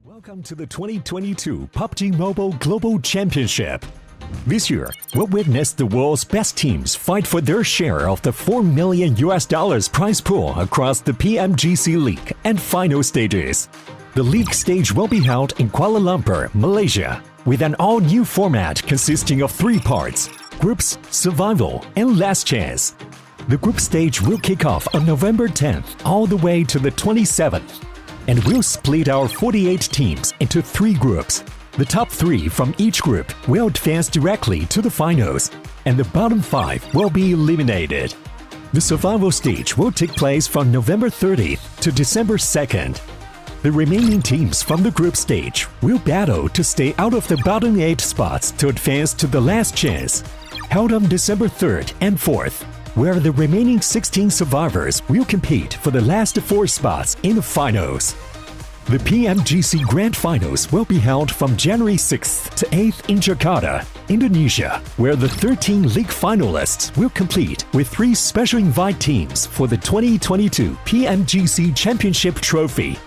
Welcome to the 2022 PUBG Mobile Global Championship. This year, we'll witness the world's best teams fight for their share of the $4 million prize pool across the PMGC League and final stages. The league stage will be held in Kuala Lumpur, Malaysia, with an all-new format consisting of 3 parts: groups, survival, and last chance. The group stage will kick off on November 10th all the way to the 27th. And we'll split our 48 teams into 3 groups. The top 3 from each group will advance directly to the finals, and the bottom 5 will be eliminated. The survival stage will take place from November 30th to December 2nd. The remaining teams from the group stage will battle to stay out of the bottom 8 spots to advance to the last chance, held on December 3rd and 4th, where the remaining 16 survivors will compete for the last 4 spots in the finals. The PMGC Grand Finals will be held from January 6th to 8th in Jakarta, Indonesia, where the 13 league finalists will compete with 3 special invite teams for the 2022 PMGC Championship Trophy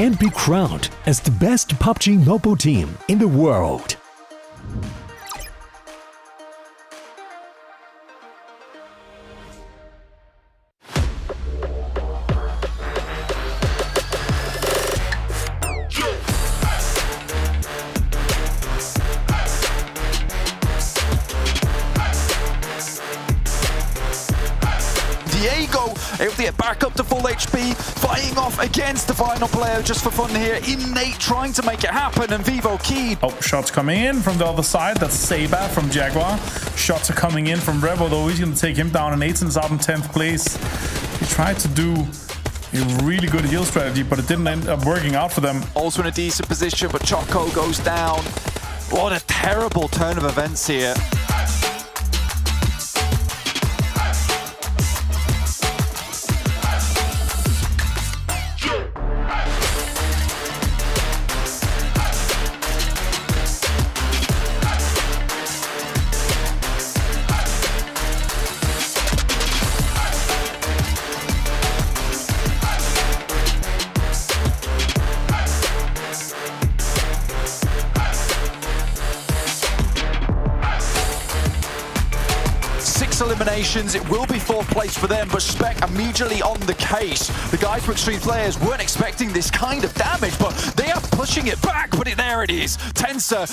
and be crowned as the best PUBG Mobile team in the world. Diego able to get back up to full HP, fighting off against the final player just for fun here. Innate trying to make it happen, and Vivo key. Oh, shots coming in from the other side. That's Saber from Jaguar. Shots are coming in from Revo, though. He's going to take him down, and Aiton's out in 10th place. He tried to do a really good heal strategy, but it didn't end up working out for them. Also in a decent position, but Choco goes down. What a terrible turn of events here. Eliminations, it will be 4th place for them, but Spec immediately on the case. The guys from Extreme Players weren't expecting this kind of damage, but they are pushing it back, but there it is. Tensor.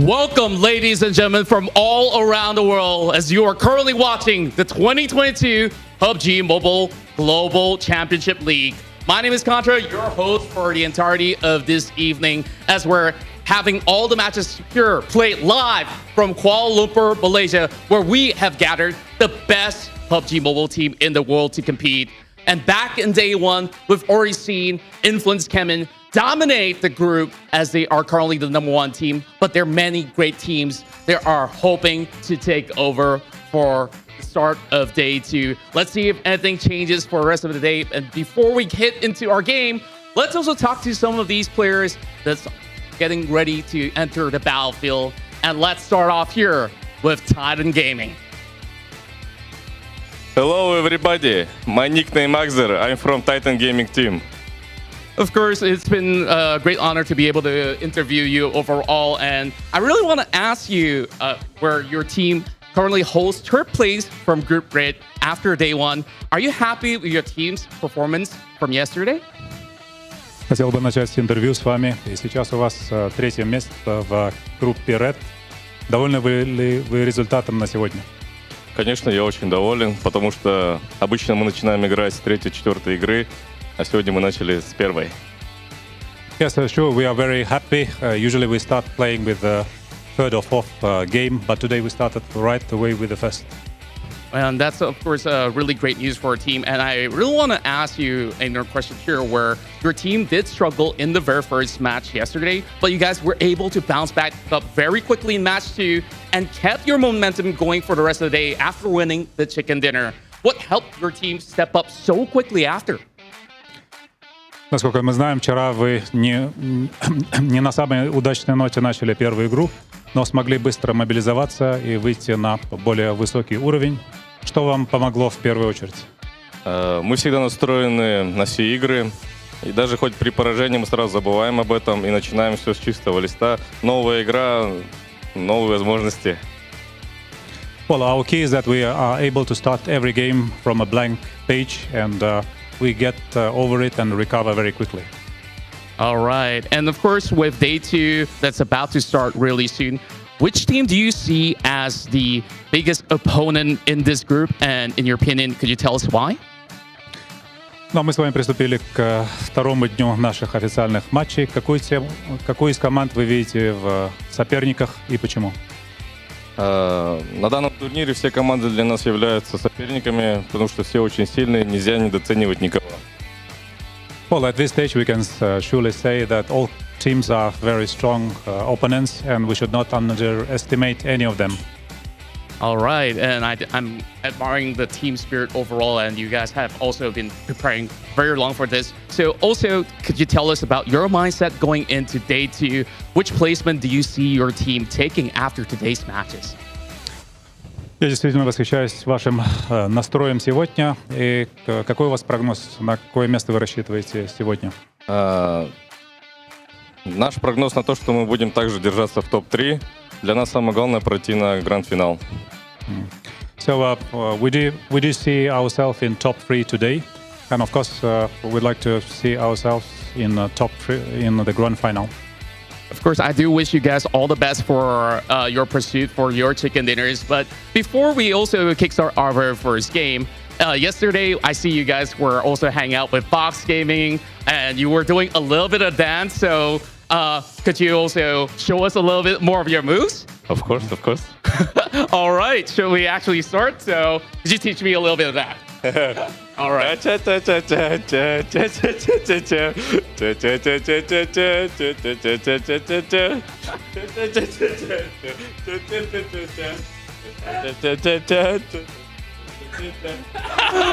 Welcome, ladies and gentlemen, from all around the world, as you are currently watching the 2022 PUBG Mobile Global Championship League. My name is Contra, your host for the entirety of this evening, as we're having all the matches here played live from Kuala Lumpur, Malaysia, where we have gathered the best PUBG Mobile team in the world to compete. And back in day one, we've already seen Influence Kemen dominate the group as they are currently the #1 team. But there are many great teams that are hoping to take over for the start of day two. Let's see if anything changes for the rest of the day. And before we hit into our game, let's also talk to some of these players that's getting ready to enter the battlefield. And let's start off here with Titan Gaming. Hello everybody, my nickname Axer, I'm from Titan Gaming team. Of course, it's been a great honor to be able to interview you overall. And I really want to ask you where your team currently holds third place from Group Grid after day one. Are you happy with your team's performance from yesterday? Хотел бы начать интервью с вами. И сейчас у вас третье место в группе Red. Довольны ли вы результатом на сегодня? Конечно, я очень доволен, потому что обычно мы начинаем играть с третьей-четвертой игры, а сегодня мы начали с первой. Yes, sure. We are very happy. Usually we start playing with the third or fourth game, but today we started right away with the first. And that's, of course, really great news for our team. And I really want to ask you another question here where your team did struggle in the very first match yesterday, but you guys were able to bounce back up very quickly in match 2 and kept your momentum going for the rest of the day after winning the chicken dinner. What helped your team step up so quickly after? Насколько мы знаем, вчера вы не на самой удачной ноте начали первую игру, но смогли быстро мобилизоваться и выйти на более высокий уровень. Что вам помогло в первую очередь? Мы всегда настроены на все игры, и даже хоть при поражении мы сразу забываем об этом и начинаем все с чистого листа. Новая игра, новые возможности. Well, our key is that we are able to start every game from a blank page and we get over it and recover very quickly. All right. And of course, with day 2 that's about to start really soon, which team do you see as the biggest opponent in this group? And in your opinion, could you tell us why? Ну, мы с вами приступили к второму дню наших официальных матчей. Какую из команд вы видите в соперниках и почему? На данном турнире все команды для нас являются соперниками, потому что все очень сильные, нельзя недооценивать никого. Well, at this stage we can surely say that all teams are very strong opponents and we should not underestimate any of them. All right. And I'm admiring the team spirit overall, and you guys have also been preparing very long for this. So also, could you tell us about your mindset going into day 2? Which placement do you see your team taking after today's matches? Я действительно восхищаюсь вашим настроем сегодня. И какой у вас прогноз? На какое место вы рассчитываете сегодня? Наш прогноз на то, что мы будем также держаться в топ-3. Для нас самое главное пройти на гранд-финал. So we do see ourselves in top 3 today, and of course we'd like to see ourselves in top 3 in the grand final. Of course, I do wish you guys all the best for your pursuit for your chicken dinners. But before we also kickstart our very first game, yesterday I see you guys were also hanging out with Fox Gaming, and you were doing a little bit of dance. So could you also show us a little bit more of your moves? Of course, of course. All right, shall we actually start? So could you teach me a little bit of that? All right.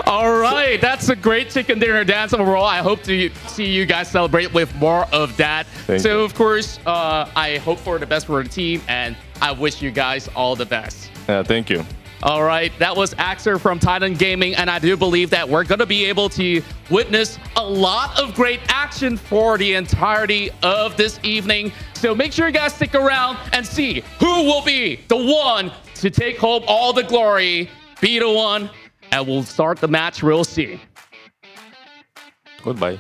All right, that's a great chicken dinner dance overall. I hope to see you guys celebrate with more of that. Thank you. Of course, I hope for the best for the team, and I wish you guys all the best. Thank you. All right, that was Axer from Titan Gaming, and I do believe that we're going to be able to witness a lot of great action for the entirety of this evening. So make sure you guys stick around and see who will be the one to take home all the glory, be the one, and we'll start the match real soon. Goodbye.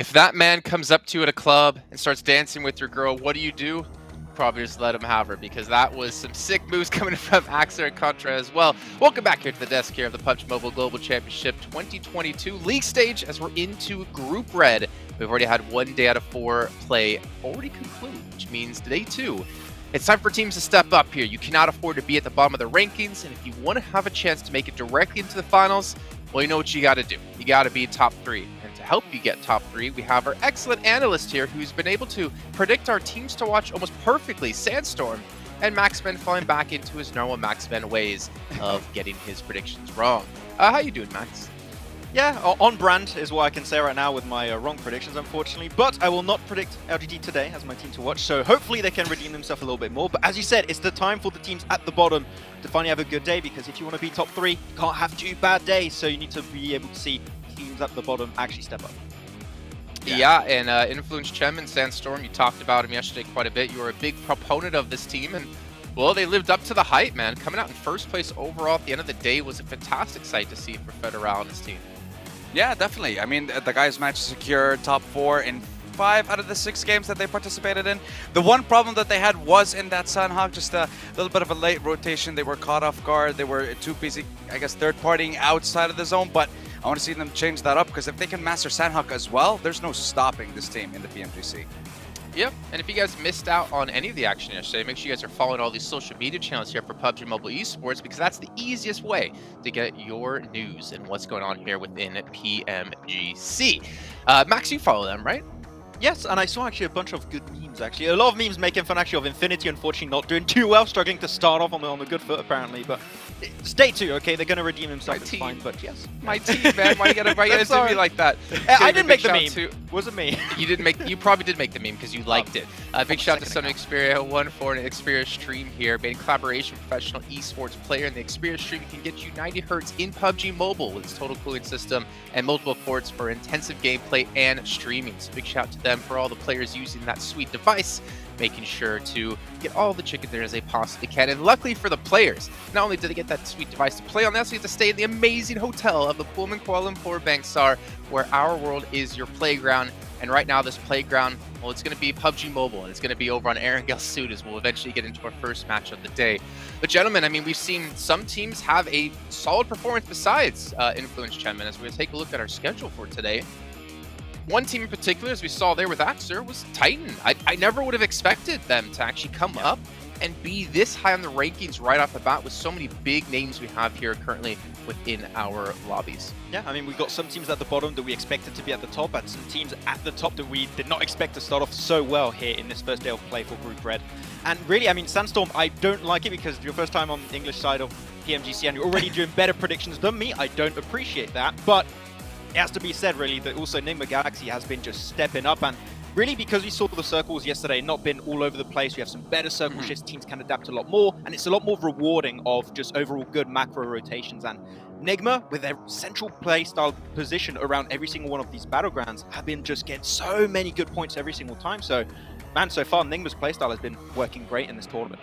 If that man comes up to you at a club and starts dancing with your girl, what do? Probably just let him have her, because that was some sick moves coming from Axer and Contra as well. Welcome back here to the desk here of the PUBG Mobile Global Championship 2022 league stage as we're into Group Red. We've already had 1 day out of 4 play already conclude, which means day 2. It's time for teams to step up here. You cannot afford to be at the bottom of the rankings, and if you want to have a chance to make it directly into the finals, well, you know what you got to do. You got to be top 3. And to help you get top 3, we have our excellent analyst here who's been able to predict our teams to watch almost perfectly. Sandstorm and Maxman falling back into his normal Maxman ways of getting his predictions wrong. How you doing, Max? Yeah, on brand is what I can say right now with my wrong predictions, unfortunately. But I will not predict LGD today as my team to watch, so hopefully they can redeem themselves a little bit more. But as you said, it's the time for the teams at the bottom to finally have a good day, because if you want to be top 3, you can't have 2 bad days, so you need to be able to see teams at the bottom actually step up. Yeah, and Influence Chem and Sandstorm, you talked about him yesterday quite a bit. You were a big proponent of this team, and well, they lived up to the hype, man. Coming out in first place overall at the end of the day was a fantastic sight to see for Federal and his team. Yeah, definitely. I mean, the guys managed to secure top 4 in 5 out of the 6 games that they participated in. The one problem that they had was in that Sunhawk, just a little bit of a late rotation. They were caught off guard. They were too busy, I guess, third-partying outside of the zone. But I want to see them change that up, because if they can master Sandhawk as well, there's no stopping this team in the PMGC. Yep, and if you guys missed out on any of the action yesterday, make sure you guys are following all these social media channels here for PUBG Mobile Esports, because that's the easiest way to get your news and what's going on here within PMGC. Max, you follow them, right? Yes, and I saw actually a bunch of good memes, actually. A lot of memes making fun actually of Infinity, unfortunately not doing too well, struggling to start off on the good foot apparently, but it's day 2, okay? They're going to redeem themselves, it's fine, but yes. My team, man, why you gotta do me like that? I didn't make the meme. Was it me? You probably did make the meme because you liked it. Big shout out to Sun Xperia 1 for an Xperia stream here. Made a collaboration with professional esports player, and the Xperia stream can get you 90 Hz in PUBG Mobile with its total cooling system and multiple ports for intensive gameplay and streaming. So big shout out to them for all the players using that sweet device, making sure to get all the chicken dinners they possibly can. And luckily for the players, not only did they get that sweet device to play on, they also get to stay in the amazing hotel of the Pullman Kuala Lumpur Bangsar, where our world is your playground. And right now this playground, well, it's going to be PUBG Mobile, and it's going to be over on Erangel Sud as we'll eventually get into our first match of the day. But gentlemen, I mean, we've seen some teams have a solid performance besides Influence Chenman. As we take a look at our schedule for today, one team in particular, as we saw there with Axer, was Titan. I never would have expected them to actually come up and be this high on the rankings right off the bat with so many big names we have here currently within our lobbies. Yeah, I mean, we've got some teams at the bottom that we expected to be at the top, and some teams at the top that we did not expect to start off so well here in this first day of play for Group Red. And really, I mean, Sandstorm, I don't like it because it's your first time on the English side of PMGC and you're already doing better predictions than me. I don't appreciate that, but it has to be said, really, that also Nigma Galaxy has been just stepping up, and really because we saw the circles yesterday not been all over the place, we have some better circle shifts, teams can adapt a lot more, and it's a lot more rewarding of just overall good macro rotations. And Nigma, with their central play style position around every single one of these battlegrounds, have been just getting so many good points every single time. So, man, so far Nigma's playstyle has been working great in this tournament.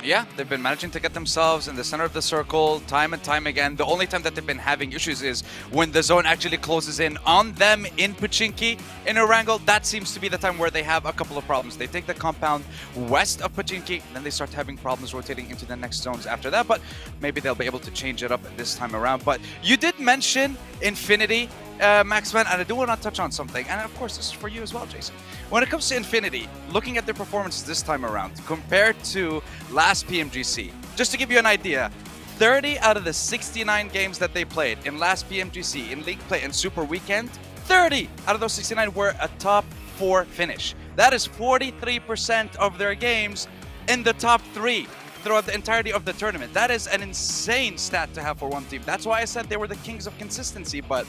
Yeah, they've been managing to get themselves in the center of the circle time and time again. The only time that they've been having issues is when the zone actually closes in on them in Pochinki, in Erangel. That seems to be the time where they have a couple of problems. They take the compound west of Pochinki, then they start having problems rotating into the next zones after that, but maybe they'll be able to change it up this time around. But you did mention Infinity, Maxman, and I do want to touch on something, and of course this is for you as well, Jason. When it comes to Infinity, looking at their performances this time around compared to last PMGC, just to give you an idea, 30 out of the 69 games that they played in last PMGC, in League Play and Super Weekend, 30 out of those 69 were a top 4 finish. That is 43% of their games in the top 3 throughout the entirety of the tournament. That is an insane stat to have for one team. That's why I said they were the kings of consistency, but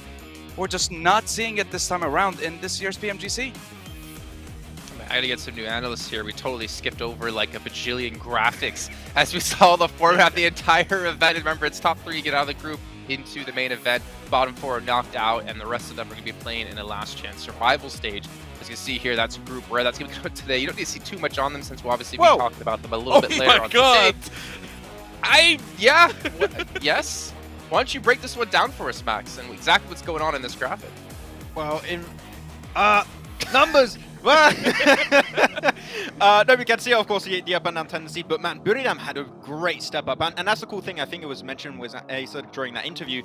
we're just not seeing it this time around in this year's PMGC. I gotta get some new analysts here. We totally skipped over like a bajillion graphics as we saw the format the entire event. Remember, it's top 3 get out of the group into the main event. Bottom 4 are knocked out, and the rest of them are gonna be playing in a last chance survival stage. As you can see here, that's Group Red. That's gonna go today. You don't need to see too much on them since we'll obviously be talking about them a little bit later on today. Yes. Why don't you break this one down for us, Max, and exactly what's going on in this graphic? Well, Numbers! Well, no, we can see, of course, the up and down tendency, but man, Buridam had a great step up, and that's the cool thing. I think it was mentioned with Asa during that interview,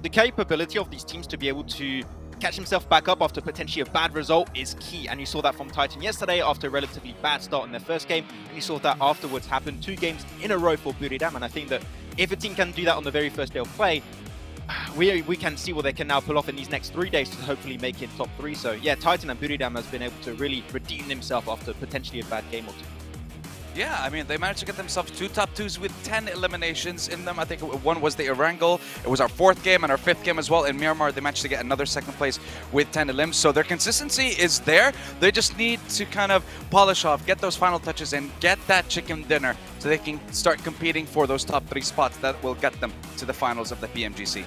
the capability of these teams to be able to catch himself back up after potentially a bad result is key, and you saw that from Titan yesterday after a relatively bad start in their first game, and you saw that afterwards happen 2 games in a row for Buridam, and I think that if a team can do that on the very first day of play, we can see what they can now pull off in these next 3 days to hopefully make it top 3. So yeah, Titan and Buridam has been able to really redeem himself after potentially a bad game or 2. Yeah, I mean, they managed to get themselves 2 top 2s with 10 eliminations in them. I think one was the Erangel. It was our 4th game and our 5th game as well. In Myanmar, they managed to get another 2nd place with 10 elims. So their consistency is there. They just need to kind of polish off, get those final touches in, get that chicken dinner so they can start competing for those top 3 spots that will get them to the finals of the PMGC.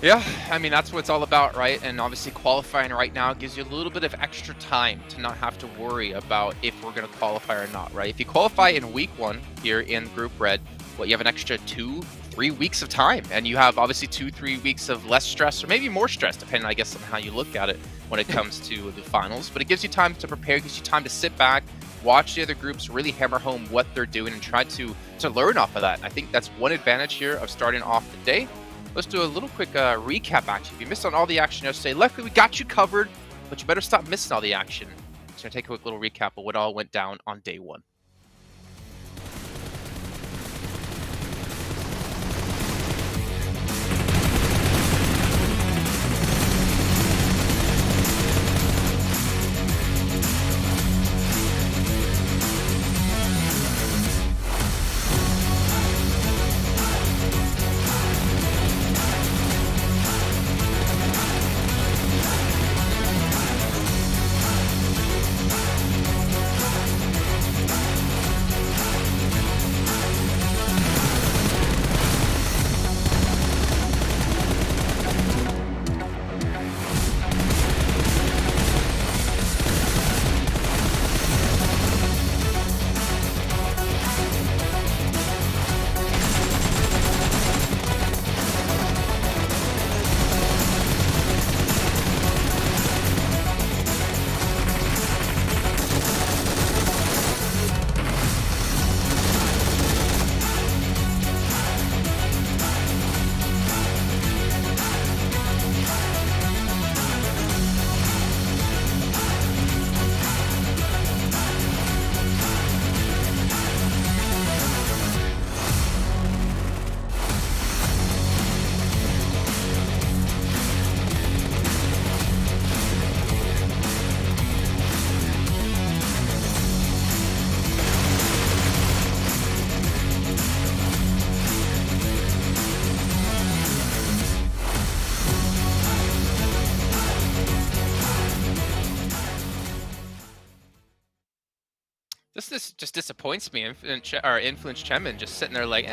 Yeah, I mean, that's what it's all about, right? And obviously qualifying right now gives you a little bit of extra time to not have to worry about if we're going to qualify or not, right? If you qualify in week 1 here in Group Red, well, you have an extra 2-3 weeks of time. And you have obviously 2-3 weeks of less stress, or maybe more stress, depending, I guess, on how you look at it when it comes to the finals. But it gives you time to prepare, gives you time to sit back, watch the other groups, really hammer home what they're doing and try to learn off of that. I think that's one advantage here of starting off the day. Let's do a little quick recap, actually. If you missed on all the action yesterday, luckily we got you covered, but you better stop missing all the action. Just going to take a quick little recap of what all went down on day 1. This just disappoints me. Influence Chemin just sitting there like,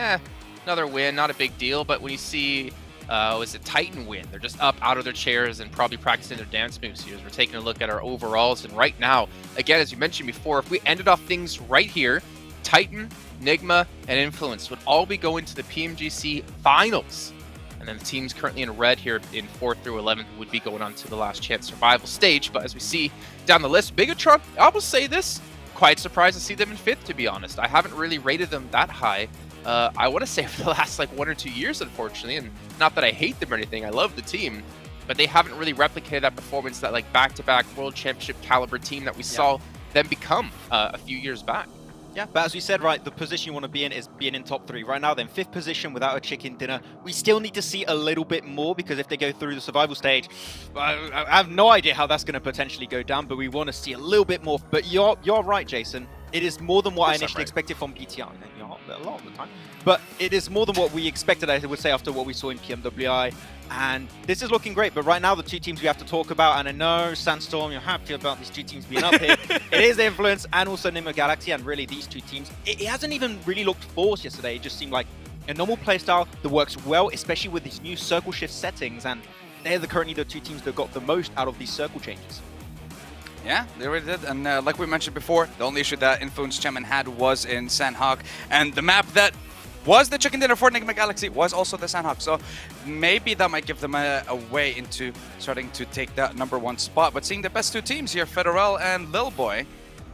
another win, not a big deal. But when you see, was it Titan win? They're just up out of their chairs and probably practicing their dance moves here. As we're taking a look at our overalls, and right now, again, as you mentioned before, if we ended off things right here, Titan, Nigma, and Influence would all be going to the PMGC Finals. And then the teams currently in red here in 4th through 11th would be going on to the last chance survival stage. But as we see down the list, Bigatron, I will say this, quite surprised to see them in 5th, to be honest. I haven't really rated them that high. I want to say for the last like 1 or 2 years, unfortunately, and not that I hate them or anything. I love the team, but they haven't really replicated that performance, that like back-to-back World Championship caliber team that we saw them become a few years back. Yeah, but as we said, right, the position you want to be in is being in top 3. Right now, they're in 5th position without a chicken dinner. We still need to see a little bit more, because if they go through the survival stage, I have no idea how that's going to potentially go down, but we want to see a little bit more. But you're right, Jason. It is more than what I initially expected from PTR. You're a lot of the time. But it is more than what we expected, I would say, after what we saw in PMWI. And this is looking great, but right now the 2 teams we have to talk about, and I know, Sandstorm, you're happy about these 2 teams being up here. It is Influence and also Nima Galaxy, and really these 2 teams, it hasn't even really looked forced yesterday. It just seemed like a normal playstyle that works well, especially with these new circle shift settings, and they're currently the 2 teams that got the most out of these circle changes. Yeah, they really did. And like we mentioned before, the only issue that Influence Chairman had was in Sandhawk, and the map that was the chicken dinner for Enigma Galaxy, was also the Sandhawk. So maybe that might give them a way into starting to take that #1 spot. But seeing the best 2 teams here, Federal and Lil Boy,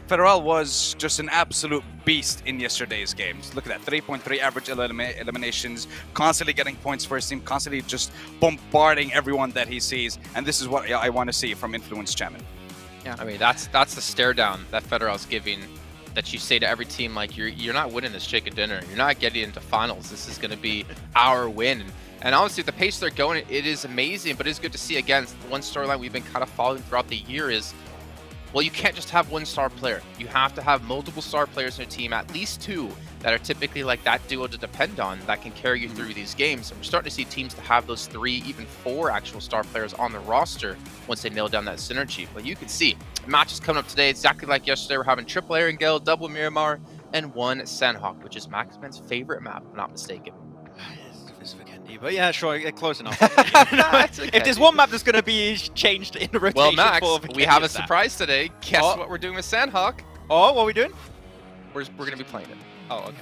Federal was just an absolute beast in yesterday's games. Look at that, 3.3 average eliminations, constantly getting points for his team, constantly just bombarding everyone that he sees. And this is what I want to see from Influence Chairman. Yeah, I mean, that's the stare down that Federal's giving, that you say to every team, like, you're not winning this chicken dinner. You're not getting into finals. This is going to be our win. And honestly, the pace they're going, it is amazing, but it's good to see. Again, one storyline we've been kind of following throughout the year is, well, you can't just have one star player. You have to have multiple star players in a team, at least 2 that are typically like that duo to depend on that can carry you through these games. And we're starting to see teams to have those 3, even 4 actual star players on the roster once they nail down that synergy. But you can see matches coming up today exactly like yesterday. We're having triple Erangel, double Miramar, and 1 Sandhawk, which is Maxman's favorite map, if I'm not mistaken. But yeah, sure, close enough. Okay. If there's one map that's going to be changed in the rotation, Well, Max, for we have a surprise today. Guess what we're doing with Sandhawk? Oh, what are we doing? We're going to be playing it. Oh, okay.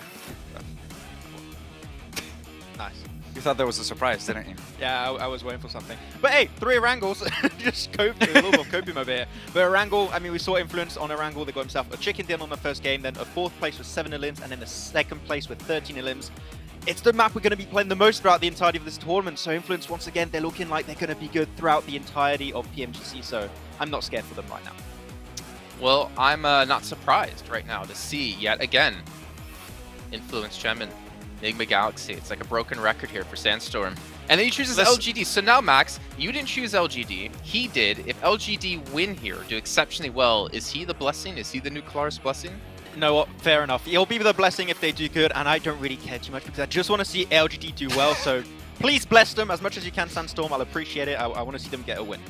Nice. You thought there was a surprise, didn't you? Yeah, I was waiting for something. But hey, 3 Erangels. Just cope, a little bit of copium over here. But Erangel, I mean, we saw Influence on Erangel. They got himself a chicken dinner on the first game, then a 4th place with 7 elims, and then the 2nd place with 13 elims. It's the map we're going to be playing the most throughout the entirety of this tournament. So Influence, once again, they're looking like they're going to be good throughout the entirety of PMGC. So I'm not scared for them right now. Well, I'm not surprised right now to see yet again Influence Chairman, Enigma Galaxy. It's like a broken record here for Sandstorm. And then he chooses LGD. So now, Max, you didn't choose LGD. He did. If LGD win here, do exceptionally well, is he the blessing? Is he the new Klar's blessing? You know what? Fair enough. It'll be the blessing if they do good, and I don't really care too much because I just want to see LGD do well. So please bless them as much as you can, Sandstorm. I'll appreciate it. I want to see them get a win.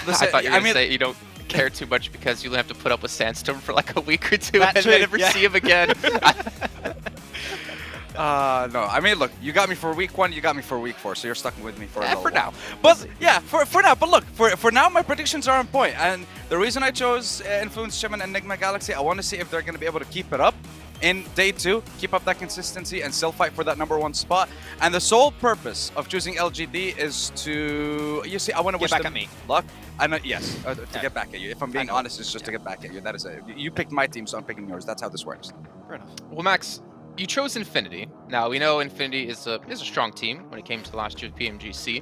Listen, I thought you were going to say you don't care too much because you have to put up with Sandstorm for like a week or 2 and then never see him again. No, I mean, look, you got me for week 1, you got me for week 4, so you're stuck with me for a little for while. now. But yeah, for now. But look, for now, my predictions are on point, and the reason I chose Influence Chairman and Enigma Galaxy, I want to see if they're going to be able to keep it up in day 2, keep up that consistency, and still fight for that #1 spot. And the sole purpose of choosing LGD is to, you see, I want to wish back them at me. luck. I know, yes, to get back at you. If I'm being honest, it's just to get back at you. That is it. You picked my team, so I'm picking yours. That's how this works. Fair enough. Well, Max, you chose Infinity. Now, we know Infinity is a strong team when it came to last year's PMGC.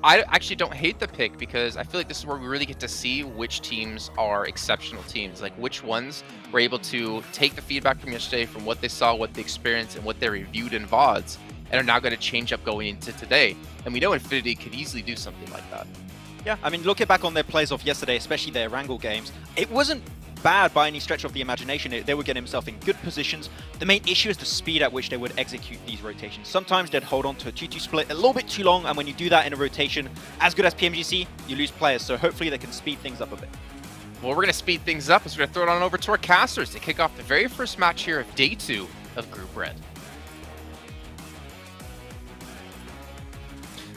I actually don't hate the pick because I feel like this is where we really get to see which teams are exceptional teams, like which ones were able to take the feedback from yesterday, from what they saw, what they experienced, and what they reviewed in VODs, and are now going to change up going into today. And we know Infinity could easily do something like that. Yeah, I mean, looking back on their plays of yesterday, especially their Wrangle games, it wasn't bad by any stretch of the imagination. They were getting themselves in good positions. The main issue is the speed at which they would execute these rotations. Sometimes they'd hold on to a 2-2 split a little bit too long, and when you do that in a rotation as good as PMGC, you lose players. So hopefully they can speed things up a bit. Well, we're going to speed things up as we're going to throw it on over to our casters to kick off the very first match here of Day 2 of Group Red.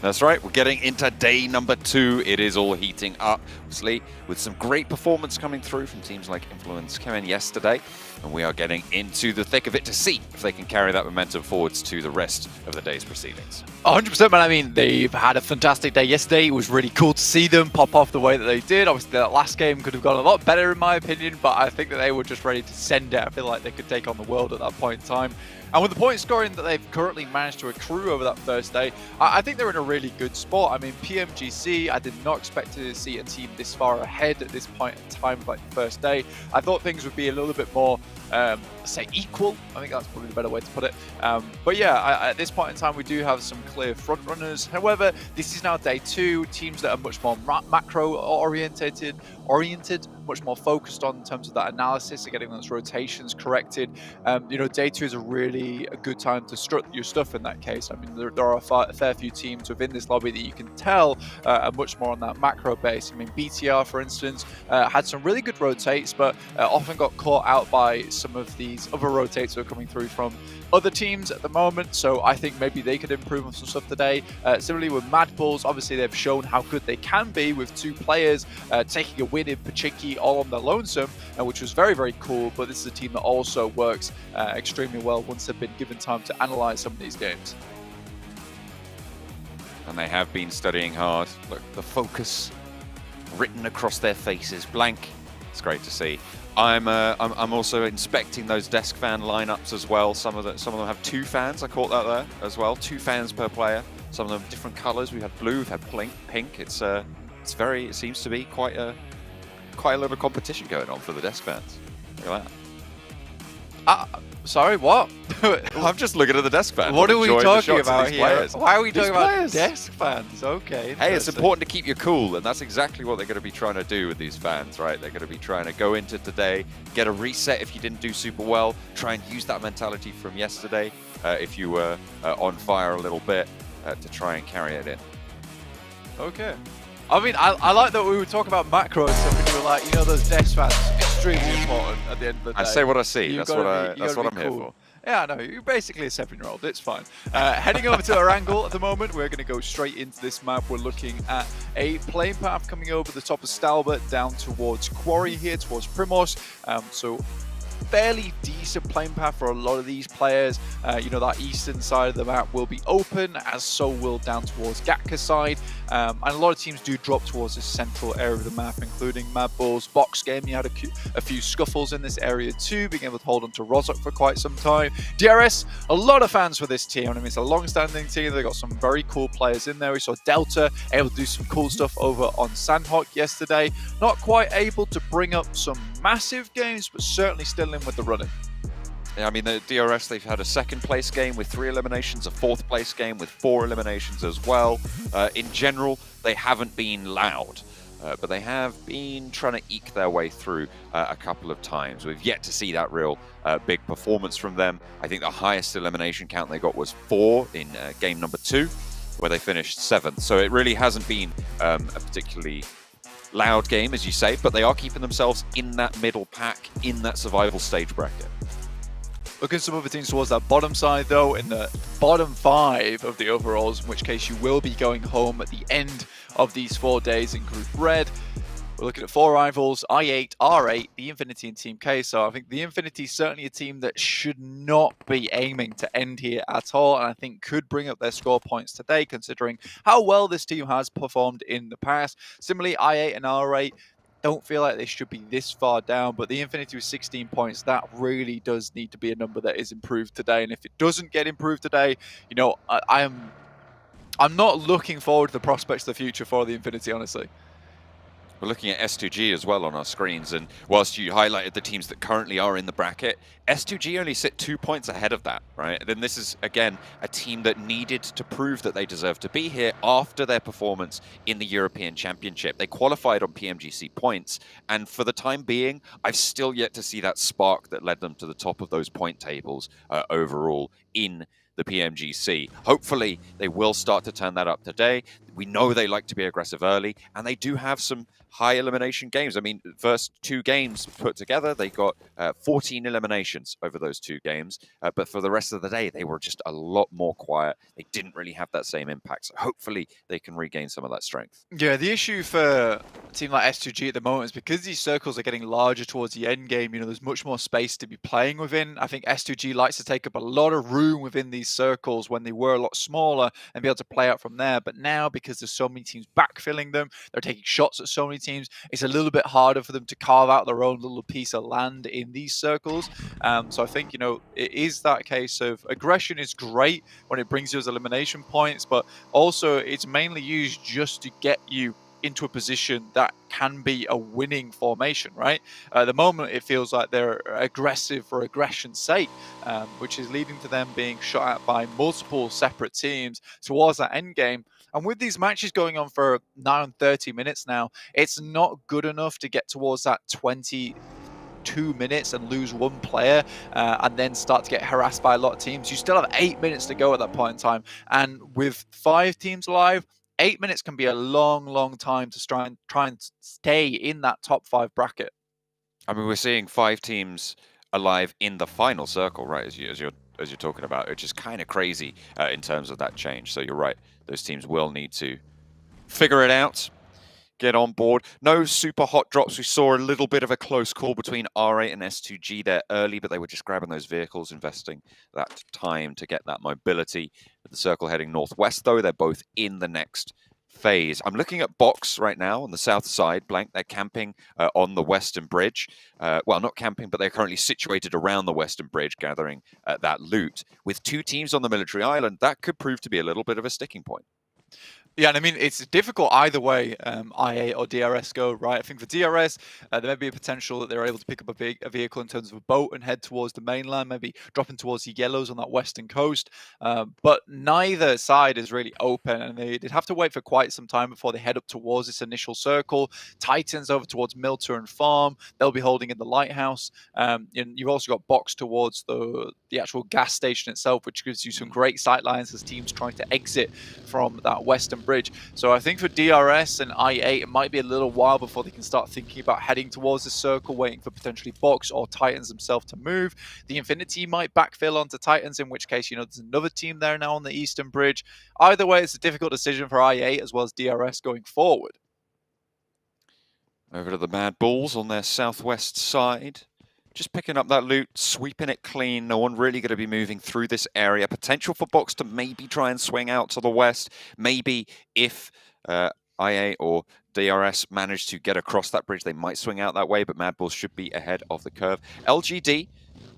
That's right, we're getting into day number 2. It is all heating up, obviously, with some great performance coming through from teams like Influence coming yesterday. And we are getting into the thick of it to see if they can carry that momentum forwards to the rest of the day's proceedings. 100%, man. I mean, they've had a fantastic day yesterday. It was really cool to see them pop off the way that they did. Obviously, that last game could have gone a lot better, in my opinion, but I think that they were just ready to send it. I feel like they could take on the world at that point in time. And with the point scoring that they've currently managed to accrue over that first day, I think they're in a really good spot. I mean, PMGC, I did not expect to see a team this far ahead at this point in time of like the first day. I thought things would be a little bit more, say, equal. I think that's probably the better way to put it. But yeah, at this point in time, we do have some clear front runners. However, this is now day 2. Teams that are much more macro oriented, much more focused on in terms of that analysis and getting those rotations corrected. You know, day 2 is a good time to strut your stuff in that case. I mean, there are a fair few teams within this lobby that you can tell are much more on that macro base. I mean, BTR, for instance, had some really good rotates, but often got caught out by some of these other rotates that are coming through from other teams at the moment, so I think maybe they could improve on some stuff today. Similarly with Mad Bulls, obviously they've shown how good they can be with 2 players taking a win win in Pachinki all on their lonesome, which was very, very cool. But this is a team that also works extremely well once they've been given time to analyze some of these games. And they have been studying hard. Look, the focus written across their faces, blank. It's great to see. I'm also inspecting those desk fan lineups as well. Some of them have 2 fans. I caught that there as well. 2 fans per player. Some of them different colours. We've had blue, we've had pink. It seems to be quite a little competition going on for the desk fans. Look at that. Sorry, what? I'm just looking at the desk fans. What are we talking about here? Players. Why are we talking about players. desk fans? Okay. Hey, it's important to keep you cool, and that's exactly what they're going to be trying to do with these fans, right? They're going to be trying to go into today, get a reset if you didn't do super well, try and use that mentality from yesterday if you were on fire a little bit to try and carry it in. Okay. I mean, I like that we would talk about macros and we were like, those desk fans, extremely important at the end of the day. I say what I see. That's what I'm here for. Yeah, no, you're basically a 7-year-old. It's fine. Heading over to Erangel at the moment, we're going to go straight into this map. We're looking at a plane path coming over the top of Stalbert down towards Quarry here, towards Primos. So fairly decent plane path for a lot of these players. That eastern side of the map will be open, as so will down towards Gatka side. And a lot of teams do drop towards this central area of the map, including Mad Bull's Box Game. You had a few scuffles in this area too, being able to hold on to Rozok for quite some time. DRS, a lot of fans for this team. I mean, it's a long-standing team. They've got some very cool players in there. We saw Delta able to do some cool stuff over on Sandhawk yesterday. Not quite able to bring up some massive games, but certainly still in with the running. Yeah, I mean, the DRS, they've had a 2nd place game with 3 eliminations, a 4th place game with 4 eliminations as well. In general, they haven't been loud, but they have been trying to eke their way through a couple of times. We've yet to see that real big performance from them. I think the highest elimination count they got was 4 in game number 2, where they finished 7th. So it really hasn't been a particularly loud game, as you say, but they are keeping themselves in that middle pack, in that survival stage bracket. Look at some other teams towards that bottom side, though, in the bottom 5 of the overalls, in which case you will be going home at the end of these 4 days in Group Red. We're looking at 4 rivals, I8, R8, the Infinity, and Team K. So I think the Infinity is certainly a team that should not be aiming to end here at all, and I think could bring up their score points today, considering how well this team has performed in the past. Similarly, I8 and R8 don't feel like they should be this far down, but the Infinity with 16 points, that really does need to be a number that is improved today. And if it doesn't get improved today, I'm not looking forward to the prospects of the future for the Infinity, honestly. We're looking at S2G as well on our screens, and whilst you highlighted the teams that currently are in the bracket, S2G only sit 2 points ahead of that, right? Then this is, again, a team that needed to prove that they deserve to be here after their performance in the European Championship. They qualified on PMGC points, and for the time being, I've still yet to see that spark that led them to the top of those point tables overall in the PMGC. Hopefully, they will start to turn that up today. We know they like to be aggressive early, and they do have some high elimination games. I mean, first 2 games put together, they got 14 eliminations over those 2 games. But for the rest of the day, they were just a lot more quiet. They didn't really have that same impact. So hopefully they can regain some of that strength. Yeah, the issue for a team like S2G at the moment is because these circles are getting larger towards the end game, there's much more space to be playing within. I think S2G likes to take up a lot of room within these circles when they were a lot smaller and be able to play out from there. But now, because there's so many teams backfilling them, they're taking shots at so many teams, it's a little bit harder for them to carve out their own little piece of land in these circles. So I think, it is that case of aggression is great when it brings you those elimination points, but also it's mainly used just to get you into a position that can be a winning formation, right? At the moment, it feels like they're aggressive for aggression's sake, which is leading to them being shot at by multiple separate teams towards that end game. And with these matches going on for now 30 minutes now, it's not good enough to get towards that 22 minutes and lose 1 player and then start to get harassed by a lot of teams. You still have 8 minutes to go at that point in time. And with 5 teams alive, 8 minutes can be a long, long time to try and stay in that top 5 bracket. I mean, we're seeing 5 teams alive in the final circle, right? As you're talking about, which is kind of crazy in terms of that change. So you're right; those teams will need to figure it out, get on board. No super hot drops. We saw a little bit of a close call between R8 and S2G there early, but they were just grabbing those vehicles, investing that time to get that mobility. With the circle heading northwest, though, they're both in the next phase. I'm looking at Box right now on the south side. Blank, they're camping on the western bridge. Well, not camping, but they're currently situated around the western bridge, gathering that loot. With 2 teams on the military island, that could prove to be a little bit of a sticking point. Yeah, and I mean, it's difficult either way, IA or DRS go, right? I think for DRS, there may be a potential that they're able to pick up a vehicle in terms of a boat and head towards the mainland, maybe dropping towards the yellows on that western coast. But neither side is really open, and they'd have to wait for quite some time before they head up towards this initial circle. Titans over towards Milter and Farm. They'll be holding in the lighthouse. And you've also got Box towards the actual gas station itself, which gives you some great sight lines as teams trying to exit from that western bridge. So I think for DRS and I8, it might be a little while before they can start thinking about heading towards the circle, waiting for potentially Box or Titans themselves to move. The Infinity might backfill onto Titans, in which case, there's another team there now on the eastern bridge. Either way, it's a difficult decision for I8 as well as DRS going forward. Over to the Mad Bulls on their southwest side. Just picking up that loot, sweeping it clean. No one really going to be moving through this area. Potential for Box to maybe try and swing out to the west. Maybe if IA or DRS manage to get across that bridge, they might swing out that way, but Mad Bulls should be ahead of the curve. LGD,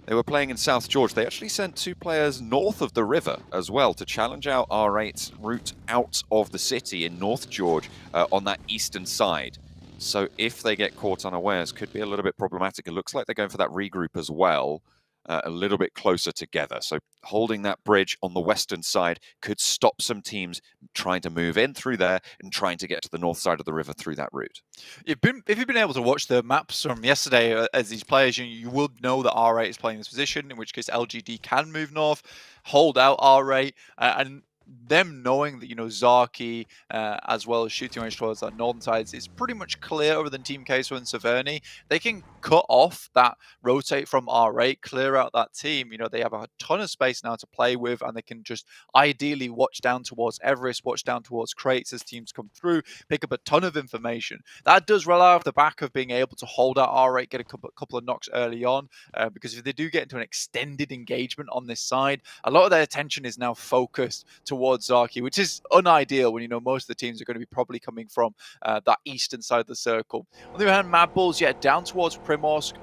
they were playing in South George. They actually sent 2 players north of the river as well to challenge out R8's route out of the city in North George on that eastern side. So if they get caught unawares, could be a little bit problematic. It looks like they're going for that regroup as well, a little bit closer together. So holding that bridge on the western side could stop some teams trying to move in through there and trying to get to the north side of the river through that route. If you've been able to watch the maps from yesterday as these players, you will know that R8 is playing this position, in which case LGD can move north, hold out R8, and them knowing that, Zaki, as well as shooting range towards that northern sides, is pretty much clear other than Team Queso and Severny. They can cut off that rotate from R8, clear out that team. They have a ton of space now to play with, and they can just ideally watch down towards Everest, watch down towards crates as teams come through, pick up a ton of information. That does rely off the back of being able to hold out R8, get a couple of knocks early on, because if they do get into an extended engagement on this side, a lot of their attention is now focused towards Zaki, which is unideal when most of the teams are going to be probably coming from that eastern side of the circle. On the other hand, Mad Bulls, down towards Primorsk,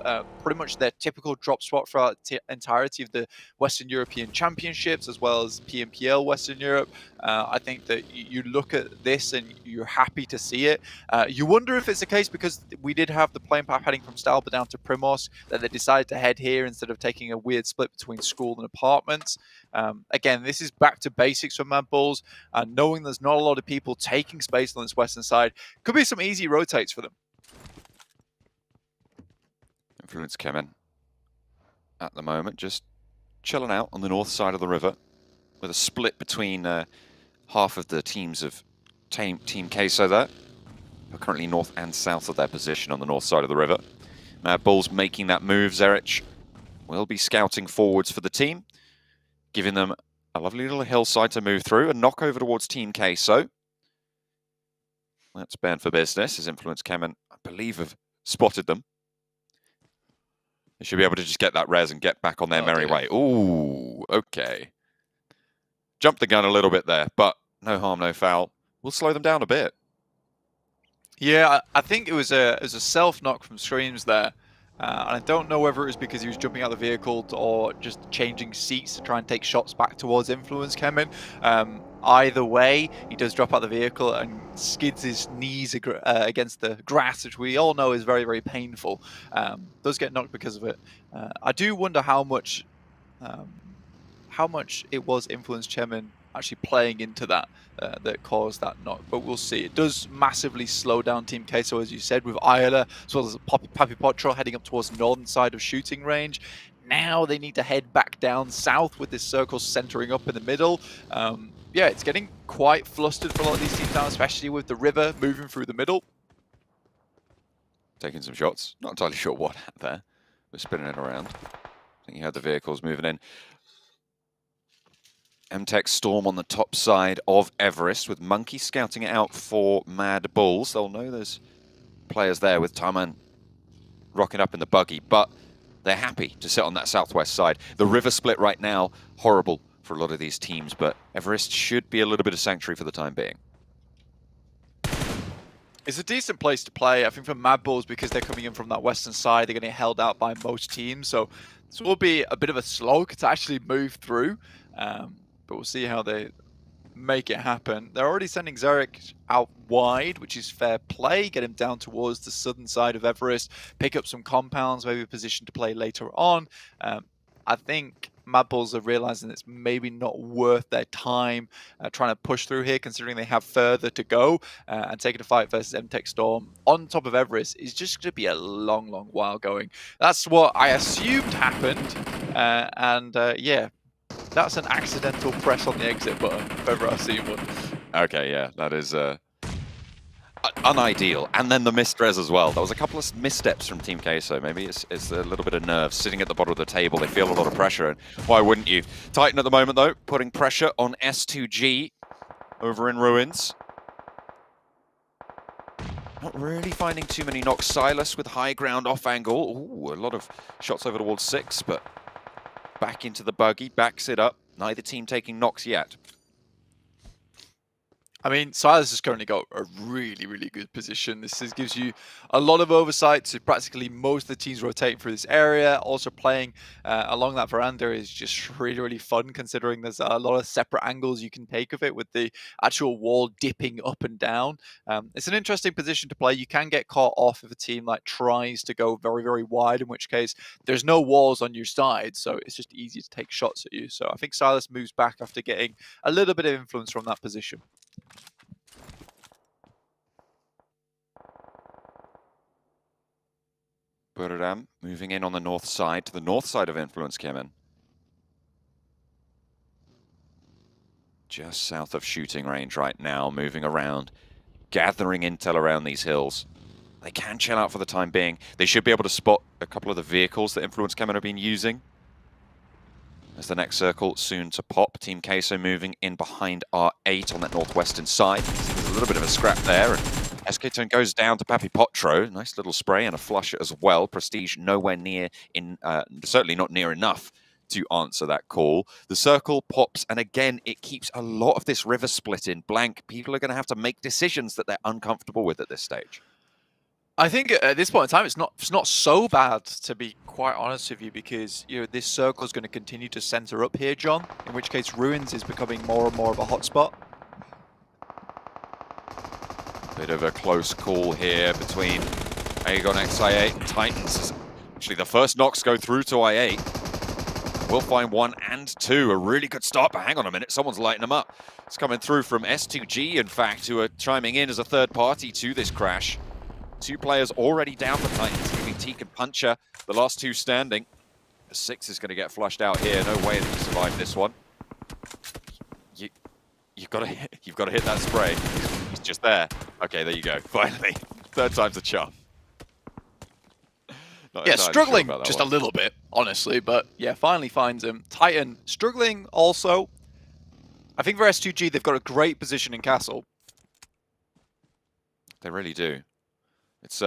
pretty much their typical drop spot for the entirety of the Western European Championships, as well as PMPL Western Europe. I think that you look at this and you're happy to see it. You wonder if it's the case because we did have the plane path heading from Stalba down to Primorsk, that they decided to head here instead of taking a weird split between school and apartments. Again, this is back to basics for Mad Bulls, and knowing there's not a lot of people taking space on this western side could be some easy rotates for them. Influence Kemen at the moment, just chilling out on the north side of the river with a split between half of the teams of Team Queso there. They're currently north and south of their position on the north side of the river. Mad Bulls making that move. Zerich will be scouting forwards for the team, giving them a lovely little hillside to move through. A knock over towards Team Queso. That's bad for business, as Influence Kemen, I believe, have spotted them. They should be able to just get that res and get back on their merry way. Ooh, okay. Jumped the gun a little bit there, but no harm, no foul. We'll slow them down a bit. Yeah, I think it was a self-knock from Streams there. And I don't know whether it was because he was jumping out of the vehicle or just changing seats to try and take shots back towards Influence Kemen. Either way, he does drop out of the vehicle and skids his knees against the grass, which we all know is very, very painful. Does get knocked because of it. I do wonder how much it was Influence Kemen actually playing into that that caused that knock, but we'll see. It does massively slow down Team Queso, as you said, with Ayala, as well as Papi Potro heading up towards the northern side of shooting range. Now they need to head back down south with this circle centering up in the middle. Yeah, it's getting quite flustered for a lot of these teams now, especially with the river moving through the middle. Taking some shots. Not entirely sure what there. We're spinning it around. I think you had the vehicles moving in. MTech Storm on the top side of Everest, with Monkey scouting it out for Mad Bulls. They'll know there's players there with Taman rocking up in the buggy, but they're happy to sit on that southwest side. The river split right now, horrible for a lot of these teams, but Everest should be a little bit of sanctuary for the time being. It's a decent place to play, I think, for Mad Bulls, because they're coming in from that western side. They're going to get held out by most teams, so this will be a bit of a slog to actually move through, but we'll see how they make it happen. They're already sending Zarek out wide, which is fair play. Get him down towards the southern side of Everest, pick up some compounds, maybe a position to play later on. I think Mad Bulls are realizing it's maybe not worth their time trying to push through here, considering they have further to go, and taking a fight versus MTech Storm on top of Everest is just going to be a long, long while going. That's what I assumed happened, yeah, that's an accidental press on the exit button, if ever I've seen one. Okay, yeah, that is unideal. And then the misres as well. There was a couple of missteps from Team Queso. Maybe it's a little bit of nerves sitting at the bottom of the table. They feel a lot of pressure, and why wouldn't you? Titan at the moment, though, putting pressure on S2G over in Ruins. Not really finding too many knocks. Silas with high ground off angle. Ooh, a lot of shots over towards 6, but back into the buggy, backs it up. Neither team taking knocks yet. I mean, Silas has currently got a really, really good position. This gives you a lot of oversight to practically most of the teams rotating through this area. Also playing along that veranda is just really, really fun, considering there's a lot of separate angles you can take of it with the actual wall dipping up and down. It's an interesting position to play. You can get caught off if a team tries to go very, very wide, in which case there's no walls on your side, so it's just easy to take shots at you. So I think Silas moves back after getting a little bit of influence from that position. Buradam moving in on the north side, to the north side of influence, Kemen. Just south of shooting range right now, moving around, gathering intel around these hills. They can chill out for the time being. They should be able to spot a couple of the vehicles that Influence Kemen have been using. As the next circle soon to pop. Team Queso moving in behind R8 on that northwestern side. There's a little bit of a scrap there. And SK-Tone goes down to Papi Potro. Nice little spray and a flush as well. Prestige nowhere near, certainly not near enough to answer that call. The circle pops, and again, it keeps a lot of this river split in blank. People are going to have to make decisions that they're uncomfortable with at this stage. I think at this point in time, it's not so bad, to be quite honest with you, because this circle is going to continue to center up here, John. In which case, Ruins is becoming more and more of a hotspot. Bit of a close call here between Aegon X I8 and Titans. Actually, the first knocks go through to I8. We'll find 1 and 2. A really good start, but hang on a minute, someone's lighting them up. It's coming through from S2G, in fact, who are chiming in as a third party to this crash. 2 players already down for Titans, giving Teak and Puncher the last 2 standing. The 6 is going to get flushed out here. No way that you survive this one. You've got to hit that spray. He's just there. Okay, there you go. Finally, third time's a charm. Yeah, struggling just a little bit, honestly, but yeah, finally finds him. Titan struggling also. I think for S2G, they've got a great position in Castle. They really do. It's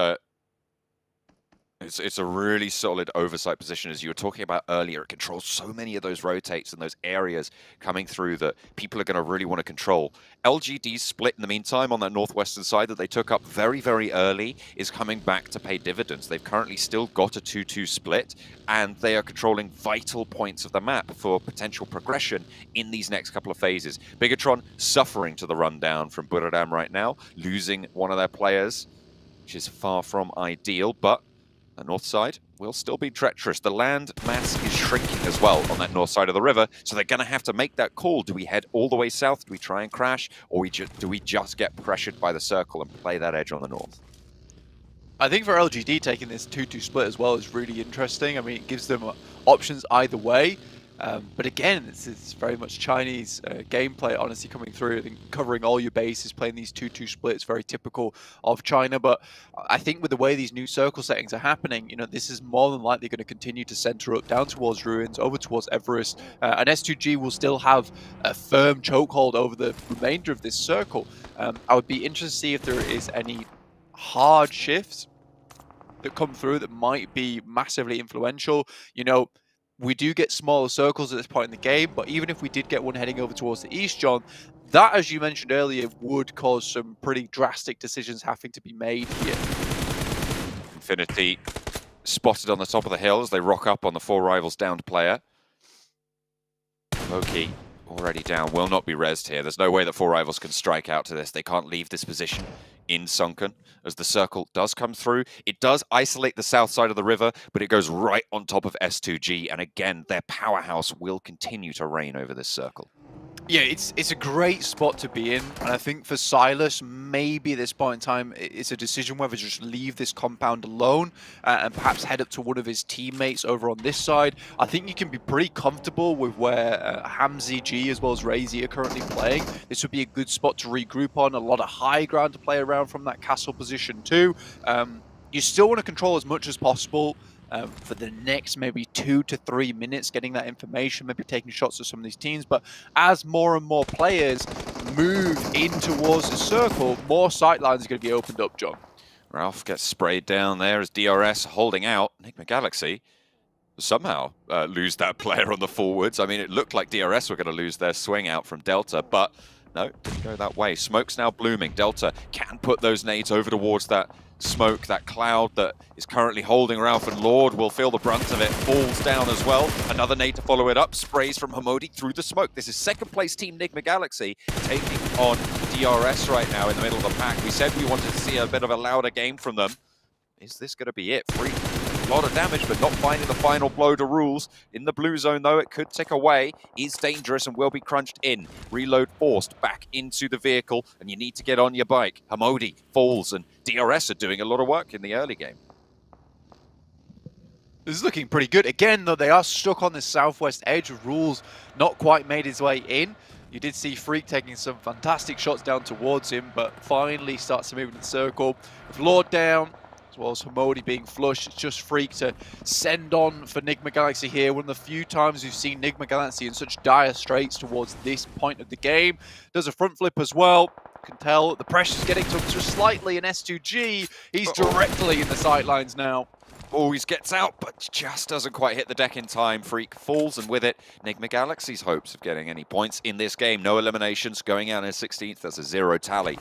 a really solid oversight position, as you were talking about earlier. It controls so many of those rotates and those areas coming through that people are going to really want to control. LGD's split in the meantime on that northwestern side that they took up very, very early is coming back to pay dividends. They've currently still got a 2-2 split, and they are controlling vital points of the map for potential progression in these next couple of phases. Bigatron suffering to the rundown from Buradam right now, losing one of their players, which is far from ideal, but the north side will still be treacherous. The land mass is shrinking as well on that north side of the river, so they're going to have to make that call. Do we head all the way south? Do we try and crash? Or do we just get pressured by the circle and play that edge on the north? I think for LGD, taking this 2-2 split as well is really interesting. I mean, it gives them options either way. But again, it's very much Chinese gameplay, honestly, coming through and covering all your bases, playing these 2-2 splits, very typical of China. But I think with the way these new circle settings are happening, you know, this is more than likely going to continue to center up down towards Ruins, over towards Everest, and S2G will still have a firm chokehold over the remainder of this circle. I would be interested to see if there is any hard shifts that come through that might be massively influential. You know, we do get smaller circles at this point in the game, but even if we did get one heading over towards the east, John, that, as you mentioned earlier, would cause some pretty drastic decisions having to be made here. Infinity spotted on the top of the hill as they rock up on the 4 rivals downed player. Loki already down, will not be rezzed here. There's no way that 4 rivals can strike out to this. They can't leave this position in Sunken as the circle does come through. It does isolate the south side of the river, but it goes right on top of S2G. And again, their powerhouse will continue to reign over this circle. Yeah, it's a great spot to be in, and I think for Silas, maybe at this point in time, it's a decision whether to just leave this compound alone and perhaps head up to one of his teammates over on this side. I think you can be pretty comfortable with where Hamzy G as well as Razy are currently playing. This would be a good spot to regroup on, a lot of high ground to play around from that castle position too. You still want to control as much as possible for the next maybe 2 to 3 minutes, getting that information, maybe taking shots at some of these teams. But as more and more players move in towards the circle, more sightlines are going to be opened up, John. Ralph gets sprayed down there as DRS holding out. Enigma Galaxy somehow lose that player on the forwards. I mean, it looked like DRS were going to lose their swing out from Delta, but no, didn't go that way. Smoke's now blooming. Delta can put those nades over towards that smoke, that cloud that is currently holding Ralph, and Lord will feel the brunt of it. Falls down as well. Another nade to follow it up. Sprays from Hamodi through the smoke. This is second place team Enigma Galaxy taking on DRS right now in the middle of the pack. We said we wanted to see a bit of a louder game from them. Is this going to be it? A lot of damage, but not finding the final blow to rules. In the blue zone, though, it could tick away. Is dangerous and will be crunched in. Reload forced back into the vehicle, and you need to get on your bike. Hamodi falls, and DRS are doing a lot of work in the early game. This is looking pretty good. Again, though, they are stuck on the southwest edge. Rules not quite made his way in. You did see Freak taking some fantastic shots down towards him, but finally starts to move in the circle. With Lord down, as well as Hamodi being flushed, it's just Freak to send on for Enigma Galaxy here. One of the few times we've seen Enigma Galaxy in such dire straits towards this point of the game. Does a front flip as well. You can tell the pressure's getting to him just slightly in S2G. He's directly in the sightlines now. Always gets out, but just doesn't quite hit the deck in time. Freak falls, and with it, Enigma Galaxy's hopes of getting any points in this game. No eliminations, going out in 16th. That's a 0 tally.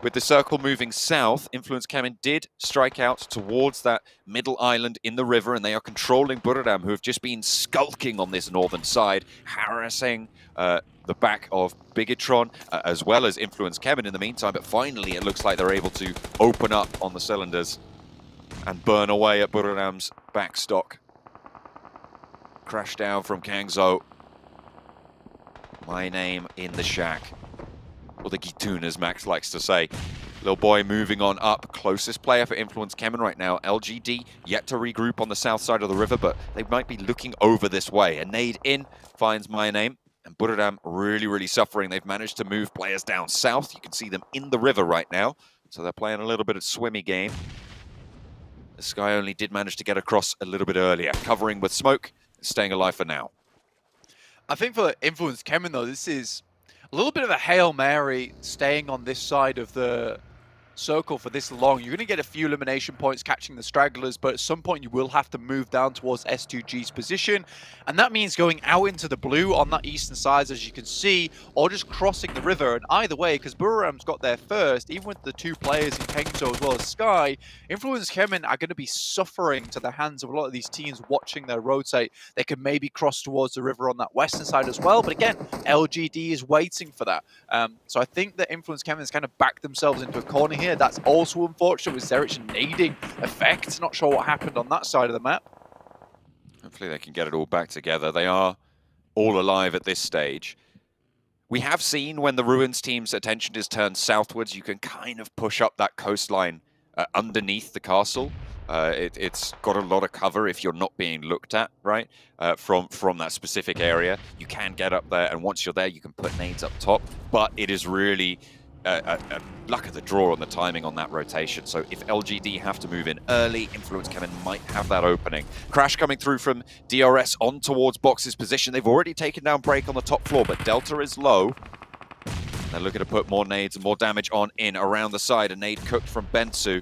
With the circle moving south, Influence Kemin did strike out towards that middle island in the river, and they are controlling Buradam, who have just been skulking on this northern side, harassing the back of Bigatron, as well as Influence Kemin in the meantime. But finally, it looks like they're able to open up on the cylinders and burn away at Buradam's backstock. Crash down from Kangzo. My name in the shack. Or the Gitoon, as Max likes to say. Little boy moving on up. Closest player for Influence Kemin right now. LGD yet to regroup on the south side of the river, but they might be looking over this way. A nade in finds My Name. And Buradam really, really suffering. They've managed to move players down south. You can see them in the river right now. So they're playing a little bit of swimmy game. The Sky only did manage to get across a little bit earlier. Covering with smoke. Staying alive for now. I think for Influence Kemin, though, this is a little bit of a Hail Mary staying on this side of the circle for this long. You're going to get a few elimination points catching the stragglers, but at some point you will have to move down towards S2G's position, and that means going out into the blue on that eastern side, as you can see, or just crossing the river. And either way, because Buram's got there first, even with the 2 players in Kengso as well as Sky, Influence Kemin are going to be suffering to the hands of a lot of these teams watching their rotate. They can maybe cross towards the river on that western side as well, but again, LGD is waiting for that. So I think that Influence Kemin's kind of backed themselves into a corner here. That's also unfortunate with Zerich nading effect. Not sure what happened on that side of the map. Hopefully they can get it all back together. They are all alive at this stage. We have seen when the Ruins team's attention is turned southwards, you can kind of push up that coastline underneath the castle. It's got a lot of cover if you're not being looked at, right? From that specific area. You can get up there, and once you're there, you can put nades up top. But it is really a luck of the draw on the timing on that rotation. So if LGD have to move in early, Influence Kevin might have that opening. Crash coming through from DRS on towards Box's position. They've already taken down Break on the top floor, but Delta is low. They're looking to put more nades and more damage on in around the side. A nade cooked from Bensu.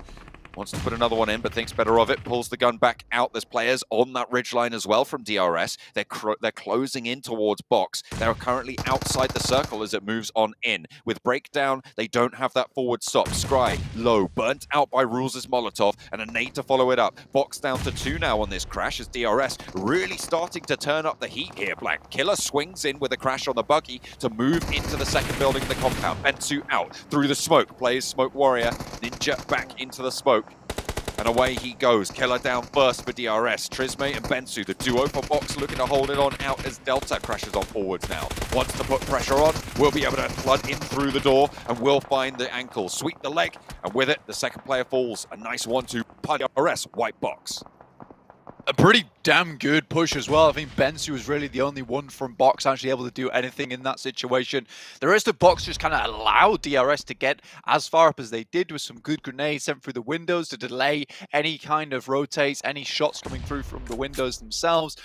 Wants to put another one in, but thinks better of it. Pulls the gun back out. There's players on that ridgeline as well from DRS. They're closing in towards Box. They're currently outside the circle as it moves on in. With Breakdown, they don't have that forward stop. Scry, low, burnt out by Rules' Molotov, and a nade to follow it up. Box down to 2 now on this Crash as DRS really starting to turn up the heat here. Black Killer swings in with a Crash on the buggy to move into the second building of the compound. Bensu out through the smoke. Plays Smoke Warrior. Ninja back into the smoke. And away he goes. Killer down first for DRS. Trisme and Bensu, the duo for Box, looking to hold it on out as Delta crashes on forwards now. Wants to put pressure on, will be able to flood in through the door and will find the ankle. Sweep the leg, and with it, the second player falls. A nice 1-2 by DRS, white Box. A pretty damn good push as well. I think Bensu was really the only one from Box actually able to do anything in that situation. The rest of Box just kind of allowed DRS to get as far up as they did with some good grenades sent through the windows to delay any kind of rotates, any shots coming through from the windows themselves.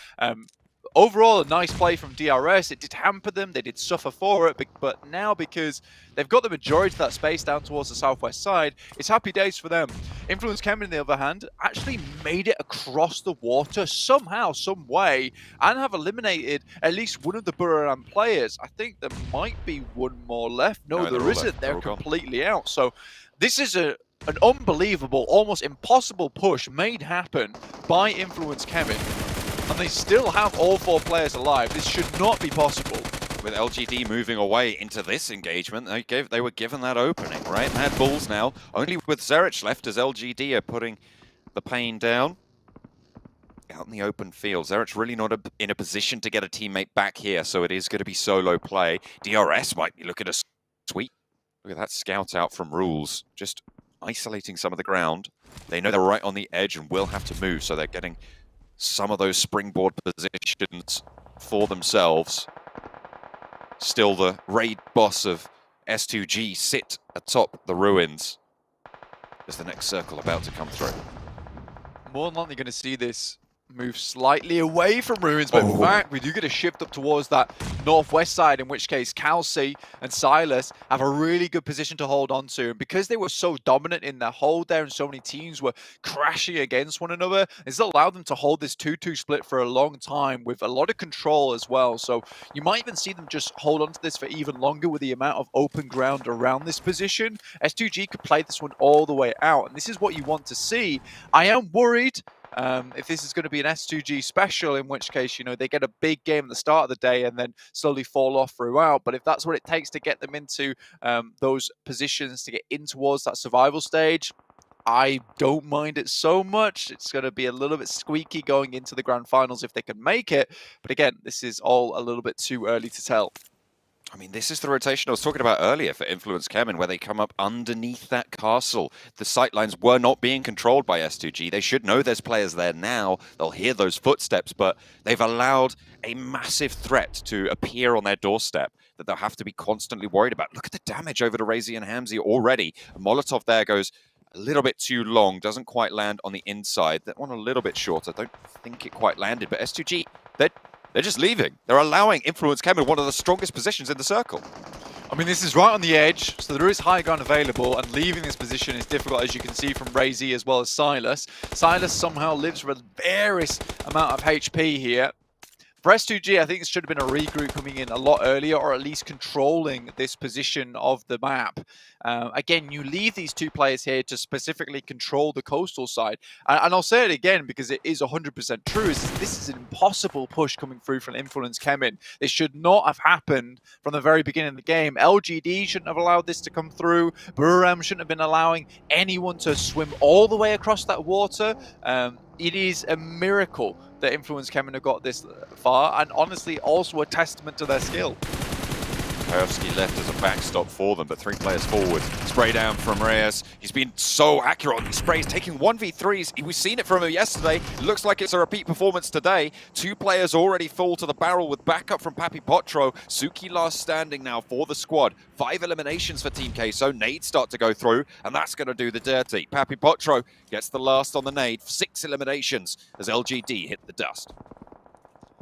Overall, a nice play from DRS. It did hamper them. They did suffer for it. But now, because they've got the majority of that space down towards the southwest side, it's happy days for them. Influence Kevin, on the other hand, actually made it across the water somehow, some way, and have eliminated at least one of the Buriram players. I think there might be one more left. No, there isn't. They're completely out. So this is an unbelievable, almost impossible push made happen by Influence Kevin. And they still have all 4 players alive. This should not be possible. With LGD moving away into this engagement, they were given that opening, right? Mad Bulls now, only with Zerich left as LGD are putting the pain down. Out in the open field, Zerich really not in a position to get a teammate back here, so it is going to be solo play. DRS might be looking at a sweep. Look at that scout out from Rules, just isolating some of the ground. They know they're right on the edge and will have to move, so they're getting some of those springboard positions for themselves. Still the raid boss of S2G sit atop the ruins. Is the next circle about to come through? More than likely going to see this move slightly away from ruins, but in fact we do get a shift up towards that northwest side, in which case Kelsey and Silas have a really good position to hold on to. And because they were so dominant in their hold there and so many teams were crashing against one another, it's allowed them to hold this 2-2 split for a long time with a lot of control as well. So you might even see them just hold on to this for even longer with the amount of open ground around this position. S2G could play this one all the way out, and this is what you want to see. I am worried if this is going to be an S2G special, in which case, you know, they get a big game at the start of the day and then slowly fall off throughout. But if that's what it takes to get them into those positions, to get in towards that survival stage, I don't mind it so much. It's going to be a little bit squeaky going into the grand finals if they can make it. But again, this is all a little bit too early to tell. I mean, this is the rotation I was talking about earlier for Influence Kemen, where they come up underneath that castle. The sightlines were not being controlled by S2G. They should know there's players there now. They'll hear those footsteps, but they've allowed a massive threat to appear on their doorstep that they'll have to be constantly worried about. Look at the damage over to Razy and Hamzy already. A Molotov there goes a little bit too long, doesn't quite land on the inside. That one a little bit shorter. Don't think it quite landed, but S2G, they're just leaving. They're allowing Influence Kemen one of the strongest positions in the circle. I mean, this is right on the edge, so there is high ground available, and leaving this position is difficult, as you can see from Razy as well as Silas. Silas somehow lives with a various amount of HP here. For S2G, I think it should have been a regroup coming in a lot earlier, or at least controlling this position of the map. Again, you leave these 2 players here to specifically control the coastal side. And I'll say it again because it is 100% true. This is an impossible push coming through from Influence Kemen. This should not have happened from the very beginning of the game. LGD shouldn't have allowed this to come through. Buriram shouldn't have been allowing anyone to swim all the way across that water. It is a miracle that Influence Kemen have got this far, and honestly also a testament to their skill. Pervsky left as a backstop for them, but 3 players forward. Spray down from Reyes. He's been so accurate on these sprays, taking 1v3s. We've seen it from him yesterday. It looks like it's a repeat performance today. 2 players already fall to the barrel with backup from Papi Potro. Suki last standing now for the squad. 5 eliminations for Team Queso. Nades start to go through, and that's going to do the dirty. Papi Potro gets the last on the nade. 6 eliminations as LGD hit the dust.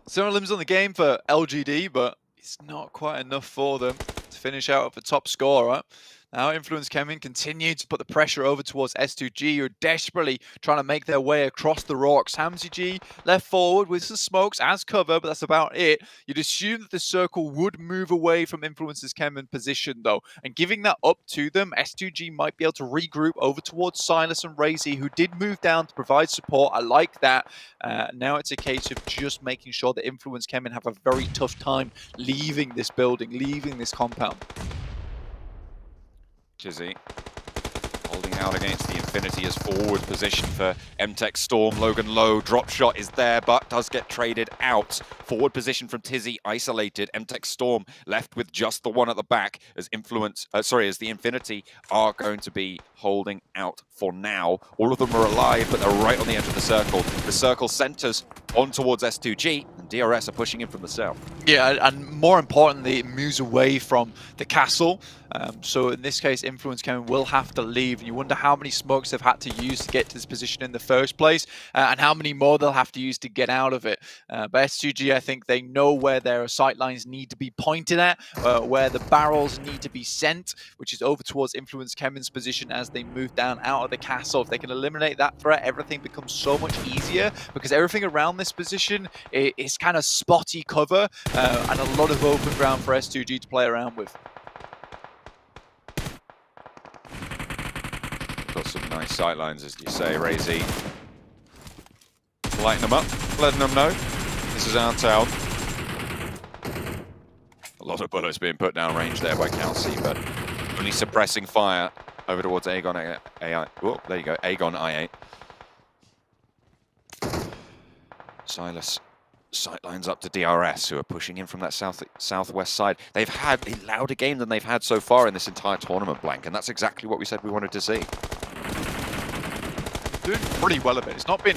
7 elims on the game for LGD, but it's not quite enough for them to finish out at the top scorer. Now Influence Kevin continue to put the pressure over towards S2G, who are desperately trying to make their way across the rocks. Hamzy G left forward with some smokes as cover, but that's about it. You'd assume that the circle would move away from Influence's Kevin position though, and giving that up to them, S2G might be able to regroup over towards Silas and Razy, who did move down to provide support. I like that. Now it's a case of just making sure that Influence Kevin have a very tough time leaving this building, leaving this compound. Chizzy holding out against the Infinity as forward position for MTech Storm. Logan Low, drop shot is there, but does get traded out. Forward position from Tizzy, isolated. MTech Storm left with just the one at the back as as the Infinity are going to be holding out for now. All of them are alive, but they're right on the edge of the circle. The circle centers on towards S2G, and DRS are pushing in from the south. Yeah, and more importantly, it moves away from the castle. So in this case, Influence Kevin will have to leave. And you wonder how many smokes they've had to use to get to this position in the first place, and how many more they'll have to use to get out of it. But S2G, I think they know where their sight lines need to be pointed at, where the barrels need to be sent, which is over towards Influence Kevin's position as they move down out of the castle. If they can eliminate that threat, everything becomes so much easier, because everything around this position is kind of spotty cover, and a lot of open ground for S2G to play around with. Got some nice sightlines, as you say, Razy. Lighting them up, letting them know this is our town. A lot of bullets being put down range there by Kelsey, but only suppressing fire over towards Aegon AI. Oh, there you go, Aegon I8. Silas sightlines up to DRS, who are pushing in from that southwest side. They've had a louder game than they've had so far in this entire tournament, Blank, and that's exactly what we said we wanted to see. Doing pretty well of it. It's not been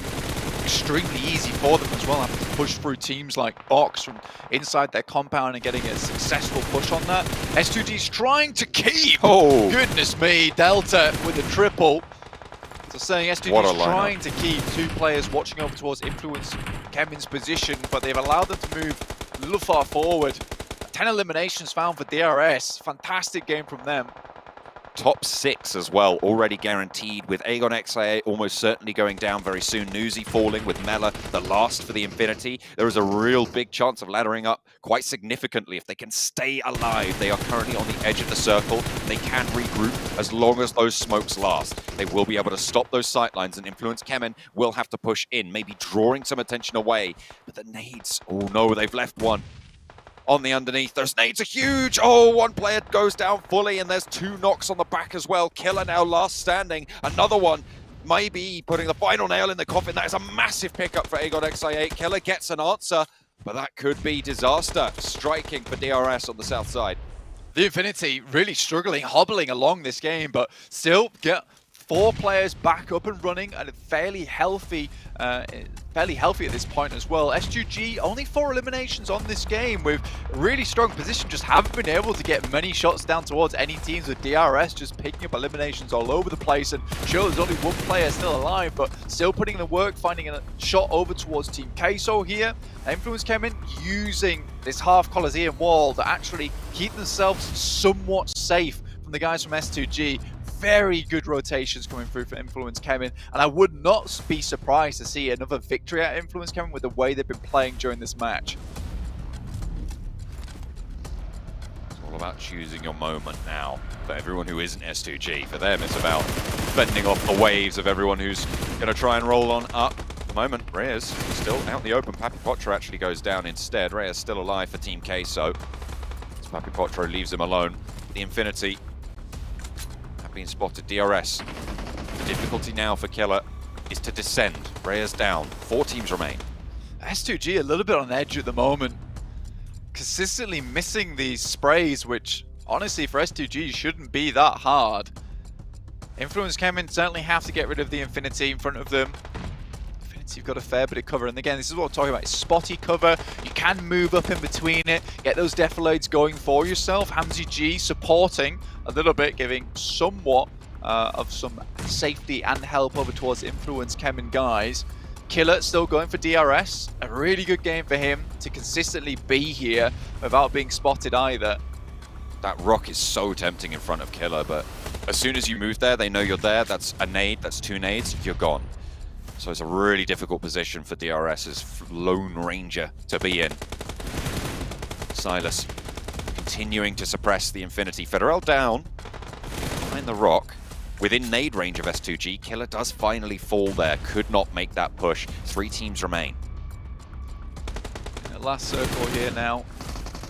extremely easy for them as well, having to push through teams like Box from inside their compound and getting a successful push on that. S2G's trying to keep. Oh, goodness me, Delta with a triple. So saying S2G's trying to keep 2 players watching over towards Influence Kevin's position, but they've allowed them to move a little far forward. 10 eliminations found for DRS. Fantastic game from them. Top 6 as well, already guaranteed, with Aegon XIA almost certainly going down very soon. Newsy falling with Mela, the last for the Infinity. There is a real big chance of laddering up quite significantly if they can stay alive. They are currently on the edge of the circle. They can regroup as long as those smokes last. They will be able to stop those sightlines, and Influence Kemen will have to push in, maybe drawing some attention away. But the nades, oh no, they've left one on the underneath. Those nades are huge. Oh, one player goes down fully, and there's 2 knocks on the back as well. Killer now last standing. Another one maybe putting the final nail in the coffin. That is a massive pickup for Aegon XI8. Killer gets an answer, but that could be disaster. Striking for DRS on the south side. The Infinity really struggling, hobbling along this game, but still get 4 players back up and running and fairly healthy at this point as well. S2G only 4 eliminations on this game with a really strong position, just haven't been able to get many shots down towards any teams, with DRS just picking up eliminations all over the place. And sure, there's only 1 player still alive, but still putting in the work, finding a shot over towards Team Queso here. Influence came in using this half Coliseum wall to actually keep themselves somewhat safe from the guys from S2G. Very good rotations coming through for Influence Kevin, and I would not be surprised to see another victory at Influence Kevin with the way they've been playing during this match. It's all about choosing your moment now. For everyone who isn't S2G, for them it's about fending off the waves of everyone who's going to try and roll on up. At the moment, Reyes still out in the open. Papi Potro actually goes down instead. Reyes still alive for Team Queso. As Papi Potro leaves him alone. The Infinity being spotted. DRS. The difficulty now for Killer is to descend. Reyes down. 4 teams remain. S2G a little bit on edge at the moment. consistently missing these sprays, which honestly for S2G shouldn't be that hard. Influence came in, certainly have to get rid of the Infinity in front of them. You've got a fair bit of cover, and again, this is what I'm talking about. It's spotty cover. You can move up in between it, get those defilades going for yourself. HamZG supporting a little bit, giving somewhat of some safety and help over towards Influence Kemen guys. Killer still going for DRS. A really good game for him to consistently be here without being spotted either. That rock is so tempting in front of Killer, but as soon as you move there, they know you're there. That's a nade, that's 2 nades, you're gone. So it's a really difficult position for DRS's Lone Ranger to be in. Silas continuing to suppress the Infinity. Federal down behind the rock. Within nade range of S2G, Killer does finally fall there. Could not make that push. 3 teams remain. Last circle here now.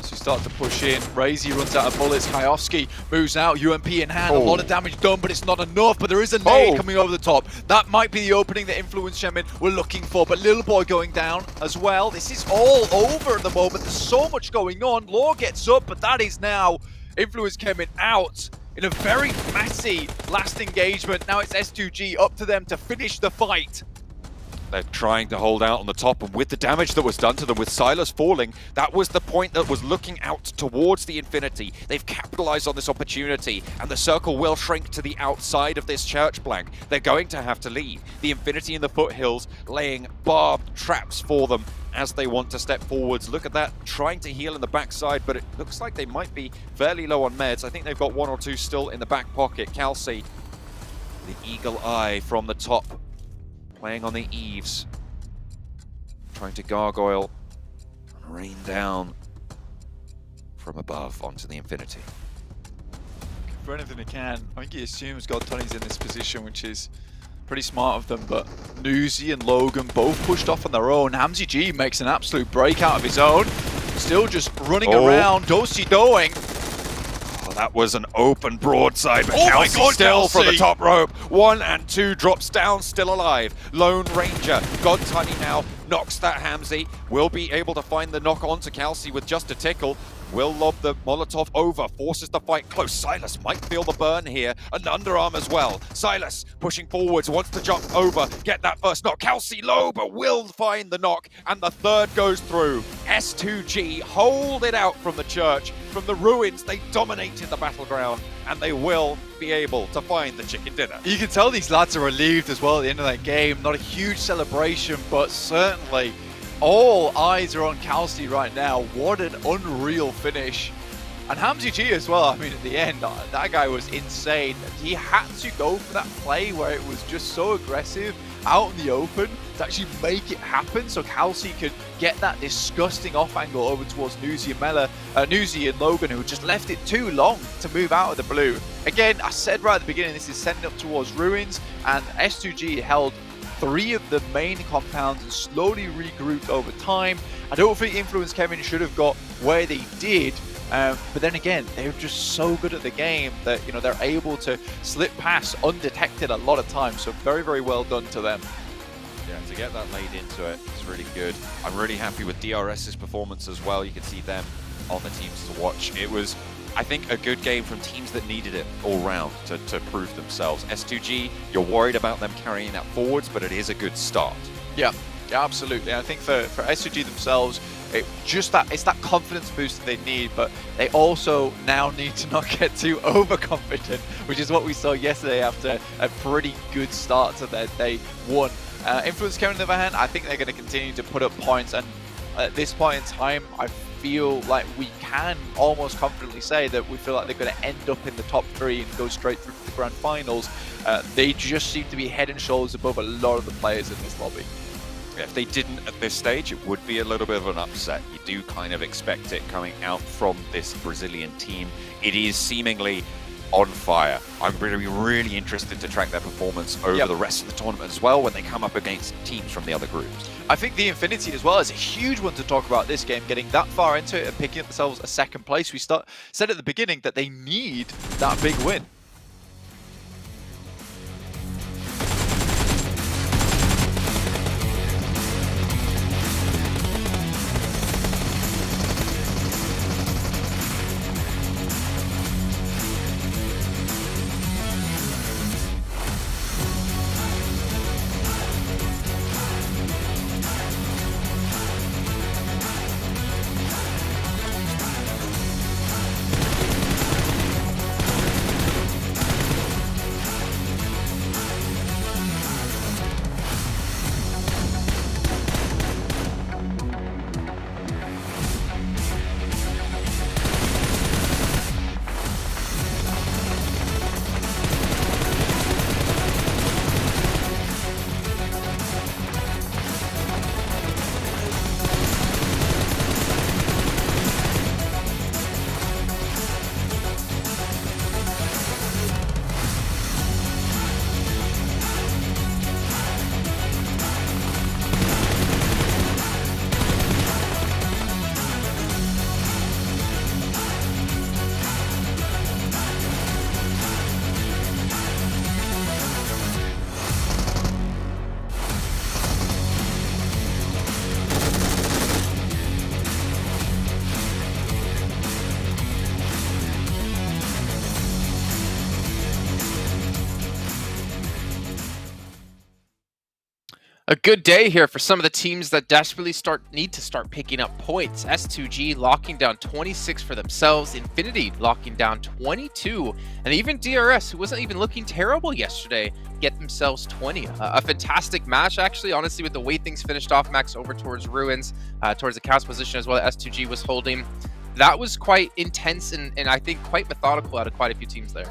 As we start to push in, Razy runs out of bullets. Kaiowski moves out, UMP in hand. A lot of damage done, but it's not enough. But there is a nade coming over the top. That might be the opening that Influence Kemen were looking for. But Little Boy going down as well. This is all over at the moment. There's so much going on. Law gets up, but that is now Influence Kemen out in a very messy last engagement. Now it's S2G, up to them to finish the fight. They're trying to hold out on the top, and with the damage that was done to them, with Silas falling, that was the point that was looking out towards the Infinity. They've capitalized on this opportunity, and the circle will shrink to the outside of this church blank. They're going to have to leave. The Infinity in the foothills laying barbed traps for them as they want to step forwards. Look at that, trying to heal in the backside, but it looks like they might be fairly low on meds. I think they've got 1 or 2 still in the back pocket. Kelsey, the eagle eye from the top, playing on the eaves, trying to gargoyle and rain down from above onto the Infinity. For anything he can, I think he assumes God Tony's in this position, which is pretty smart of them, but Nuzi and Logan both pushed off on their own. HamZG makes an absolute break out of his own, still just running around, do-si-doing. That was an open broadside, but Kelsey still from the top rope. 1 and 2 drops down, still alive. Lone Ranger, God Tunny now knocks that Hamzy. Will be able to find the knock onto Kelsey with just a tickle. Will lob the Molotov over, forces the fight close. Silas might feel the burn here, and underarm as well. Silas pushing forwards, wants to jump over, get that first knock. Kelsey low, but will find the knock, and the third goes through. S2G hold it out from the church. From the ruins, they dominated the battleground, and they will be able to find the chicken dinner. You can tell these lads are relieved as well at the end of that game. Not a huge celebration, but certainly all eyes are on Kelsey right now. What an unreal finish. And HamZG as well, I mean, at the end, that guy was insane. He had to go for that play where it was just so aggressive out in the open to actually make it happen so Kelsey could get that disgusting off angle over towards Nuzi and Logan, who just left it too long to move out of the blue. Again, I said right at the beginning, this is sending up towards ruins, and S2G held 3 of the main compounds and slowly regrouped over time. I don't think Influence Kemen should have got where they did, but then again, they're just so good at the game that, you know, they're able to slip past undetected a lot of times. So very, very well done to them. Yeah, to get that laid into it, it's really good. I'm really happy with DRS's performance as well. You can see them on the teams to watch. It was, I think, a good game from teams that needed it all round to prove themselves. S2G, you're worried about them carrying that forwards, but it is a good start. Yeah, absolutely. I think for S2G themselves, it's that confidence boost that they need, but they also now need to not get too overconfident, which is what we saw yesterday after a pretty good start to their day 1. Influence Kemen, on the other hand, I think they're going to continue to put up points, and at this point in time, I feel like we can almost confidently say that we feel like they're going to end up in the top 3 and go straight through to the grand finals. They just seem to be head and shoulders above a lot of the players in this lobby. If they didn't at this stage, it would be a little bit of an upset. You do kind of expect it coming out from this Brazilian team. It is seemingly on fire. I'm really interested to track their performance over the rest of the tournament as well when they come up against teams from the other groups. I think the Infinity as well is a huge one to talk about this game, getting that far into it and picking up themselves a 2nd place. We said at the beginning that they need that big win. A good day here for some of the teams that desperately need to start picking up points. S2G locking down 26 for themselves, Infinity locking down 22, and even DRS, who wasn't even looking terrible yesterday, get themselves 20. A fantastic match, actually, honestly, with the way things finished off. Max over towards Ruins, towards the cast position as well. S2G was holding. That was quite intense and I think quite methodical out of quite a few teams there.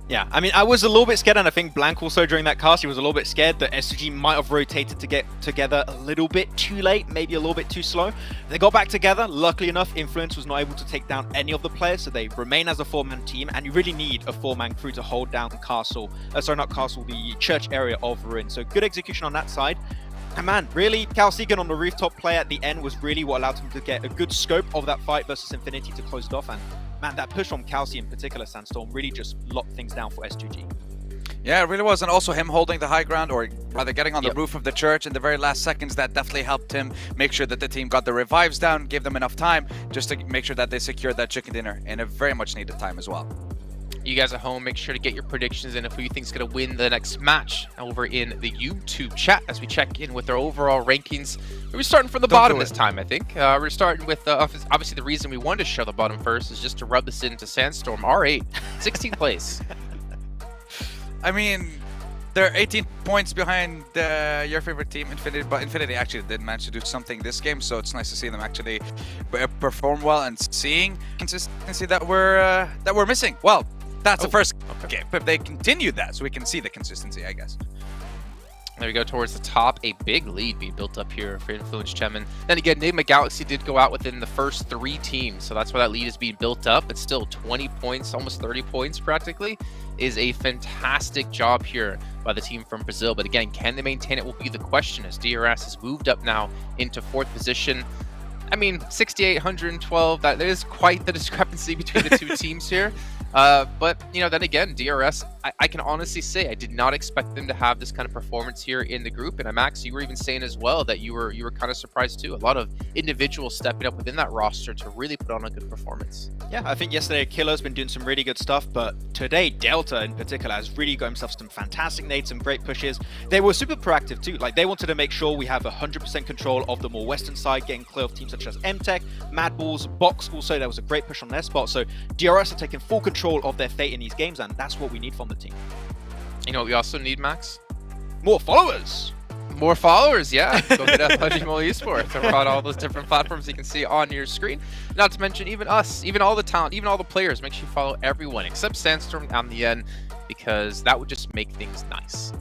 Yeah, I mean, I was a little bit scared, and I think Blank also during that cast, he was a little bit scared that SG might have rotated to get together a little bit too late, maybe a little bit too slow. They got back together. Luckily enough, Influence was not able to take down any of the players, so they remain as a 4-man team, and you really need a 4-man crew to hold down Castle. Sorry, not Castle, the church area of Ruin. So good execution on that side. And man, really, Calcigan on the rooftop play at the end was really what allowed him to get a good scope of that fight versus Infinity to close it off. And man, that push from Calci in particular, Sandstorm, really just locked things down for S2G. Yeah, it really was. And also him holding the high ground, or rather getting on the roof of the church in the very last seconds, that definitely helped him make sure that the team got the revives down, gave them enough time just to make sure that they secured that chicken dinner in a very much needed time as well. You guys at home, make sure to get your predictions in of who you think is going to win the next match over in the YouTube chat as we check in with our overall rankings. We're starting from the bottom this time, I think. We're starting with, obviously the reason we wanted to show the bottom first is just to rub this into Sandstorm. R8, 16th place. I mean, they're 18 points behind your favorite team, Infinity, but Infinity actually did manage to do something this game, so it's nice to see them actually perform well and seeing consistency that we're missing. Well, that's the first game, but if they continue that, so we can see the consistency, I guess. There we go towards the top. A big lead being built up here for Influence Chemin. Then again, Enigma Galaxy did go out within the first 3 teams, so that's why that lead is being built up. It's still 20 points, almost 30 points practically. Is a fantastic job here by the team from Brazil. But again, can they maintain it will be the question, as DRS has moved up now into 4th position. I mean, 68, 112, that is quite the discrepancy between the 2 teams here. But, you know, then again, DRS, I can honestly say I did not expect them to have this kind of performance here in the group. And Max, you were even saying as well that you were kind of surprised too. A lot of individuals stepping up within that roster to really put on a good performance. Yeah, I think yesterday Killer's been doing some really good stuff, but today Delta in particular has really got himself some fantastic nades, some great pushes. They were super proactive too. Like, they wanted to make sure we have 100% control of the more western side, getting clear of teams such as MTech, Mad Balls, Box. Also, there was a great push on their spot. So DRS are taking full control of their fate in these games, and that's what we need from the team. You know what we also need, Max? More followers! More followers, yeah. Go hit up PUBG Mobile Esports over on all those different platforms you can see on your screen. Not to mention even us, even all the talent, even all the players. Make sure you follow everyone except Sandstorm down the end, because that would just make things nice.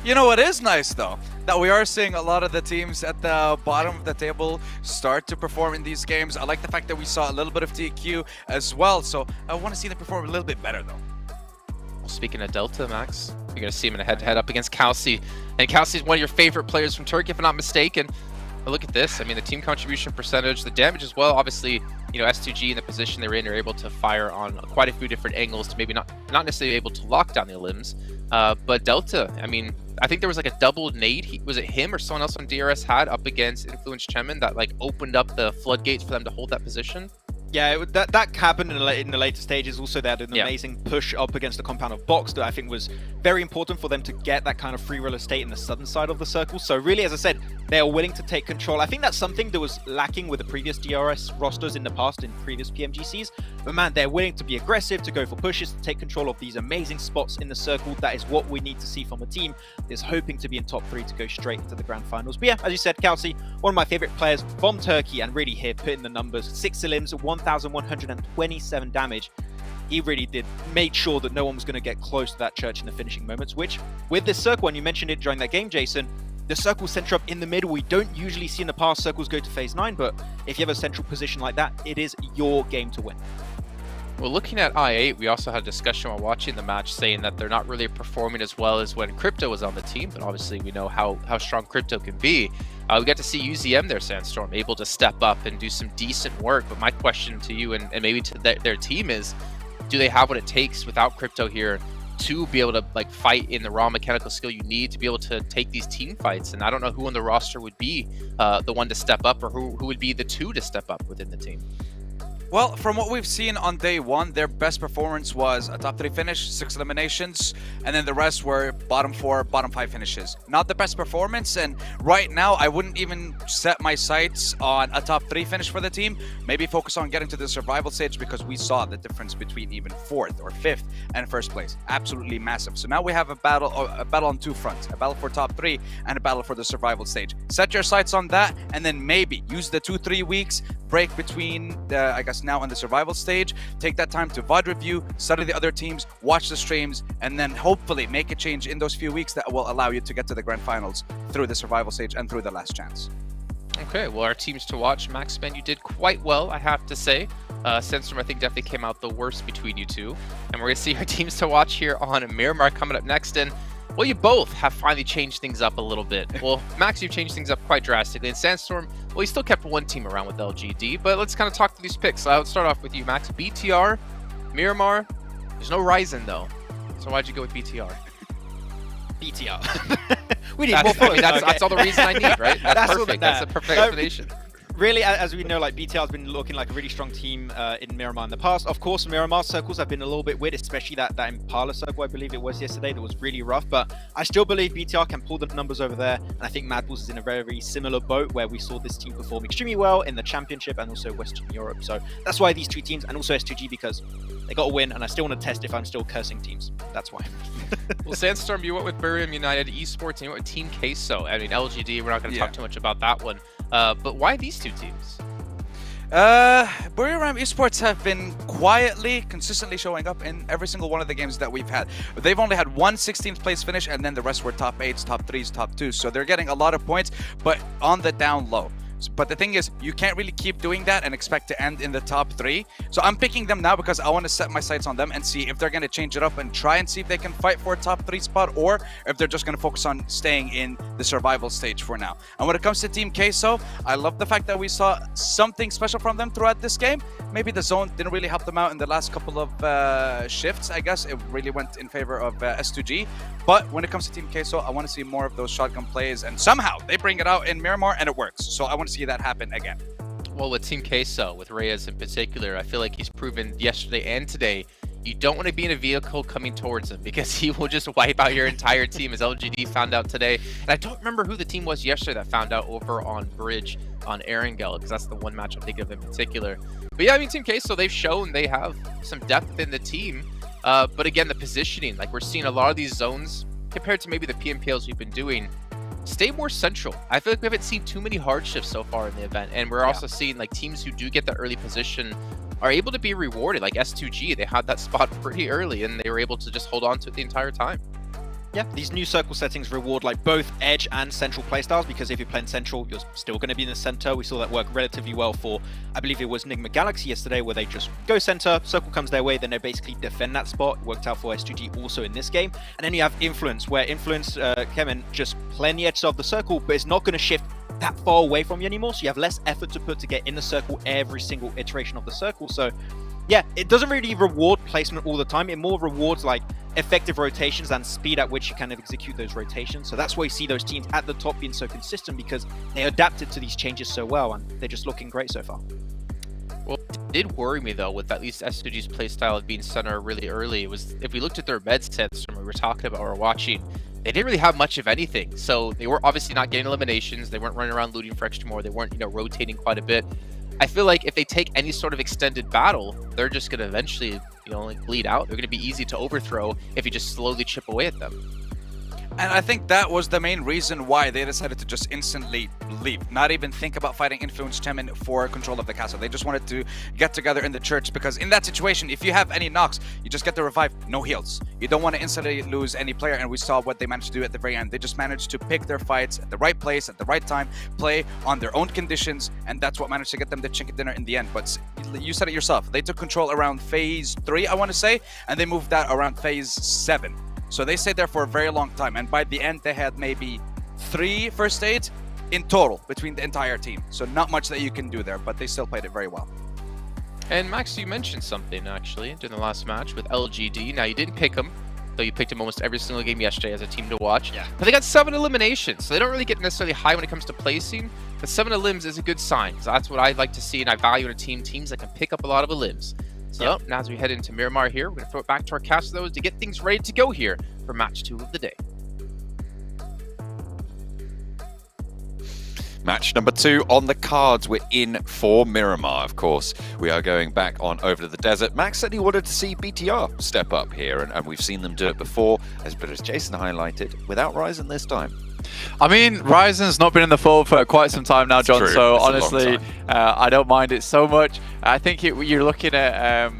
You know what is nice though? That we are seeing a lot of the teams at the bottom of the table start to perform in these games. I like the fact that we saw a little bit of TQ as well, so I want to see them perform a little bit better though. Well, speaking of Delta, Max, you're going to see him in a head-to-head up against Calci. And Calci is one of your favorite players from Turkey, if I'm not mistaken. But look at this. I mean, the team contribution percentage, the damage as well. Obviously, you know, S2G in the position they're in are able to fire on quite a few different angles to maybe not necessarily able to lock down the limbs. But Delta, I mean, I think there was like a double nade. Was it him or someone else on DRS had up against Influence Chemin that like opened up the floodgates for them to hold that position? Yeah, that happened in the later stages. Also, they had an amazing push up against the compound of Box that I think was very important for them to get that kind of free real estate in the southern side of the circle. So really, as I said, they are willing to take control. I think that's something that was lacking with the previous DRS rosters in the past, in previous PMGCs. But man, they're willing to be aggressive, to go for pushes, to take control of these amazing spots in the circle. That is what we need to see from a team that's hoping to be in top 3 to go straight into the grand finals. But yeah, as you said, Calci, one of my favorite players from Turkey, and really here putting the numbers. 6 limbs, 1,127 damage. He really made sure that no one was going to get close to that church in the finishing moments, which with this circle, and you mentioned it during that game, Jason, the circle center up in the middle, we don't usually see in the past circles go to phase 9, but if you have a central position like that, it is your game to win. Well, looking at I8, we also had a discussion while watching the match saying that they're not really performing as well as when Crypto was on the team, but obviously we know how strong Crypto can be. We got to see UZM there, Sandstorm, able to step up and do some decent work. But my question to you and maybe to their team is, do they have what it takes without Crypto here to be able to like fight in the raw mechanical skill you need to be able to take these team fights? And I don't know who on the roster would be the one to step up, or who would be the 2 to step up within the team. Well, from what we've seen on day one, their best performance was a top 3 finish, 6 eliminations, and then the rest were bottom 4, bottom 5 finishes. Not the best performance, and right now I wouldn't even set my sights on a top 3 finish for the team. Maybe focus on getting to the survival stage, because we saw the difference between even 4th or 5th and 1st place. Absolutely massive. So now we have a battle on 2 fronts, a battle for top 3 and a battle for the survival stage. Set your sights on that, and then maybe use the 2-3 weeks break between the, I guess, now in the survival stage. Take that time to VOD review, study the other teams, watch the streams, and then hopefully make a change in those few weeks that will allow you to get to the grand finals through the survival stage and through the last chance. Okay, well, our teams to watch. Maxman, you did quite well, I have to say. Sandstorm, I think, definitely came out the worst between you two. And we're going to see our teams to watch here on Miramar coming up next. And, well, you both have finally changed things up a little bit. Well, Max, you've changed things up quite drastically. And Sandstorm, well, you still kept one team around with LGD. But let's kind of talk through these picks. So I'll start off with you, Max. BTR, Miramar. There's no Ryzen, though. So why'd you go with BTR? BTR. We need more followers. That's all the reason I need, right? That's perfect. That's a perfect explanation. Really, as we know, like BTR has been looking like a really strong team in Miramar in the past. Of course, Miramar circles have been a little bit weird, especially that Impala circle, I believe it was yesterday, that was really rough. But I still believe BTR can pull the numbers over there. And I think Mad Bulls is in a very, very similar boat where we saw this team perform extremely well in the Championship and also Western Europe. So that's why these two teams, and also S2G, because they got a win, and I still want to test if I'm still cursing teams. That's why. Well, Sandstorm, you went with Buriram United Esports, and you went with Team Queso. I mean, LGD, we're not going to talk too much about that one. But why these two teams? Buriram Esports have been quietly, consistently showing up in every single one of the games that we've had. They've only had one 16th place finish, and then the rest were top 8s, top 3s, top 2s. So they're getting a lot of points, but on the down low. But the thing is, you can't really keep doing that and expect to end in the top 3. So I'm picking them now because I want to set my sights on them and see if they're going to change it up and try and see if they can fight for a top 3 spot, or if they're just going to focus on staying in the survival stage for now. And when it comes to Team Queso, I love the fact that we saw something special from them throughout this game. Maybe the zone didn't really help them out in the last couple of shifts. I guess it really went in favor of S2G. But when it comes to Team Queso, I want to see more of those shotgun plays, and somehow they bring it out in Miramar and it works. So I want to see that happen again. Well, with Team Queso, with Reyes in particular, I feel like he's proven yesterday and today you don't want to be in a vehicle coming towards him, because he will just wipe out your entire team, as LGD found out today. And I don't remember who the team was yesterday that found out over on Bridge on Erangel, because that's the one match I'm thinking of in particular. But yeah, I mean, Team Queso, they've shown they have some depth in the team. But again, the positioning, like we're seeing a lot of these zones compared to maybe the PMPLs we've been doing, stay more central. I feel like we haven't seen too many hardships so far in the event. And we're also seeing like teams who do get the early position are able to be rewarded. Like S2G, they had that spot pretty early and they were able to just hold on to it the entire time. Yeah, these new circle settings reward like both edge and central playstyles, because if you're playing central, you're still going to be in the center. We saw that work relatively well for, I believe it was Nigma Galaxy yesterday, where they just go center, circle comes their way, then they basically defend that spot. It worked out for S2G also in this game. And then you have Influence, where Influence came in just playing the edges of the circle, but it's not going to shift that far away from you anymore, so you have less effort to put to get in the circle every single iteration of the circle. So yeah, it doesn't really reward placement all the time. It more rewards like effective rotations and speed at which you kind of execute those rotations. So that's why you see those teams at the top being so consistent, because they adapted to these changes so well, and they're just looking great so far. Well, it did worry me though with at least S2G's playstyle of being center really early. It was, if we looked at their med sets from what we were talking about or watching, they didn't really have much of anything. So they were obviously not getting eliminations. They weren't running around looting for extra more. They weren't, rotating quite a bit. I feel like if they take any sort of extended battle, they're just going to eventually, like bleed out. They're going to be easy to overthrow if you just slowly chip away at them. And I think that was the main reason why they decided to just instantly leave. Not even think about fighting Influence Chemin for control of the castle. They just wanted to get together in the church, because in that situation, if you have any knocks, you just get the revive, no heals. You don't want to instantly lose any player, and we saw what they managed to do at the very end. They just managed to pick their fights at the right place, at the right time, play on their own conditions, and that's what managed to get them the chicken dinner in the end. But you said it yourself. They took control around phase 3, I want to say, and they moved that around phase 7. So they stayed there for a very long time, and by the end they had maybe 3 first aids in total between the entire team. So not much that you can do there, but they still played it very well. And Max, you mentioned something actually during the last match with LGD. Now you didn't pick them. though you picked him almost every single game yesterday as a team to watch. Yeah. But they got 7 eliminations, so they don't really get necessarily high when it comes to placing, but 7 elims is a good sign, because that's what I'd like to see, and I value in a team, teams that can pick up a lot of elims. So now as we head into Miramar here, we're going to throw it back to our cast those to get things ready to go here for match 2 of the day. Match number 2 on the cards. We're in for Miramar, of course. We are going back on over to the desert. Max said he wanted to see BTR step up here, and we've seen them do it before, but as Jason highlighted, without Ryzen this time. I mean, Ryzen's not been in the fold for quite some time now, John, so honestly, I don't mind it so much. I think you're looking at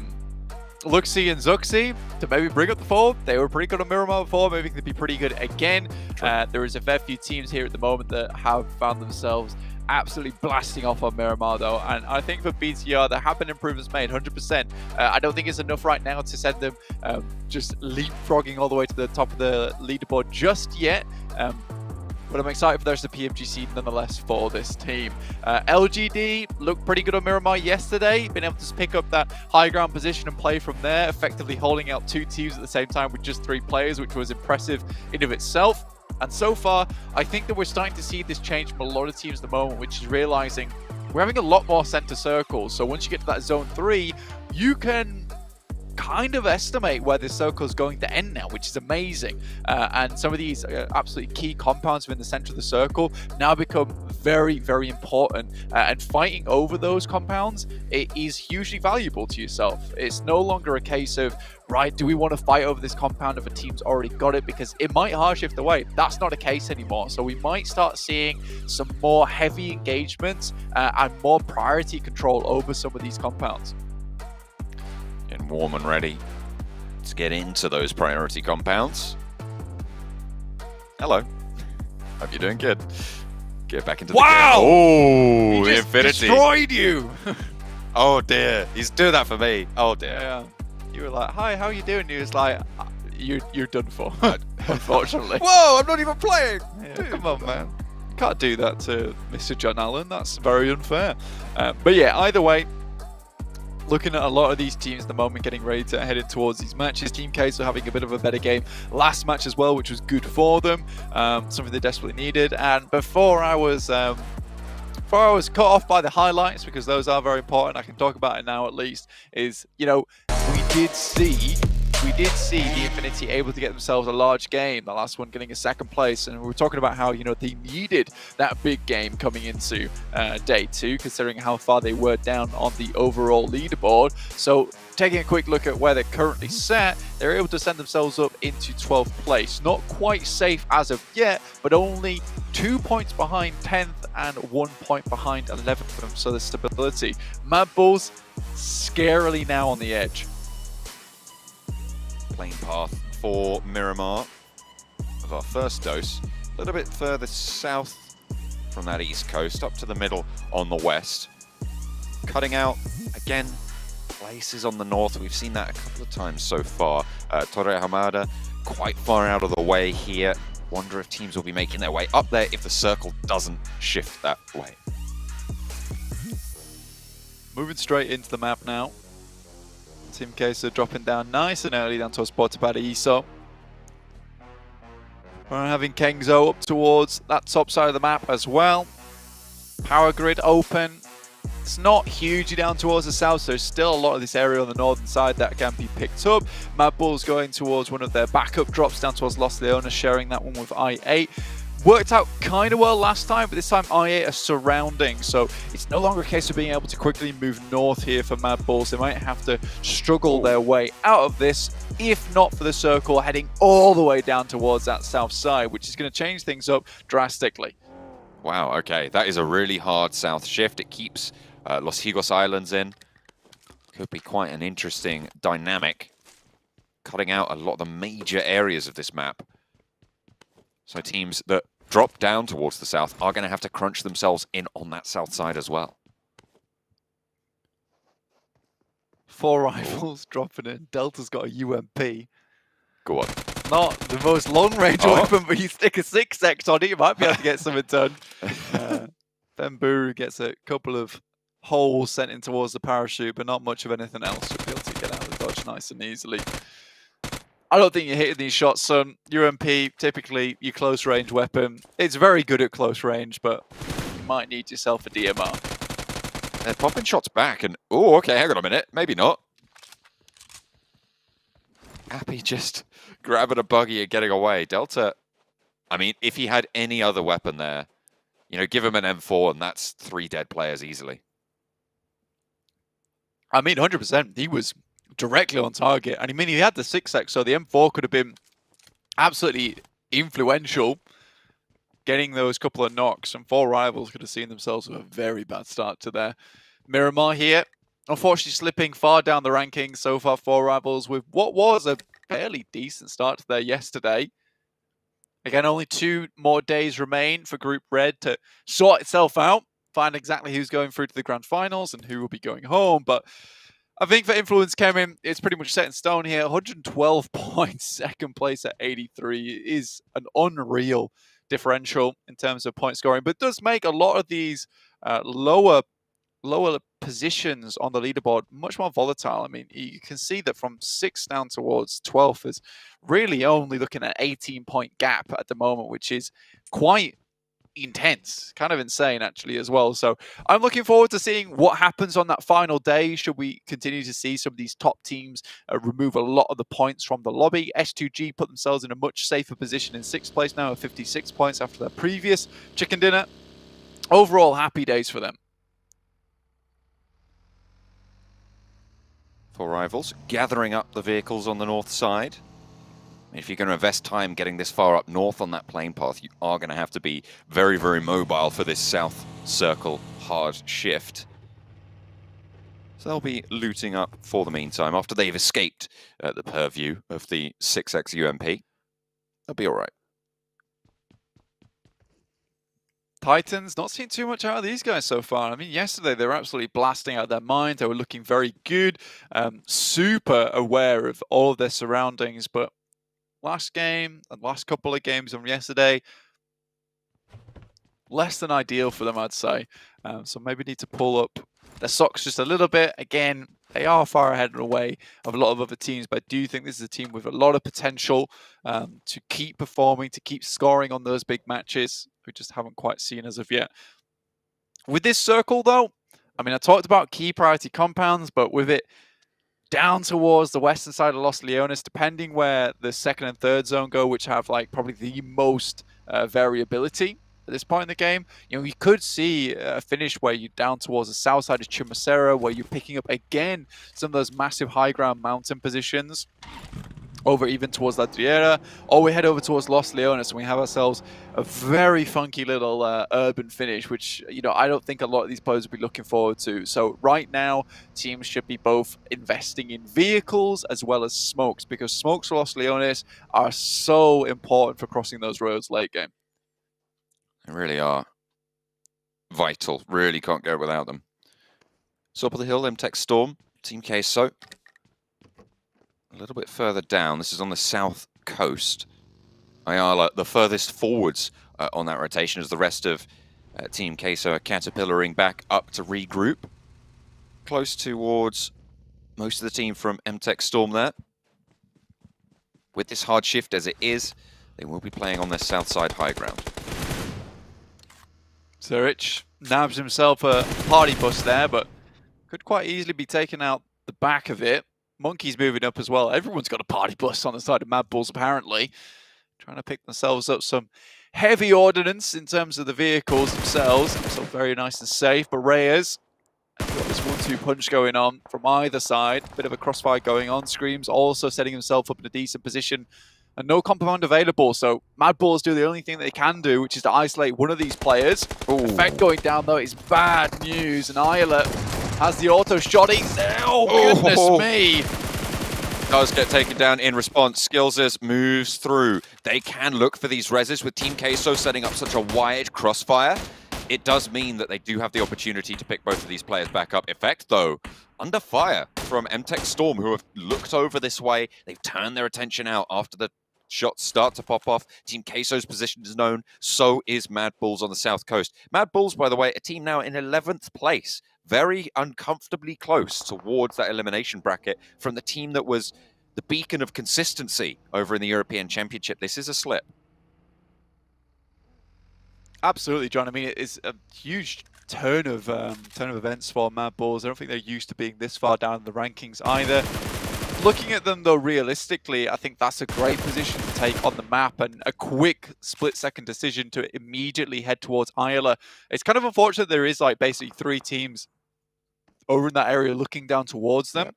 Luxie and Zuxi to maybe bring up the fold. They were pretty good on Miramar before, maybe they could be pretty good again. There is a fair few teams here at the moment that have found themselves absolutely blasting off on Miramar though, and I think for BTR there have been improvements made 100%. I don't think it's enough right now to send them just leapfrogging all the way to the top of the leaderboard just yet. But I'm excited for the rest of the PMGC nonetheless for this team. LGD looked pretty good on Miramar yesterday, been able to pick up that high ground position and play from there, effectively holding out 2 teams at the same time with just 3 players, which was impressive in of itself. And so far, I think that we're starting to see this change from a lot of teams at the moment, which is realizing we're having a lot more center circles. So once you get to that zone 3, you can kind of estimate where this circle is going to end now, which is amazing. And some of these absolutely key compounds within the center of the circle now become very, very important. And fighting over those compounds, it is hugely valuable to yourself. It's no longer a case of, right, do we want to fight over this compound if a team's already got it? Because it might hard shift away. That's not the case anymore. So we might start seeing some more heavy engagements and more priority control over some of these compounds. And warm and ready to get into those priority compounds. Hello. Hope you're doing good. Get back into the game. Oh, he just Infinity. destroyed you. Oh dear. He's doing that for me. Oh dear. Yeah. You were like, hi, how are you doing? He was like, you're done for, unfortunately. Whoa, I'm not even playing. Yeah, come on, man. Can't do that to Mr. John Allen. That's very unfair. But yeah, either way, looking at a lot of these teams at the moment getting ready to head in towards these matches. Team Queso having a bit of a better game last match as well, which was good for them. Something they desperately needed. And before I was cut off by the highlights, because those are very important, I can talk about it now at least, is, you know, we did see the Infinity able to get themselves a large game, the last one getting a 2nd place, and we were talking about how, you know, they needed that big game coming into day 2, considering how far they were down on the overall leaderboard. So taking a quick look at where they're currently set, they're able to send themselves up into 12th place. Not quite safe as of yet, but only 2 points behind 10th and 1 point behind 11th, so the stability. Mad Bulls scarily now on the edge. Plane path for Miramar of our first dose. A little bit further south from that east coast, up to the middle on the west. Cutting out, again, places on the north. We've seen that a couple of times so far. Torre Hamada quite far out of the way here. Wonder if teams will be making their way up there if the circle doesn't shift that way. Moving straight into the map now. Team Queso dropping down nice and early down towards Portapada Iso. We're having Kengzo up towards that top side of the map as well. Power grid open. It's not hugely down towards the south, so there's still a lot of this area on the northern side that can be picked up. Mad Bull's going towards one of their backup drops down towards Los Leones, sharing that one with I8. Worked out kind of well last time, but this time I8 are surrounding, so it's no longer a case of being able to quickly move north here for Mad Bulls. They might have to struggle their way out of this, if not for the circle heading all the way down towards that south side, which is going to change things up drastically. Wow, okay, that is a really hard south shift. It keeps Los Higos Islands in. Could be quite an interesting dynamic, cutting out a lot of the major areas of this map. So teams that drop down towards the south are going to have to crunch themselves in on that south side as well. 4 rifles dropping in. Delta's got a UMP. Go on. Not the most long-range weapon, but you stick a 6X on it, you might be able to get something done. Bemburu gets a couple of holes sent in towards the parachute, but not much of anything else. Should be able to get out of the dodge nice and easily. I don't think you're hitting these shots, son. UMP, typically your close range weapon. It's very good at close range, but you might need yourself a DMR. They're popping shots back and... Oh, okay, hang on a minute. Maybe not. Appy just grabbing a buggy and getting away. Delta, I mean, if he had any other weapon there, you know, give him an M4 and that's 3 dead players easily. I mean, 100%. He was directly on target. And I mean, he had the 6x, so the M4 could have been absolutely influential, getting those couple of knocks. And 4 rivals could have seen themselves with a very bad start to their Miramar here. Unfortunately, slipping far down the rankings so far. 4 rivals with what was a fairly decent start to their yesterday. Again, only 2 more days remain for Group Red to sort itself out, find exactly who's going through to the Grand Finals and who will be going home. But I think for Influence Kemin, it's pretty much set in stone here. 112 points, second place at 83 is an unreal differential in terms of point scoring, but does make a lot of these lower positions on the leaderboard much more volatile. I mean, you can see that from 6th down towards 12th is really only looking at 18-point gap at the moment, which is quite intense, kind of insane actually as well. So I'm looking forward to seeing what happens on that final day. Should we continue to see some of these top teams remove a lot of the points from the lobby? S2G put themselves in a much safer position in 6th place now at 56 points after their previous chicken dinner. Overall, happy days for them. 4 rivals gathering up the vehicles on the north side. If you're going to invest time getting this far up north on that plane path, you are going to have to be very, very mobile for this south circle hard shift. So they'll be looting up for the meantime after they've escaped the purview of the 6x UMP. They'll be all right. Titans, not seen too much out of these guys so far. I mean, yesterday they were absolutely blasting out their mind. They were looking very good, super aware of all of their surroundings, but last game and last couple of games from yesterday, less than ideal for them, I'd say. So maybe need to pull up their socks just a little bit. Again, they are far ahead and away of a lot of other teams, but I do think this is a team with a lot of potential to keep performing, to keep scoring on those big matches. We just haven't quite seen as of yet. With this circle, though, I mean, I talked about key priority compounds, but with it down towards the western side of Los Leones, depending where the 2nd and 3rd zone go, which have like probably the most variability at this point in the game, you know, you could see a finish where you're down towards the south side of Chumacera, where you're picking up again some of those massive high ground mountain positions over even towards La Triera, or we head over towards Los Leones and we have ourselves a very funky little urban finish, which, you know, I don't think a lot of these players will be looking forward to. So right now, teams should be both investing in vehicles as well as smokes, because smokes for Los Leones are so important for crossing those roads late game. They really are vital. Really can't go without them. Top of the hill, MTech Storm, Team Queso. A little bit further down, this is on the south coast. Ayala, the furthest forwards on that rotation, as the rest of Team Queso are caterpillaring back up to regroup. Close towards most of the team from MTech Storm there. With this hard shift as it is, they will be playing on their south side high ground. Zurich nabs himself a party bus there, but could quite easily be taken out the back of it. Monkey's moving up as well. Everyone's got a party bus on the side of Mad Bulls, apparently. Trying to pick themselves up some heavy ordnance in terms of the vehicles themselves. So very nice and safe. But Reyes, got this 1-2 punch going on from either side. Bit of a crossfire going on. Screams also setting himself up in a decent position. And no compound available. So Mad Bulls do the only thing they can do, which is to isolate one of these players. Effect going down, though, is bad news. And Ayala has the auto shotty. Oh, goodness me. Does get taken down in response. Skillses moves through. They can look for these reses with Team Queso setting up such a wide crossfire. It does mean that they do have the opportunity to pick both of these players back up. Effect, though, under fire from MTech Storm, who have looked over this way. They've turned their attention out after the shots start to pop off. Team Queso's position is known. So is Mad Bulls on the south coast. Mad Bulls, by the way, a team now in 11th place. Very uncomfortably close towards that elimination bracket from the team that was the beacon of consistency over in the European Championship. This is a slip. Absolutely, John. I mean, it's a huge turn of events for Mad Bulls. I don't think they're used to being this far down in the rankings either. Looking at them, though, realistically, I think that's a great position to take on the map, and a quick split-second decision to immediately head towards Isla. It's kind of unfortunate there is like basically 3 teams over in that area looking down towards them. Yep.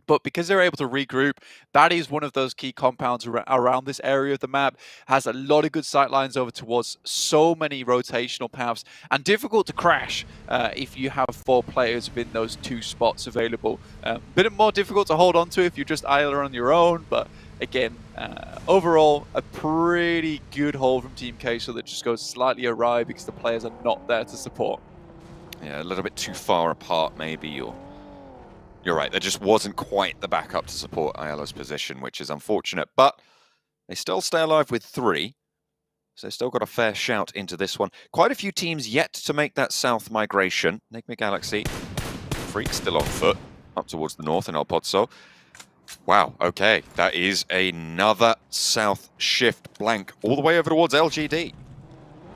But because they're able to regroup, that is one of those key compounds around this area of the map. Has a lot of good sight lines over towards so many rotational paths, and difficult to crash if you have 4 players within those 2 spots available. A bit more difficult to hold on to if you're just Isla on your own, but again, overall, a pretty good hold from Team Queso that just goes slightly awry because the players are not there to support. Yeah, a little bit too far apart maybe, or... You're right, there just wasn't quite the backup to support Ayala's position, which is unfortunate, but they still stay alive with 3, so they've still got a fair shout into this one. Quite a few teams yet to make that south migration. Enigma Galaxy, Freak still on foot, up towards the north in El Pozo. Wow, okay, that is another south shift blank, all the way over towards LGD.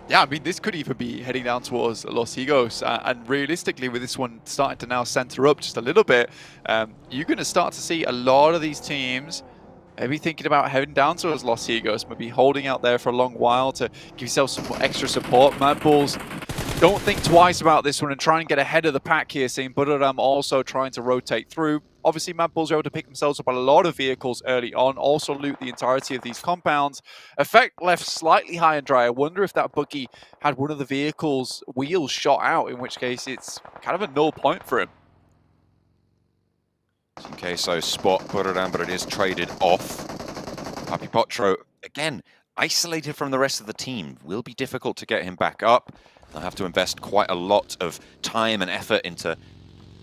Yeah, I mean, this could even be heading down towards Los Higos, and realistically, with this one starting to now center up just a little bit, you're going to start to see a lot of these teams maybe thinking about heading down towards Los Higos, maybe holding out there for a long while to give yourself some extra support. Mad Bulls, don't think twice about this one and try and get ahead of the pack here, seeing Budoram also trying to rotate through. Obviously, Mad Bulls are able to pick themselves up a lot of vehicles early on, also loot the entirety of these compounds. Effect left slightly high and dry. I wonder if that buggy had one of the vehicle's wheels shot out, in which case it's kind of a null point for him. Okay, so spot Budoram, but it is traded off. Papi Potro, again, isolated from the rest of the team. Will be difficult to get him back up. They'll have to invest quite a lot of time and effort into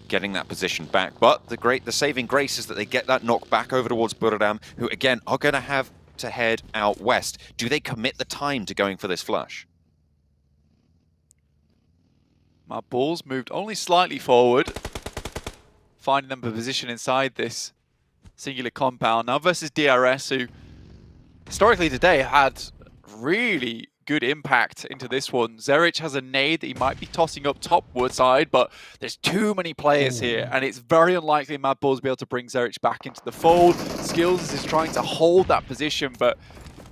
getting that position back. But the saving grace is that they get that knock back over towards Budoram, who again are going to have to head out west. Do they commit the time to going for this flush? Mad Bulls moved only slightly forward, finding them a position inside this singular compound. Now versus DRS, who historically today had really good impact into this one. Zerich has a nade that he might be tossing up topward side, but there's too many players here, and it's very unlikely Mad Bulls will be able to bring Zerich back into the fold. Skills is trying to hold that position, but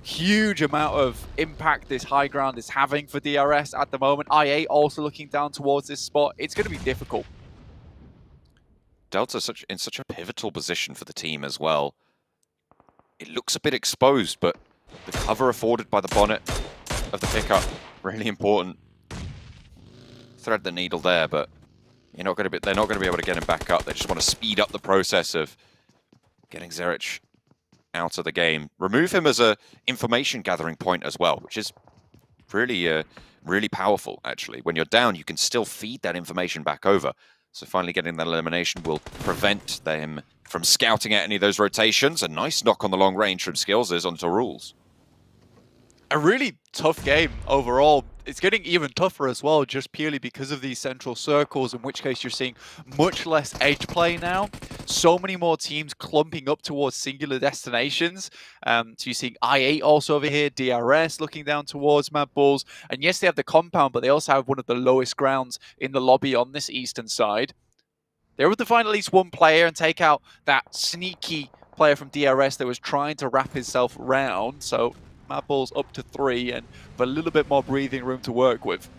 huge amount of impact this high ground is having for DRS at the moment. IA also looking down towards this spot. It's going to be difficult. Delta in such a pivotal position for the team as well. It looks a bit exposed, but the cover afforded by the bonnet of the pickup, really important. Thread the needle there, but they're not going to be able to get him back up. They just want to speed up the process of getting Zerich out of the game. Remove him as a information gathering point as well, which is really, really powerful, actually. When you're down, you can still feed that information back over. So finally getting that elimination will prevent them from scouting at any of those rotations. A nice knock on the long range from Skills is onto Rules. A really tough game overall. It's getting even tougher as well, just purely because of these central circles, in which case you're seeing much less edge play now. So many more teams clumping up towards singular destinations. So you're seeing I8 also over here, DRS looking down towards Mad Bulls. And yes, they have the compound, but they also have one of the lowest grounds in the lobby on this eastern side. They're able to find at least one player and take out that sneaky player from DRS that was trying to wrap himself round. So Mad Bulls up to 3 and with a little bit more breathing room to work with.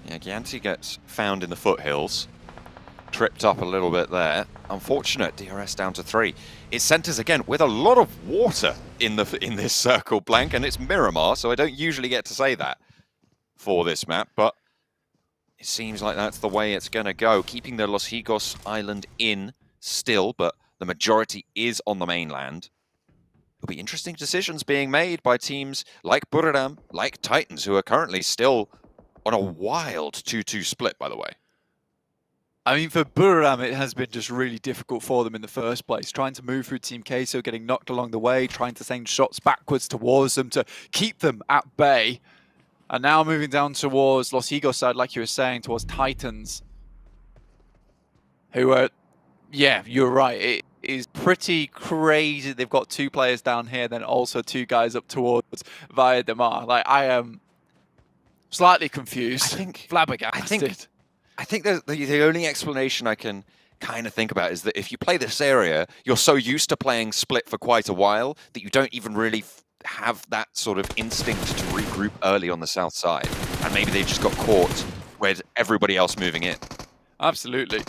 Yeah, Gianti gets found in the foothills. Tripped up a little bit there. Unfortunate, DRS down to 3. It centers again with a lot of water in this circle blank, and it's Miramar, so I don't usually get to say that for this map, but it seems like that's the way it's going to go. Keeping the Los Higos island in still, but the majority is on the mainland. There'll be interesting decisions being made by teams like Budoram, like Titans, who are currently still on a wild 2-2 split, by the way. I mean, for Budoram, it has been just really difficult for them in the first place. Trying to move through Team Queso, getting knocked along the way, trying to send shots backwards towards them to keep them at bay. And now moving down towards Los Higos side, like you were saying, towards Titans. Who are, yeah, you're right. is pretty crazy. They've got 2 players down here, then also 2 guys up towards Via Demar. Like, I am slightly confused. Flabbergasted. I think the only explanation I can kind of think about is that if you play this area, you're so used to playing split for quite a while that you don't even really have that sort of instinct to regroup early on the south side. And maybe they just got caught with everybody else moving in. Absolutely.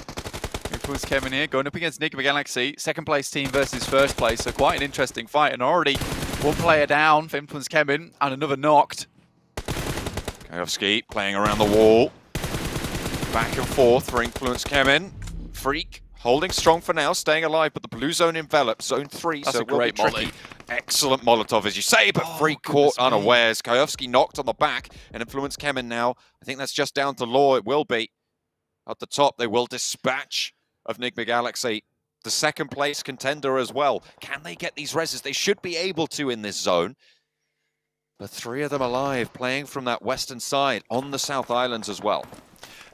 Influence Kevin here, going up against Enigma Galaxy. Second place team versus first place, so quite an interesting fight. And already 1 player down for Influence Kevin and another knocked. Kajowski playing around the wall. Back and forth for Influence Kevin. Freak holding strong for now, staying alive, but the blue zone envelops zone 3, That's so a great it will be tricky. molly. Excellent Molotov, as you say, but Freak caught unawares. Kajowski knocked on the back, and Influence Kevin now. I think that's just down to Law. It will be. At the top, they will dispatch of Enigma Galaxy, the second place contender as well. Can they get these reses? They should be able to in this zone. But 3 of them alive, playing from that western side on the South Islands as well.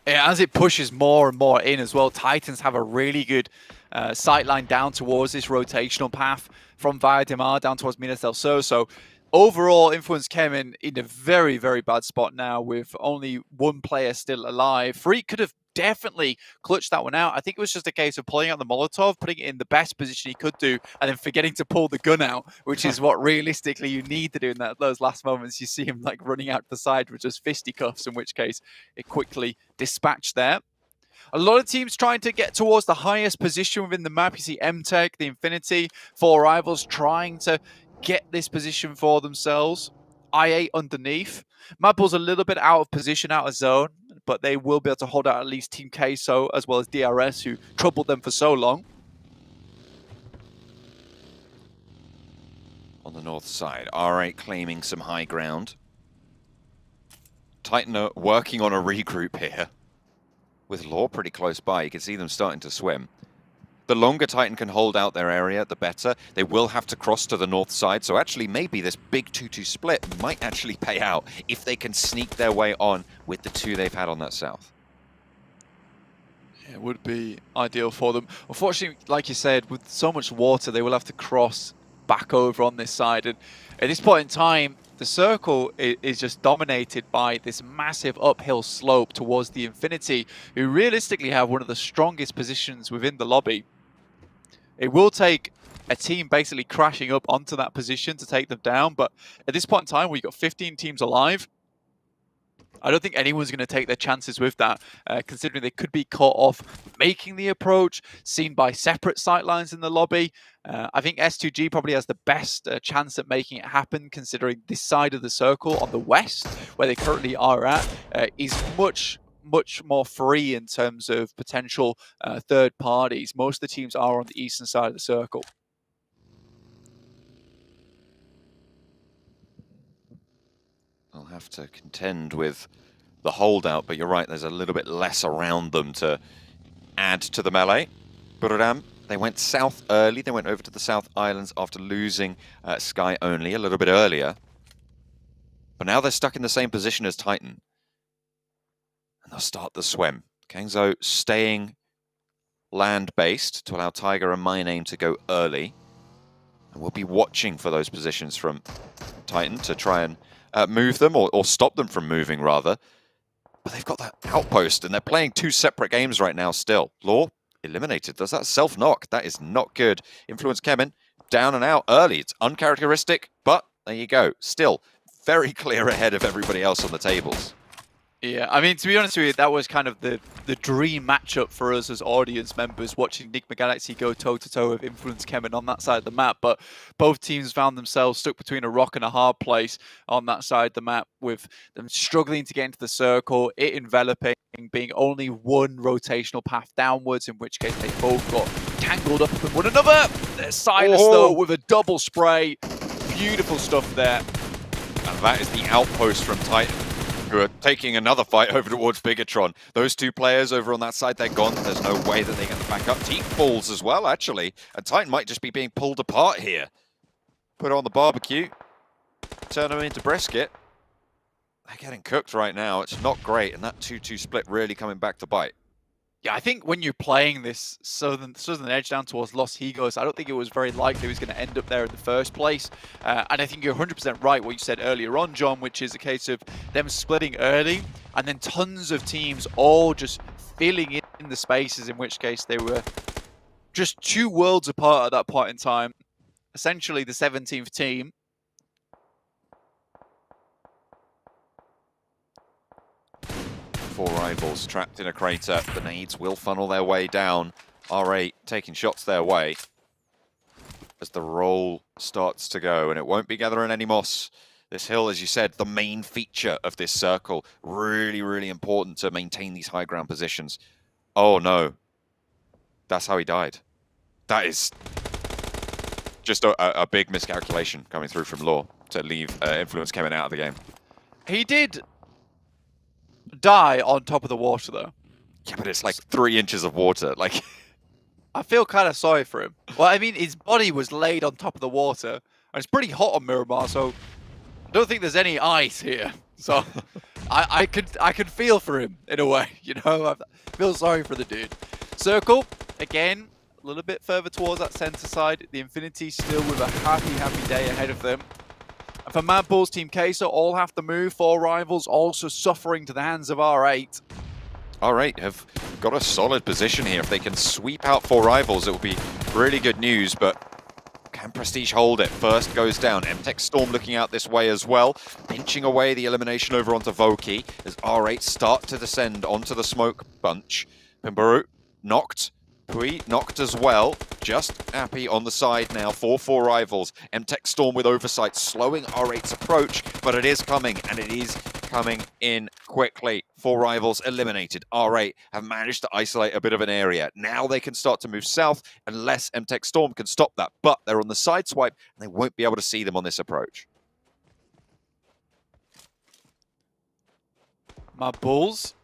Yeah, as it pushes more and more in as well, Titans have a really good sightline down towards this rotational path from Via Demar down towards Minas del Sur. So overall, Influence Kevin in a very, very bad spot now with only 1 player still alive. Freak could have definitely clutched that one out. I think it was just a case of pulling out the Molotov, putting it in the best position he could do, and then forgetting to pull the gun out, which is what realistically you need to do in those last moments. You see him like running out the side with just fisticuffs, in which case it quickly dispatched there. A lot of teams trying to get towards the highest position within the map. You see MTech, the Infinity, 4 Rivals trying to get this position for themselves. IA underneath. Maple's a little bit out of position, out of zone, but they will be able to hold out at least Team Queso as well as DRS, who troubled them for so long. On the north side, R8 claiming some high ground. Titan are working on a regroup here. With Law pretty close by, you can see them starting to swim. The longer Titan can hold out their area, the better. They will have to cross to the north side, so actually maybe this big 2-2 split might actually pay out if they can sneak their way on with the 2 they've had on that south. Yeah, it would be ideal for them. Unfortunately, like you said, with so much water, they will have to cross back over on this side. And at this point in time, the circle is just dominated by this massive uphill slope towards the Infinity, who realistically have one of the strongest positions within the lobby. It will take a team basically crashing up onto that position to take them down, but at this point in time, we've got 15 teams alive. I don't think anyone's going to take their chances with that, considering they could be caught off making the approach, seen by separate sightlines in the lobby. I think S2G probably has the best chance at making it happen, considering this side of the circle on the west, where they currently are at, is much more free in terms of potential third parties. Most of the teams are on the eastern side of the circle. They'll have to contend with the holdout, but you're right, there's a little bit less around them to add to the melee. Buradam, they went south early. They went over to the South Islands after losing Sky only a little bit earlier. But now they're stuck in the same position as Titan. And they'll start the swim. Kangzo staying land-based to allow Tiger and My Name to go early. And we'll be watching for those positions from Titan to try and move them, or stop them from moving, rather. But they've got that outpost, and they're playing 2 separate games right now still. Law eliminated. Does that self-knock? That is not good. Influence Kevin down and out early. It's uncharacteristic, but there you go. Still very clear ahead of everybody else on the tables. Yeah, I mean, to be honest with you, that was kind of the dream matchup for us as audience members, watching Enigma Galaxy go toe-to-toe with Influence Kevin on that side of the map. But both teams found themselves stuck between a rock and a hard place on that side of the map, with them struggling to get into the circle, it enveloping, being only 1 rotational path downwards, in which case they both got tangled up with one another. They're silenced, though, with a double spray. Beautiful stuff there. And that is the outpost from Titan, who are taking another fight over towards Bigatron. Those 2 players over on that side, they're gone. There's no way that they get the back up. Teak falls as well, actually. And Titan might just be being pulled apart here. Put on the barbecue. Turn them into brisket. They're getting cooked right now. It's not great. And that 2-2 split really coming back to bite. Yeah, I think when you're playing this southern edge down towards Los Higos, I don't think it was very likely he was going to end up there in the first place. And I think you're 100% right what you said earlier on, John, which is a case of them splitting early and then tons of teams all just filling in the spaces, in which case they were just 2 worlds apart at that point in time. Essentially the 17th team. Four rivals trapped in a crater. The nades will funnel their way down. R8 taking shots their way as the roll starts to go, and it won't be gathering any moss. This hill, as you said, the main feature of this circle. Really, really important to maintain these high ground positions. Oh no. That's how he died. That is just a big miscalculation coming through from Law to leave Influence coming out of the game. He did die on top of the water, though. Yeah, but it's like 3 inches of water. Like, I feel kind of sorry for him. Well, I mean, his body was laid on top of the water, and it's pretty hot on Miramar, so I don't think there's any ice here. So I could feel for him in a way, you know. I feel sorry for the dude. Circle again, a little bit further towards that center side. The Infinity still with a happy day ahead of them. And for Mad Bulls, Team Queso all have to move. 4 rivals also suffering to the hands of R8. R8 have got a solid position here. If they can sweep out 4 rivals, it will be really good news, but can Prestige hold it? First goes down. MTech Storm looking out this way as well, pinching away the elimination over onto Voki as R8 start to descend onto the smoke bunch. Pimbaru knocked. Pui knocked as well. Just Appy on the side now for 4 rivals. MTech Storm with oversight, slowing R8's approach, but it is coming, and it is coming in quickly. 4 rivals eliminated. R8 have managed to isolate a bit of an area. Now they can start to move south unless MTech Storm can stop that, but they're on the side swipe, and they won't be able to see them on this approach. My Bulls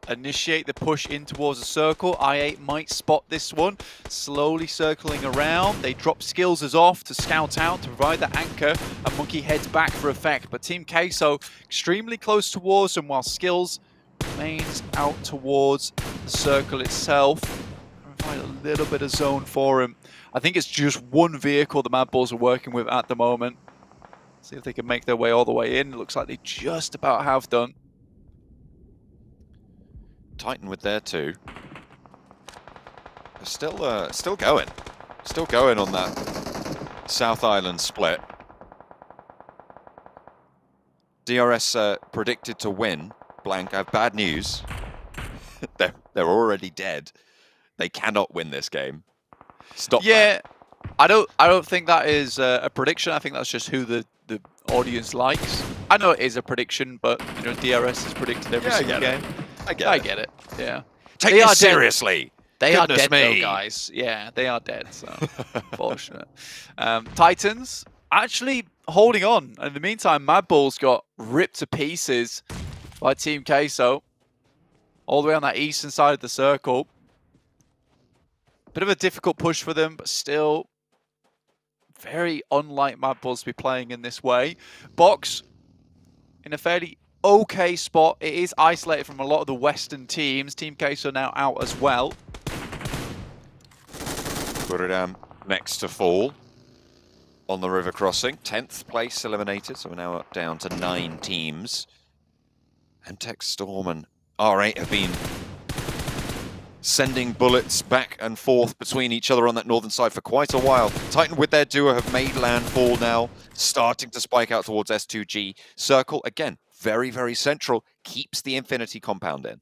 initiate the push in towards the circle. I8 might spot this one. Slowly circling around. They drop skills as off to scout out, to provide the anchor, and Monkey heads back for effect. But Team Queso extremely close towards them, while skills remains out towards the circle itself. Provide a little bit of zone for him. I think it's just one vehicle the Mad Bulls are working with at the moment. See if they can make their way all the way in. It looks like they just about have done. Titan with their 2. They're still going. Still going on that South Island split. DRS predicted to win. Blank, I have bad news. They're already dead. They cannot win this game. Stop that. I don't think that is a prediction. I think that's just who the audience likes. I know it is a prediction, but you know, DRS has predicted every single game. I get it. Yeah. Take this seriously. They are Goodness dead, me. though, guys. Yeah, they are dead, so unfortunate. Titans actually holding on. In the meantime, Mad Bulls got ripped to pieces by Team Queso. All the way on that eastern side of the circle. Bit of a difficult push for them, but still very unlike Mad Bulls to be playing in this way. Box in a fairly okay spot. It is isolated from a lot of the Western teams. Team Queso now out as well. Buradam next to fall on the river crossing. 10th place eliminated, so we're now down to 9 teams. And Tech Storm and R8 have been sending bullets back and forth between each other on that northern side for quite a while. Titan with their duo have made landfall now, starting to spike out towards S2G. Circle, again, very, very central, keeps the Infinity compound in.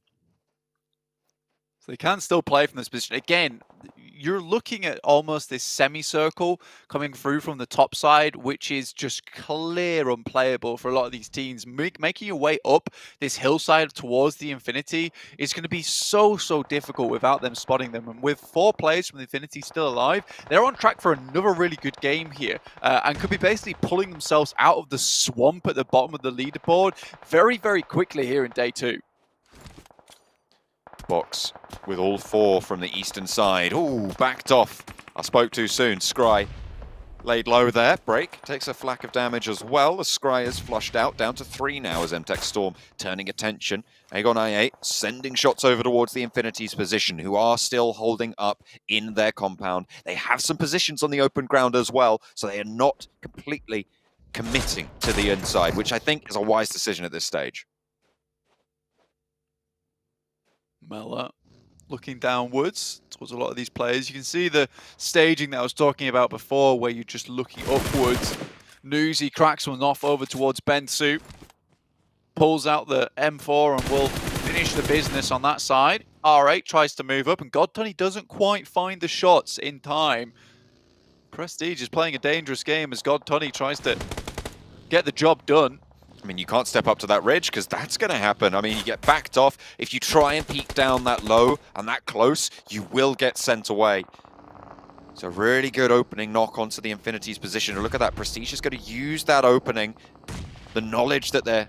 So they can still play from this position. Again, you're looking at almost this semicircle coming through from the top side, which is just clear unplayable for a lot of these teams. Making your way up this hillside towards the Infinity is going to be so difficult without them spotting them. And with 4 players from the Infinity still alive, they're on track for another really good game here, and could be basically pulling themselves out of the swamp at the bottom of the leaderboard very, very quickly here in day 2. Box with all 4 from the eastern side. Ooh, backed off. I spoke too soon. Scry Laid low there. Break takes a flak of damage as well. The Scry is flushed out, down to 3 now as MTech Storm turning attention. Aegon I8 sending shots over towards the Infinity's position, who are still holding up in their compound. They have some positions on the open ground as well, so they are not completely committing to the inside, which I think is a wise decision at this stage. Mela looking downwards towards a lot of these players. You can see the staging that I was talking about before, where you're just looking upwards. Newsy cracks one off over towards Bensu. Pulls out the M4 and will finish the business on that side. R8 tries to move up, and Godtunny doesn't quite find the shots in time. Prestige is playing a dangerous game as Godtunny tries to get the job done. I mean, you can't step up to that ridge because that's going to happen. I mean, you get backed off. If you try and peek down that low and that close, you will get sent away. So really good opening knock onto the Infinity's position. Look at that. Prestige is going to use that opening, the knowledge that they're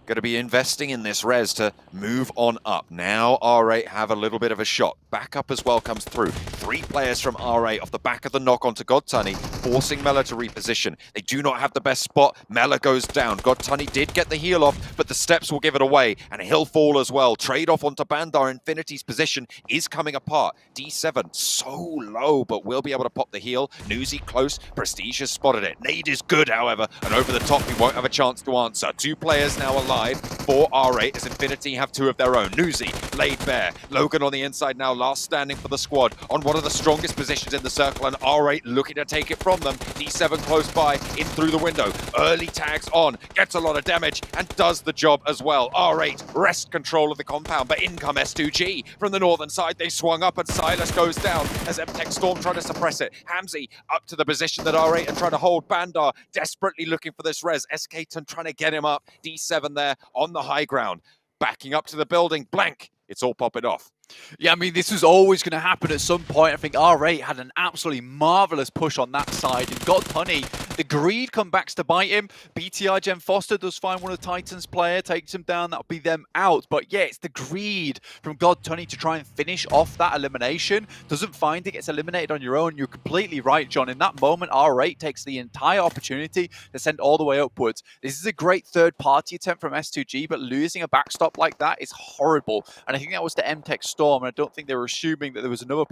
going to be investing in this res to move on up. Now R8 have a little bit of a shot. Backup as well comes through. 3 players from R8 off the back of the knock onto Godtunny, forcing Mela to reposition. They do not have the best spot. Mela goes down. Godtunny did get the heal off, but the steps will give it away, and he'll fall as well. Trade off onto Bandar. Infinity's position is coming apart. D7 so low, but will be able to pop the heal. Newsy close. Prestige has spotted it. Nade is good, however, and over the top, he won't have a chance to answer. 2 players now alive for R8 as Infinity have 2 of their own. Newsy laid bare. Logan on the inside now, last standing for the squad on one of the strongest positions in the circle, and R8 looking to take it from them. D7 close by, in through the window. Early tags on, gets a lot of damage, and does the job as well. R8 wrest control of the compound, but in come S2G. From the northern side, they swung up, and Silas goes down as MTech Storm trying to suppress it. Hamzy up to the position that R8 are trying to hold. Bandar desperately looking for this res. SK-Ton trying to get him up. D7 there on the high ground. Backing up to the building, blank. It's all popping off. Yeah, I mean, this was always going to happen at some point. I think R8 had an absolutely marvellous push on that side. And Godtunny, the greed comes back to bite him. BTI Jen Foster does find one of the Titans player, takes him down. That'll be them out. But yeah, it's the greed from Godtunny to try and finish off that elimination. Doesn't find it, gets eliminated on your own. You're completely right, John. In that moment, R8 takes the entire opportunity to send all the way upwards. This is a great third-party attempt from S2G, but losing a backstop like that is horrible. And I think that was to MTech Storm, and I don't think they were assuming that there was another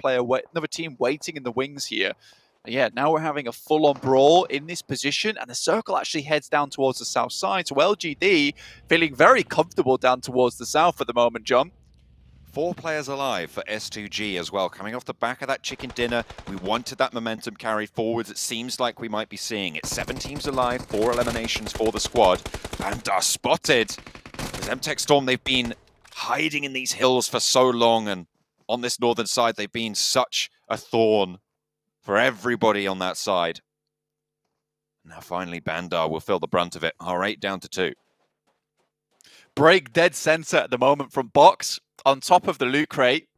team waiting in the wings here. And yeah, now we're having a full-on brawl in this position, and the circle actually heads down towards the south side. So LGD feeling very comfortable down towards the south at the moment, John. 4 players alive for S2G as well. Coming off the back of that chicken dinner, we wanted that momentum carried forwards. It seems like we might be seeing it. 7 teams alive, 4 eliminations for the squad. Bandar spotted. As MTech Storm, they've been hiding in these hills for so long, and on this northern side, they've been such a thorn for everybody on that side. Now finally, Bandar will feel the brunt of it. R8 down to 2. Break dead center at the moment from Box on top of the loot crate.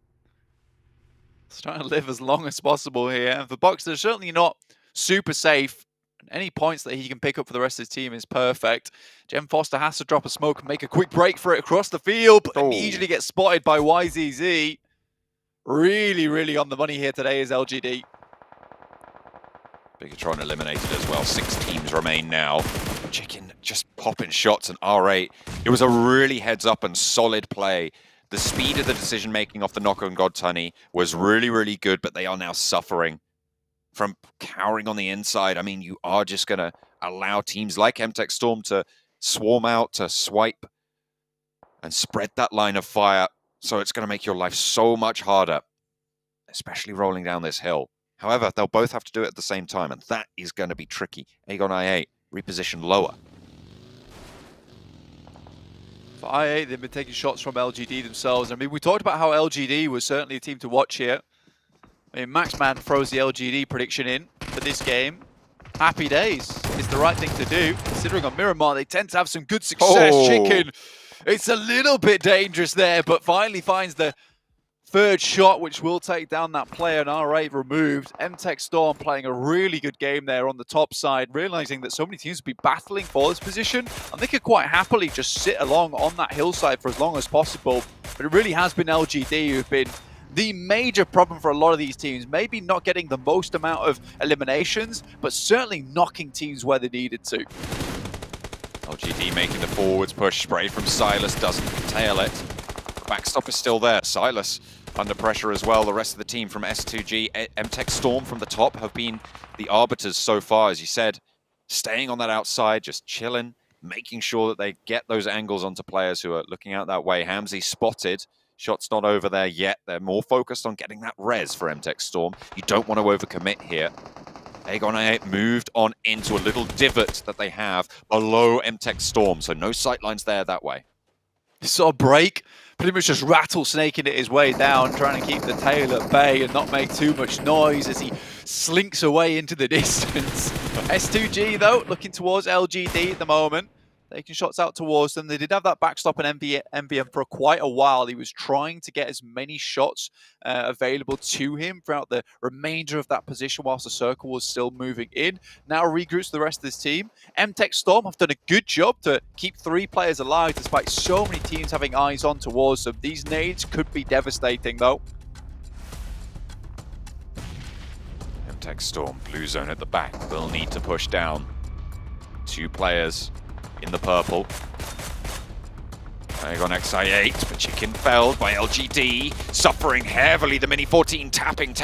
He's trying to live as long as possible here. And for Box, they're certainly not super safe. Any points that he can pick up for the rest of his team is perfect. Jem Foster has to drop a smoke and make a quick break for it across the field, but immediately gets spotted by YZZ. Really, really on the money here today is LGD. Bigatron eliminated as well. 6 teams remain now. Chicken just popping shots, and R8. It was a really heads-up and solid play. The speed of the decision-making off the knock on Godtunny was really, really good, but they are now suffering from cowering on the inside. I mean, you are just going to allow teams like MTech Storm to swarm out, to swipe, and spread that line of fire. So it's going to make your life so much harder, especially rolling down this hill. However, they'll both have to do it at the same time, and that is going to be tricky. Aegon I8, reposition lower. For I8, they've been taking shots from LGD themselves. I mean, we talked about how LGD was certainly a team to watch here. I mean, Maxman throws the LGD prediction in for this game. Happy days. It's the right thing to do. Considering on Miramar, they tend to have some good success. Chicken, it's a little bit dangerous there, but finally finds the third shot, which will take down that player, and R8 removed. MTech Storm playing a really good game there on the top side, realizing that so many teams would be battling for this position, and they could quite happily just sit along on that hillside for as long as possible. But it really has been LGD who've been the major problem for a lot of these teams. Maybe not getting the most amount of eliminations, but certainly knocking teams where they needed to. LGD making the forwards push. Spray from Silas doesn't tail it. Backstop is still there. Silas under pressure as well. The rest of the team from S2G, MTech Storm from the top have been the arbiters so far, as you said, staying on that outside, just chilling, making sure that they get those angles onto players who are looking out that way. Hamzy spotted. Shot's not over there yet. They're more focused on getting that res for MTech Storm. You don't want to overcommit here. Aegon moved on into a little divot that they have below MTech Storm, so no sightlines there that way. Saw Break pretty much just rattlesnaking it his way down, trying to keep the tail at bay and not make too much noise as he slinks away into the distance. S2G, though, looking towards LGD at the moment, taking shots out towards them. They did have that backstop in MBM for quite a while. He was trying to get as many shots available to him throughout the remainder of that position whilst the circle was still moving in. Now regroups the rest of his team. MTech Storm have done a good job to keep 3 players alive despite so many teams having eyes on towards them. These nades could be devastating, though. MTech Storm, blue zone at the back, will need to push down. 2 players in the purple. Aegon XI8, but Chicken felled by LGD, suffering heavily. The Mini 14 tapping,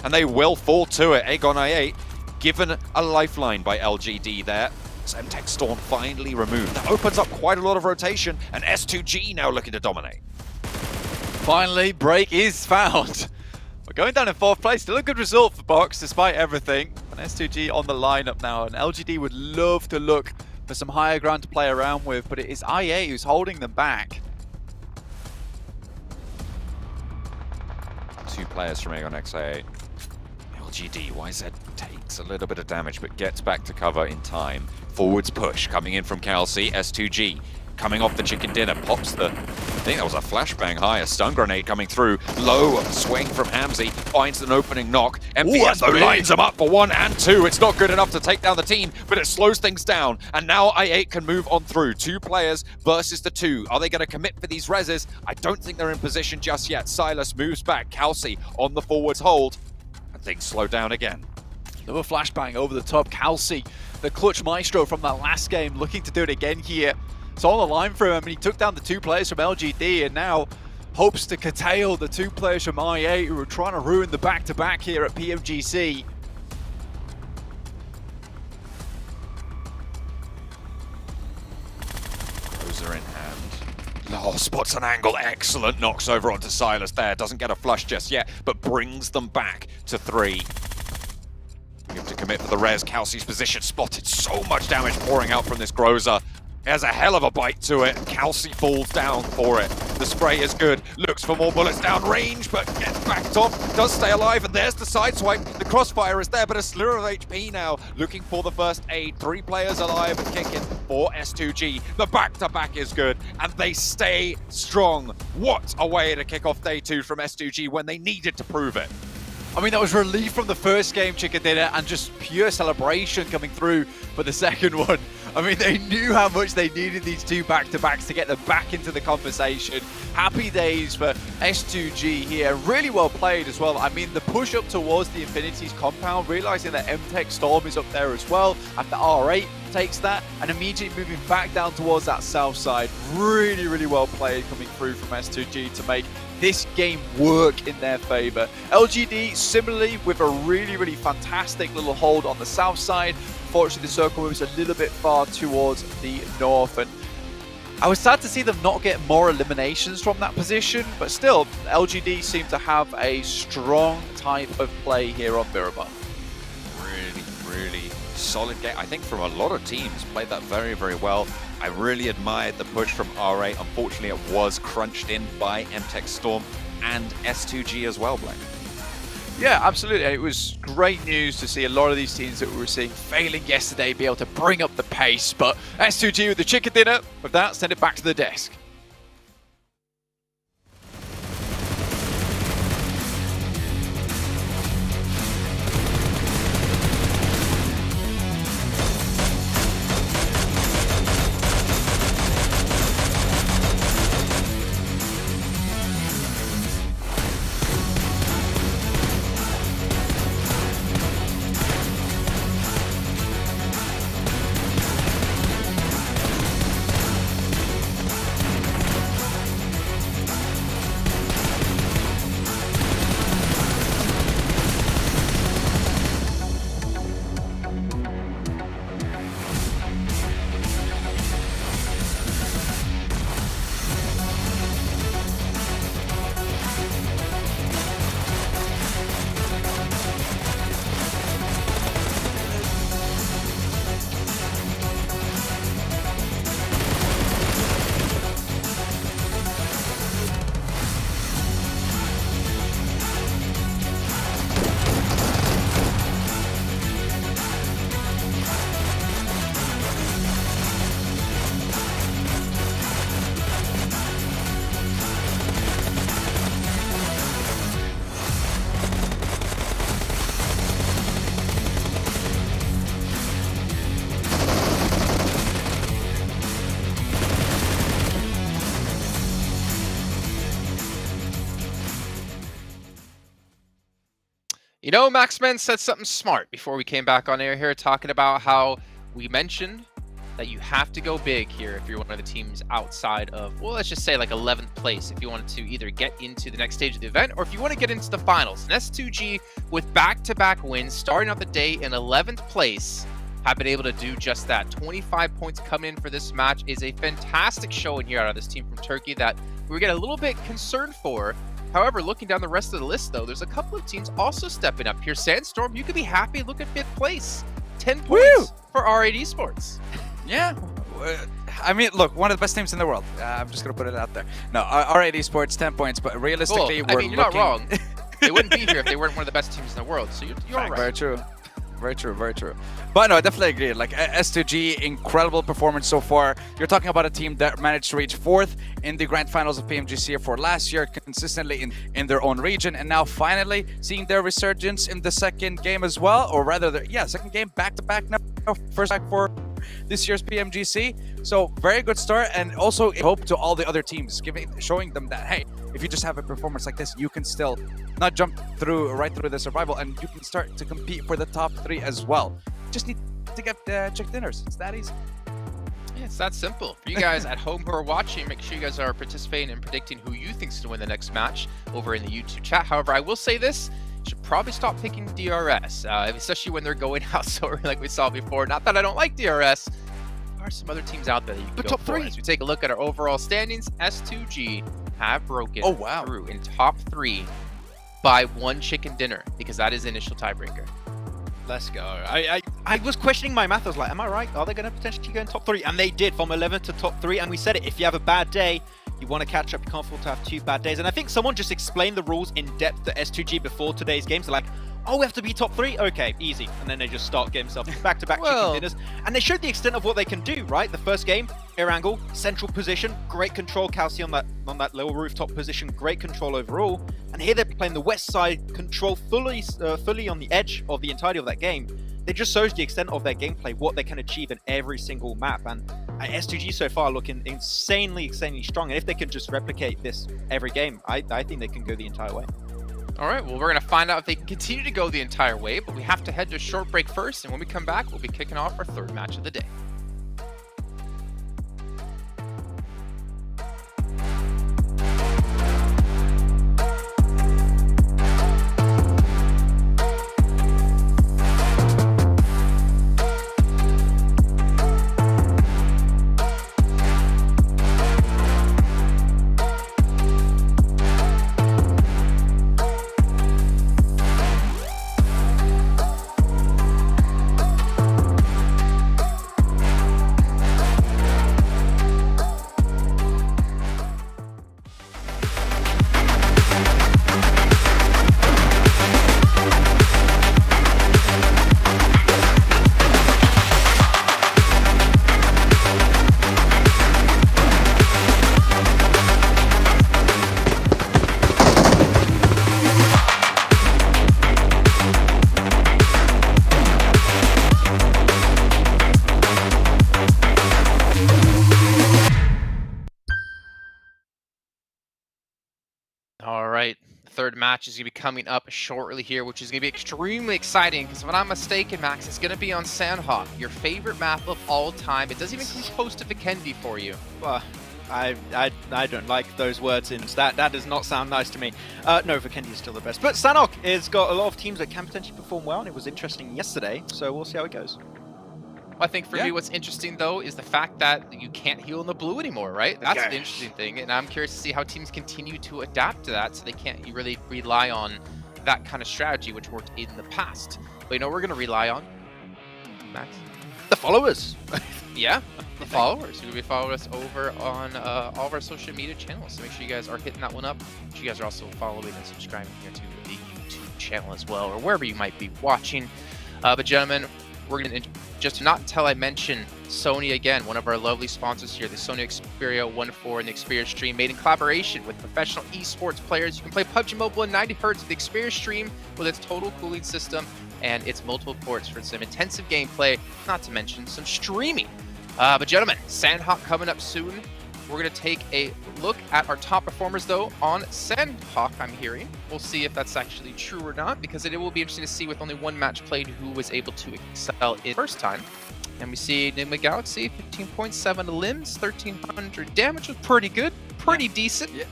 and they will fall to it. Aegon I8 given a lifeline by LGD there. So MTech Storm finally removed. That opens up quite a lot of rotation, and S2G now looking to dominate. Finally, Break is found. We're going down in 4th place. Still a good result for Box despite everything. And S2G on the lineup now, and LGD would love to look for some higher ground to play around with, but it is IA who's holding them back. 2 players from Aegon XI8. LGD, YZ takes a little bit of damage, but gets back to cover in time. Forwards push coming in from Calci. S2G coming off the chicken dinner, pops the, I think that was a flashbang high, a stun grenade coming through. Low swing from Hamzy, finds an opening knock. MPS though lines him up for 1 and 2. It's not good enough to take down the team, but it slows things down. And now I8 can move on through. 2 players versus the 2. Are they going to commit for these reses? I don't think they're in position just yet. Silas moves back. Calci on the forwards hold. And things slow down again. Another flashbang over the top. Calci, the clutch maestro from that last game, looking to do it again here. It's on the line for him, and he took down the 2 players from LGD and now hopes to curtail the 2 players from IA who are trying to ruin the back-to-back here at PMGC. Those are in hand. Oh, spots an angle. Excellent. Knocks over onto Silas there. Doesn't get a flush just yet, but brings them back to 3. You have to commit for the res. Calci's position spotted. So much damage pouring out from this Groza. Has a hell of a bite to it. Calci falls down for it. The spray is good. Looks for more bullets down range, but gets backed off. Does stay alive, and there's the sideswipe. The crossfire is there, but a slur of HP now. Looking for the first aid. 3 players alive and kicking for S2G. The back-to-back is good, and they stay strong. What a way to kick off day 2 from S2G when they needed to prove it. I mean, that was relief from the first game, Chicken Dinner, and just pure celebration coming through for the second one. I mean, they knew how much they needed these 2 back-to-backs to get them back into the conversation. Happy days for S2G here. Really well played as well. I mean, the push up towards the Infinities compound, realizing that MTech Storm is up there as well after R8 takes that, and immediately moving back down towards that south side. Really, really well played coming through from S2G to make this game work in their favor. LGD similarly with a really, really fantastic little hold on the south side. Unfortunately, the circle moves a little bit far towards the north, and I was sad to see them not get more eliminations from that position, but still, LGD seem to have a strong type of play here on Miramar. Really, really solid game. I think from a lot of teams played that very, very well. I really admired the push from R8. Unfortunately, it was crunched in by MTech Storm and S2G as well, Blake. Yeah, absolutely. It was great news to see a lot of these teams that we were seeing failing yesterday be able to bring up the pace, but S2G with the chicken dinner. With that, send it back to the desk. You know, Maxman said something smart before we came back on air here, talking about how we mentioned that you have to go big here if you're one of the teams outside of, well, let's just say like 11th place if you wanted to either get into the next stage of the event or if you want to get into the finals. And S2G, with back-to-back wins, starting out the day in 11th place, have been able to do just that. 25 points coming in for this match is a fantastic showing here out of this team from Turkey that we were getting a little bit concerned for. However, looking down the rest of the list, though, there's a couple of teams also stepping up here. Sandstorm, you could be happy. Look at 5th place. 10 points for R8 Esports. Yeah. I mean, look, one of the best teams in the world. I'm just going to put it out there. No, R8 Esports, 10 points, but realistically, I mean, you're not wrong. They wouldn't be here if they weren't one of the best teams in the world, so you're right. Very true. Very true, very true. But no, I definitely agree. Like S2G, incredible performance so far. You're talking about a team that managed to reach 4th in the grand finals of PMGC for last year, consistently in their own region, and now finally seeing their resurgence in the second game as well, or rather, second game back-to-back now, first back for this year's PMGC. So very good start, and also hope to all the other teams, showing them that, hey, if you just have a performance like this, you can still not jump right through the survival, and you can start to compete for the top 3 as well. Just need to get check dinners. It's that easy. Yeah, it's that simple. For you guys at home who are watching, make sure you guys are participating and predicting who you think is going to win the next match over in the YouTube chat. However, I will say this. You should probably stop picking DRS, especially when they're going out so early like we saw before. Not that I don't like DRS. There are some other teams out there that you can go top for. 3. As we take a look at our overall standings, S2G have broken through in top 3 by 1 chicken dinner, because that is the initial tiebreaker. Let's go. I was questioning my math. I was like, am I right? Are they going to potentially go in top 3? And they did, from 11 to top 3. And we said it, if you have a bad day, you want to catch up, you can't afford to have 2 bad days. And I think someone just explained the rules in depth to S2G before today's games. They're like, oh, we have to be top 3? Okay, easy. And then they just start getting themselves back-to-back chicken dinners. And they showed the extent of what they can do, right? The first game, air angle, central position, great control. Kelsey on that lower rooftop position, great control overall. And here they're playing the west side, control fully on the edge of the entirety of that game. It just shows the extent of their gameplay, what they can achieve in every single map. And S2G so far looking insanely strong. And if they can just replicate this every game, I think they can go the entire way. All right, well, we're going to find out if they can continue to go the entire way, but we have to head to a short break first. And when we come back, we'll be kicking off our 3rd match of the day. All right, the 3rd match is going to be coming up shortly here, which is going to be extremely exciting because if I'm not mistaken, Max, it's going to be on Sandhawk, your favorite map of all time. It doesn't even come close to Vikendi for you. Well, I don't like those words. That does not sound nice to me. No, Vikendi is still the best. But Sandhawk has got a lot of teams that can potentially perform well, and it was interesting yesterday, so we'll see how it goes. I think for me, what's interesting, though, is the fact that you can't heal in the blue anymore, right? That's the interesting thing, and I'm curious to see how teams continue to adapt to that so they can't really rely on that kind of strategy, which worked in the past. But you know what we're going to rely on, Max? The followers. Yeah, the followers. You'll be following us over on all of our social media channels, so make sure you guys are hitting that one up. Make sure you guys are also following and subscribing here to the YouTube channel as well, or wherever you might be watching. But gentlemen, we're going to just not until I mention Sony again, one of our lovely sponsors here, the Sony Xperia 1.4 and the Xperia Stream, made in collaboration with professional esports players. You can play PUBG Mobile in 90 Hz with the Xperia Stream with its total cooling system and its multiple ports for some intensive gameplay, not to mention some streaming. But gentlemen, Sandhawk coming up soon. We're going to take a look at our top performers, though, on Sandhawk, I'm hearing. We'll see if that's actually true or not, because it will be interesting to see with only one match played who was able to excel it first time. And we see Enigma Galaxy, 15.7 limbs, 1300 damage, was pretty good, pretty decent. Yeah.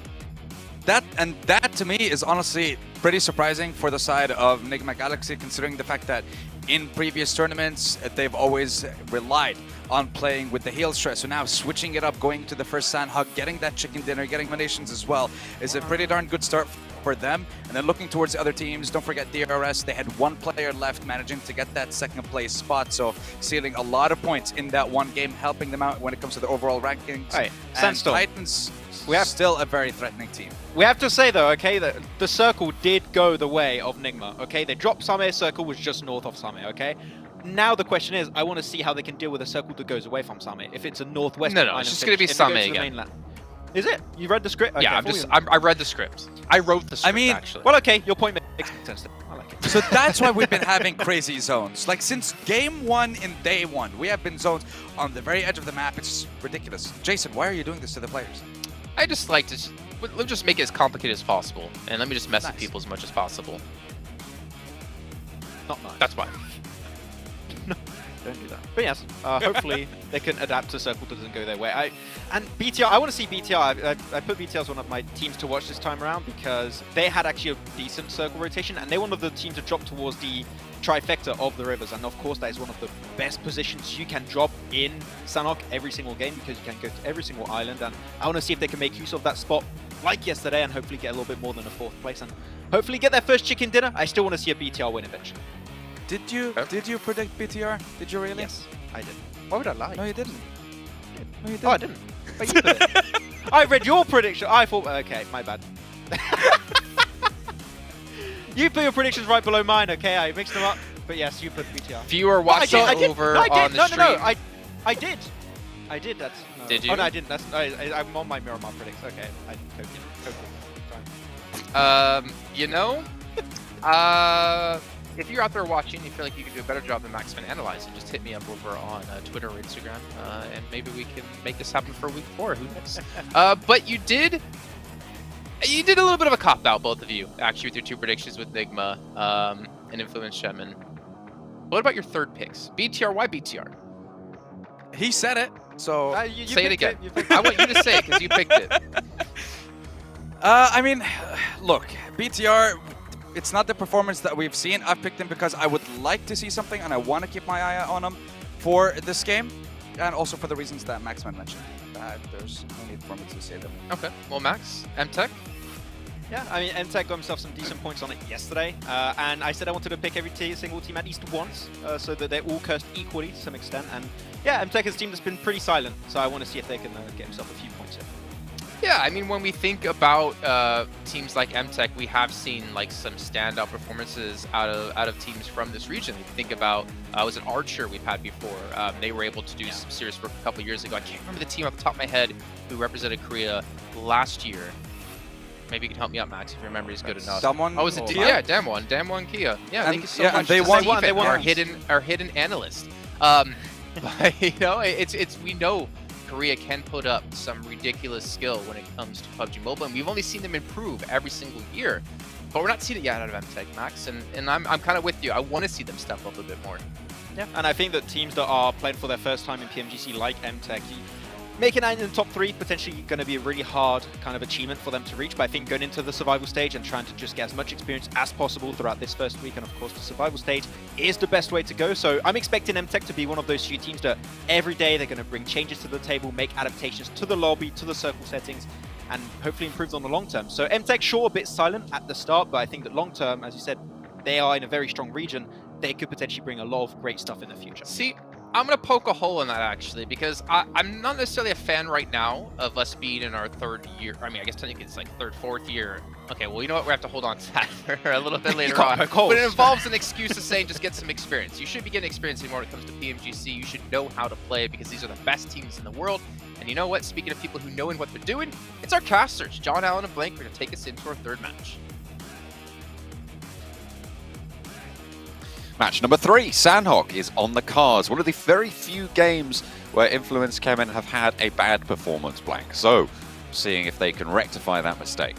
That to me is honestly pretty surprising for the side of Enigma Galaxy, considering the fact that in previous tournaments they've always relied on playing with the heal stress. So now switching it up, going to the first Sandhawk, getting that chicken dinner, getting eliminations as well, is a pretty darn good start for them. And then looking towards the other teams, don't forget DRS, they had one player left, managing to get that second place spot, so sealing a lot of points in that one game, helping them out when it comes to the overall rankings. Right. And Sandstorm. Titans, still a very threatening team. We have to say, though, okay, that the circle did go the way of Nigma, okay? They dropped Same, circle was just north of Same, okay? Now the question is, I want to see how they can deal with a circle that goes away from Same. If it's a northwest No, it's just going to be Same again. Is it? You read the script? Okay, Yeah, I read the script. I wrote the script, actually. Well, okay, your point makes sense. I like it. So that's why we've been having crazy zones. Like since game one in day one, we have been zones on the very edge of the map. It's ridiculous. Jason, why are you doing this to the players? I just like to let's just make it as complicated as possible, and let me just mess with people as much as possible. Not nice. That's why. No, don't do that. But yes, hopefully they can adapt to circle that doesn't go their way. And BTR, I want to see BTR. I put BTR as one of my teams to watch this time around because they had actually a decent circle rotation, and they're one of the teams that dropped towards the trifecta of the rivers, and of course that is one of the best positions you can drop in Sanhok every single game because you can go to every single island, and I want to see if they can make use of that spot like yesterday and hopefully get a little bit more than a 4th place and hopefully get their first chicken dinner. I still want to see a BTR win eventually. Did you predict BTR? Did you really? Yes, I did. Why would I lie? No, you didn't. No, you didn't. Oh, I didn't. But you put it. I read your prediction. I thought, okay, my bad. You put your predictions right below mine, okay? I mixed them up. But yes, you put BTR. If you were watching over on the stream. No, I did. I did. That's. No. Did you? Oh no, I didn't. That's. I'm on my Miramar predicts. Okay, I totally. You know, if you're out there watching, you feel like you can do a better job than Max Van analyzing, just hit me up over on Twitter or Instagram, and maybe we can make this happen for week 4. Who knows? But you did a little bit of a cop-out, both of you, actually, with your 2 predictions with Nigma and Influence Shemin. What about your 3rd picks? BTR, why BTR? He said it, so say it again. I want you to say it because you picked it. I mean, look, BTR, it's not the performance that we've seen. I've picked him because I would like to see something and I want to keep my eye on him for this game, and also for the reasons that Maxman mentioned. There's no need for me to say them. Okay, well, Max, MTech? Yeah, I mean, MTech got himself some decent points on it yesterday, and I said I wanted to pick every single team at least once, so that they're all cursed equally to some extent, and yeah, MTech is a team that's been pretty silent, so I want to see if they can get himself a few points in. Yeah, I mean, when we think about teams like MTech, we have seen like some standout performances out of teams from this region. If you think about, was it Archer we've had before? They were able to do some serious work a couple years ago. I can't remember the team off the top of my head who represented Korea last year. Maybe you can help me out, Max, if your memory is good enough. Someone? Oh, was it? Yeah, Damwon Kia. Yeah, thank you so much. And they won. They won. Our hidden analyst. You know, it's we know Korea can put up some ridiculous skill when it comes to PUBG Mobile, and we've only seen them improve every single year. But we're not seeing it yet out of MTech, Max, and I'm kind of with you. I want to see them step up a bit more. Yeah, and I think that teams that are playing for their first time in PMGC, like MTech, making it in the top 3 potentially going to be a really hard kind of achievement for them to reach, but I think going into the survival stage and trying to just get as much experience as possible throughout this first week, and of course the survival stage is the best way to go. So I'm expecting MTech to be one of those few teams that every day they're going to bring changes to the table, make adaptations to the lobby, to the circle settings, and hopefully improve on the long term. So MTech, sure, a bit silent at the start, but I think that long term, as you said, they are in a very strong region. They could potentially bring a lot of great stuff in the future. See, I'm going to poke a hole in that, actually, because I'm not necessarily a fan right now of us being in our 3rd year. I mean, I guess technically it's like 3rd, 4th year. Okay, well, you know what? We have to hold on to that for a little bit later on. But it involves an excuse of saying just get some experience. You should be getting experience anymore when it comes to PMGC. You should know how to play because these are the best teams in the world. And you know what? Speaking of people who know what they're doing, it's our casters, John Allen and Blank, are going to take us into our 3rd match. Match number 3, Sandhawk is on the cards. One of the very few games where Influence Kemen have had a bad performance blank. So, seeing if they can rectify that mistake.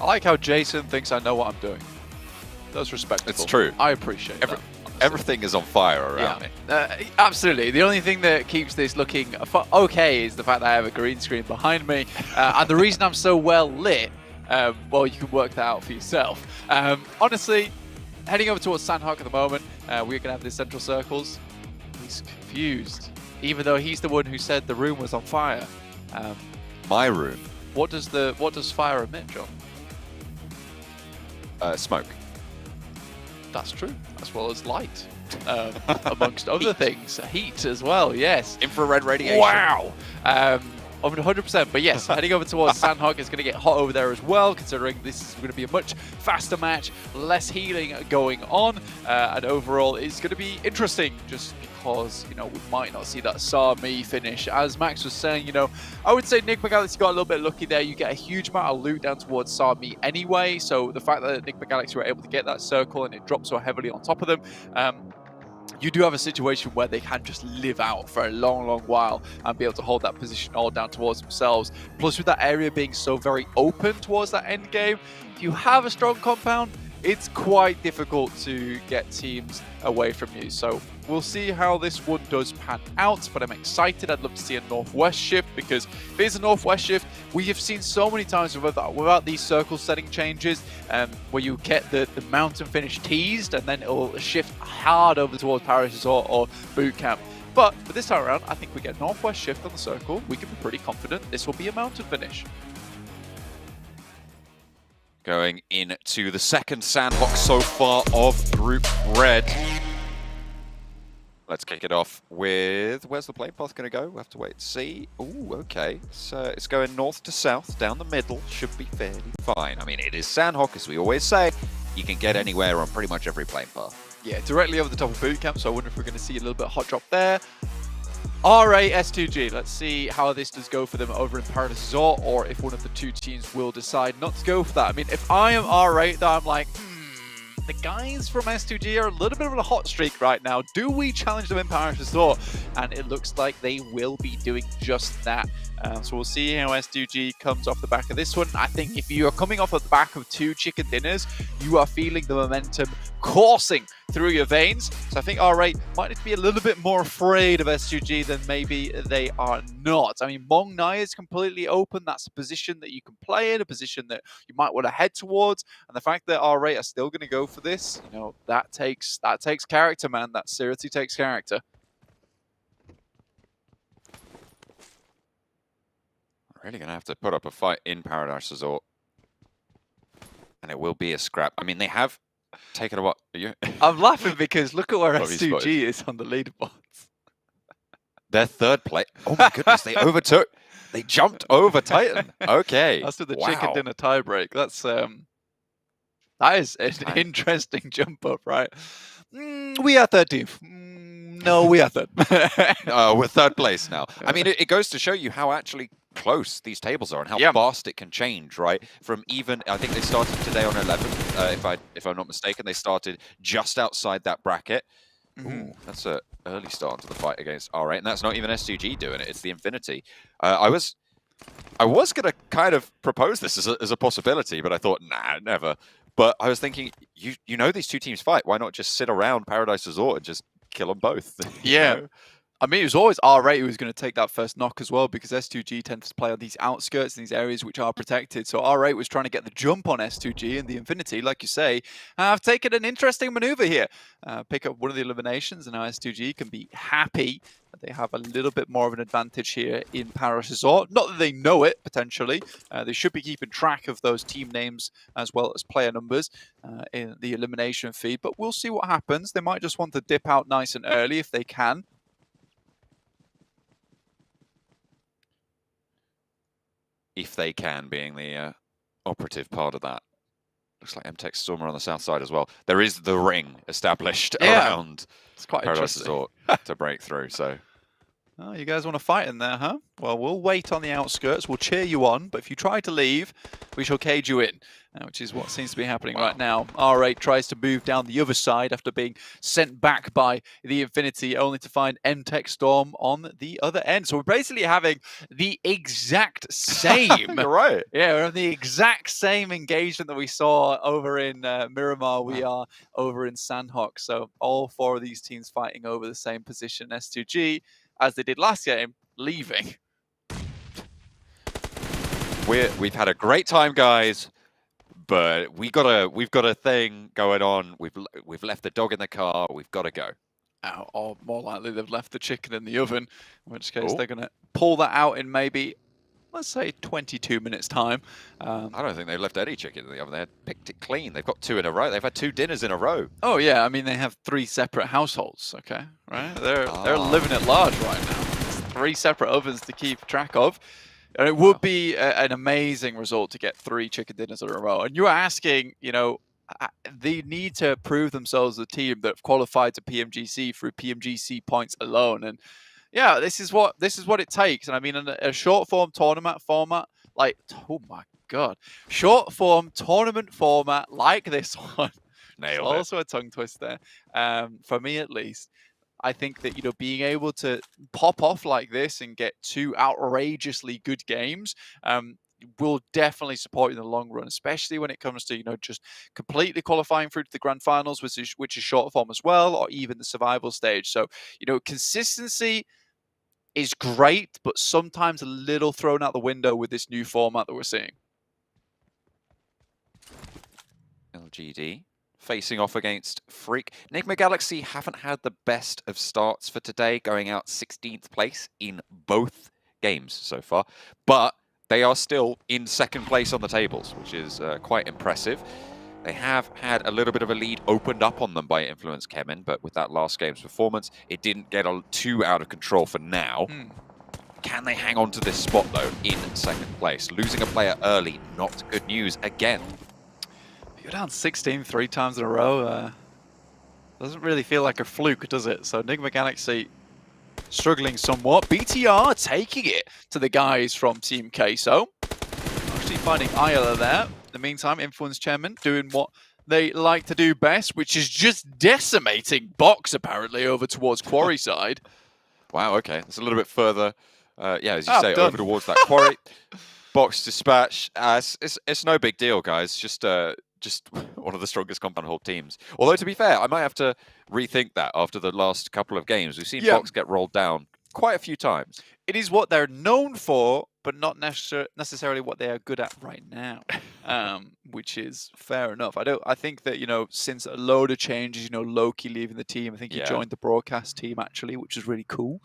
I like how Jason thinks I know what I'm doing. That's respectable. It's true. I appreciate that. Everything is on fire around me. Absolutely. The only thing that keeps this looking okay is the fact that I have a green screen behind me. And the reason I'm so well lit, well, you can work that out for yourself. Honestly, heading over towards Sandhawk at the moment, we're going to have the central circles. He's confused, even though he's the one who said the room was on fire. My room. What does fire emit, John? Smoke. That's true, as well as light, amongst other things. Heat as well, yes. Infrared radiation. Wow. 100%, but yes, heading over towards Sandhawk is going to get hot over there as well, considering this is going to be a much faster match, less healing going on, and overall it's going to be interesting just because, you know, we might not see that Sami finish. As Max was saying, you know, I would say Nick McGalaxy got a little bit lucky there. You get a huge amount of loot down towards Sami anyway, so the fact that Nick McGalaxy were able to get that circle and it dropped so heavily on top of them, you do have a situation where they can just live out for a long, long while and be able to hold that position all down towards themselves. Plus, with that area being so very open towards that end game, if you have a strong compound, it's quite difficult to get teams away from you. So we'll see how this one does pan out, but I'm excited. I'd love to see a northwest shift, because if it's a northwest shift, we have seen so many times without these circle setting changes, where you get the mountain finish teased and then it'll shift hard over towards Paris Resort or Boot Camp. But this time around, I think we get northwest shift on the circle. We can be pretty confident this will be a mountain finish. Going into the second Sandhawk so far of Group Red. Let's kick it off with, where's the plane path going to go? We'll have to wait and see. Ooh, okay. So it's going north to south, down the middle. Should be fairly fine. I mean, it is Sandhawk, as we always say. You can get anywhere on pretty much every plane path. Yeah, directly over the top of Boot Camp, so I wonder if we're going to see a little bit of hot drop there. R8 S2G, let's see how this does go for them over in Paradise Resort, or if one of the two teams will decide not to go for that. I mean, if I am R8, though, I'm like, the guys from S2G are a little bit of a hot streak right now. Do we challenge them in Paradise Resort? And it looks like they will be doing just that. So we'll see how S2G comes off the back of this one. I think if you are coming off of the back of 2 chicken dinners, you are feeling the momentum coursing through your veins. So I think R8 might need to be a little bit more afraid of S2G than maybe they are not. I mean, Mong Nai is completely open. That's a position that you can play in, a position that you might want to head towards. And the fact that R8 are still going to go for this, you know, that takes character, man. That seriously takes character. Really going to have to put up a fight in Paradise Resort. And it will be a scrap. I mean, they have taken a what? I'm laughing because look at where Obviously S2G is on the leaderboards. Their third place. Oh my goodness, they overtook. They jumped over Titan. Okay. That's with the chicken dinner tiebreak. That's that is an interesting jump up, right? We are 13th. No, we are third. We're third place now. I mean, it goes to show you how actually close these tables are and how fast it can change, right? From even, I think they started today on 11, if I'm not mistaken. They started just outside that bracket. Ooh, that's an early start to the fight against R8, and that's not even S2G doing it. It's the Infinity. I was going to kind of propose this as a possibility, but I thought, nah, never. But I was thinking, you know these two teams fight. Why not just sit around Paradise Resort and just kill them both? Yeah. You know? I mean, it was always R8 who was going to take that first knock as well, because S2G tends to play on these outskirts and these areas which are protected. So R8 was trying to get the jump on S2G, and the Infinity, like you say, have taken an interesting maneuver here. Pick up one of the eliminations, and now S2G can be happy that they have a little bit more of an advantage here in Paris Resort. Not that they know it, potentially. They should be keeping track of those team names as well as player numbers in the elimination feed, but we'll see what happens. They might just want to dip out nice and early if they can. If they can, being the operative part of that. Looks like MTech Storm are on the south side as well. There is the ring established around it's quite Paradise interesting Resort to break through. So Oh, you guys want to fight in there, huh? Well, we'll wait on the outskirts. We'll cheer you on, but if you try to leave, we shall cage you in, which is what seems to be happening right now. R8 tries to move down the other side after being sent back by the Infinity, only to find MTech Storm on the other end. So we're basically having the exact same. You're right. Yeah, we're having the exact same engagement that we saw over in Miramar. We are over in Sandhawk. So all 4 of these teams fighting over the same position. S2G, as they did last game, leaving. We've had a great time, guys, but we've got a thing going on. We've left the dog in the car. We've got to go. Or more likely, they've left the chicken in the oven, in which case they're going to pull that out in maybe, let's say, 22 minutes time. I don't think they've left any chicken in the oven. They had picked it clean. They've got 2 in a row. They've had 2 dinners in a row. Oh yeah, I mean they have 3 separate households. Okay, right? They're living at large right now. It's 3 separate ovens to keep track of. And it would be an amazing result to get 3 chicken dinners in a row. And you're asking, you know, they need to prove themselves as a team that have qualified to PMGC through PMGC points alone. And yeah, this is what it takes. And I mean, in a short form tournament format, like, oh my god, short form tournament format like this one. Nailed it. Also a tongue twister, for me at least. I think that, you know, being able to pop off like this and get 2 outrageously good games will definitely support you in the long run, especially when it comes to, you know, just completely qualifying through to the grand finals, which is short form as well, or even the survival stage. So, you know, consistency is great, but sometimes a little thrown out the window with this new format that we're seeing. LGD facing off against Freak. Enigma Galaxy haven't had the best of starts for today, going out 16th place in both games so far, but they are still in 2nd place on the tables, which is quite impressive. They have had a little bit of a lead opened up on them by Influence Kemen, but with that last game's performance, it didn't get too out of control for now. Can they hang on to this spot, though, in 2nd place? Losing a player early, not good news again. You're down 16 3 times in a row. Doesn't really feel like a fluke, does it? So Enigma Galaxy struggling somewhat. BTR taking it to the guys from Team Queso. Actually finding Ayala there. In the meantime, Influence Chairman doing what they like to do best, which is just decimating Box, apparently, over towards Quarry side. Wow, okay. It's a little bit further, yeah, as you say, over towards that Quarry. Box dispatch. It's no big deal, guys. Just one of the strongest compound hold teams. Although, to be fair, I might have to rethink that after the last couple of games. We've seen Box get rolled down quite a few times. It is what they're known for, but not necessarily what they are good at right now, which is fair enough. I think that, you know, since a load of changes, you know, Loki leaving the team, I think he joined the broadcast team actually, which is really cool.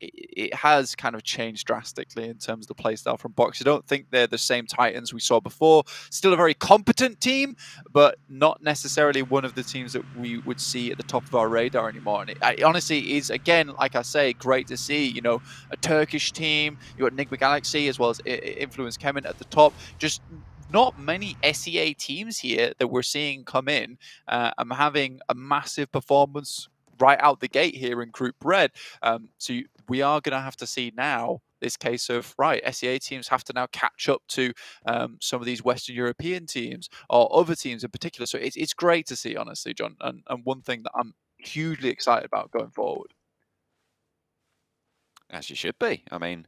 It has kind of changed drastically in terms of the playstyle from Box. I don't think they're the same Titans we saw before. Still a very competent team, but not necessarily one of the teams that we would see at the top of our radar anymore. And it honestly is, again, like I say, great to see, you know, a Turkish team, you got Enigma Galaxy as well as Influence Kemen at the top. Just not many SEA teams here that we're seeing come in. I'm having a massive performance right out the gate here in Group Red. So we are going to have to see now this case of, right, SEA teams have to now catch up to some of these Western European teams or other teams in particular. So it's great to see, honestly, John, and one thing that I'm hugely excited about going forward. As you should be. I mean,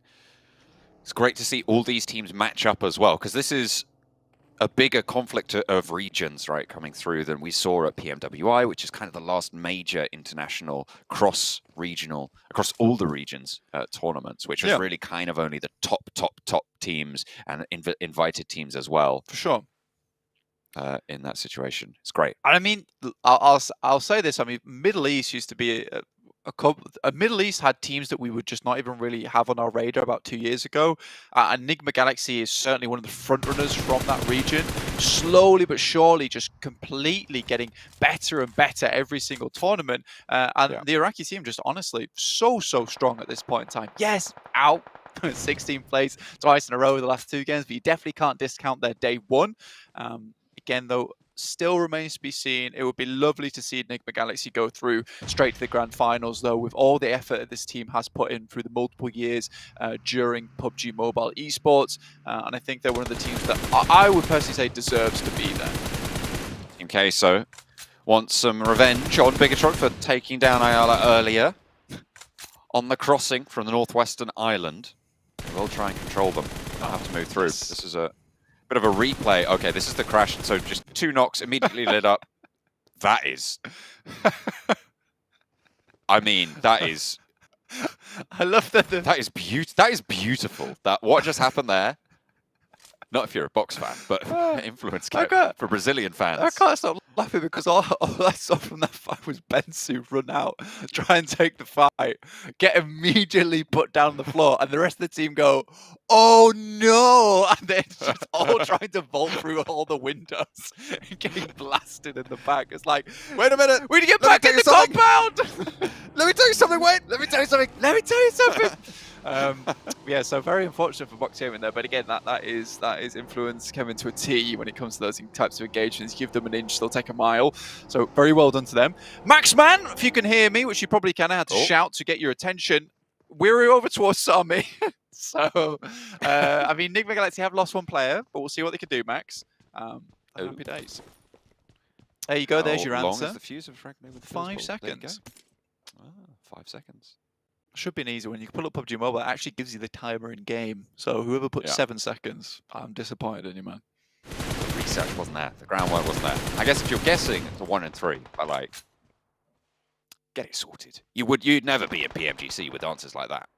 it's great to see all these teams match up as well, because this is a bigger conflict of regions, right, coming through than we saw at PMWI, which is kind of the last major international cross-regional, across all the regions tournaments, which was really kind of only the top teams and invited teams as well. For sure. In that situation. It's great. I mean, I'll say this. I mean, Middle East used to be a Middle East had teams that we would just not even really have on our radar about 2 years ago. Enigma Galaxy is certainly one of the front runners from that region. Slowly but surely, just completely getting better and better every single tournament. And the Iraqi team just honestly so strong at this point in time. Yes, out 16th place twice in a row in the last 2 games, but you definitely can't discount their day one. Again, though, still remains to be seen. It would be lovely to see Enigma Galaxy go through straight to the grand finals, though, with all the effort that this team has put in through the multiple years during PUBG Mobile esports. And I think they're one of the teams that I would personally say deserves to be there. Team Queso wants some revenge on Bigatron for taking down Ayala earlier on the crossing from the northwestern island. We'll try and control them. They'll have to move through. This is a bit of a replay. Okay, this is the crash. So just 2 knocks immediately lit up. That is... I mean, that is... I love that. That is beautiful. That what just happened there. Not if you're a box fan, but influence for Brazilian fans. I can't stop laughing because all I saw from that fight was Bensu run out, try and take the fight, get immediately put down on the floor, and the rest of the team go, "Oh no!" And they're just all trying to vault through all the windows and getting blasted in the back. It's like, wait a minute, we need to get back in the compound. Let me tell you something, wait. Let me tell you something. Let me tell you something. Yeah, so very unfortunate for Box Gaming there, but again, that is influence coming to a T when it comes to those types of engagements. Give them an inch, they'll take a mile. So very well done to them. Maxman, if you can hear me, which you probably can, I had to shout to get your attention. We're over towards Sami. So, I mean, Enigma Galaxy have lost 1 player, but we'll see what they can do, Max. Happy days. There you go, there's your answer. Long as the fuse of 5 seconds. 5 seconds. Should be an easy one. You can pull up PUBG Mobile. It actually gives you the timer in game. So whoever put 7 seconds, I'm disappointed in you, man. The research wasn't there. The groundwork wasn't there. I guess if you're guessing, it's a 1 and 3. But like, get it sorted. You'd never be a PMGC with answers like that.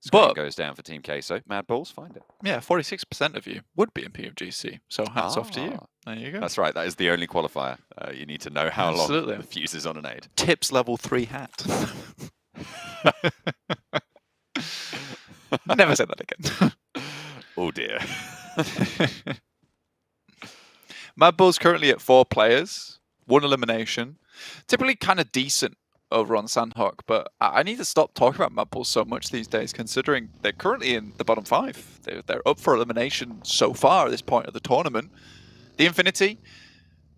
Screen goes down for Team Queso. Mad Balls, find it. Yeah, 46% of you would be in PMGC. So hats off to you. There you go. That's right. That is the only qualifier. You need to know how long the fuse is on an aid. Tips level 3 hat. Never said that again. Oh dear. Mad Bull's currently at 4 players, 1 elimination. Typically kind of decent over on Sandhawk, but I need to stop talking about Mad Bull so much these days, considering they're currently in the bottom 5. They're up for elimination so far at this point of the tournament. The Infinity,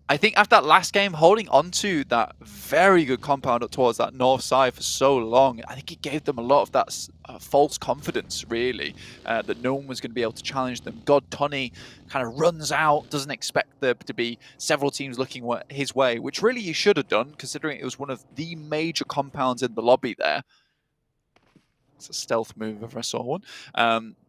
I think after that last game, holding on to that very good compound up towards that north side for so long, I think it gave them a lot of that false confidence, really, that no one was going to be able to challenge them. God Tony kind of runs out, doesn't expect there to be several teams looking his way, which really he should have done, considering it was one of the major compounds in the lobby there. It's a stealth move if I saw one.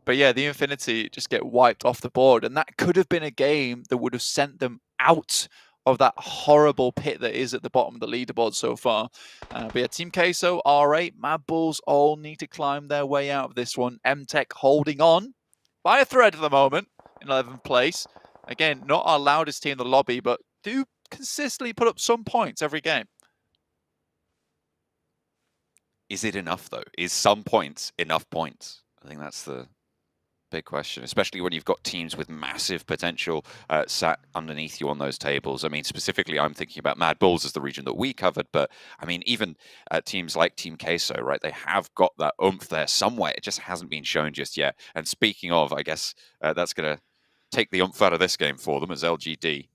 But yeah, the Infinity just get wiped off the board, and that could have been a game that would have sent them out of that horrible pit that is at the bottom of the leaderboard so far. But yeah, Team Queso, R8, Mad Bulls all need to climb their way out of this one. MTech holding on by a thread at the moment in 11th place. Again, not our loudest team in the lobby, but do consistently put up some points every game. Is it enough, though? Is some points enough points? I think that's the big question, especially when you've got teams with massive potential sat underneath you on those tables. I mean, specifically, I'm thinking about Mad Bulls as the region that we covered, but I mean, even teams like Team Queso, right? They have got that oomph there somewhere. It just hasn't been shown just yet. And speaking of, I guess that's going to take the oomph out of this game for them as LGD,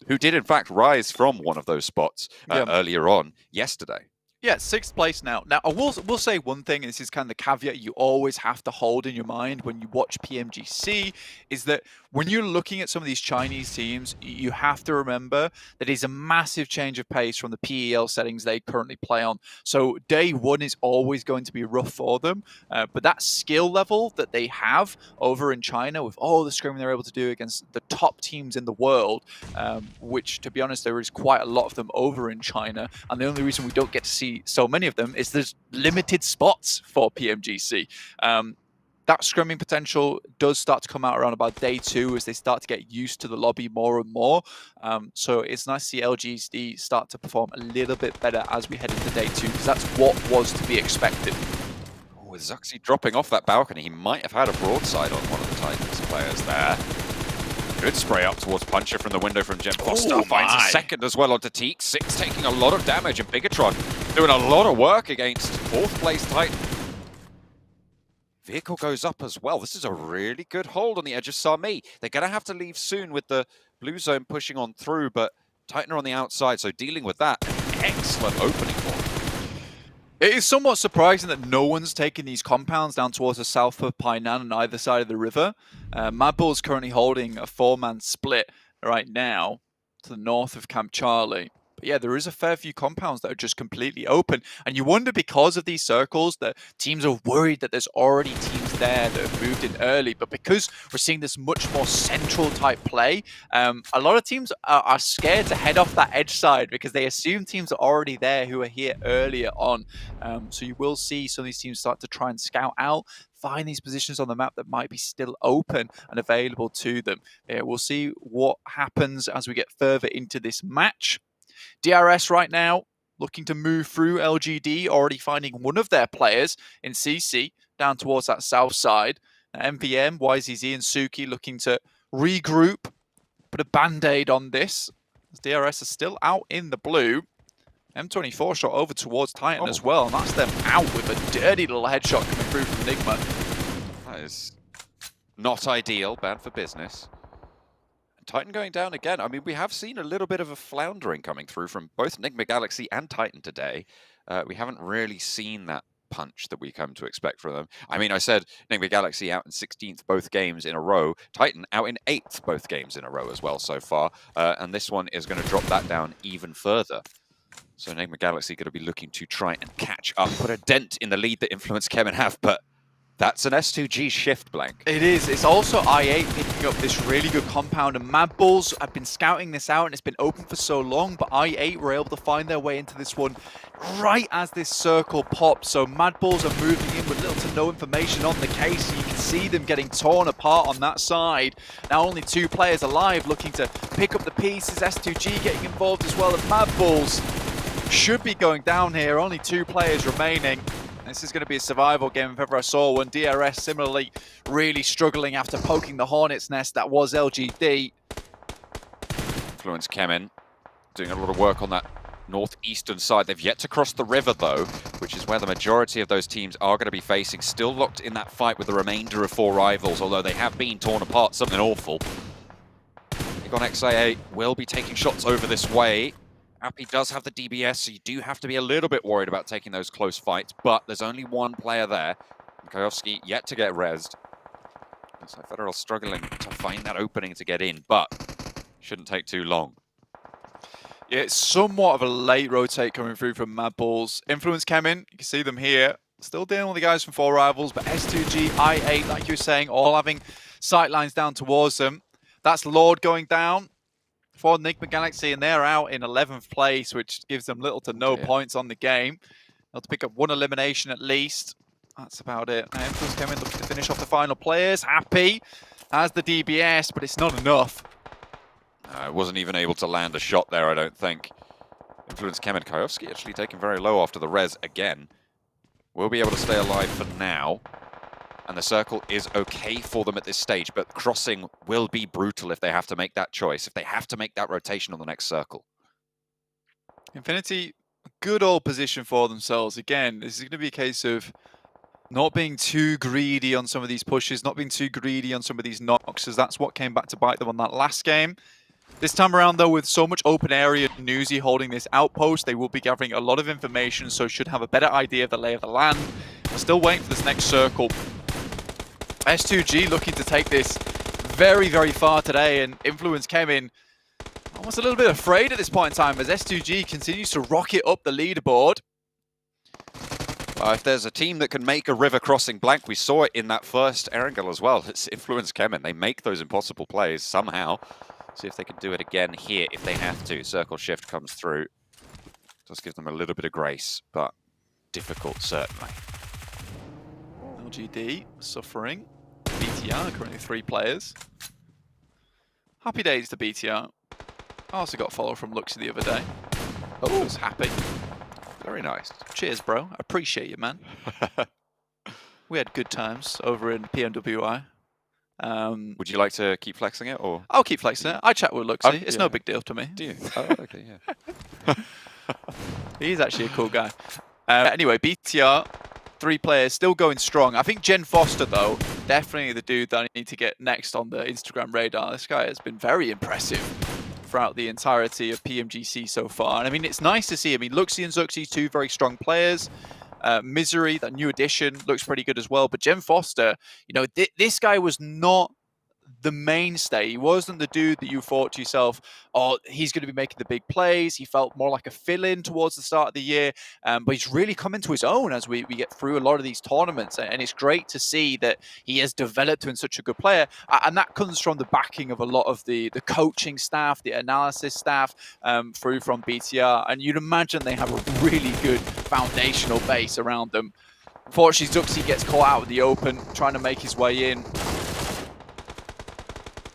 who did in fact rise from one of those spots earlier on yesterday. Yeah, 6th place now. Now, I will say one thing, and this is kind of the caveat you always have to hold in your mind when you watch PMGC, is that when you're looking at some of these Chinese teams, you have to remember that it's a massive change of pace from the PEL settings they currently play on. So day 1 is always going to be rough for them, but that skill level that they have over in China with all the scrimming they're able to do against the top teams in the world, which, to be honest, there is quite a lot of them over in China, and the only reason we don't get to see so many of them is there's limited spots for PMGC. That scrimming potential does start to come out around about day 2 as they start to get used to the lobby more and more. So it's nice to see LGD start to perform a little bit better as we head into day 2, because that's what was to be expected. With Zuxi dropping off that balcony, he might have had a broadside on one of the Titans players there. Good spray up towards Puncher from the window from Jem Foster. Finds a second as well onto Teak. 6 taking a lot of damage, and Bigatron doing a lot of work against 4th place Titan. Vehicle goes up as well. This is a really good hold on the edge of Sami. They're going to have to leave soon with the blue zone pushing on through, but Titan are on the outside, so dealing with that, an excellent opening for them. It is somewhat surprising that no one's taking these compounds down towards the south of Painan on either side of the river. Mad Bull's currently holding a 4-man split right now to the north of Camp Charlie. But yeah, there is a fair few compounds that are just completely open. And you wonder, because of these circles, that teams are worried that there's already teams there that have moved in early. But because we're seeing this much more central type play, a lot of teams are scared to head off that edge side because they assume teams are already there who are here earlier on. So you will see some of these teams start to try and scout out, find these positions on the map that might be still open and available to them. We'll see what happens as we get further into this match. DRS right now looking to move through LGD, already finding one of their players in CC down towards that south side. MVM, YZZ and Suki looking to regroup, put a band-aid on this. DRS is still out in the blue. M24 shot over towards Titan as well, and that's them out with a dirty little headshot coming through from Nigma. That is not ideal, bad for business. Titan going down again. I mean, we have seen a little bit of a floundering coming through from both Nigma Galaxy and Titan today. We haven't really seen that punch that we come to expect from them. I mean, I said Nigma Galaxy out in 16th both games in a row. Titan out in 8th both games in a row as well so far. And this one is going to drop that down even further. So Nigma Galaxy going to be looking to try and catch up, put a dent in the lead that Influence Kevin have, but that's an S2G shift, Blank. It is. It's also I8 picking up this really good compound, and Mad Bulls have been scouting this out, and it's been open for so long, but I8 were able to find their way into this one right as this circle pops. So Mad Bulls are moving in with little to no information on the case, so you can see them getting torn apart on that side. Now only 2 players alive looking to pick up the pieces. S2G getting involved as well, and Mad Bulls should be going down here. Only 2 players remaining. This is going to be a survival game if ever I saw one. DRS similarly really struggling after poking the hornet's nest that was LGD. Influence Kemen doing a lot of work on that northeastern side. They've yet to cross the river though, which is where the majority of those teams are going to be facing. Still locked in that fight with the remainder of 4 rivals, although they have been torn apart. Something awful. Igon XIA will be taking shots over this way. Appy does have the DBS, so you do have to be a little bit worried about taking those close fights, but there's only 1 player there. Kajowski yet to get rezzed. So Federal struggling to find that opening to get in, but shouldn't take too long. Yeah, it's somewhat of a late rotate coming through from Mad Bulls. Influence came in, you can see them here. Still dealing with the guys from 4 rivals, but S2G, I8, like you were saying, all having sight lines down towards them. That's Lord going down for Nigma Galaxy, and they're out in 11th place, which gives them little to no points on the game. They'll have to pick up 1 elimination at least. That's about it. Now Influence came in looking to finish off the final players. Happy has the DBS, but it's not enough. Wasn't even able to land a shot there, I don't think. Influence Kemen. Kajowski actually taken very low after the res again. Will be able to stay alive for now. And the circle is okay for them at this stage, but crossing will be brutal if they have to make that choice, if they have to make that rotation on the next circle. Infinity, good old position for themselves. Again, this is going to be a case of not being too greedy on some of these pushes, not being too greedy on some of these knocks, as that's what came back to bite them on that last game. This time around, though, with so much open area, Newsy holding this outpost, they will be gathering a lot of information, so should have a better idea of the lay of the land. We're still waiting for this next circle. S2G looking to take this very, very far today, and Influence came in almost a little bit afraid at this point in time as S2G continues to rocket up the leaderboard. If there's a team that can make a river crossing blank, we saw it in that first Erangel as well. It's Influence Kemen. They make those impossible plays somehow. See if they can do it again here if they have to. Circle shift comes through. Does give them a little bit of grace, but difficult certainly. LGD suffering. BTR currently 3 players. Happy days to BTR. I also got a follow from Luxy the other day. Hope he was happy. Very nice. Cheers, bro. I appreciate you, man. We had good times over in PMWI. Would you like to keep flexing it, or? I'll keep flexing it. I chat with Luxy. It's no big deal to me. Do you? Oh, okay, yeah. He's actually a cool guy. Anyway, BTR 3 players still going strong. I think Jen Foster, though, definitely the dude that I need to get next on the Instagram radar. This guy has been very impressive throughout the entirety of PMGC so far. And I mean, it's nice to see. I mean, Luxie and Zuxi, 2 very strong players. Misery, that new addition, looks pretty good as well. But Jen Foster, you know, this guy was not the mainstay. He wasn't the dude that you thought to yourself, oh, he's going to be making the big plays. He felt more like a fill-in towards the start of the year, but he's really come into his own as we get through a lot of these tournaments, and it's great to see that he has developed into such a good player, and that comes from the backing of a lot of the coaching staff, the analysis staff through from BTR, and you'd imagine they have a really good foundational base around them. Unfortunately, Zuxi gets caught out in the open, trying to make his way in.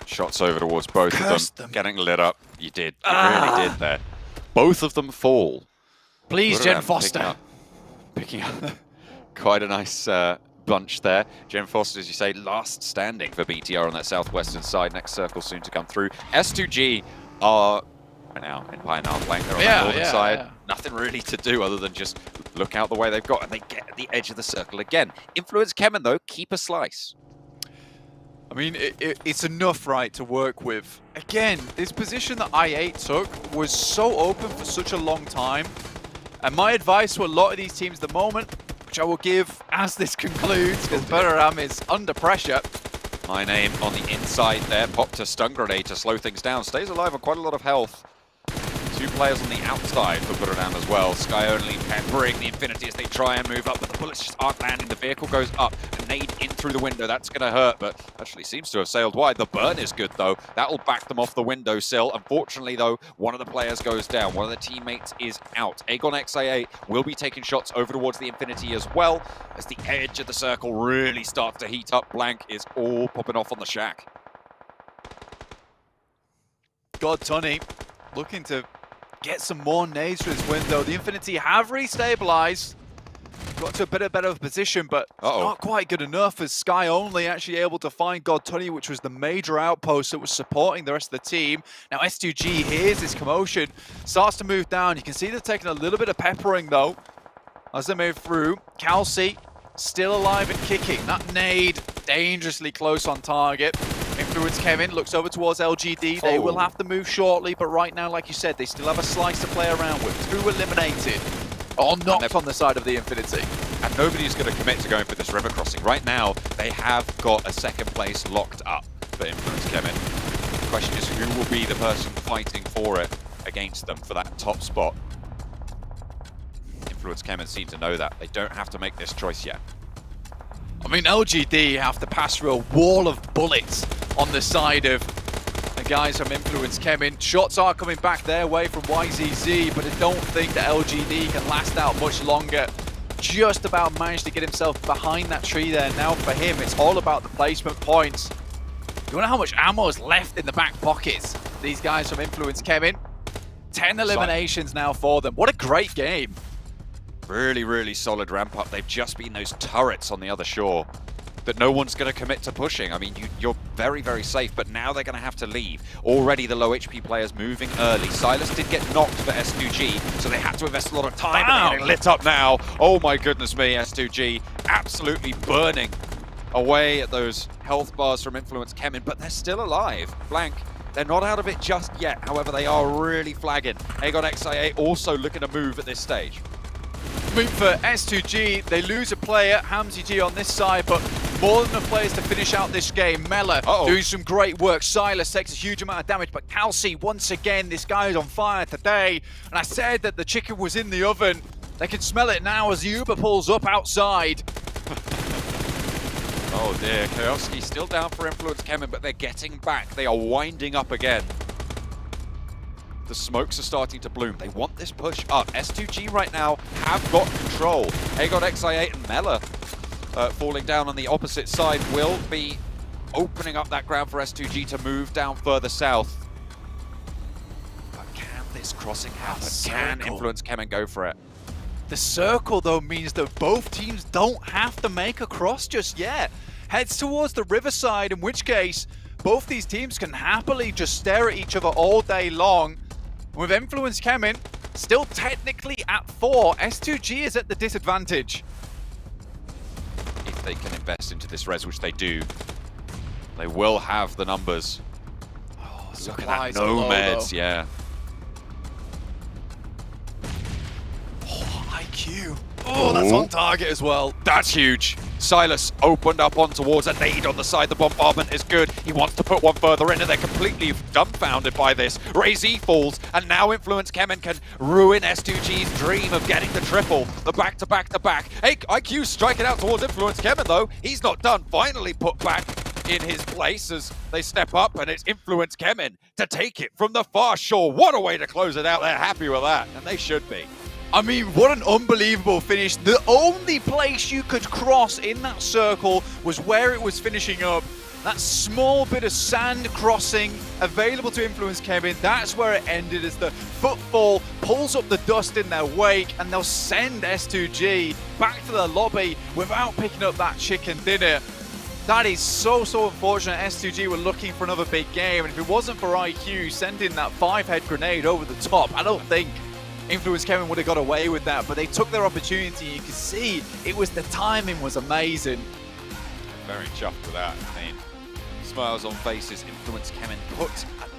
Shots over towards both of them, getting lit up. You did. You really did there. Both of them fall. Please, Jen Foster. Picking up quite a nice bunch there. Jen Foster, as you say, last standing for BTR on that southwestern side. Next circle soon to come through. S2G are right now in Pioneer Blank. They're on the northern side. Yeah. Nothing really to do other than just look out the way they've got, and they get at the edge of the circle again. Influence Kemen, though, keep a slice. I mean, it's enough, right, to work with. Again, this position that I8 took was so open for such a long time. And my advice to a lot of these teams at the moment, which I will give as this concludes, because Butteram is under pressure. My name on the inside there, popped a stun grenade to slow things down. Stays alive on quite a lot of health. 2 players on the outside for Butteram as well. Sky only peppering the Infinity as they try and move up, but the bullets just aren't landing. The vehicle goes up, a nade in through the window. That's going to hurt, but actually seems to have sailed wide. The burn is good, though. That will back them off the windowsill. Unfortunately, though, one of the players goes down. One of the teammates is out. Aegon XIA will be taking shots over towards the Infinity as well, as the edge of the circle really starts to heat up. Blank is all popping off on the shack. God, Tony looking to get some more nades for his window. The Infinity have restabilized. Got to a bit better position, but not quite good enough as Sky only actually able to find God Tunny, which was the major outpost that was supporting the rest of the team. Now S2G hears this commotion, starts to move down. You can see they're taking a little bit of peppering though as they move through. Calci still alive and kicking. That nade dangerously close on target. Influence Kevin looks over towards LGD. They will have to move shortly, but right now, like you said, they still have a slice to play around with. 2 eliminated. Or not on the side of the Infinity. And nobody's going to commit to going for this river crossing. Right now, they have got a 2nd place locked up for Influence Kevin. The question is, who will be the person fighting for it against them for that top spot? Influence Kevin seem to know that. They don't have to make this choice yet. I mean, LGD have to pass through a wall of bullets on the side of the guys from Influence Kemen. Shots are coming back their way from YZZ, but I don't think that LGD can last out much longer. Just about managed to get himself behind that tree there. Now for him, it's all about the placement points. You wonder how much ammo is left in the back pockets. These guys from Influence Kemen. 10 eliminations now for them. What a great game. Really, really solid ramp up. They've just been those turrets on the other shore that no one's going to commit to pushing. I mean, you're very, very safe, but now they're going to have to leave. Already the low HP players moving early. Silas did get knocked for S2G, so they had to invest a lot of time. They're getting lit up now. Oh my goodness me, S2G absolutely burning away at those health bars from Influence Kemen, but they're still alive. Blank, they're not out of it just yet. However, they are really flagging. Aegon XIA also looking to move at this stage. Move for S2G, they lose a player, Hamzy G on this side, but more than enough players to finish out this game. Mela doing some great work. Silas takes a huge amount of damage, but Calci, once again, this guy is on fire today. And I said that the chicken was in the oven. They can smell it now as the Uber pulls up outside. Oh dear, Koyowski still down for Influence Kemen, but they're getting back. They are winding up again. The smokes are starting to bloom. They want this push up. S2G right now have got control. Aegon XI8 and Mela falling down on the opposite side will be opening up that ground for S2G to move down further south. But can this crossing happen? Can Influence Kemen go for it? The circle, though, means that both teams don't have to make a cross just yet. Heads towards the riverside, in which case, both these teams can happily just stare at each other all day long. With Influence Kemen still technically at 4, S2G is at the disadvantage. they can invest into this res, which they do. They will have the numbers. Oh, Look at that Nomads, yeah. Oh, IQ. Oh, that's on target as well. That's huge. Silas opened up on towards a nade on the side. The bombardment is good. He wants to put one further in, and they're completely dumbfounded by this. Ray-Z falls, and now Influence Kemen can ruin S2G's dream of getting the triple. The back-to-back-to-back. Hey, IQ striking out towards Influence Kemen, though. He's not done. Finally put back in his place as they step up, and it's Influence Kemen to take it from the far shore. What a way to close it out. They're happy with that, and they should be. I mean, what an unbelievable finish. The only place you could cross in that circle was where it was finishing up. That small bit of sand crossing available to Influence Kemen, that's where it ended as the footfall pulls up the dust in their wake, and they'll send S2G back to the lobby without picking up that chicken dinner. That is so unfortunate. S2G were looking for another big game, and if it wasn't for IQ sending that 5-head grenade over the top, I don't think Influence Kemen would have got away with that, but they took their opportunity. You can see the timing was amazing. Very chuffed with that. I mean, smiles on faces. Influence Kemen put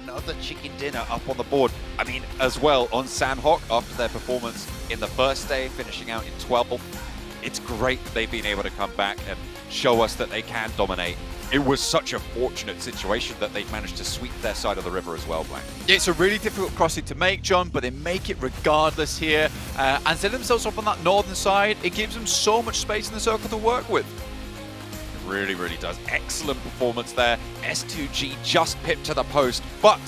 another chicken dinner up on the board. I mean, as well on Sandhawk after their performance in the first day, finishing out in 12th. It's great that they've been able to come back and show us that they can dominate. It was such a fortunate situation that they've managed to sweep their side of the river as well, Blank. It's a really difficult crossing to make, John, but they make it regardless here and set themselves up on that northern side. It gives them so much space in the circle to work with. It really, really does. Excellent performance there. S2G just pipped to the post, but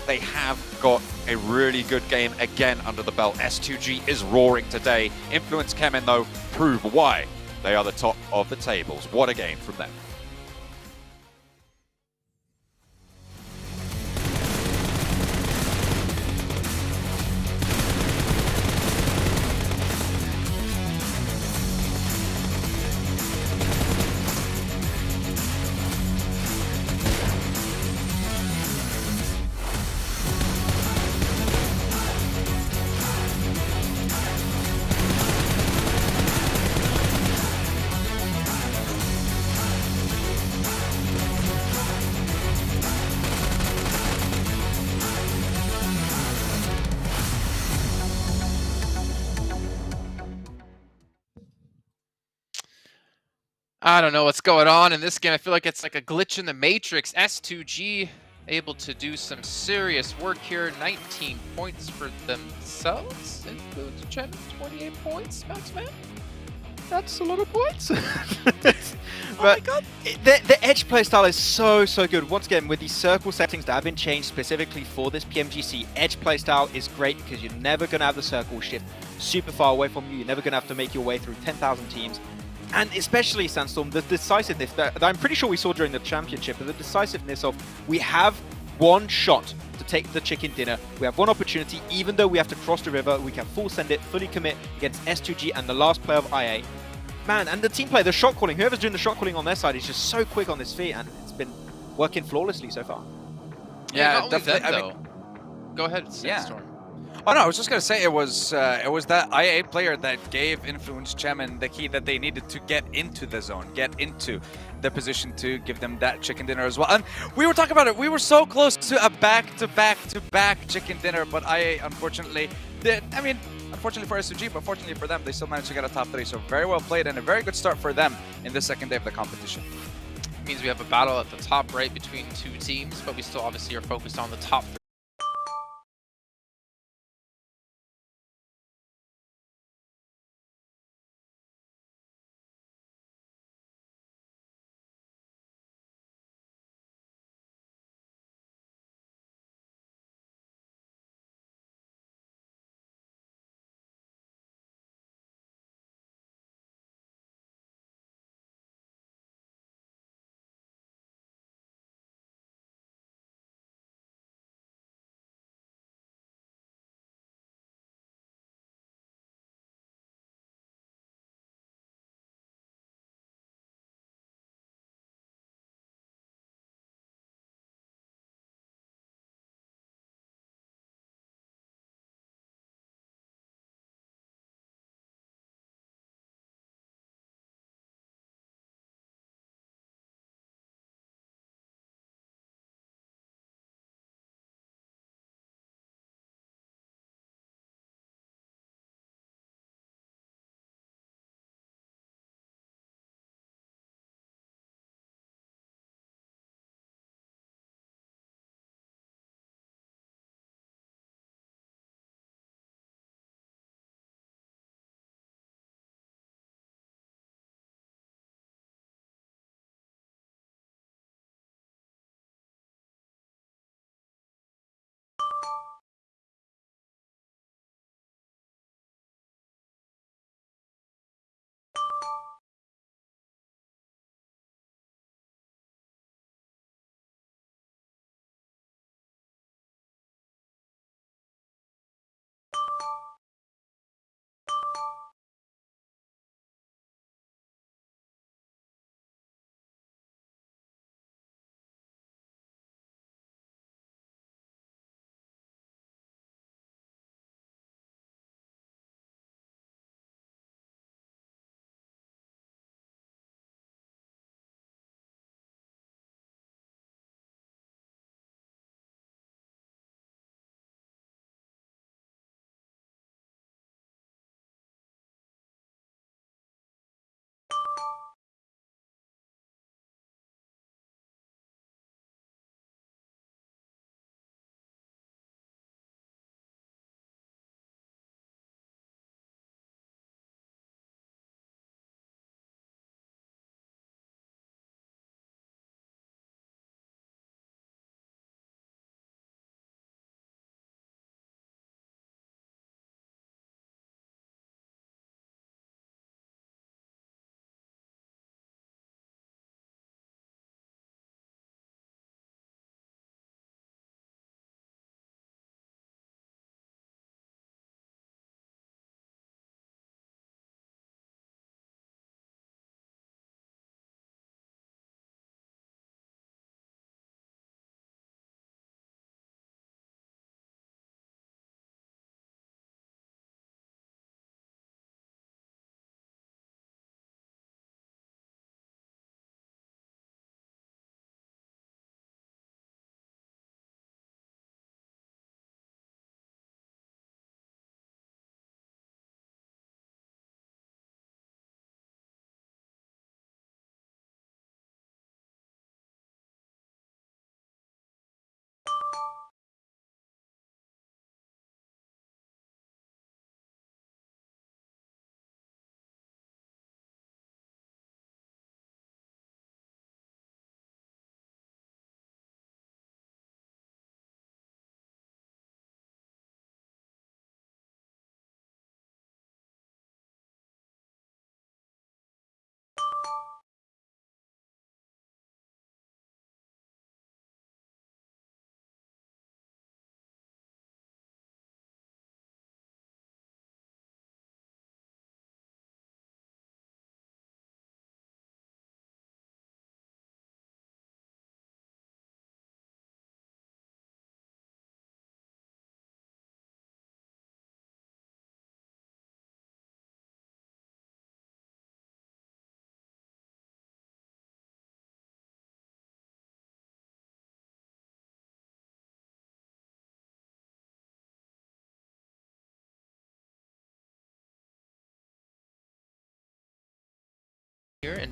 they have got a really good game again under the belt. S2G is roaring today. Influence Kemen, though, prove why they are the top of the tables. What a game from them. I don't know what's going on in this game. I feel like it's like a glitch in the matrix. S2G able to do some serious work here. 19 points for themselves. Influence Kemen, 28 points. Max man. That's a lot of points. Oh my god. The edge playstyle is so good. Once again, with these circle settings that have been changed specifically for this PMGC, edge playstyle is great because you're never going to have the circle shift super far away from you. You're never going to have to make your way through 10,000 teams. And especially, Sandstorm, the decisiveness that I'm pretty sure we saw during the championship, the decisiveness of we have one shot to take the chicken dinner. We have one opportunity, even though we have to cross the river, we can full send it, fully commit against S2G and the last player of IA. Man, and the team play, the shot calling, whoever's doing the shot calling on their side is just so quick on this feet, and it's been working flawlessly so far. Yeah, definitely. I mean, go ahead, Sandstorm. Oh no, I was just gonna say it was that IA player that gave Influence Kemen the key that they needed to get into the zone, get into the position to give them that chicken dinner as well. And we were talking about it. We were so close to a back-to-back-to-back chicken dinner, but IA unfortunately unfortunately for S2G, but fortunately for them, they still managed to get a top 3. So very well played and a very good start for them in the second day of the competition. It means we have a battle at the top right between two teams, but we still obviously are focused on the top 3.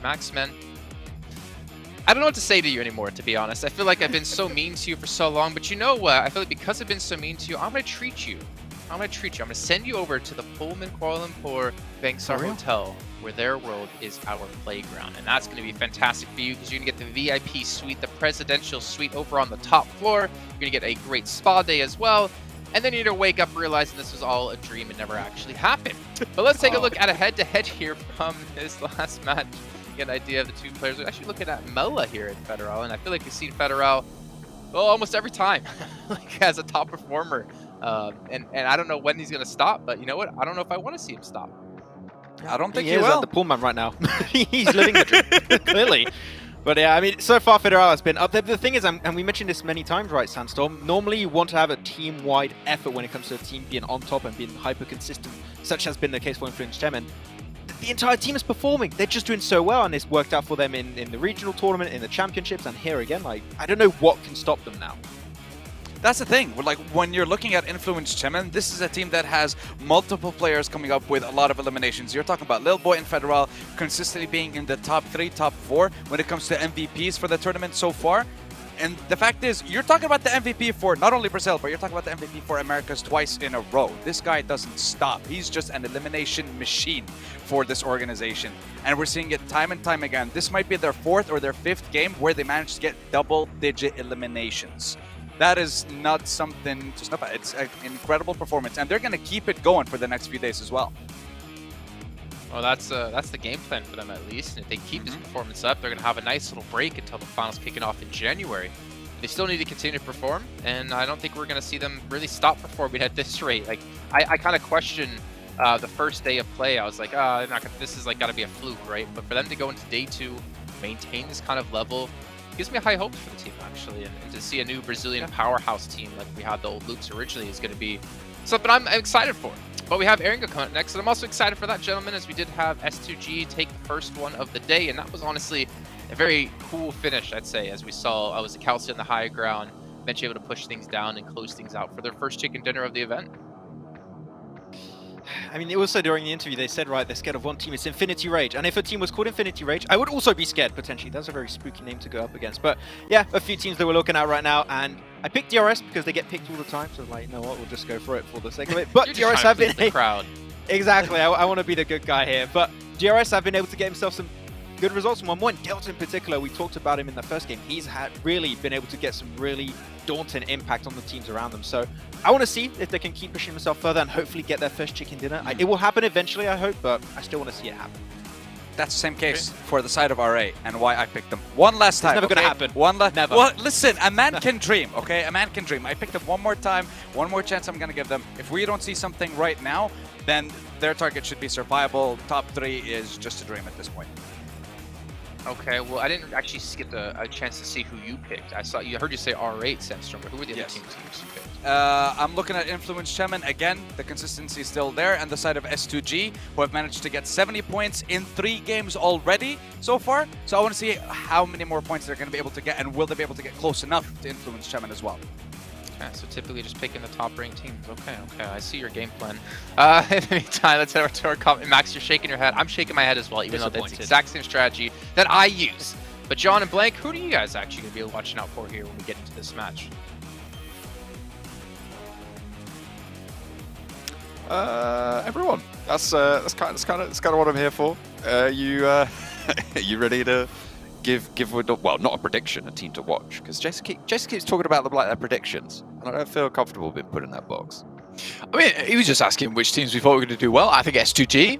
Max, man, I don't know what to say to you anymore, to be honest. I feel like I've been so mean to you for so long, but you know what? I feel like because I've been so mean to you, I'm going to treat you. I'm going to send you over to the Pullman Kuala Lumpur Bangsar Hotel, where their world is our playground. And that's going to be fantastic for you because you're going to get the VIP suite, the presidential suite over on the top floor. You're going to get a great spa day as well. And then you're going to wake up realizing this was all a dream and never actually happened. But let's take a look at a head-to-head here from this last match. Get an idea of the two players. We're actually looking at Mela here in Federal, and I feel like we've seen Federal almost every time like as a top performer. And I don't know when he's going to stop, but you know what? I don't know if I want to see him stop. I don't think he he is will. At the Pullman right now. He's living the dream, clearly. But yeah, I mean, so far Federal has been up there. The thing is, and we mentioned this many times, right, Sandstorm, normally you want to have a team-wide effort when it comes to a team being on top and being hyper-consistent, such has been the case for Influence Chairman. The entire team is performing. They're just doing so well, and it's worked out for them in the regional tournament, in the championships, and here again. Like, I don't know what can stop them now. That's the thing. Like, when you're looking at Influence Chemen, this is a team that has multiple players coming up with a lot of eliminations. You're talking about Lil Boy and Federal consistently being in the top 3, top 4 when it comes to MVPs for the tournament so far. And the fact is, you're talking about the MVP for not only Brazil, but you're talking about the MVP for Americas twice in a row. This guy doesn't stop. He's just an elimination machine for this organization. And we're seeing it time and time again. This might be their 4th or their 5th game where they managed to get double-digit eliminations. That is not something to snuff at. It's an incredible performance, and they're going to keep it going for the next few days as well. Well, that's the game plan for them at least. And if they keep this performance up, they're going to have a nice little break until the finals kicking off in January. They still need to continue to perform, and I don't think we're going to see them really stop performing at this rate. Like, I kind of question the first day of play. I was like, they're not gonna, this is like got to be a fluke, right? But for them to go into day 2, maintain this kind of level, gives me high hopes for the team, actually. And to see a new Brazilian powerhouse team like we had the old Lukes originally is going to be something I'm excited for. But we have Eringa coming up next, and I'm also excited for that, gentlemen, as we did have S2G take the first one of the day, and that was honestly a very cool finish, I'd say, as we saw. I was Kelsey on the high ground, eventually able to push things down and close things out for their first chicken dinner of the event. I mean, also during the interview, they said, right, they're scared of one team. It's Infinity Rage. And if a team was called Infinity Rage, I would also be scared, potentially. That's a very spooky name to go up against. But yeah, a few teams that we're looking at right now. And I picked DRS because they get picked all the time. So like, you know what, we'll just go for it for the sake of it. But DRS have been... the crowd. Exactly. I want to be the good guy here. But DRS have been able to get himself some good results in 1-1. Delta in particular, we talked about him in the first game. He's really been able to get some really daunting impact on the teams around them. So I want to see if they can keep pushing themselves further and hopefully get their first chicken dinner. It will happen eventually, I hope, but I still want to see it happen. That's the same case for the side of RA and why I picked them. One last time. It's never going to happen. One last. Never. Well, listen, a man can dream, okay? A man can dream. I picked them one more time, one more chance I'm going to give them. If we don't see something right now, then their target should be survivable. Top 3 is just a dream at this point. Okay, well, I didn't actually get a chance to see who you picked. I heard you say R8 Sandstorm, but who were the other teams you picked? I'm looking at Influence Chemen. Again, the consistency is still there. And the side of S2G, who have managed to get 70 points in 3 games already so far. So I want to see how many more points they're going to be able to get, and will they be able to get close enough to Influence Chemen as well. Okay, so typically just picking the top-ranked teams. Okay, I see your game plan. In the meantime, let's head over to our comment. Max, you're shaking your head. I'm shaking my head as well, even though that's the exact same strategy that I use. But John and Blank, who do you guys actually going to be watching out for here when we get into this match? Everyone. That's kind of what I'm here for. You ready to give well, not a prediction, a team to watch? Because Jason keeps talking about them like they're predictions, and I don't feel comfortable being put in that box. I mean, he was just asking which teams we thought were going to do well. I think S2G,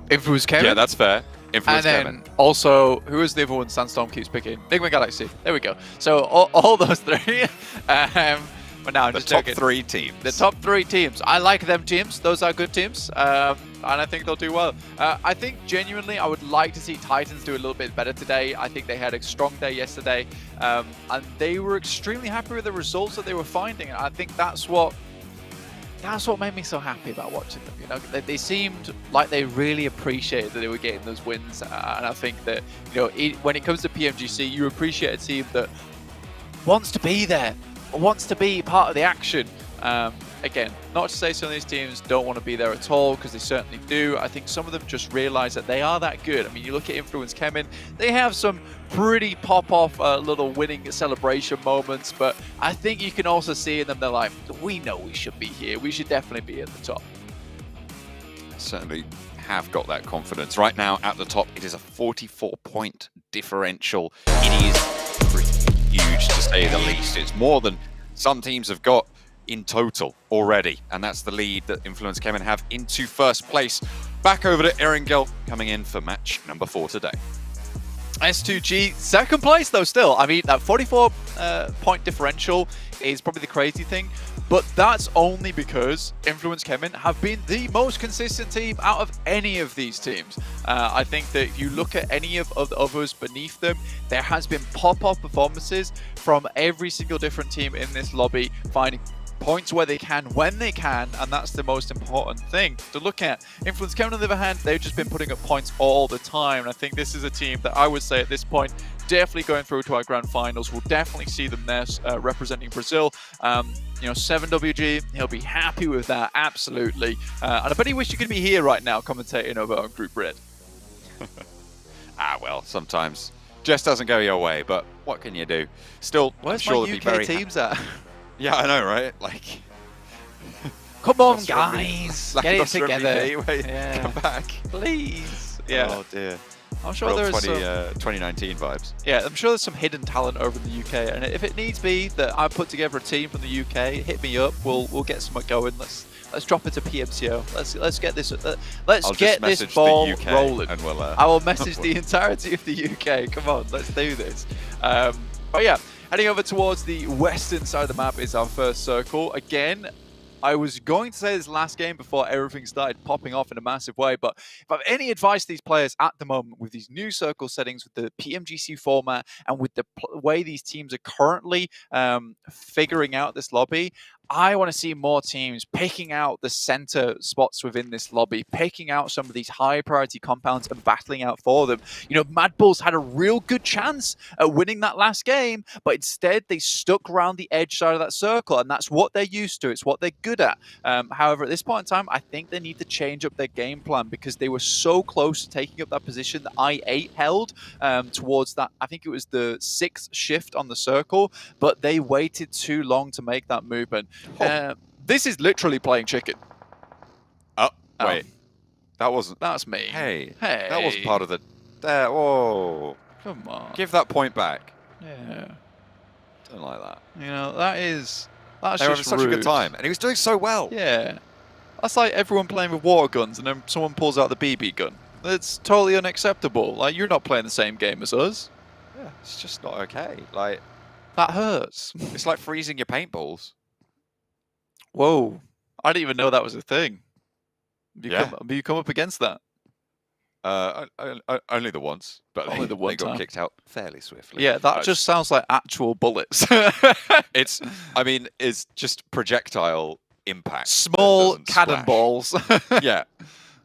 Influence Kevin. Yeah, that's fair. Influence and Kevin. then also, who is the other one Sandstorm keeps picking? Bigman Galaxy. There we go. So all those 3. But now I'm The just top joking. 3 teams. The top 3 teams. I like them teams. Those are good teams. And I think they'll do well. I think genuinely I would like to see Titans do a little bit better today. I think they had a strong day yesterday. And they were extremely happy with the results that they were finding. And I think that's what made me so happy about watching them. You know, they seemed like they really appreciated that they were getting those wins. And I think that, you know, when it comes to PMGC, you appreciate a team that wants to be there, wants to be part of the action. again, not to say some of these teams don't want to be there at all, because they certainly do. I think some of them just realize that they are that good. I mean, you look at Influence Kemin, they have some pretty pop-off little winning celebration moments, but I think you can also see in them, they're like, we know we should be here. We should definitely be at the top. Certainly have got that confidence. Right now at the top, it is a 44-point differential. It is pretty huge, to say the least. It's more than some teams have got in total already, and that's the lead that Influence Kemin have into first place. Back over to Erangel coming in for match number 4 today. S2G, second place though still. I mean, that 44 point differential is probably the crazy thing, but that's only because Influence Kemin have been the most consistent team out of any of these teams. I think that if you look at any of the others beneath them, there has been pop-off performances from every single different team in this lobby, finding points where they can, when they can, and that's the most important thing to look at. Influence Kemin, on the other hand, they've just been putting up points all the time, and I think this is a team that I would say at this point, definitely going through to our grand finals. We'll definitely see them there representing Brazil. You know, 7WG, he'll be happy with that, absolutely. And I bet he wish he could be here right now commentating over on Group Red. Well, sometimes just doesn't go your way, but what can you do? Still, where's I'm sure my they'll be very UK teams at? Yeah, I know, right? Like, come on, guys, get it together. Yeah. Come back, please. Yeah. Oh dear. I'm sure there's 2019 vibes. Yeah, I'm sure there's some hidden talent over in the UK, and if it needs be that I put together a team from the UK, hit me up. We'll get something going. Let's drop it to PMCO. Let's get this. Let's get this ball rolling. And we'll, I will message the entirety of the UK. Come on, let's do this. But yeah, heading over towards the western side of the map is our first circle. Again, I was going to say this last game before everything started popping off in a massive way, but if I have any advice to these players at the moment with these new circle settings, with the PMGC format, and with the way these teams are currently figuring out this lobby, I want to see more teams picking out the center spots within this lobby, picking out some of these high priority compounds and battling out for them. You know, Mad Bulls had a real good chance at winning that last game, but instead they stuck around the edge side of that circle, and that's what they're used to. It's what they're good at. However, at this point in time, I think they need to change up their game plan, because they were so close to taking up that position that I8 held towards that. I think it was the 6th shift on the circle, but they waited too long to make that movement. This is literally playing chicken. Oh, wait. That wasn't... That's me. Hey. Hey. That wasn't part of the... Whoa. Come on. Give that point back. Yeah. Don't like that. You know, that's they were having just such rude. a good time, and he was doing so well. Yeah. That's like everyone playing with water guns, and then someone pulls out the BB gun. It's totally unacceptable. Like, you're not playing the same game as us. Yeah, it's just not okay. Like, that hurts. It's like freezing your paintballs. Whoa. I didn't even know that was a thing. Have you come up against that? Only the once, but only the one they got time. kicked out fairly swiftly. Yeah, that just sounds like actual bullets. It's just projectile impact. Small cannonballs. Yeah.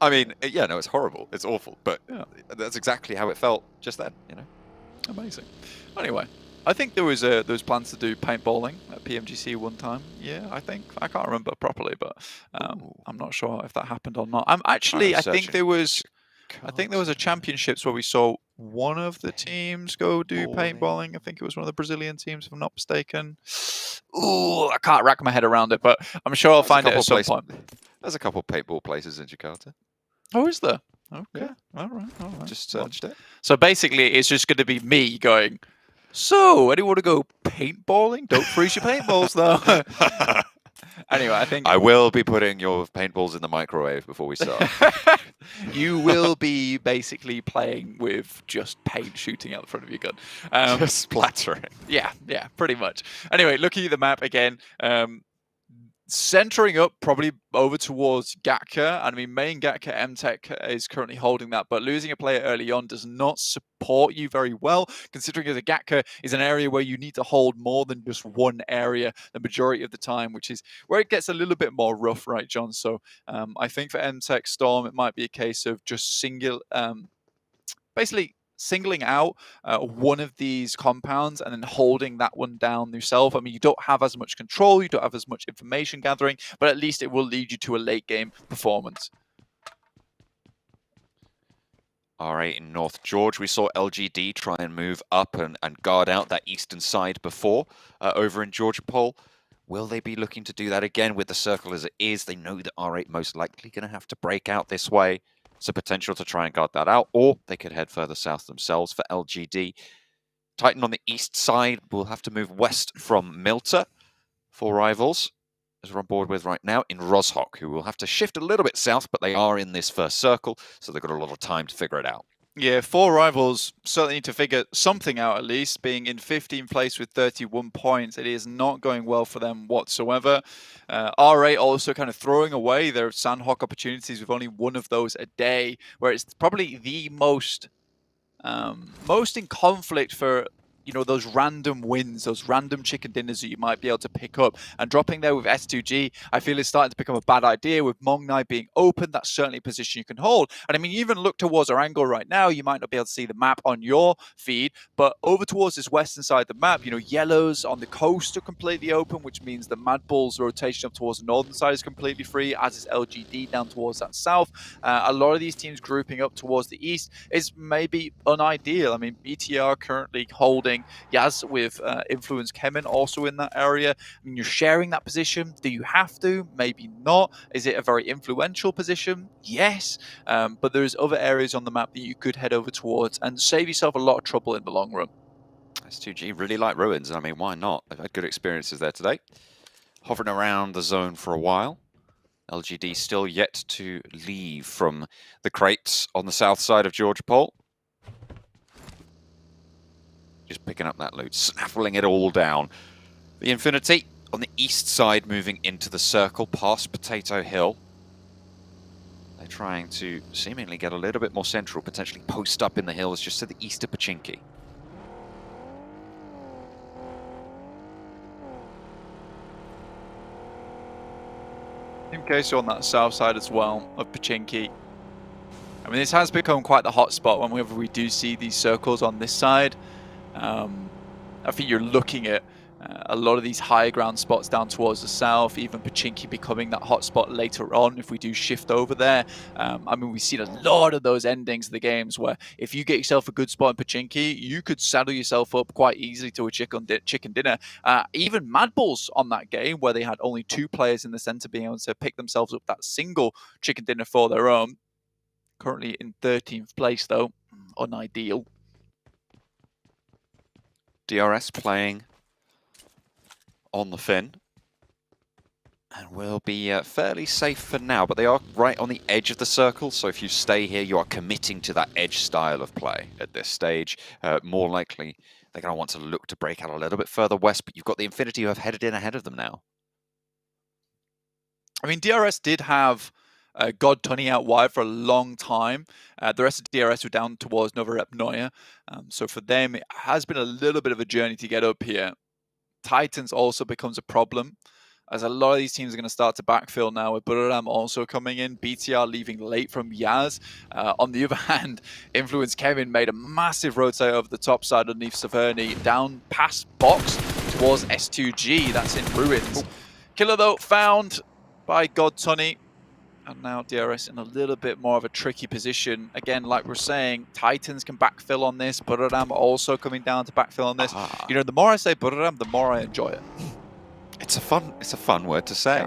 I mean, yeah, no, it's horrible. It's awful, but that's exactly how it felt just then, you know? Amazing. Anyway, I think there was plans to do paintballing at PMGC one time. Yeah, I think. I can't remember properly, but I'm not sure if that happened or not. I think there was a championships where we saw one of the teams go do paintballing. I think it was one of the Brazilian teams, if I'm not mistaken. Ooh, I can't rack my head around it, but I'm sure I'll find it at some point. There's a couple of paintball places in Jakarta. Oh, is there? Okay. Yeah. All right. Just searched it. So basically, it's just going to be me going, so, anyone want to go paintballing? Don't freeze your paintballs, though. Anyway, I think... I will be putting your paintballs in the microwave before we start. You will be basically playing with just paint shooting out the front of your gun. Just splattering. Yeah, pretty much. Anyway, looking at the map again, centering up probably over towards Gatka. I mean, main Gatka MTech is currently holding that, but losing a player early on does not support you very well, considering that the Gatka is an area where you need to hold more than just one area the majority of the time, which is where it gets a little bit more rough, right, John? So I think for MTech Storm, it might be a case of just basically singling out one of these compounds and then holding that one down yourself. I mean, you don't have as much control, you don't have as much information gathering, but at least it will lead you to a late game performance. R8 in North George. We saw LGD try and move up and guard out that eastern side before over in Georgia Pole. Will they be looking to do that again with the circle as it is? They know that R8 most likely going to have to break out this way. So potential to try and guard that out, or they could head further south themselves for LGD. Titan on the east side will have to move west from Milta for rivals, as we're on board with right now, in Roshok, who will have to shift a little bit south, but they are in this first circle, so they've got a lot of time to figure it out. Yeah, 4 rivals certainly need to figure something out at least. Being in 15th place with 31 points, it is not going well for them whatsoever. R8 also kind of throwing away their Sandhawk opportunities with only one of those a day, where it's probably the most in conflict for those random wins, those random chicken dinners that you might be able to pick up. And dropping there with S2G, I feel is starting to become a bad idea. With Mongnai being open, that's certainly a position you can hold. And I mean, you even look towards our angle right now, you might not be able to see the map on your feed, but over towards this western side of the map, yellows on the coast are completely open, which means the Mad Bull's rotation up towards the northern side is completely free, as is LGD down towards that south. A lot of these teams grouping up towards the east is maybe unideal. I mean, BTR currently holding Yaz with Influence Kemen also in that area. I mean, you're sharing that position. Do you have to? Maybe not. Is it a very influential position? Yes. But there's other areas on the map that you could head over towards and save yourself a lot of trouble in the long run. S2G really like Ruins. I mean, why not? They've had good experiences there today. Hovering around the zone for a while. LGD still yet to leave from the crates on the south side of Georgia Pole. Just picking up that loot, snaffling it all down. The Infinity on the east side moving into the circle past Potato Hill. They're trying to seemingly get a little bit more central, potentially post up in the hills just to the east of Pachinki. In case you're on that south side as well of Pachinki. I mean, this has become quite the hot spot whenever we do see these circles on this side. I think you're looking at a lot of these higher ground spots down towards the south, even Pachinki becoming that hot spot later on if we do shift over there. I mean, we've seen a lot of those endings of the games where if you get yourself a good spot in Pachinki, you could saddle yourself up quite easily to a chicken dinner. Even Mad Bulls on that game where they had only 2 players in the center being able to pick themselves up that single chicken dinner for their own. Currently in 13th place though, unideal. DRS playing on the fin. And will be fairly safe for now, but they are right on the edge of the circle, so if you stay here, you are committing to that edge style of play at this stage. More likely, they're going to want to look to break out a little bit further west, but you've got the Infinity who have headed in ahead of them now. I mean, DRS did have God Tunny out wide for a long time. The rest of DRS were down towards Novorep. So for them, it has been a little bit of a journey to get up here. Titans also becomes a problem, as a lot of these teams are going to start to backfill now, with Buriram also coming in, BTR leaving late from Yaz. On the other hand, Influence Kevin made a massive rotate over the top side underneath Saverni, down past box towards S2G. That's in Ruins. Killer, though, found by God Tunny. And now DRS in a little bit more of a tricky position. Again, like we're saying, Titans can backfill on this. Buriram also coming down to backfill on this. The more I say Buriram, the more I enjoy it. It's a fun word to say.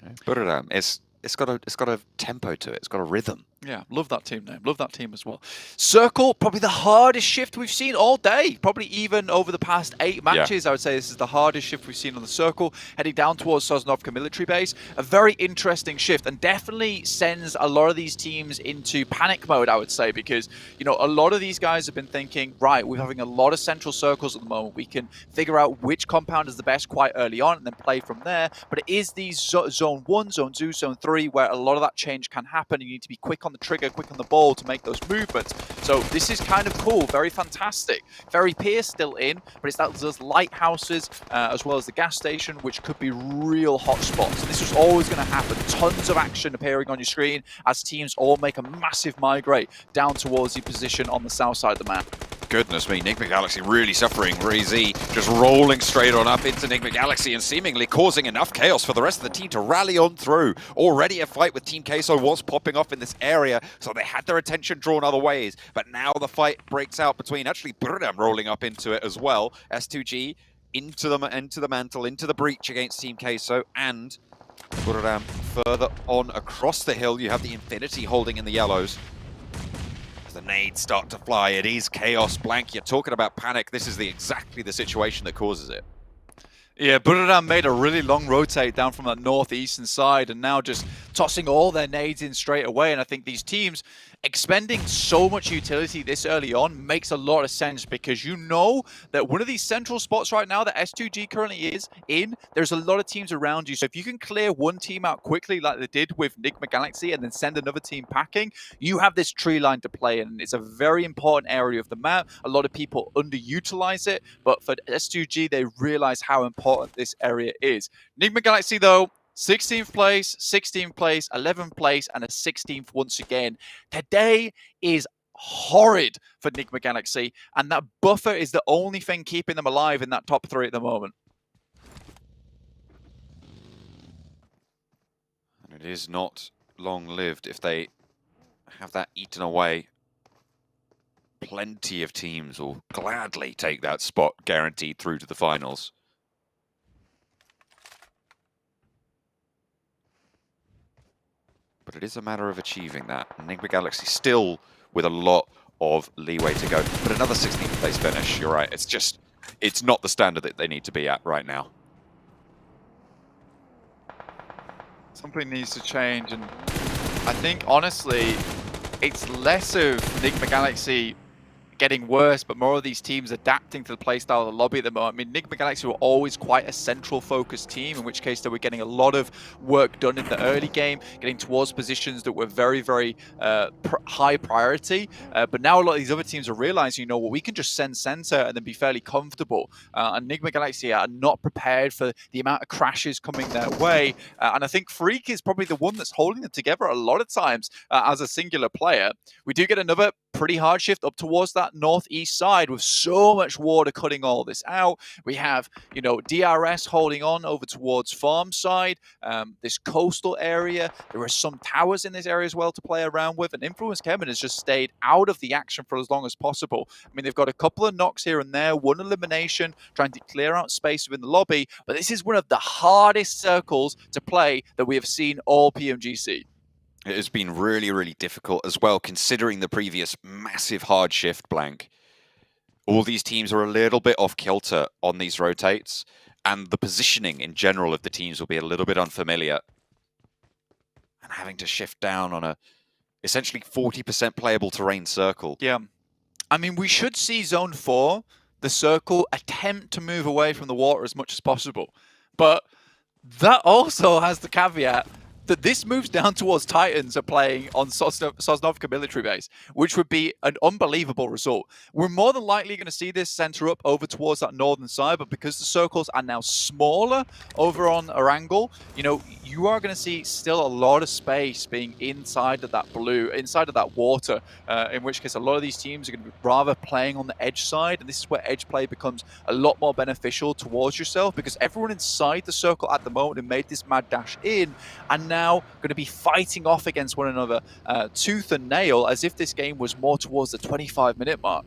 Yeah. Buriram, it's got a tempo to it. It's got a rhythm. Yeah, love that team name. Love that team as well. Circle, probably the hardest shift we've seen all day. Probably even over the past 8 matches, I would say this is the hardest shift we've seen on the Circle. Heading down towards Sosnovka military base. A very interesting shift, and definitely sends a lot of these teams into panic mode, I would say, because, a lot of these guys have been thinking, right, we're having a lot of central circles at the moment. We can figure out which compound is the best quite early on and then play from there. But it is these Zone 1, Zone 2, Zone 3, where a lot of that change can happen. You need to be quick on on the trigger, quick on the ball to make those movements. So this is kind of cool, very fantastic. Very Pierce still in, but it's those lighthouses as well as the gas station, which could be real hotspots. This was always going to happen. Tons of action appearing on your screen as teams all make a massive migrate down towards the position on the south side of the map. Goodness me, Nigma Galaxy really suffering. Reezy just rolling straight on up into Nigma Galaxy and seemingly causing enough chaos for the rest of the team to rally on through. Already a fight with Team Queso was popping off in this area, so they had their attention drawn other ways. But now the fight breaks out between actually Burdam rolling up into it as well. S2G into the mantle, into the breach against Team Queso, and Burdam further on across the hill. You have the Infinity holding in the yellows. The nades start to fly. It is chaos. Blank, you're talking about panic. This is exactly the situation that causes it. Yeah, Burdam made a really long rotate down from that northeastern side and now just tossing all their nades in straight away. And I think these teams expending so much utility this early on makes a lot of sense, because you know that one of these central spots right now that S2G currently is in, there's a lot of teams around you. So if you can clear one team out quickly like they did with Nigma Galaxy and then send another team packing, you have this tree line to play in. It's a very important area of the map. A lot of people underutilize it, but for S2G, they realize how important this area is. Nigma Galaxy, though, 16th place, 16th place, 11th place, and a 16th once again. Today is horrid for Nigma Galaxy, and that buffer is the only thing keeping them alive in that top 3 at the moment. And it is not long-lived if they have that eaten away. Plenty of teams will gladly take that spot guaranteed through to the finals. But it is a matter of achieving that. Nigma Galaxy still with a lot of leeway to go. But another 16th place finish, you're right. It's not the standard that they need to be at right now. Something needs to change, and I think, honestly, it's less of Nigma Galaxy getting worse, but more of these teams adapting to the playstyle of the lobby at the moment. I mean, Nigma Galaxy were always quite a central focused team, in which case they were getting a lot of work done in the early game, getting towards positions that were very, very high priority. But now a lot of these other teams are realizing, you know what, we can just send center and then be fairly comfortable. And Nigma Galaxy are not prepared for the amount of crashes coming their way. And I think Freak is probably the one that's holding them together a lot of times as a singular player. We do get another pretty hard shift up towards that northeast side with so much water cutting all this out. We have, you know, DRS holding on over towards farm side, this coastal area. There are some towers in this area as well to play around with, and Influence Kevin has just stayed out of the action for as long as possible. I mean, they've got a couple of knocks here and there, one elimination, trying to clear out space within the lobby, but this is one of the hardest circles to play that we have seen all PMGC. It has been really, really difficult as well, considering the previous massive hard shift, Blank. All these teams are a little bit off kilter on these rotates, and the positioning in general of the teams will be a little bit unfamiliar. And having to shift down on a essentially 40% playable terrain circle. Yeah. I mean, we should see Zone 4, the circle, attempt to move away from the water as much as possible. But that also has the caveat that this moves down towards Titans are playing on Sosnovka military base, which would be an unbelievable result. We're more than likely going to see this center up over towards that northern side, but because the circles are now smaller over on Erangel, you know, you are going to see still a lot of space being inside of that blue, inside of that water, in which case a lot of these teams are going to be rather playing on the edge side, and this is where edge play becomes a lot more beneficial towards yourself, because everyone inside the circle at the moment have made this mad dash in, and now going to be fighting off against one another tooth and nail, as if this game was more towards the 25-minute mark.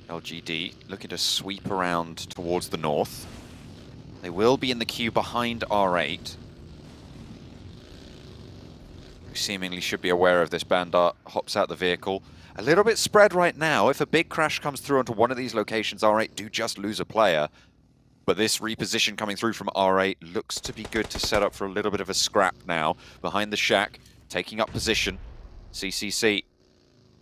LGD looking to sweep around towards the north. They will be in the queue behind R8, who seemingly should be aware of this. Bandart hops out the vehicle. A little bit spread right now. If a big crash comes through onto one of these locations, R8 do just lose a player. But this reposition coming through from R8 looks to be good to set up for a little bit of a scrap now. Behind the shack, taking up position. CCC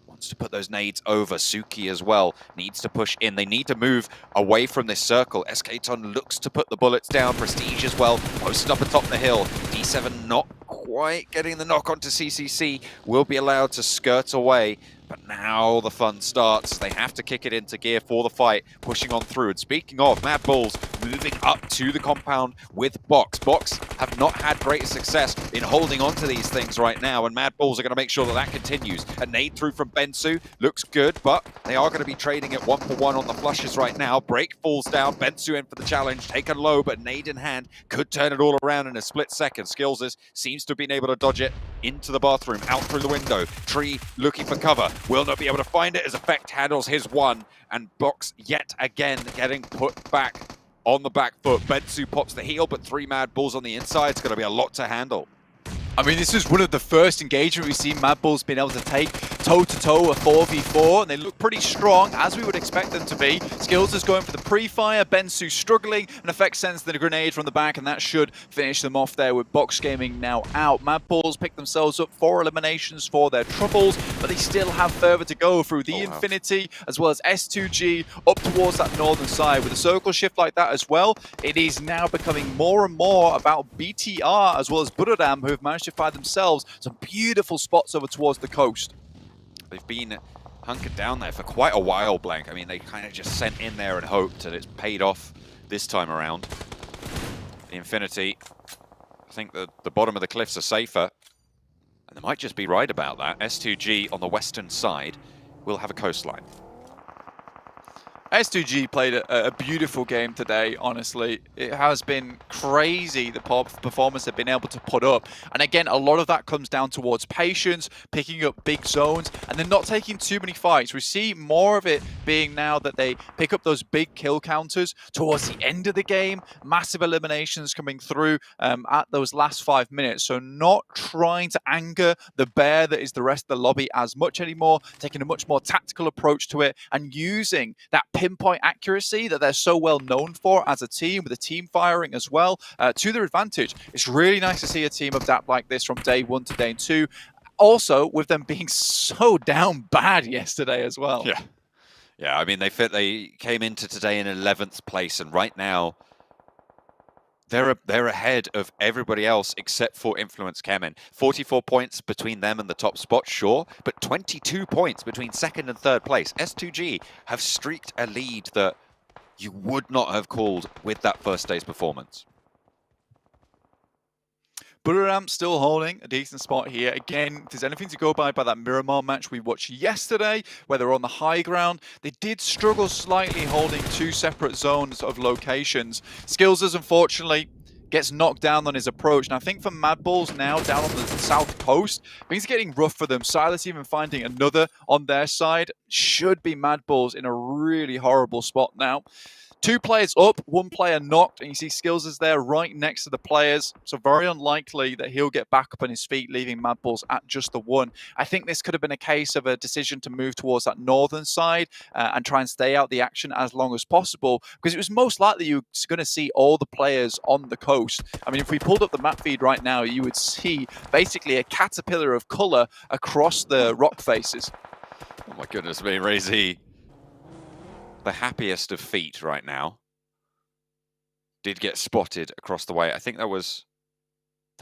wants to put those nades over. Suki as well needs to push in. They need to move away from this circle. SK Ton looks to put the bullets down. Prestige as well, posted up atop the hill. D7 not quite getting the knock onto CCC, will be allowed to skirt away. But now the fun starts. They have to kick it into gear for the fight, pushing on through. And speaking of, Mad Bulls moving up to the compound with Box. Box have not had great success in holding on to these things right now, and Mad Bulls are going to make sure that that continues. A nade through from Bensu looks good, but they are going to be trading it 1-for-1 on the flushes right now. Break falls down, Bensu in for the challenge, taken low, but nade in hand could turn it all around in a split second. Skillses seems to have been able to dodge it into the bathroom, out through the window. Tree looking for cover, will not be able to find it as Effect handles his one, and Box yet again getting put back on the back foot. Bensu pops the heel, but 3 Mad Bulls on the inside. It's going to be a lot to handle. I mean, this is one of the first engagements we've seen Mad Bulls being able to take toe-to-toe a 4v4, and they look pretty strong, as we would expect them to be. Skills is going for the pre-fire, Bensu struggling, and Effect sends the grenade from the back, and that should finish them off there with Box Gaming now out. Mad Bulls pick themselves up 4 eliminations for their troubles, but they still have further to go through the Infinity, as well as S2G up towards that northern side. With a circle shift like that as well, it is now becoming more and more about BTR, as well as Buradam, who have managed to find themselves some beautiful spots over towards the coast. They've been hunkered down there for quite a while, Blank. I mean, they kind of just sent in there and hoped, and it's paid off this time around. The Infinity, I think the bottom of the cliffs are safer, and they might just be right about that. S2G on the western side will have a coastline. S2G played a beautiful game today, honestly. It has been crazy, the performance they've been able to put up. And again, a lot of that comes down towards patience, picking up big zones, and then not taking too many fights. We see more of it being now that they pick up those big kill counters towards the end of the game, massive eliminations coming through at those last 5 minutes. So not trying to anger the bear that is the rest of the lobby as much anymore, taking a much more tactical approach to it, and using that pinpoint accuracy that they're so well known for as a team, with the team firing as well, to their advantage. It's really nice to see a team adapt like this from day 1 to day 2. Also, with them being so down bad yesterday as well. Yeah. I mean, they came into today in 11th place, and right now they're ahead of everybody else except for Influence Kemen. 44 points between them and the top spot, sure, but 22 points between second and third place. S2G have streaked a lead that you would not have called with that first day's performance. Buradam still holding a decent spot here. Again, if there's anything to go by that Miramar match we watched yesterday, where they were on the high ground, they did struggle slightly holding 2 separate zones of locations. Skillses, unfortunately, gets knocked down on his approach. And I think for Mad Bulls now, down on the south coast, things are getting rough for them. Silas even finding another on their side. Should be Mad Bulls in a really horrible spot now. 2 players up, 1 player knocked, and you see Skills is there right next to the players. So very unlikely that he'll get back up on his feet, leaving Mad Bulls at just the 1. I think this could have been a case of a decision to move towards that northern side and try and stay out the action as long as possible, because it was most likely you're going to see all the players on the coast. I mean, if we pulled up the map feed right now, you would see basically a caterpillar of color across the rock faces. Oh my goodness me, Razy. The happiest of feet right now did get spotted across the way. I think that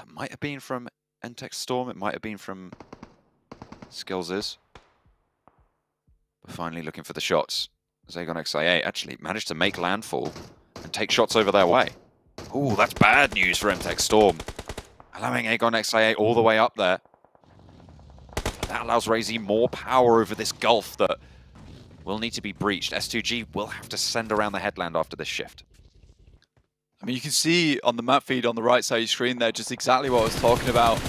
might have been from Entex Storm. It might have been from Skillses. We're finally looking for the shots. Zagon XIA actually managed to make landfall and take shots over their way. Ooh, that's bad news for Entex Storm. Allowing Aegon XIA all the way up there. That allows Razy more power over this gulf that will need to be breached. S2G will have to send around the headland after this shift. I mean, you can see on the map feed on the right side of your screen there just exactly what I was talking about.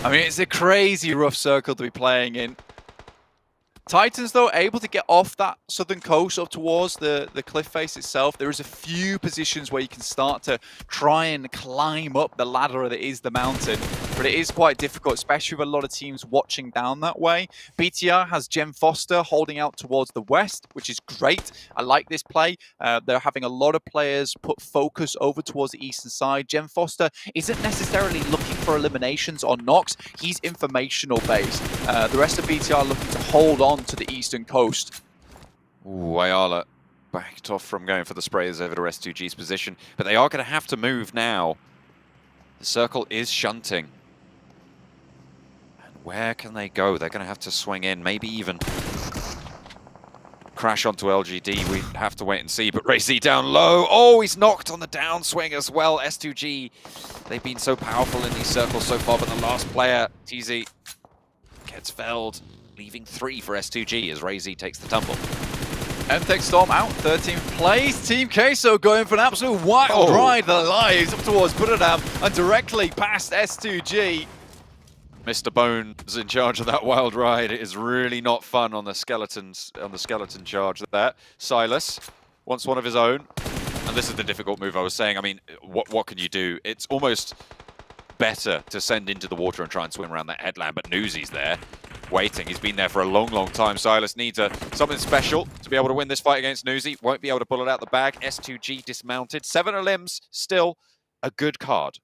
I mean, it's a crazy rough circle to be playing in. Titans, though, able to get off that southern coast up towards the cliff face itself. There is a few positions where you can start to try and climb up the ladder that is the mountain, but it is quite difficult, especially with a lot of teams watching down that way. BTR has Jem Foster holding out towards the west, which is great. I like this play. They're having a lot of players put focus over towards the eastern side. Jem Foster isn't necessarily looking for eliminations or knocks. He's informational based. The rest of BTR looking to hold on to the eastern coast. Ooh, Ayala backed off from going for the sprays over to S2G's position, but they are going to have to move now. The circle is shunting. where can they go? They're going to have to swing in, maybe even crash onto LGD. We have to wait and see, but RayZ down low. Oh, he's knocked on the downswing as well. S2G, they've been so powerful in these circles so far, but the last player, TZ, gets felled, leaving 3 for S2G as RayZ takes the tumble. MTech Storm out, 13th place. Team Queso going for an absolute wild ride. The lives up towards Buradam and directly past S2G. Mr. Bones in charge of that wild ride. It is really not fun on the skeleton charge there. Silas wants one of his own. And this is the difficult move I was saying. I mean, what can you do? It's almost better to send into the water and try and swim around that headland, but Newsy's there, waiting. He's been there for a long, long time. Silas needs something special to be able to win this fight against Newsy. Won't be able to pull it out the bag. S2G dismounted. 7 limbs, still a good card.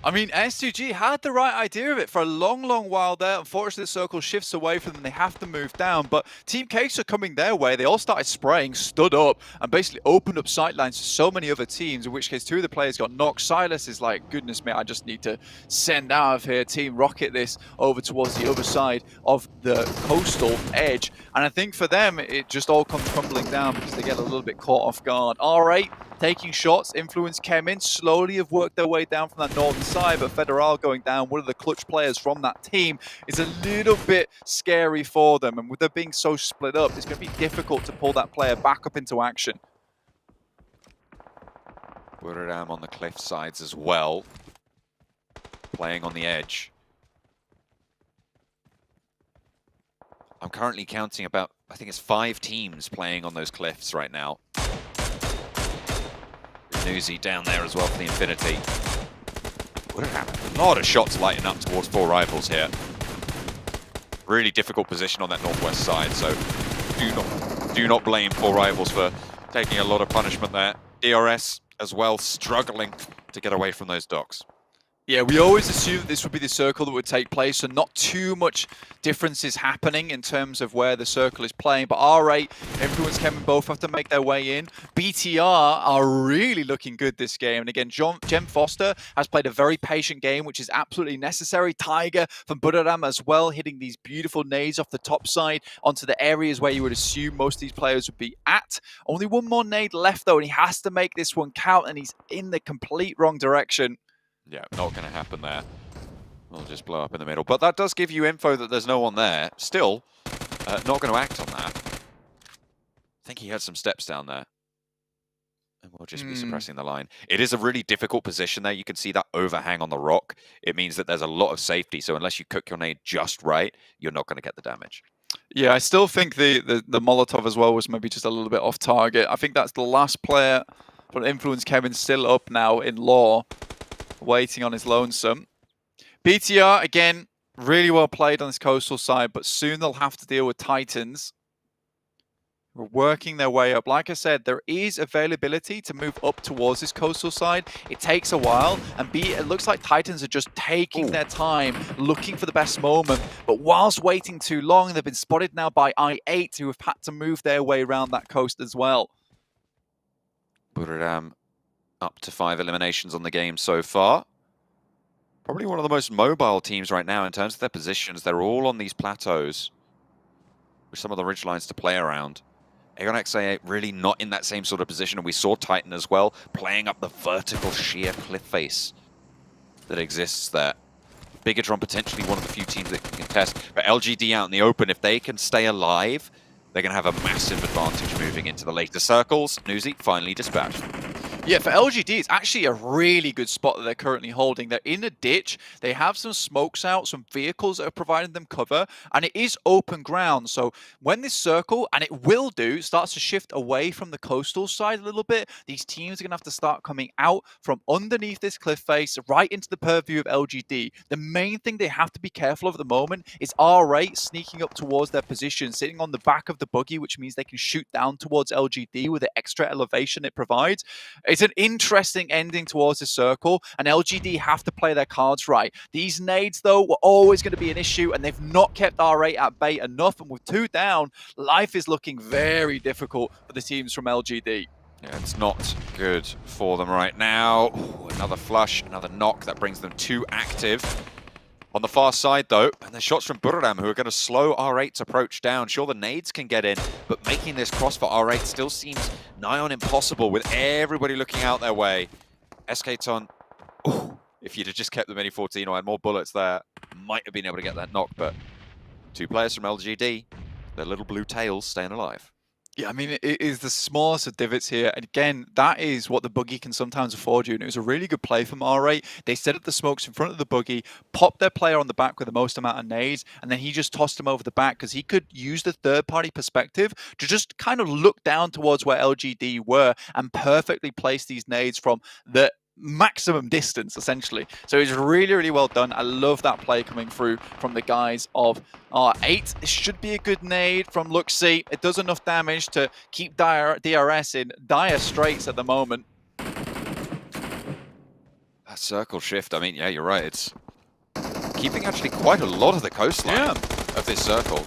I mean, S2G had the right idea of it for a long, long while there. Unfortunately, the circle shifts away from them. They have to move down. But Team Cakes are coming their way. They all started spraying, stood up, and basically opened up sightlines for so many other teams, in which case 2 of the players got knocked. Silas is like, goodness me, I just need to send out of here. Team Rocket this over towards the other side of the coastal edge. And I think for them, it just all comes crumbling down because they get a little bit caught off guard. R8 taking shots, Influence came in, slowly have worked their way down from that northern side, but Federal going down, one of the clutch players from that team, is a little bit scary for them, and with them being so split up, it's going to be difficult to pull that player back up into action. Buradam on the cliff sides as well, playing on the edge. I'm currently counting about, I think it's 5 teams playing on those cliffs right now. Newsy down there as well for the Infinity. What happened? A lot of shots lighting up towards 4 rivals here. Really difficult position on that northwest side, so do not blame 4 rivals for taking a lot of punishment there. DRS as well struggling to get away from those docks. Yeah, we always assumed this would be the circle that would take place, so not too much differences happening in terms of where the circle is playing. But R8, Influence Kevin both have to make their way in. BTR are really looking good this game. And again, Jem Foster has played a very patient game, which is absolutely necessary. Tiger from Buradam as well, hitting these beautiful nades off the top side onto the areas where you would assume most of these players would be at. Only one more nade left, though, and he has to make this one count, and he's in the complete wrong direction. Yeah, not going to happen there. We'll just blow up in the middle. But that does give you info that there's no one there. Still, not going to act on that. I think he had some steps down there. And we'll just be suppressing the line. It is a really difficult position there. You can see that overhang on the rock. It means that there's a lot of safety. So unless you cook your nade just right, you're not going to get the damage. Yeah, I still think the Molotov as well was maybe just a little bit off target. I think that's the last player. But Influence Kevin's still up now in law, waiting on his lonesome. BTR, again, really well played on this coastal side, but soon they'll have to deal with Titans. We're working their way up. Like I said, there is availability to move up towards this coastal side. It takes a while, and it looks like Titans are just taking their time, looking for the best moment. But whilst waiting too long, they've been spotted now by I8, who have had to move their way around that coast as well. Buradam up to 5 eliminations on the game so far. Probably one of the most mobile teams right now in terms of their positions. They're all on these plateaus with some of the ridge lines to play around. Aegon XA8 really not in that same sort of position, and we saw Titan as well playing up the vertical sheer cliff face that exists there. Bigatron potentially one of the few teams that can contest, but LGD out in the open, if they can stay alive, they're going to have a massive advantage moving into the later circles. Newsy finally dispatched. Yeah, for LGD, it's actually a really good spot that they're currently holding. They're in a ditch. They have some smokes out, some vehicles that are providing them cover, and it is open ground. So when this circle, and it will do, starts to shift away from the coastal side a little bit, these teams are going to have to start coming out from underneath this cliff face right into the purview of LGD. The main thing they have to be careful of at the moment is R8 sneaking up towards their position, sitting on the back of the buggy, which means they can shoot down towards LGD with the extra elevation it provides. It's an interesting ending towards the circle, and LGD have to play their cards right. These nades, though, were always going to be an issue, and they've not kept R8 at bay enough, and with 2 down, life is looking very difficult for the teams from LGD. Yeah, it's not good for them right now. Ooh, another flush, another knock. That brings them 2 active. on the far side, though, and the shots from Buradam, who are going to slow R8's approach down. Sure, the nades can get in, but making this cross for R8 still seems nigh on impossible with everybody looking out their way. SK-Ton, if you'd have just kept the Mini 14 or had more bullets there, might have been able to get that knock, but 2 players from LGD, their little blue tails staying alive. Yeah, I mean, it is the smallest of divots here. And again, that is what the buggy can sometimes afford you. And it was a really good play from R8. They set up the smokes in front of the buggy, popped their player on the back with the most amount of nades, and then he just tossed him over the back because he could use the third-party perspective to just kind of look down towards where LGD were and perfectly place these nades from the maximum distance, essentially. So it's really, really well done. I love that play coming through from the guys of R8. It should be a good nade from Luxi. It does enough damage to keep DRS in dire straits at the moment. That circle shift, I mean, yeah, you're right. It's keeping actually quite a lot of the coastline of this circle.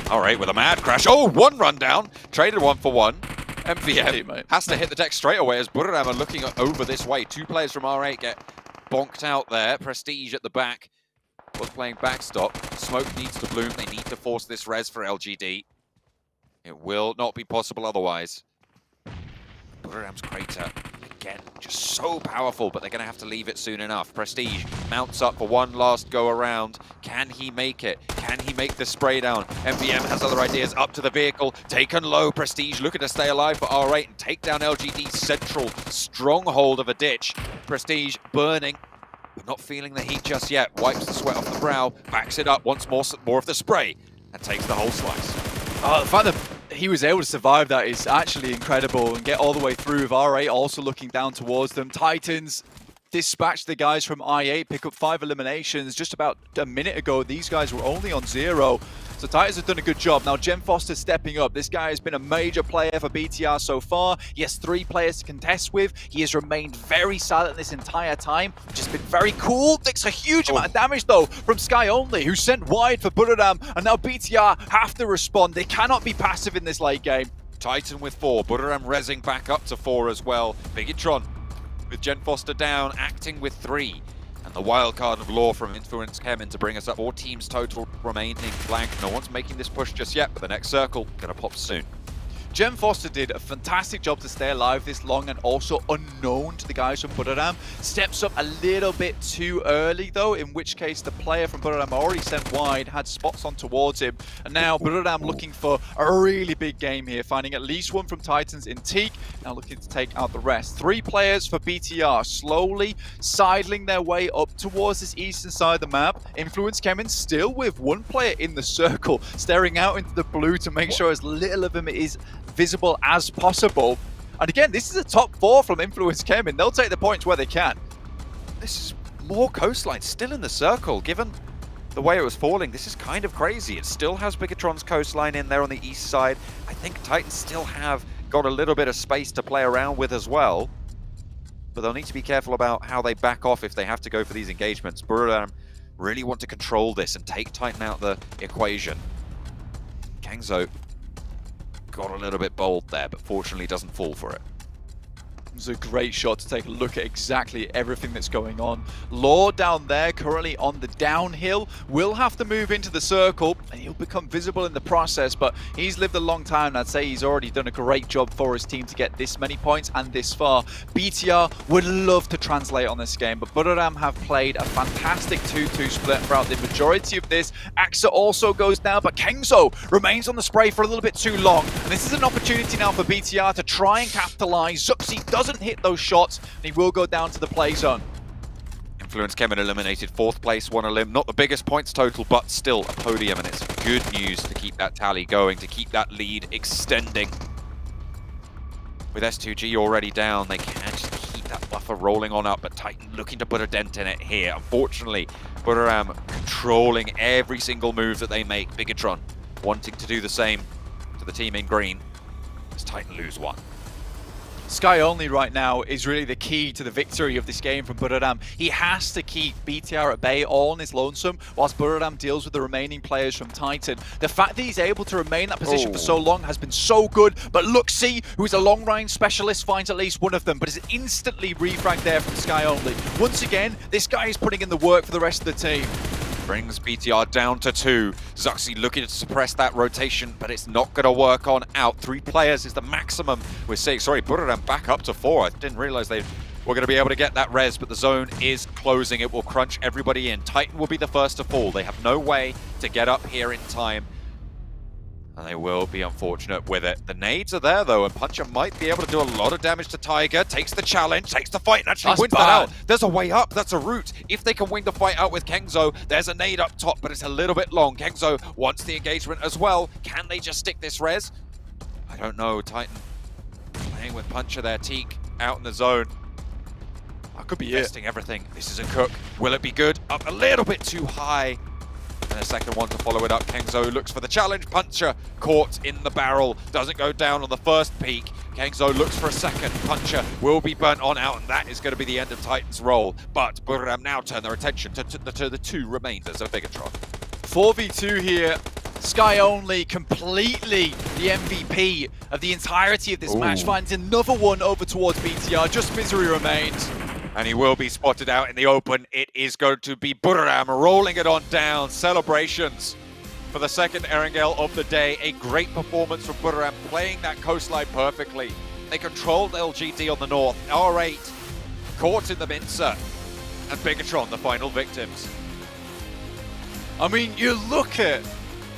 All right, with a mad crash. Oh, 1 run down. Traded 1 for 1. MVM has to hit the deck straight away as Buradam are looking over this way. 2 players from R8 get bonked out there. Prestige at the back was playing backstop. Smoke needs to bloom. They need to force this res for LGD. It will not be possible otherwise. Buradam's crater, again, just so powerful, but they're going to have to leave it soon enough. Prestige mounts up for one last go around. Can he make it? Can he make the spray down? MVM has other ideas. Up to the vehicle, taken low. Prestige looking to stay alive for R8 and take down LGD's central stronghold of a ditch. Prestige burning, but not feeling the heat just yet. Wipes the sweat off the brow, backs it up, wants more of the spray, and takes the whole slice. The fact that he was able to survive that is actually incredible and get all the way through with R8 also looking down towards them. Titans dispatch the guys from I8, pick up 5 eliminations. Just about a minute ago, these guys were only on 0. So Titans have done a good job. Now, Jem Foster stepping up. This guy has been a major player for BTR so far. He has 3 players to contest with. He has remained very silent this entire time, which has been very cool. Takes a huge amount of damage, though, from Sky Only, who sent wide for Buradam. And now BTR have to respond. They cannot be passive in this late game. Titan with 4. Buradam rezzing back up to 4 as well. Bigitron with Jen Foster down, acting with 3. And the wild card of Law from Influence came in to bring us up. 4 teams total remaining blank. No one's making this push just yet, but the next circle gonna pop soon. Jem Foster did a fantastic job to stay alive this long and also unknown to the guys from Buradam. Steps up a little bit too early though, in which case the player from Buradam already sent wide, had spots on towards him. And now Buradam looking for a really big game here, finding at least 1 from Titans in Teak, now looking to take out the rest. 3 players for BTR, slowly sidling their way up towards this eastern side of the map. Influence came in still with 1 player in the circle, staring out into the blue to make sure as little of him is visible as possible. And again, this is a top 4 from Influence Kemin. They'll take the points where they can. This is more coastline still in the circle. Given the way it was falling, this is kind of crazy. It still has Bigatron's coastline in there on the east side. I think Titans still have got a little bit of space to play around with as well. But they'll need to be careful about how they back off if they have to go for these engagements. Buradam really want to control this and take Titan out the equation. Kangzo got a little bit bold there, but fortunately doesn't fall for it. It was a great shot to take a look at exactly everything that's going on. Law down there, currently on the downhill, will have to move into the circle, and he'll become visible in the process, but he's lived a long time, and I'd say he's already done a great job for his team to get this many points and this far. BTR would love to translate on this game, but Buradam have played a fantastic 2-2 split throughout the majority of this. Axa also goes down, but Kengzo remains on the spray for a little bit too long, and this is an opportunity now for BTR to try and capitalize. Zuxi doesn't hit those shots, and he will go down to the play zone. Influence Kemin eliminated 4th place, 1 elim. Not the biggest points total, but still a podium, and it's good news to keep that tally going, to keep that lead extending. With S2G already down, they can just keep that buffer rolling on up, but Titan looking to put a dent in it here. Unfortunately, Buradam controlling every single move that they make. Bigatron wanting to do the same to the team in green as Titan lose 1. Sky Only right now is really the key to the victory of this game from Buradam. He has to keep BTR at bay all on his lonesome whilst Buradam deals with the remaining players from Titan. The fact that he's able to remain in that position for so long has been so good, but Luxi, who is a long-range specialist, finds at least 1 of them, but is instantly refragged there from Sky Only. Once again, this guy is putting in the work for the rest of the team. brings BTR down to 2. Zuxi looking to suppress that rotation, but it's not going to work on out. 3 players is the maximum we're seeing. Sorry, Buraram back up to 4. I didn't realize they were going to be able to get that res, but the zone is closing. It will crunch everybody in. Titan will be the first to fall. They have no way to get up here in time. And they will be unfortunate with it. The nades are there though, and Puncher might be able to do a lot of damage to Tiger. Takes the challenge, takes the fight, and actually wins that out. There's a way up, that's a route. If they can win the fight out with Kengzo, there's a nade up top, but it's a little bit long. Kengzo wants the engagement as well. Can they just stick this res? I don't know. Titan playing with Puncher there. Teak out in the zone. I could be testing everything. This is a cook. Will it be good? Up a little bit too high. And a second one to follow it up. Kengzo looks for the challenge. Puncher caught in the barrel. Doesn't go down on the first peak. Kengzo looks for a second. Puncher will be burnt on out, and that is going to be the end of Titan's roll. But Buraram now turn their attention to the 2 remainders of Bigatron. 4v2 here. Sky Only completely the MVP of the entirety of this match. Finds another one over towards BTR. Just misery remains. And he will be spotted out in the open. It is going to be Buraram rolling it on down. Celebrations for the second Erangel of the day. A great performance from Buraram, playing that coastline perfectly. They controlled LGD on the north. R8 caught in the mincer. And Bigatron, the final victims. I mean, you look at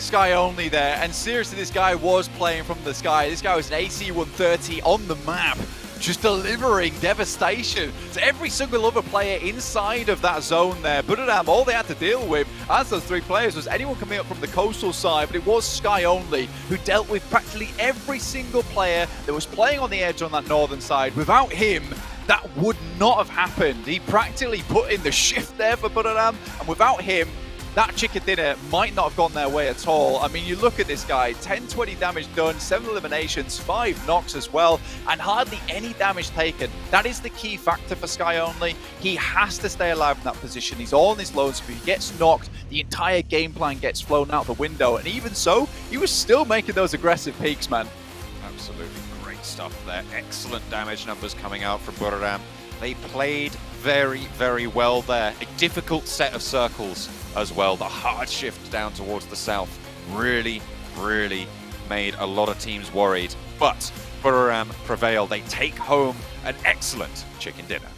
Sky Only there, and seriously, this guy was playing from the sky. This guy was an AC 130 on the map, just delivering devastation to every single other player inside of that zone there. Buraram, all they had to deal with as those 3 players was anyone coming up from the coastal side, but it was Sky Only who dealt with practically every single player that was playing on the edge on that northern side. Without him, that would not have happened. He practically put in the shift there for Buraram, and without him, that chicken dinner might not have gone their way at all. I mean, you look at this guy, 10, 20 damage done, 7 eliminations, 5 knocks as well, and hardly any damage taken. That is the key factor for Sky Only. He has to stay alive in that position. He's all on his low, so if he gets knocked, the entire game plan gets flown out the window. And even so, he was still making those aggressive peaks, man. Absolutely great stuff there. Excellent damage numbers coming out from Buraram. They played very, very well there. A difficult set of circles as well. The hard shift down towards the south really, really made a lot of teams worried. But Buraram prevail. They take home an excellent chicken dinner.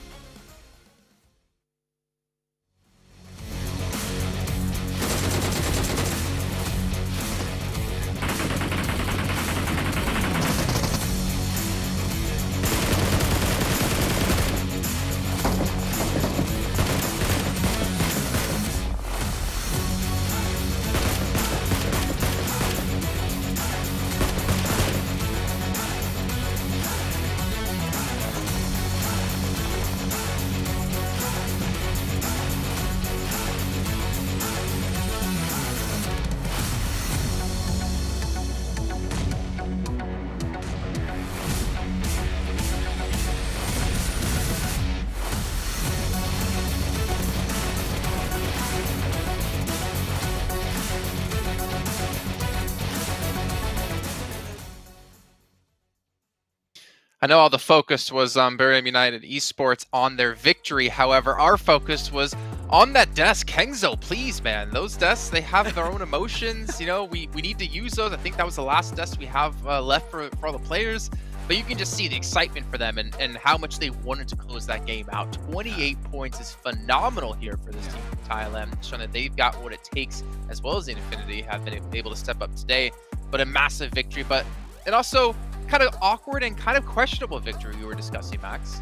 I know all the focus was on Barium United Esports on their victory. However, our focus was on that desk. Kengzo, please, man. Those desks, they have their own emotions. You know, we need to use those. I think that was the last desk we have left for all the players. But you can just see the excitement for them and how much they wanted to close that game out. 28 points is phenomenal here for this team from Thailand, showing that they've got what it takes, as well as the Infinity have been able to step up today. But a massive victory, but it also kind of awkward and kind of questionable victory we were discussing, Max.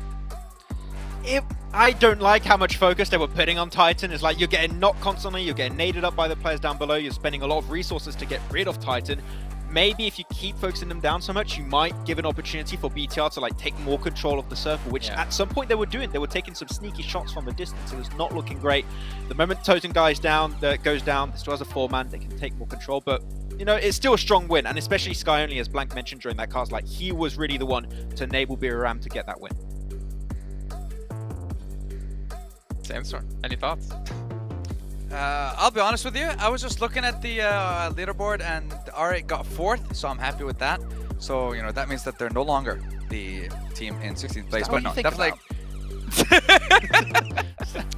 I don't like how much focus they were putting on Titan. It's like you're getting knocked constantly, you're getting naded up by the players down below, you're spending a lot of resources to get rid of Titan. Maybe if you keep focusing them down so much, you might give an opportunity for BTR to like take more control of the circle, which at some point they were doing. They were taking some sneaky shots from the distance. It was not looking great. The moment Totem goes down, they still has a 4-man, they can take more control, but you know, it's still a strong win, and especially Sky Only, as Blank mentioned during that cast, like he was really the one to enable Barium to get that win. Sandstorm, any thoughts? I'll be honest with you. I was just looking at the leaderboard, and R8 got 4th, so I'm happy with that. So you know that means that they're no longer the team in 16th place. But no, definitely.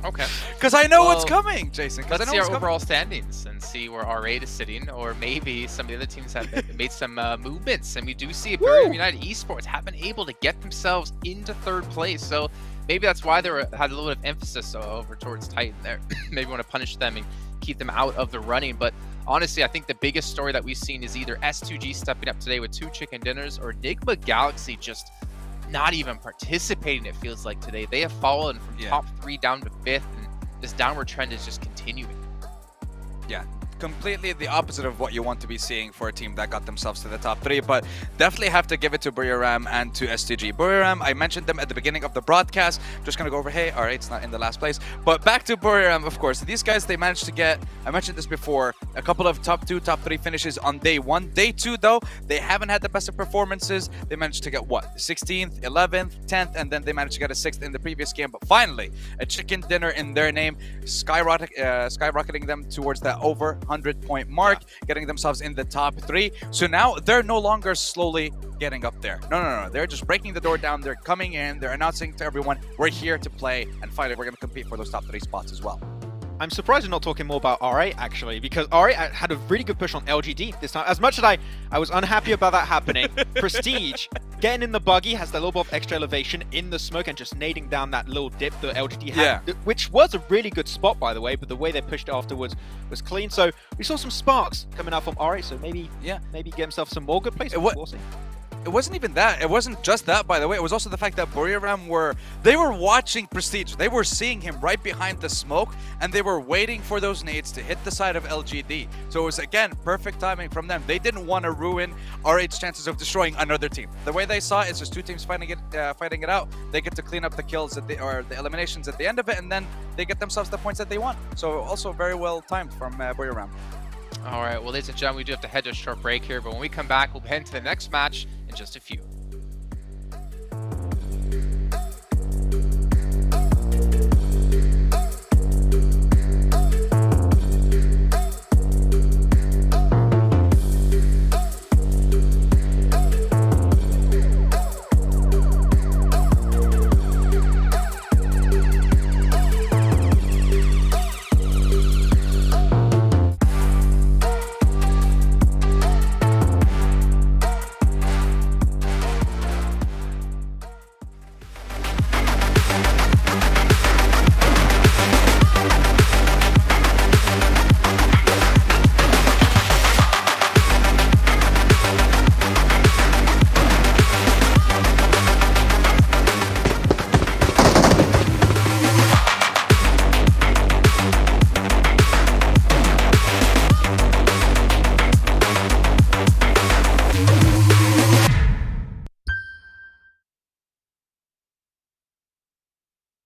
Okay, Because I know what's Well, coming, Jason. Because I Let's know see what's our coming. overall standings and see where R8 is sitting, or maybe some of the other teams have made some movements. And we do see Buriram United Esports have been able to get themselves into 3rd place. So maybe that's why they had a little bit of emphasis over towards Titan there. Maybe want to punish them and keep them out of the running. But honestly, I think the biggest story that we've seen is either S2G stepping up today with 2 chicken dinners, or Enigma Galaxy just not even participating, it feels like, today. They have fallen from top 3 down to 5th, and this downward trend is just continuing. Yeah, completely the opposite of what you want to be seeing for a team that got themselves to the top 3, but definitely have to give it to Buriram and to STG. Buriram, I mentioned them at the beginning of the broadcast. Just gonna go over, hey, all right, it's not in the last place. But back to Buriram, of course. These guys, they managed to get, I mentioned this before, a couple of top 2, top 3 finishes on day 1. Day 2, though, they haven't had the best of performances. They managed to get, what, 16th, 11th, 10th, and then they managed to get a 6th in the previous game. But finally, a chicken dinner in their name, skyrocketing them towards that over 100-point mark, getting themselves in the top 3. So now they're no longer slowly getting up there. No. They're just breaking the door down. They're coming in. They're announcing to everyone, we're here to play, and finally we're going to compete for those top 3 spots as well. I'm surprised you're not talking more about R8, actually, because R8 had a really good push on LGD this time. As much as I was unhappy about that happening, Prestige, getting in the buggy, has that little bit of extra elevation in the smoke and just nading down that little dip that LGD had, which was a really good spot, by the way, but the way they pushed it afterwards was clean. So we saw some sparks coming out from R8, so maybe get himself some more good plays. We'll see. It wasn't even that. It wasn't just that, by the way. It was also the fact that Buriram were watching Prestige. They were seeing him right behind the smoke, and they were waiting for those nades to hit the side of LGD. So it was, again, perfect timing from them. They didn't want to ruin R8's chances of destroying another team. The way they saw it is just 2 teams fighting it out. They get to clean up the kills or the eliminations at the end of it, and then they get themselves the points that they want. So also very well timed from Buriram. All right, well, ladies and gentlemen, we do have to head to a short break here, but when we come back, we'll head to the next match in just a few.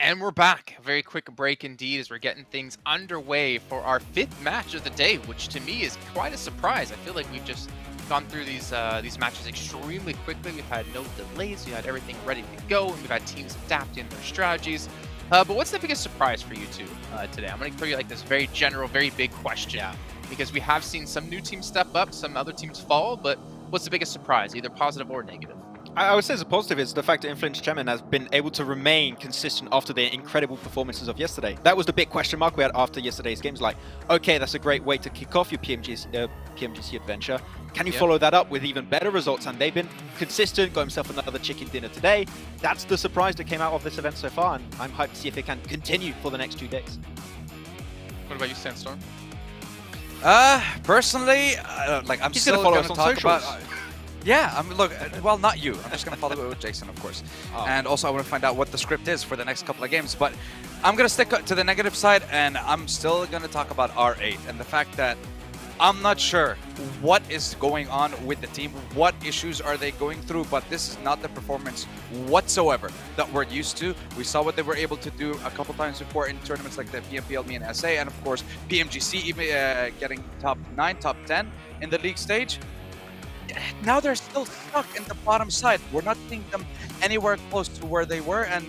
And we're back. A very quick break indeed as we're getting things underway for our 5th match of the day, which to me is quite a surprise. I feel like we've just gone through these matches extremely quickly. We've had no delays. We had everything ready to go, and we've had teams adapting their strategies. But what's the biggest surprise for you two today? I'm going to throw you like this very general, very big question. Because we have seen some new teams step up, some other teams fall, but what's the biggest surprise, either positive or negative? I would say the positive is the fact that Influence Chairman has been able to remain consistent after their incredible performances of yesterday. That was the big question mark we had after yesterday's games. Like, okay, that's a great way to kick off your PMGC adventure. Can you follow that up with even better results? And they've been consistent, got himself another chicken dinner today. That's the surprise that came out of this event so far, and I'm hyped to see if it can continue for the next 2 days. What about you, Sandstorm? Personally, like I'm He's still gonna follow going us to on talk socials. about. Yeah, well, not you. I'm just going to follow it with Jason, of course. And also I want to find out what the script is for the next couple of games. But I'm going to stick to the negative side, and I'm still going to talk about R8 and the fact that I'm not sure what is going on with the team, what issues are they going through, but this is not the performance whatsoever that we're used to. We saw what they were able to do a couple times before in tournaments like the PMPLB and SA, and of course PMGC even getting top 9, top 10 in the league stage. Now they're still stuck in the bottom side. We're not seeing them anywhere close to where they were, and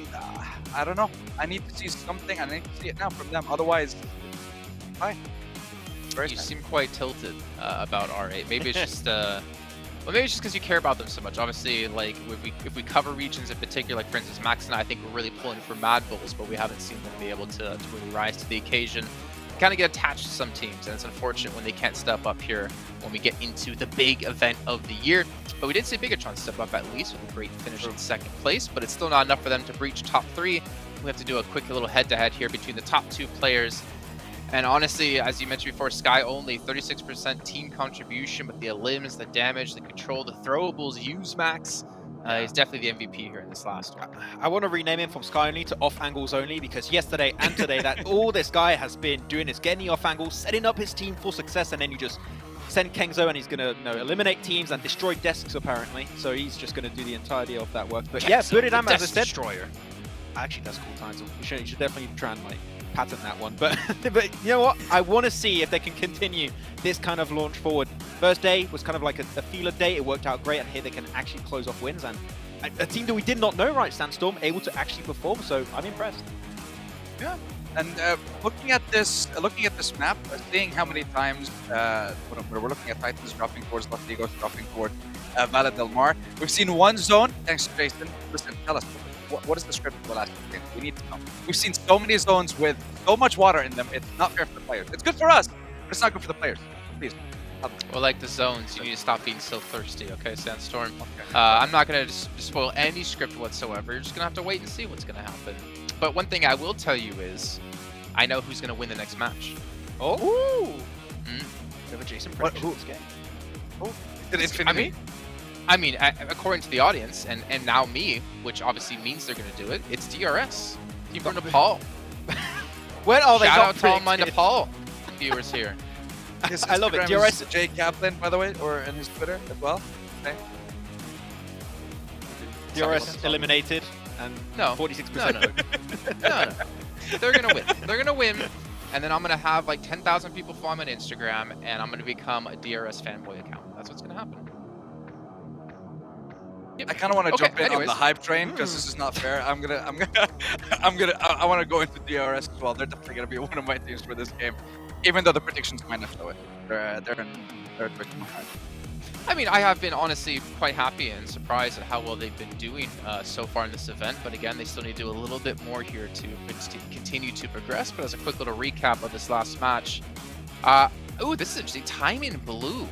I don't know. I need to see something. I need to see it now from them. Otherwise, bye. You seem quite tilted about R8. Maybe it's just Well, maybe it's just because you care about them so much. Obviously, like if we cover regions in particular, like for instance, Max and I think we're really pulling for Mad Bulls, but we haven't seen them be able to really rise to the occasion. Kind of get attached to some teams, and it's unfortunate when they can't step up here when we get into the big event of the year. But we did see Bigatron step up at least with a great finish in second place, but it's still not enough for them to breach top 3. We have to do a quick little head-to-head here between the top 2 players. And honestly, as you mentioned before, Sky only 36% team contribution, but the elims, the damage, the control, the throwables, use Max. He's definitely the MVP here in this last one. I want to rename him from Sky Only to Off Angles Only, because yesterday and today, that all this guy has been doing is getting the off angles, setting up his team for success, and then you just send Kengzo and he's going to eliminate teams and destroy desks apparently. So he's just going to do the entirety of that work. But yeah, Buridam, as I said, Destroyer. Actually, that's a cool title. You should definitely try and like patent that one. But but you know what? I want to see if they can continue this kind of launch forward. First day was kind of like a feeler day. It worked out great, and here they can actually close off wins. And a team that we did not know, right, Sandstorm, able to actually perform. So I'm impressed. Yeah. And looking at this map, seeing how many times when we're looking at Titans dropping towards Los Ligos, dropping toward Valle del Mar, we've seen one zone. Thanks, Jason. Listen, tell us. What is the script for the last game? We need to know. We've seen so many zones with so much water in them. It's not fair for the players. It's good for us, but it's not good for the players. Please. Well, like the zones, you need to stop being so thirsty, okay, Sandstorm? Okay. I'm not going to spoil any script whatsoever. You're just going to have to wait and see what's going to happen. But one thing I will tell you is, I know who's going to win the next match. Oh! We have a Jason prediction in this game. Oh, Infinity. I mean, according to the audience, and now me, which obviously means they're going to do it, it's DRS. Team from Nepal. When are they Shout not out to all my predicted? Nepal viewers here. I love it. DRS Jay Kaplan, by the way, or in his Twitter as well. Okay. DRS eliminated and No. 46%. No. They're going to win. They're going to win, and then I'm going to have like 10,000 people follow me on Instagram, and I'm going to become a DRS fanboy account. That's what's going to happen. I kind of want to jump in on anyways. the hype train because this is not fair. I want to go into DRS as well. They're definitely gonna be one of my teams for this game, even though the predictions might not show it. They're behind. I mean, I have been honestly quite happy and surprised at how well they've been doing so far in this event. But again, they still need to do a little bit more here to continue to progress. But as a quick little recap of this last match, ooh, this is interesting. Time in blue.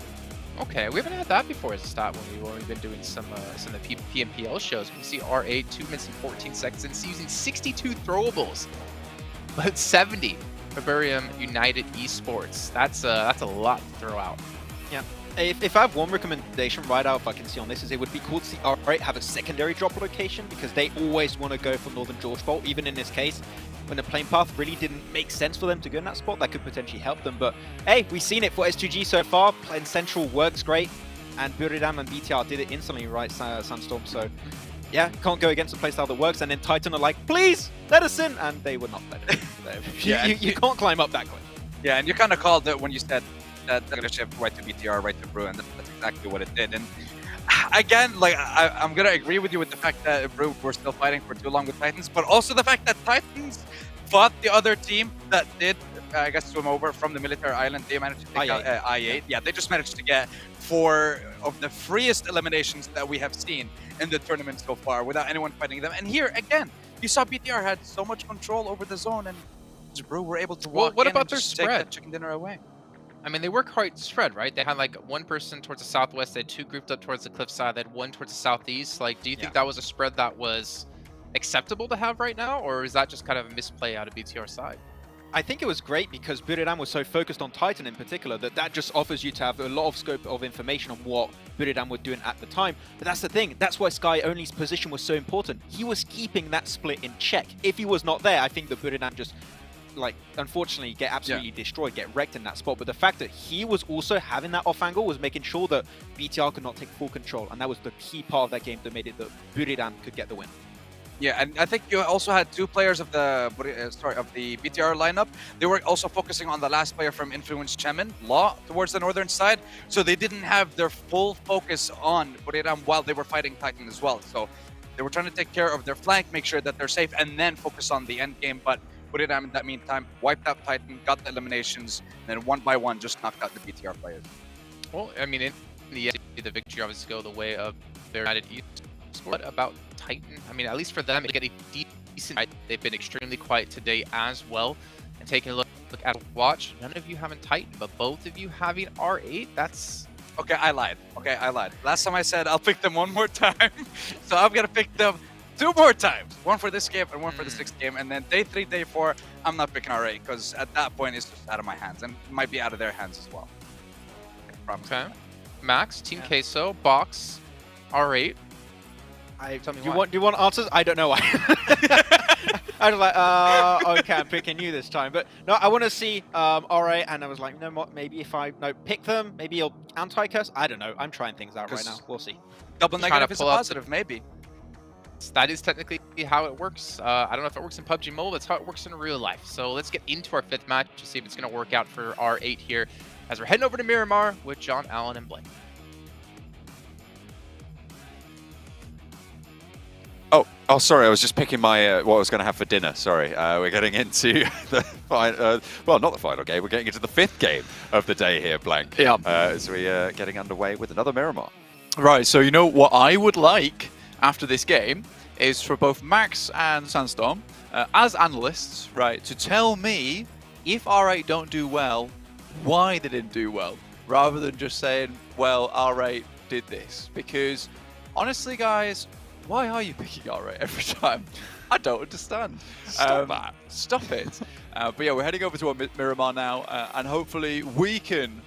Okay, we haven't had that before as a stat when we've been doing some of the PMPL shows. We see R8 2 minutes and 14 seconds and using 62 throwables, but 70 Barbarian United Esports. That's a lot to throw out. Yeah. If I have one recommendation right out, if I can see on this, is it would be cool to see R8 have a secondary drop location, because they always want to go for Northern George Bolt. Even in this case, when the plane path really didn't make sense for them to go in that spot, that could potentially help them. But hey, we've seen it for S2G so far. Playing Central works great, and Buridam and BTR did it instantly, right, Sandstorm? So yeah, can't go against a playstyle that works. And then Titan are like, please let us in, and they would not let it in. you can't climb up that quick. Yeah, and you kind of called it when you said that they're gonna shift right to BTR, right to Brew, and that's exactly what it did. And again, like I'm gonna agree with you with the fact that Brew were still fighting for too long with Titans, but also the fact that Titans fought the other team that did, I guess, swim over from the military island. They managed to take out I8. Yeah, they just managed to get 4 of the freest eliminations that we have seen in the tournament so far without anyone fighting them. And here again, you saw BTR had so much control over the zone, and Brew were able to walk what in about and their just take spread? that chicken dinner away. I mean, they were quite spread, right? They had like one person towards the southwest, they had 2 grouped up towards the cliffside, they had 1 towards the southeast. Like, do you think that was a spread that was acceptable to have right now, or is that just kind of a misplay out of BTR side? I think it was great because Buridam was so focused on Titan in particular that just offers you to have a lot of scope of information on what Buridam were doing at the time. But that's the thing, that's why Sky Only's position was so important. He was keeping that split in check. If he was not there, I think that Buridam just, like, unfortunately get absolutely destroyed, get wrecked in that spot. But the fact that he was also having that off angle was making sure that BTR could not take full control, and that was the key part of that game that made it that Buridam could get the win. Yeah, and I think you also had 2 players of the BTR lineup. They were also focusing on the last player from Influence Chemin, Law, towards the northern side. So they didn't have their full focus on Buridam while they were fighting Titan as well. So they were trying to take care of their flank, make sure that they're safe, and then focus on the end game. But Buridam in that meantime wiped out Titan, got the eliminations, and then one by one just knocked out the BTR players. Well, I mean, the end, the victory obviously go the way of their United Esports. What about Titan? I mean, at least for them, they get a decent. They've been extremely quiet today as well. And taking a look at watch, none of you having Titan, but both of you having R8. That's Okay, I lied. Last time I said I'll pick them one more time. So I'm going to pick them 2 more times. One for this game and one for the 6th game. And then day 3, day 4, I'm not picking R8 because at that point it's just out of my hands and it might be out of their hands as well. I promise. okay. Max, Team Queso, Box, R8. Do you want answers? I don't know why. I was like, okay, I'm picking you this time. But no, I want to see RA, and I was like, no, maybe if I pick them, maybe you'll anti-curse. I don't know. I'm trying things out right now. We'll see. Double Just trying negative to is a pull up positive, maybe. That is technically how it works. I don't know if it works in PUBG Mobile. That's how it works in real life. So let's get into our 5th match to see if it's going to work out for R8 here as we're heading over to Miramar with John, Allen, and Blake. Oh, sorry. I was just picking my what I was going to have for dinner. Sorry. We're getting into the final. Well, not the final game. We're getting into the 5th game of the day here, Blank. Yeah. As we are getting underway with another Miramar. Right, so you know what I would like after this game is for both Max and Sandstorm, as analysts, right, to tell me if R8 don't do well, why they didn't do well, rather than just saying, well, R8 did this. Because honestly, guys, why are you picking R8 every time? I don't understand. Stop that. Stop it. But yeah, we're heading over to our Miramar now, and hopefully we can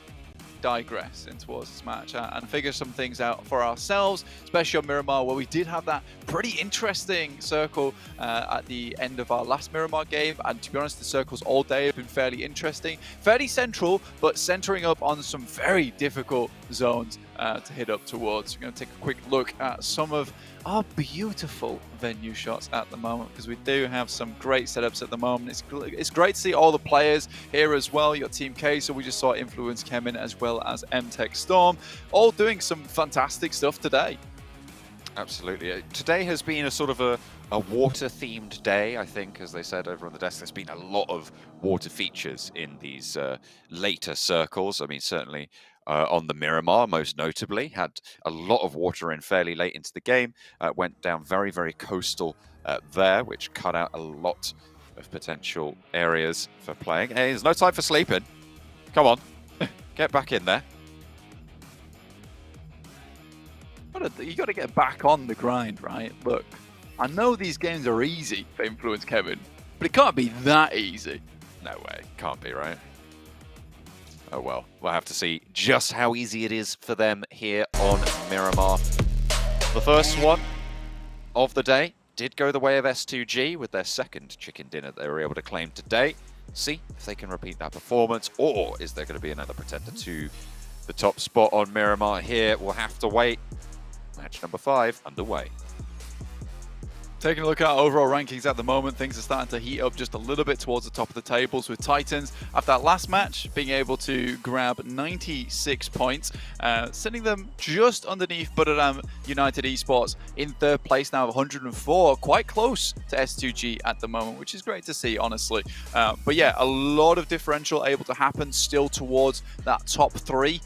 digress in towards this match and figure some things out for ourselves, especially on Miramar, where we did have that pretty interesting circle at the end of our last Miramar game. And to be honest, the circles all day have been fairly interesting, fairly central, but centering up on some very difficult zones to hit up towards. We're going to take a quick look at some of our beautiful venue shots at the moment, because we do have some great setups at the moment. It's great to see all the players here as well. You got Team K, so we just saw Influence Kemin as well as MTech Storm, all doing some fantastic stuff today. Absolutely. Today has been a sort of a water-themed day, I think, as they said over on the desk. There's been a lot of water features in these later circles. I mean, certainly on the Miramar, most notably, had a lot of water in fairly late into the game. Went down very, very coastal there, which cut out a lot of potential areas for playing. Hey, there's no time for sleeping. Come on, get back in there. You got to get back on the grind, right? Look, I know these games are easy for Influence Kevin, but it can't be that easy. No way, can't be, right? Oh well, we'll have to see just how easy it is for them here on Miramar. The first one of the day did go the way of S2G with their 2nd chicken dinner they were able to claim today. See if they can repeat that performance, or is there going to be another pretender to the top spot on Miramar here? We'll have to wait. Match number 5 underway. Taking a look at our overall rankings at the moment, things are starting to heat up just a little bit towards the top of the tables, with Titans, after that last match, being able to grab 96 points, sending them just underneath Buddhadam United Esports in 3rd place now of 104, quite close to S2G at the moment, which is great to see, honestly. But yeah, a lot of differential able to happen still towards that top 3.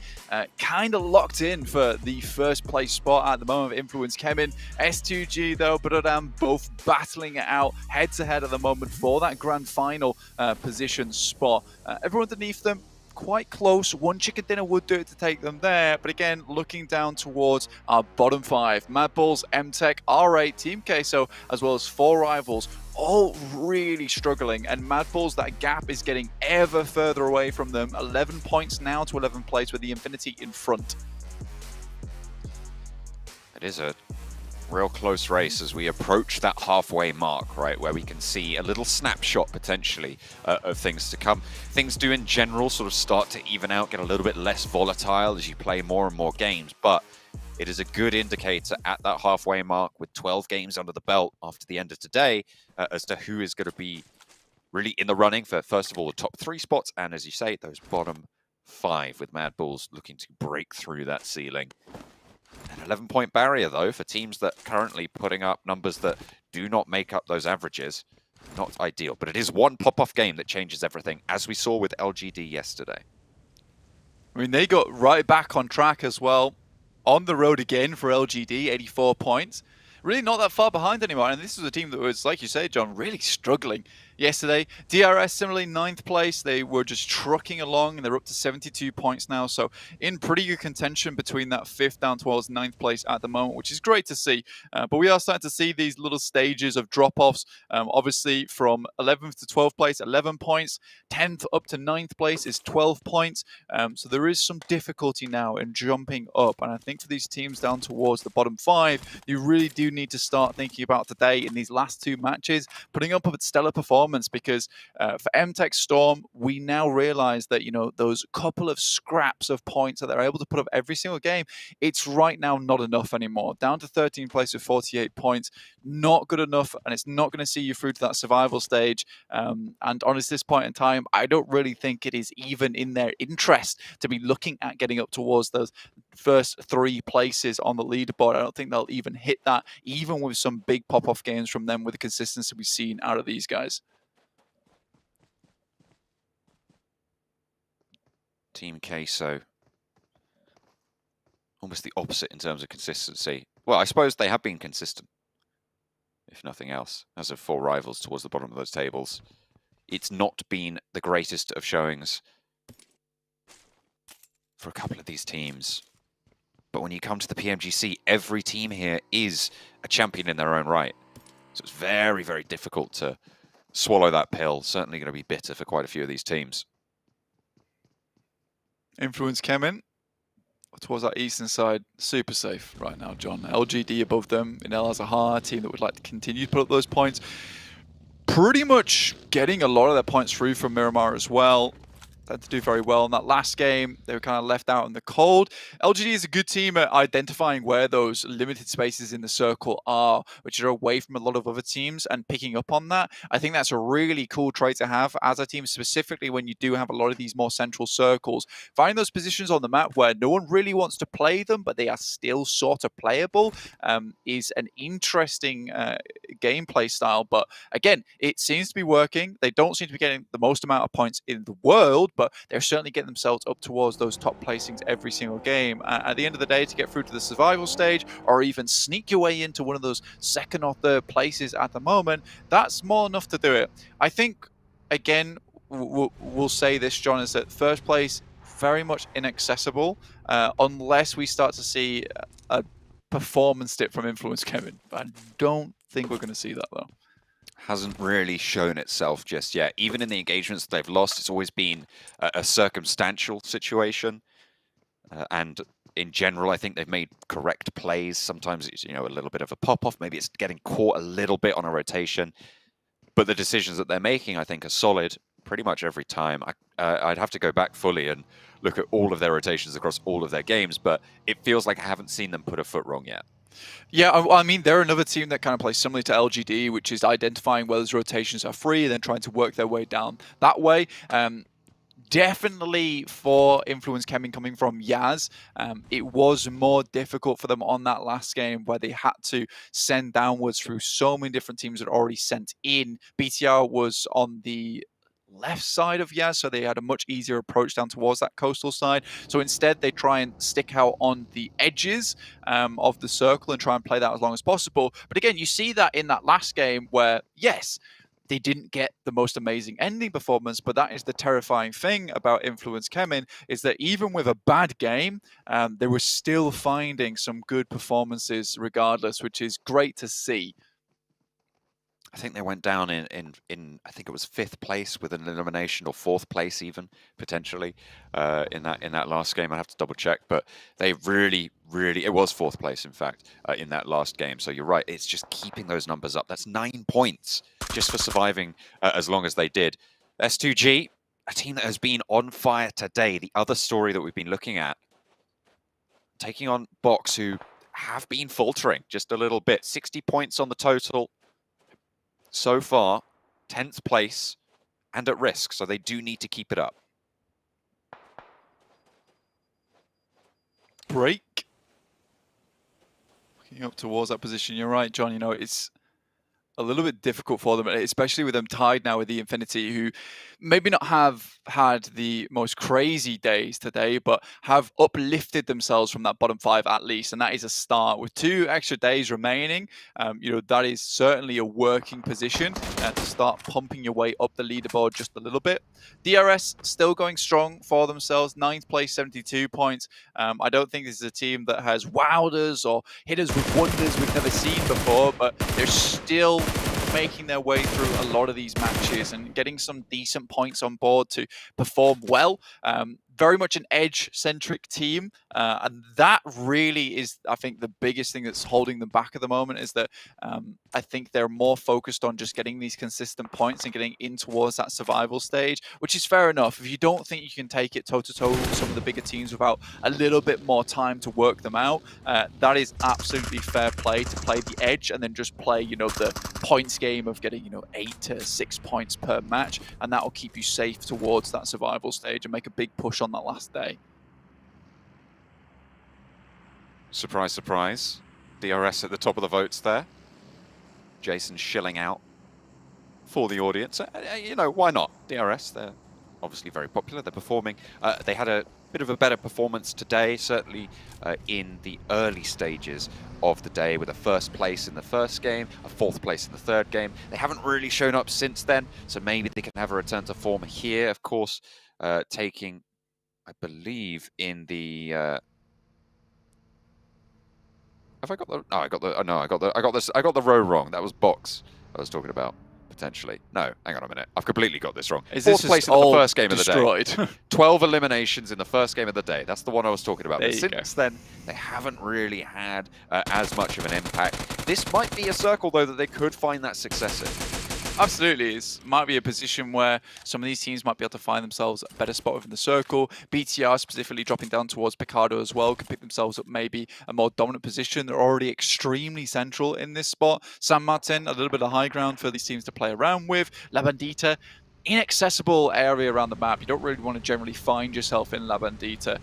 Kind of locked in for the 1st place spot at the moment of Influence Kemin. S2G though, Buddhadam both battling it out head to head at the moment for that grand final position spot. Everyone underneath them quite close. One chicken dinner would do it to take them there, but again, looking down towards our bottom 5, Mad Bulls, MTech, R8, Team Queso, as well as 4 rivals, all really struggling, and Mad Bulls, that gap is getting ever further away from them. 11 points now to 11th place with the Infinity in front. It is a real close race as we approach that halfway mark, right, where we can see a little snapshot potentially of things to come. Things do in general sort of start to even out, get a little bit less volatile as you play more and more games, but it is a good indicator at that halfway mark with 12 games under the belt after the end of today as to who is going to be really in the running for, first of all, the top 3 spots, and as you say, those bottom 5 with Mad Bulls looking to break through that ceiling. An 11-point barrier, though, for teams that currently putting up numbers that do not make up those averages. Not ideal, but it is one pop-off game that changes everything, as we saw with LGD yesterday. I mean, they got right back on track as well. on the road again for LGD, 84 points. Really not that far behind anymore. And this was a team that was, like you say, John, really struggling yesterday. DRS similarly 9th place. They were just trucking along and they're up to 72 points now. So in pretty good contention between that 5th down towards 9th place at the moment, which is great to see. But we are starting to see these little stages of drop-offs. Obviously from 11th to 12th place, 11 points. 10th up to 9th place is 12 points. So there is some difficulty now in jumping up. And I think for these teams down towards the bottom 5, you really do need to start thinking about today in these last 2 matches, putting up a stellar performance, because for MTech Storm, we now realize that, you know, those couple of scraps of points that they're able to put up every single game, it's right now not enough anymore. Down to 13th place with 48 points, not good enough, and it's not going to see you through to that survival stage. And honestly, at this point in time, I don't really think it is even in their interest to be looking at getting up towards those first 3 places on the leaderboard. I don't think they'll even hit that, even with some big pop-off games from them with the consistency we've seen out of these guys. Team Queso, almost the opposite in terms of consistency. Well, I suppose they have been consistent, if nothing else, as of 4 rivals towards the bottom of those tables. It's not been the greatest of showings for a couple of these teams. But when you come to the PMGC, every team here is a champion in their own right. So it's very, very difficult to swallow that pill. Certainly going to be bitter for quite a few of these teams. Influence came in towards that eastern side, super safe right now, John. LGD above them in El Azahar, a team that would like to continue to put up those points. Pretty much getting a lot of their points through from Miramar as well. To do very well in that last game. They were kind of left out in the cold. LGD is a good team at identifying where those limited spaces in the circle are, which are away from a lot of other teams, and picking up on that. I think that's a really cool trait to have as a team, specifically when you do have a lot of these more central circles. Find those positions on the map where no one really wants to play them, but they are still sort of playable, is an interesting gameplay style. But again, it seems to be working. They don't seem to be getting the most amount of points in the world, but they're certainly getting themselves up towards those top placings every single game. At the end of the day, to get through to the survival stage, or even sneak your way into one of those 2nd or 3rd places at the moment, that's more enough to do it. I think, again, we'll say this, John, is that 1st place, very much inaccessible, unless we start to see a performance dip from Influence Kevin. I don't think we're going to see that, though. Hasn't really shown itself just yet. Even in the engagements that they've lost, it's always been a circumstantial situation. And in general, I think they've made correct plays. Sometimes it's, you know, a little bit of a pop-off. Maybe it's getting caught a little bit on a rotation. But the decisions that they're making, I think, are solid pretty much every time. I'd have to go back fully and look at all of their rotations across all of their games, but it feels like I haven't seen them put a foot wrong yet. Yeah, I mean, they're another team that kind of plays similarly to LGD, which is identifying where those rotations are free and then trying to work their way down that way. Definitely for Influence coming from Yaz, it was more difficult for them on that last game where they had to send downwards through so many different teams that already sent in. BTR was on the left side of Yaz, so they had a much easier approach down towards that coastal side. So instead, they try and stick out on the edges of the circle and try and play that as long as possible. But again, you see that in that last game where, yes, they didn't get the most amazing ending performance, but that is the terrifying thing about Influence Kemin, is that even with a bad game, they were still finding some good performances regardless, which is great to see. I think they went down in I think it was 5th place with an elimination, or 4th place even potentially in that last game. I have to double check, but they really it was 4th place in fact in that last game. So you're right, it's just keeping those numbers up. That's 9 points just for surviving as long as they did. S2G, a team that has been on fire today. The other story that we've been looking at, taking on Box, who have been faltering just a little bit. 60 points on the total so far, 10th place and at risk, so they do need to keep it up. Break. Looking up towards that position, you're right, John. You know, it's a little bit difficult for them, especially with them tied now with the Infinity, who maybe not have had the most crazy days today, but have uplifted themselves from that bottom 5 at least, and that is a start. With 2 extra days remaining, that is certainly a working position to start pumping your way up the leaderboard just a little bit. DRS still going strong for themselves, 9th place, 72 points. I don't think this is a team that has wowed us or hit us with wonders we've never seen before, but they're still making their way through a lot of these matches and getting some decent points on board to perform well. Very much an edge-centric team, and that really is, I think, the biggest thing that's holding them back at the moment is that I think they're more focused on just getting these consistent points and getting in towards that survival stage, which is fair enough. If you don't think you can take it toe-to-toe with some of the bigger teams without a little bit more time to work them out, that is absolutely fair play to play the edge and then just play, the points game of getting, 8 to 6 points per match, and that will keep you safe towards that survival stage and make a big push on that last day. Surprise, surprise. DRS at the top of the votes there. Jason shilling out for the audience. Why not? DRS, they're obviously very popular. They're performing. They had a bit of a better performance today, certainly in the early stages of the day, with a 1st place in the first game, a 4th place in the 3rd game. They haven't really shown up since then, so maybe they can have a return to form here. Of course, taking, I believe, in the. Have I got the? No, I got the. No, I got the. I got the row wrong. That was box I was talking about. Potentially. No, hang on a minute. I've completely got this wrong. Is 4th place in the first game destroyed? of the day. 12 eliminations in the first game of the day. That's the one I was talking about. There But you since then, they haven't really had as much of an impact. This might be a circle, though, that they could find that success in. Absolutely. It might be a position where some of these teams might be able to find themselves a better spot within the circle. BTR specifically dropping down towards Picardo as well could pick themselves up maybe a more dominant position. They're already extremely central in this spot. San Martin, a little bit of high ground for these teams to play around with. La Bandita, inaccessible area around the map. You don't really want to generally find yourself in La Bandita.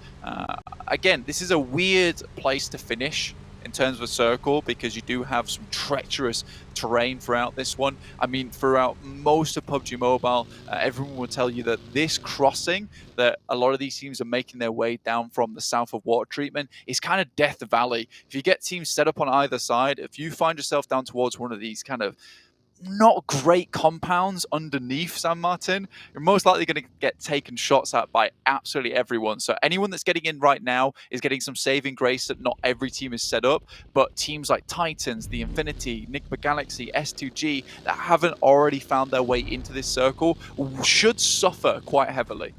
Again, this is a weird place to finish in terms of a circle because you do have some treacherous terrain throughout this one. I mean, throughout most of PUBG Mobile, everyone will tell you that this crossing that a lot of these teams are making their way down from the south of water treatment is kind of Death Valley. If you get teams set up on either side, if you find yourself down towards one of these kind of not great compounds underneath San Martin, you're most likely going to get taken shots at by absolutely everyone. So anyone that's getting in right now is getting some saving grace that not every team is set up, but teams like Titans, the Infinity, Nigma Galaxy, S2G that haven't already found their way into this circle should suffer quite heavily.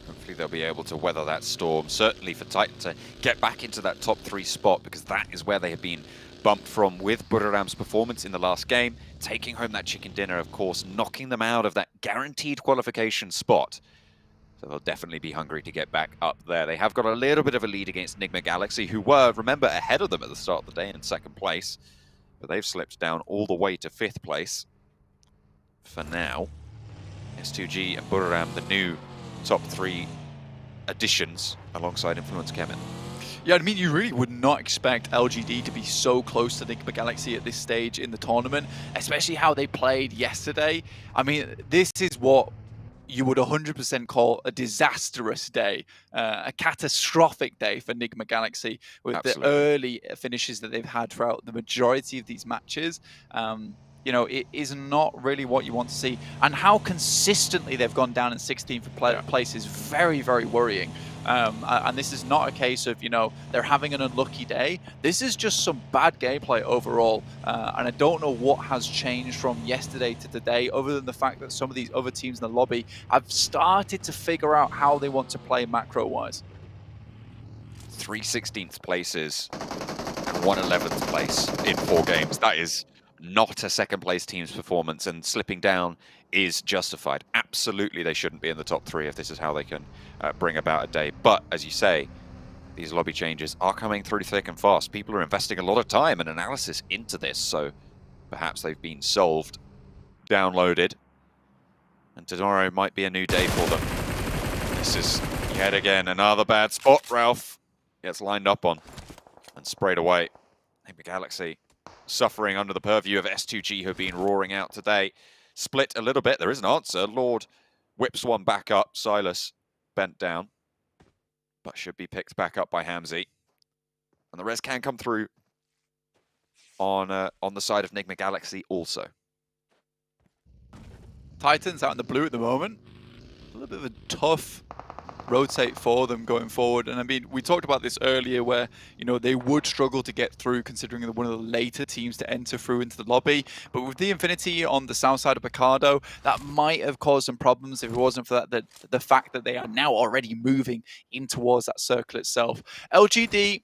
Hopefully they'll be able to weather that storm, certainly for Titan to get back into that top 3 spot, because that is where they have been bumped from with Buriram's performance in the last game, taking home that chicken dinner, of course, knocking them out of that guaranteed qualification spot. So they'll definitely be hungry to get back up there. They have got a little bit of a lead against Nigma Galaxy, who were, remember, ahead of them at the start of the day in 2nd place. But they've slipped down all the way to 5th place. For now, S2G and Buriram, the new top 3 additions alongside Influence Kemen. Yeah, I mean, you really would not expect LGD to be so close to Nigma Galaxy at this stage in the tournament, especially how they played yesterday. I mean, this is what you would 100% call a disastrous day, a catastrophic day for Nigma Galaxy with the early finishes that they've had throughout the majority of these matches. It is not really what you want to see. And how consistently they've gone down in 16th place is very, very worrying. And this is not a case of, they're having an unlucky day. This is just some bad gameplay overall. And I don't know what has changed from yesterday to today, other than the fact that some of these other teams in the lobby have started to figure out how they want to play macro-wise. 3 16th places and 1 11th place in 4 games. That is not a 2nd place team's performance, and slipping down is justified. Absolutely, they shouldn't be in the top 3 if this is how they can bring about a day. But as you say, these lobby changes are coming through thick and fast. People are investing a lot of time and analysis into this, so perhaps they've been solved, downloaded, and tomorrow might be a new day for them. This is yet again another bad spot Ralph gets lined up on and sprayed away. Nigma Galaxy suffering under the purview of S2G, who have been roaring out today. Split a little bit. There is an answer. Lord whips one back up. Silas bent down, but should be picked back up by Hamzy. And the res can come through on the side of Nigma Galaxy also. Titans out in the blue at the moment. A little bit of a tough rotate for them going forward. And I mean, we talked about this earlier where, you know, they would struggle to get through considering they're one of the later teams to enter through into the lobby. But with the Infinity on the south side of Picardo, that might have caused some problems if it wasn't for that, the fact that they are now already moving in towards that circle itself. LGD,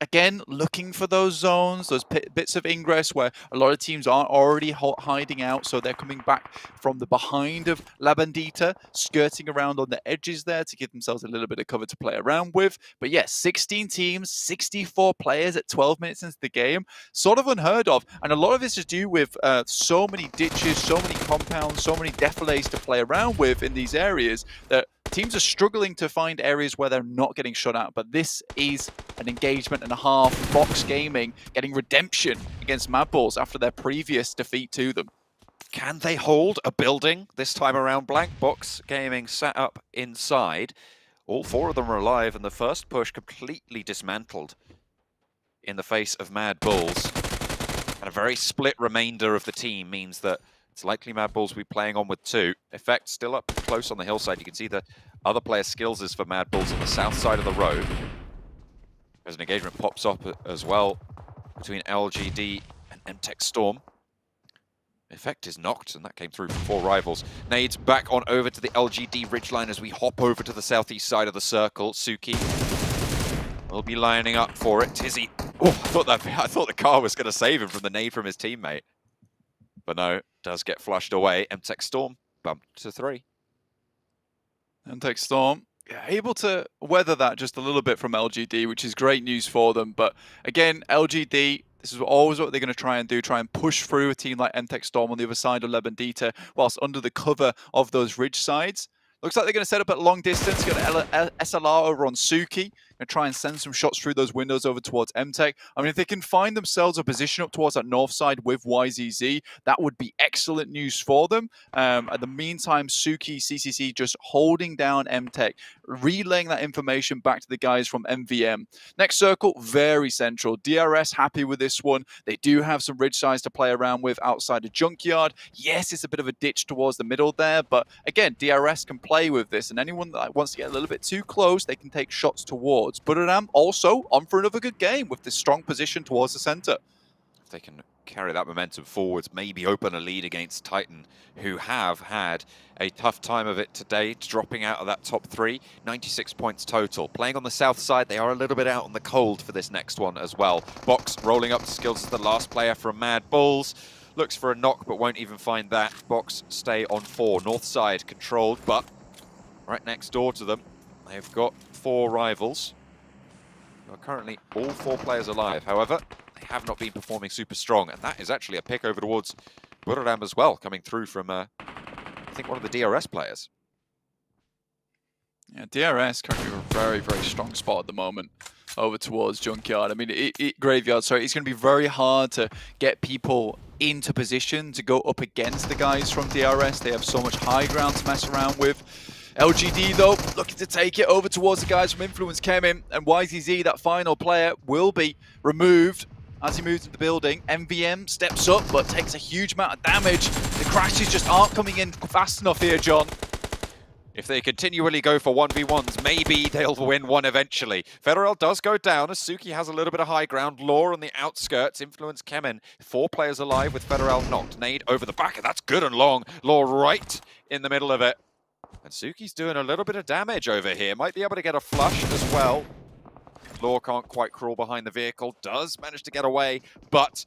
again, looking for those zones, those bits of ingress where a lot of teams aren't already hiding out, so they're coming back from the behind of La Bandita, skirting around on the edges there to give themselves a little bit of cover to play around with. But yes, 16 teams, 64 players at 12 minutes into the game, sort of unheard of. And a lot of this is due with so many ditches, so many compounds, so many defilés to play around with in these areas that teams are struggling to find areas where they're not getting shot at. But this is an engagement and a half. Box Gaming getting redemption against Mad Balls after their previous defeat to them. Can they hold a building this time around? Blank Box Gaming sat up inside. All four of them are alive, and the first push completely dismantled in the face of Mad Bulls. And a very split remainder of the team means that it's likely Mad Bulls will be playing on with two. Effect still up close on the hillside. You can see the other player skills is for Mad Bulls on the south side of the road. As an engagement pops up as well between LGD and MTech Storm. Effect is knocked, and that came through from four rivals. Nades back on over to the LGD ridgeline as we hop over to the southeast side of the circle. Suki will be lining up for it. Tizzy, oh, I thought the car was going to save him from the nade from his teammate. But no, does get flushed away. MTech Storm bumped to 3. MTech Storm able to weather that just a little bit from LGD, which is great news for them. But again, LGD, this is always what they're going to try and do, try and push through a team like MTech Storm on the other side of La Bandita, whilst under the cover of those ridge sides. Looks like they're going to set up at long distance, got an SLR over on Suki, going to try and send some shots through those windows over towards MTech. I mean, if they can find themselves a position up towards that north side with YZZ, that would be excellent news for them. At the meantime, Suki, CCC just holding down MTech, relaying that information back to the guys from MVM. Next circle, very central. DRS happy with this one. They do have some ridge sides to play around with outside of Junkyard. Yes, it's a bit of a ditch towards the middle there, but again, DRS can play with this, and anyone that wants to get a little bit too close, they can take shots towards. Buradam also on for another good game with this strong position towards the center. If they can carry that momentum forwards, maybe open a lead against Titan, who have had a tough time of it today, dropping out of that top 3, 96 points total. Playing on the south side, they are a little bit out on the cold for this next one as well. Box rolling up to skills as the last player from Mad Bulls. Looks for a knock, but won't even find that. Box stay on 4. North side controlled, but right next door to them, they've got 4 rivals. Who are currently all 4 players alive. However, they have not been performing super strong, and that is actually a pick over towards Buradam as well, coming through from, I think, one of the DRS players. Yeah, DRS currently a very, very strong spot at the moment over towards Junkyard. I mean, Graveyard, sorry, it's going to be very hard to get people into position to go up against the guys from DRS. They have so much high ground to mess around with. LGD, though, looking to take it over towards the guys from Influence came in, and YZZ, that final player, will be removed as he moves to the building. MVM steps up, but takes a huge amount of damage. The crashes just aren't coming in fast enough here, John. If they continually go for 1v1s, maybe they'll win one eventually. Federal does go down as Suki has a little bit of high ground. Law on the outskirts. Influence Kemen. 4 players alive with Federal knocked. Nade over the back, and that's good and long. Law right in the middle of it. And Suki's doing a little bit of damage over here. Might be able to get a flush as well. Law can't quite crawl behind the vehicle. Does manage to get away, but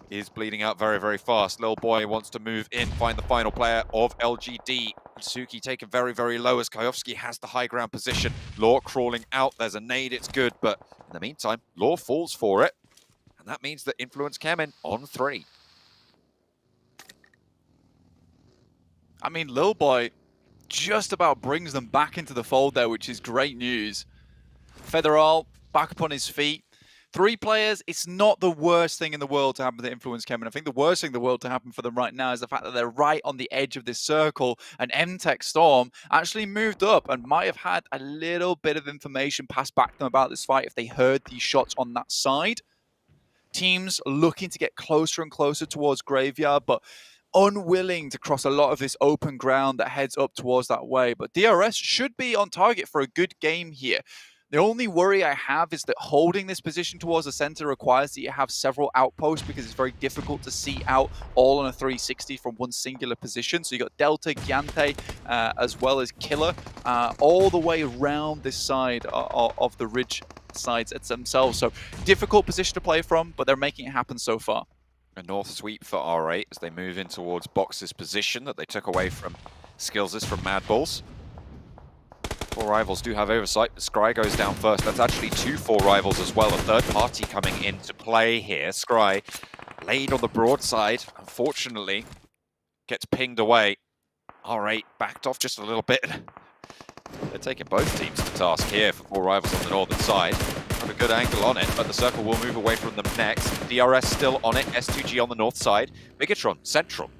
is bleeding out very, very fast. Lil Boy wants to move in, find the final player of LGD. Suki taken very, very low as Kayovsky has the high ground position. Law crawling out. There's a nade. It's good, but in the meantime, Law falls for it. And that means that Influence Kemen on 3. I mean, Lil Boy just about brings them back into the fold there, which is great news. Federal back up on his feet. 3 players, it's not the worst thing in the world to happen to Influence Chem. And I think the worst thing in the world to happen for them right now is the fact that they're right on the edge of this circle. And MTech Storm actually moved up and might have had a little bit of information passed back to them about this fight if they heard these shots on that side. Teams looking to get closer and closer towards Graveyard, but unwilling to cross a lot of this open ground that heads up towards that way. But DRS should be on target for a good game here. The only worry I have is that holding this position towards the center requires that you have several outposts because it's very difficult to see out all on a 360 from one singular position. So you got Delta, Giante, as well as Killer, all the way around this side of the ridge sides themselves. So difficult position to play from, but they're making it happen so far. A north sweep for R8 as they move in towards Box's position that they took away from Skillses from Mad Balls. 4 rivals do have oversight, but Scry goes down first. That's actually 2 4 rivals as well. A third party coming into play here. Scry laid on the broadside, unfortunately, gets pinged away. R8 backed off just a little bit. They're taking both teams to task here for 4 rivals on the northern side. Got a good angle on it, but the circle will move away from them next. DRS still on it, S2G on the north side. Bigatron, central.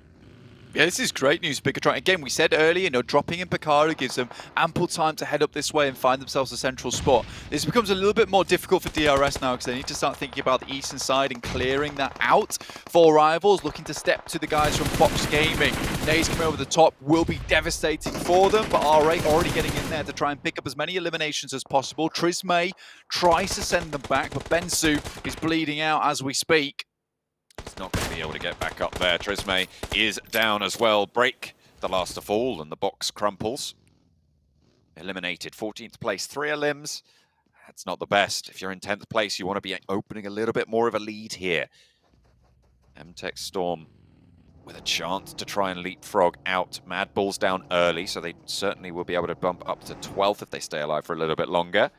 Yeah, this is great news, Bigatron. Again, we said earlier, dropping in Picardo gives them ample time to head up this way and find themselves a central spot. This becomes a little bit more difficult for DRS now because they need to start thinking about the eastern side and clearing that out. 4 rivals looking to step to the guys from Fox Gaming. Nays coming over the top will be devastating for them, but R8 already getting in there to try and pick up as many eliminations as possible. Trismay tries to send them back, but Bensu is bleeding out as we speak. He's not going to be able to get back up there. Trismay is down as well. Break, the last to fall, and the box crumples. Eliminated, 14th place, 3 elims. That's not the best. If you're in 10th place, you want to be opening a little bit more of a lead here. MTech Storm with a chance to try and leapfrog out. Mad Balls down early, so they certainly will be able to bump up to 12th if they stay alive for a little bit longer.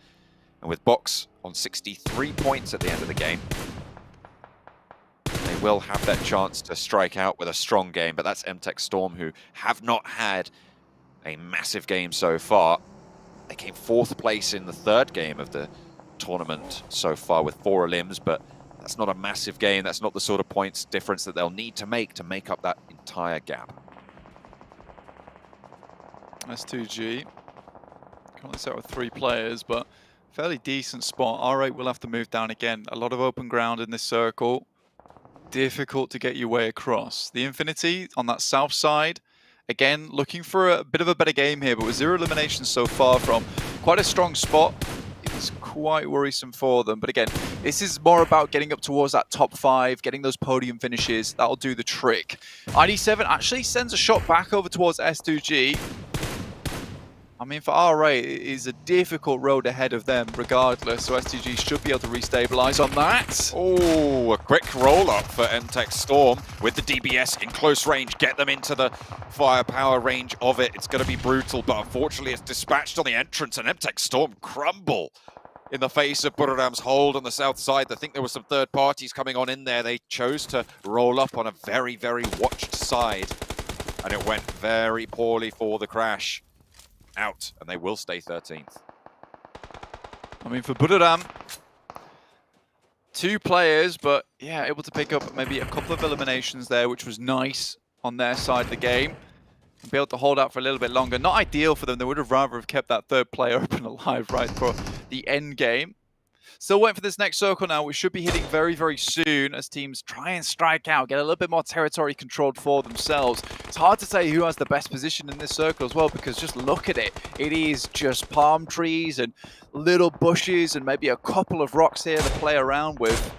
And with Box on 63 points at the end of the game, they will have that chance to strike out with a strong game, but that's MTech Storm, who have not had a massive game so far. They came 4th place in the 3rd game of the tournament so far with 4 elims, but that's not a massive game. That's not the sort of points difference that they'll need to make up that entire gap. S2G currently set with 3 players, but fairly decent spot. R8 will have to move down again. A lot of open ground in this circle. Difficult to get your way across. The Infinity on that south side, again, looking for a bit of a better game here, but with 0 eliminations so far from quite a strong spot, it's quite worrisome for them. But again, this is more about getting up towards that top 5, getting those podium finishes. That'll do the trick. ID7 actually sends a shot back over towards S2G. I mean, for R8, it is a difficult road ahead of them regardless, so STG should be able to restabilize on that. Oh, a quick roll-up for MTech Storm with the DBS in close range. Get them into the firepower range of it. It's going to be brutal, but unfortunately it's dispatched on the entrance, and MTech Storm crumble in the face of Buradam's hold on the south side. I think there were some third parties coming on in there. They chose to roll up on a very, very watched side, and it went very poorly for the Crash. Out, and they will stay 13th. I mean, for Buradam, 2 players, but yeah, able to pick up maybe a couple of eliminations there, which was nice on their side of the game. Be able to hold out for a little bit longer. Not ideal for them. They would have rather have kept that 3rd player open alive right for the end game. Still waiting for this next circle now, which should be hitting very, very soon as teams try and strike out, get a little bit more territory controlled for themselves. It's hard to say who has the best position in this circle as well, because just look at it. It is just palm trees and little bushes and maybe a couple of rocks here to play around with.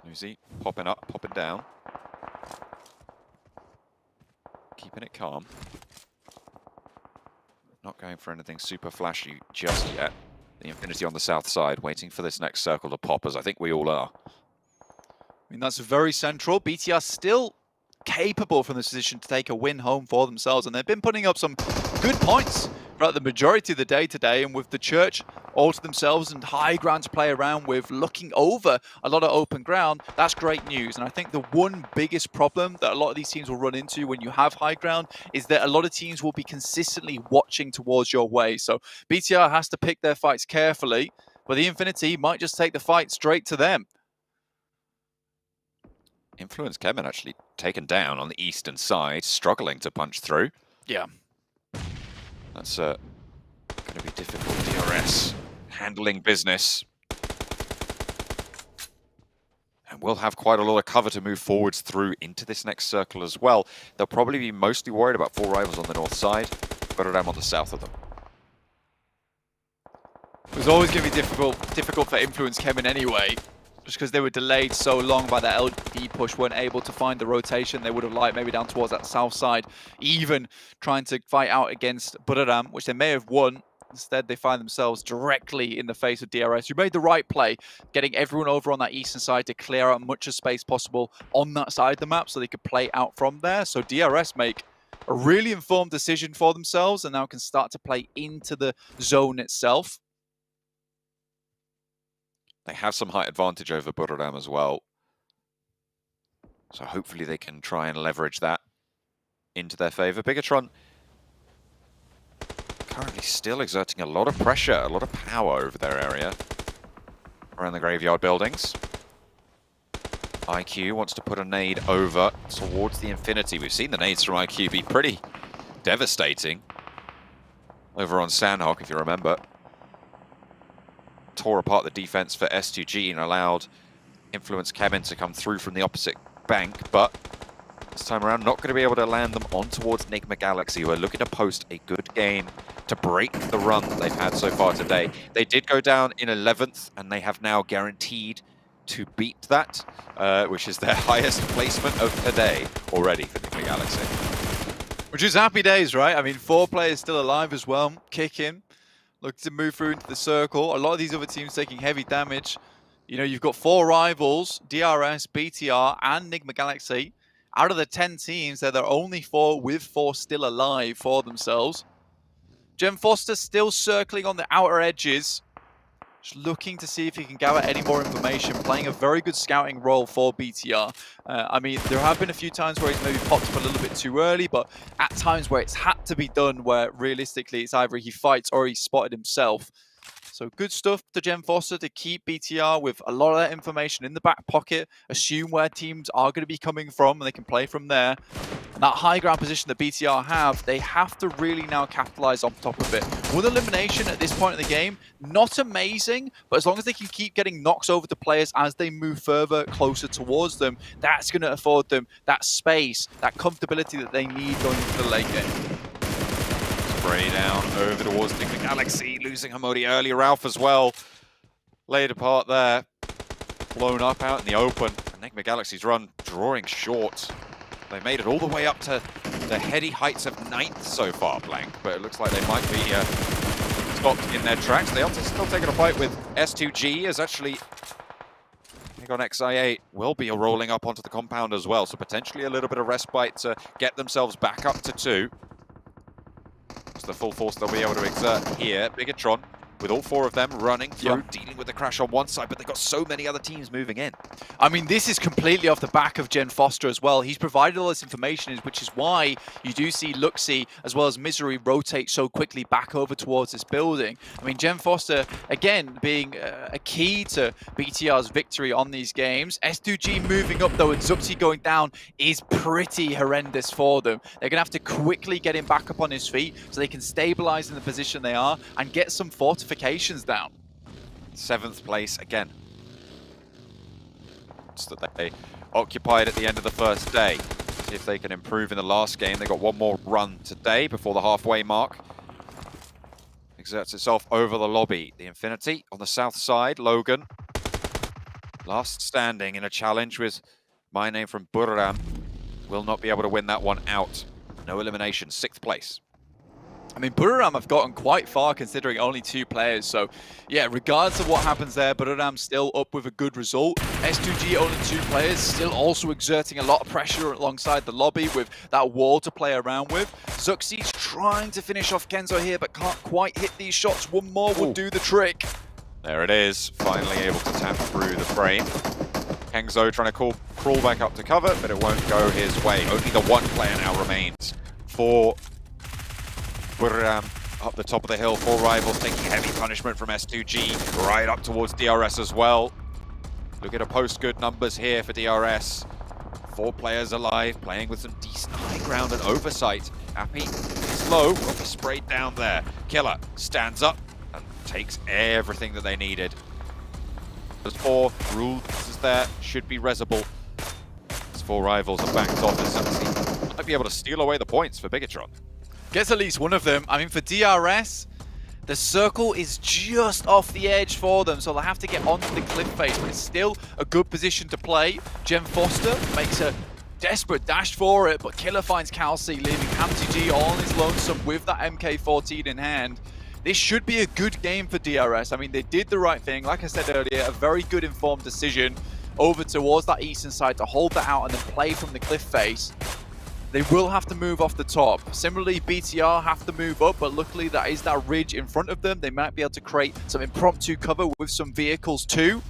Nuzi popping up, popping down. Keeping it calm. Not going for anything super flashy just yet. The Infinity on the south side, waiting for this next circle to pop, as I think we all are. I mean, that's very central. BTR still capable from this position to take a win home for themselves, and they've been putting up some good points throughout the majority of the day today, and with the Church all to themselves and high ground to play around with, looking over a lot of open ground, that's great news. And I think the one biggest problem that a lot of these teams will run into when you have high ground is that a lot of teams will be consistently watching towards your way. So BTR has to pick their fights carefully, but the Infinity might just take the fight straight to them. Influence Kevin actually taken down on the eastern side, struggling to punch through. Yeah. That's going to be difficult. DRS handling business. And we'll have quite a lot of cover to move forwards through into this next circle as well. They'll probably be mostly worried about 4 rivals on the north side, but I'm on the south of them. It was always going to be difficult for Influence Kevin anyway, just because they were delayed so long by that LD push, weren't able to find the rotation they would have liked, maybe down towards that south side, even trying to fight out against Buriram, which they may have won. Instead, they find themselves directly in the face of DRS, who made the right play, getting everyone over on that eastern side to clear out much of space possible on that side of the map so they could play out from there. So DRS make a really informed decision for themselves and now can start to play into the zone itself. They have some height advantage over Buriram as well. So hopefully they can try and leverage that into their favor. Bigatron currently still exerting a lot of pressure, a lot of power over their area around the graveyard buildings. IQ wants to put a nade over towards the Infinity. We've seen the nades from IQ be pretty devastating over on Sandhawk, if you remember. Tore apart the defense for S2G and allowed Influence Kevin to come through from the opposite bank, but this time around not going to be able to land them on towards Enigma Galaxy, who are looking to post a good game to break the run that they've had so far today. They did go down in 11th, and they have now guaranteed to beat that, which is their highest placement of today already for Enigma Galaxy. Which is happy days, right? I mean, 4 players still alive as well, kicking, looking to move through into the circle. A lot of these other teams taking heavy damage. You know, you've got 4 rivals, DRS, BTR, and Enigma Galaxy. Out of the 10 teams, they're the only 4 with 4 still alive for themselves. Jem Foster still circling on the outer edges, just looking to see if he can gather any more information, playing a very good scouting role for BTR. I mean, there have been a few times where he's maybe popped up a little bit too early, but at times where it's had to be done, where realistically it's either he fights or he's spotted himself. So good stuff to Jem Foster to keep BTR with a lot of that information in the back pocket, assume where teams are going to be coming from, and they can play from there. And that high ground position that BTR have, they have to really now capitalize on top of it. One elimination at this point in the game, not amazing, but as long as they can keep getting knocks over the players as they move further, closer towards them, that's going to afford them that space, that comfortability that they need going into the late game. Spray down over towards Enigma Galaxy, losing Hamodi early. Ralph as well, laid apart there, blown up out in the open. Enigma Galaxy's run drawing short. They made it all the way up to the heady heights of 9th so far, Blank, but it looks like they might be stopped in their tracks. They are still taking a fight with S2G, as actually Agon XI8 will be rolling up onto the compound as well, so potentially a little bit of respite to get themselves back up to 2. It's the full force they'll be able to exert here. Bigatron, with all 4 of them running through, dealing with the crash on one side, but they've got so many other teams moving in. I mean, this is completely off the back of Jen Foster as well. He's provided all this information, which is why you do see Luxie as well as Misery rotate so quickly back over towards this building. I mean, Jen Foster, again, being a key to BTR's victory on these games. S2G moving up, though, and Zuxi going down is pretty horrendous for them. They're going to have to quickly get him back up on his feet so they can stabilize in the position they are and get some fortifications down. 7th place again. That they occupied at the end of the first day. See if they can improve in the last game. They got one more run today before the halfway mark. Exerts itself over the lobby. The Infinity on the south side. Logan, last standing in a challenge with my name from Buriram, will not be able to win that one out. No elimination, 6th place. I mean, Buriram have gotten quite far considering only 2 players. So, yeah, regardless of what happens there, Buriram still up with a good result. S2G only 2 players, still also exerting a lot of pressure alongside the lobby with that wall to play around with. Zuxi's trying to finish off Kenzo here, but can't quite hit these shots. One more would do the trick. There it is, finally able to tap through the frame. Kenzo trying to crawl back up to cover, but it won't go his way. Only the 1 player now remains for Buriram Up the top of the hill, 4 rivals taking heavy punishment from S2G, right up towards DRS as well. Look at a post good numbers here for DRS. 4 players alive, playing with some decent high ground and oversight. Happy is low, will be sprayed down there. Killer stands up and takes everything that they needed. There's 4, Rules is there, should be resable. These 4 rivals are backed off as Zuxi might be able to steal away the points for Bigatron. Gets at least one of them. I mean, for DRS, the circle is just off the edge for them, so they'll have to get onto the cliff face, but it's still a good position to play. Jem Foster makes a desperate dash for it, but Killer finds Kelsey, leaving Hamzy G all on his lonesome with that MK14 in hand. This should be a good game for DRS. I mean, they did the right thing. Like I said earlier, a very good informed decision over towards that eastern side to hold that out and then play from the cliff face. They will have to move off the top. Similarly, BTR have to move up, but luckily that is that ridge in front of them. They might be able to create some impromptu cover with some vehicles too.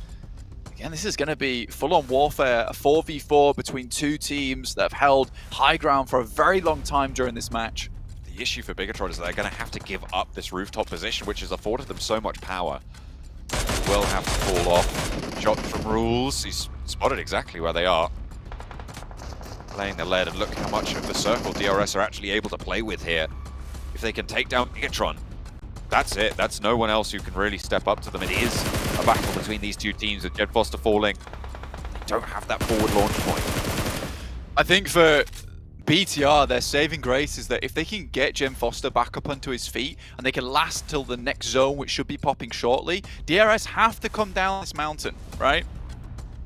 Again, this is going to be full-on warfare, a 4v4 between 2 teams that have held high ground for a very long time during this match. The issue for Bigatron is that they're going to have to give up this rooftop position, which has afforded them so much power. Will have to fall off. Shot from Rules. He's spotted exactly where they are. Playing the lead, and look how much of the circle DRS are actually able to play with here. If they can take down Bigatron, that's it. That's no one else who can really step up to them. It is a battle between these 2 teams, with Jem Foster falling. They don't have that forward launch point. I think for BTR, their saving grace is that if they can get Jem Foster back up onto his feet and they can last till the next zone, which should be popping shortly, DRS have to come down this mountain, right?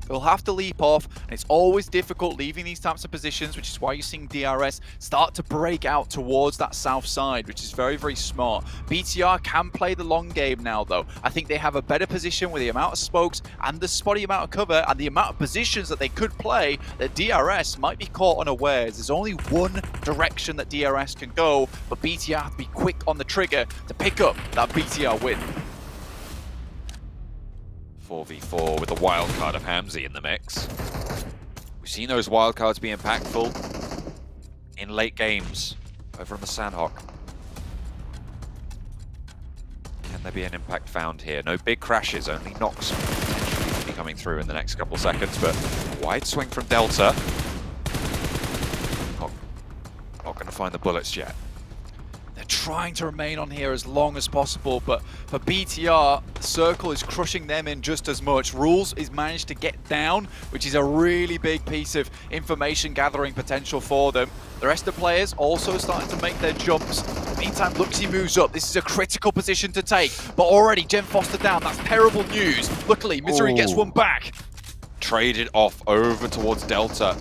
They'll have to leap off, and it's always difficult leaving these types of positions, which is why you're seeing DRS start to break out towards that south side, which is very, very smart. BTR can play the long game now, though. I think they have a better position with the amount of smokes and the spotty amount of cover and the amount of positions that they could play that DRS might be caught unawares. There's only one direction that DRS can go, but BTR have to be quick on the trigger to pick up that BTR win. 4v4 with the wild card of Hamzy in the mix. We've seen those wild cards be impactful in late games over on the Sandhawk. Can there be an impact found here? No big crashes, only knocks potentially be coming through in the next couple of seconds, but wide swing from Delta. Not going to find the bullets yet. They're trying to remain on here as long as possible, but for BTR, the circle is crushing them in just as much. Rules is managed to get down, which is a really big piece of information gathering potential for them. The rest of the players also starting to make their jumps. Meantime, Luxy moves up. This is a critical position to take, but already Jem Foster down. That's terrible news. Luckily, Misery gets one back. Traded off over towards Delta.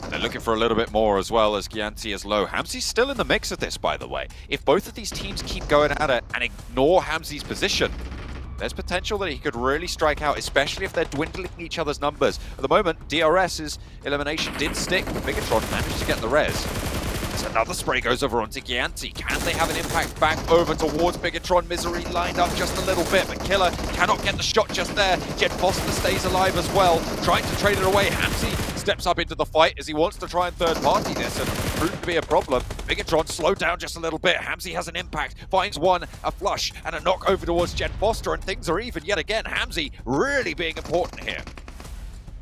They're looking for a little bit more as well, as Gianti is low. Hamzy's still in the mix of this, by the way. If both of these teams keep going at it and ignore Hamzy's position, there's potential that he could really strike out, especially if they're dwindling each other's numbers. At the moment, DRS's elimination did stick, but Bigatron managed to get the res. So another spray goes over onto Gianti. Can they have an impact back over towards Bigatron? Misery lined up just a little bit, but Killer cannot get the shot just there. Jem Foster stays alive as well, trying to trade it away. Hamzy steps up into the fight as he wants to try and third party this and prove to be a problem. Bigatron slowed down just a little bit. Hamzy has an impact, finds one, a flush, and a knock over towards Jem Foster, and things are even yet again. Hamzy really being important here.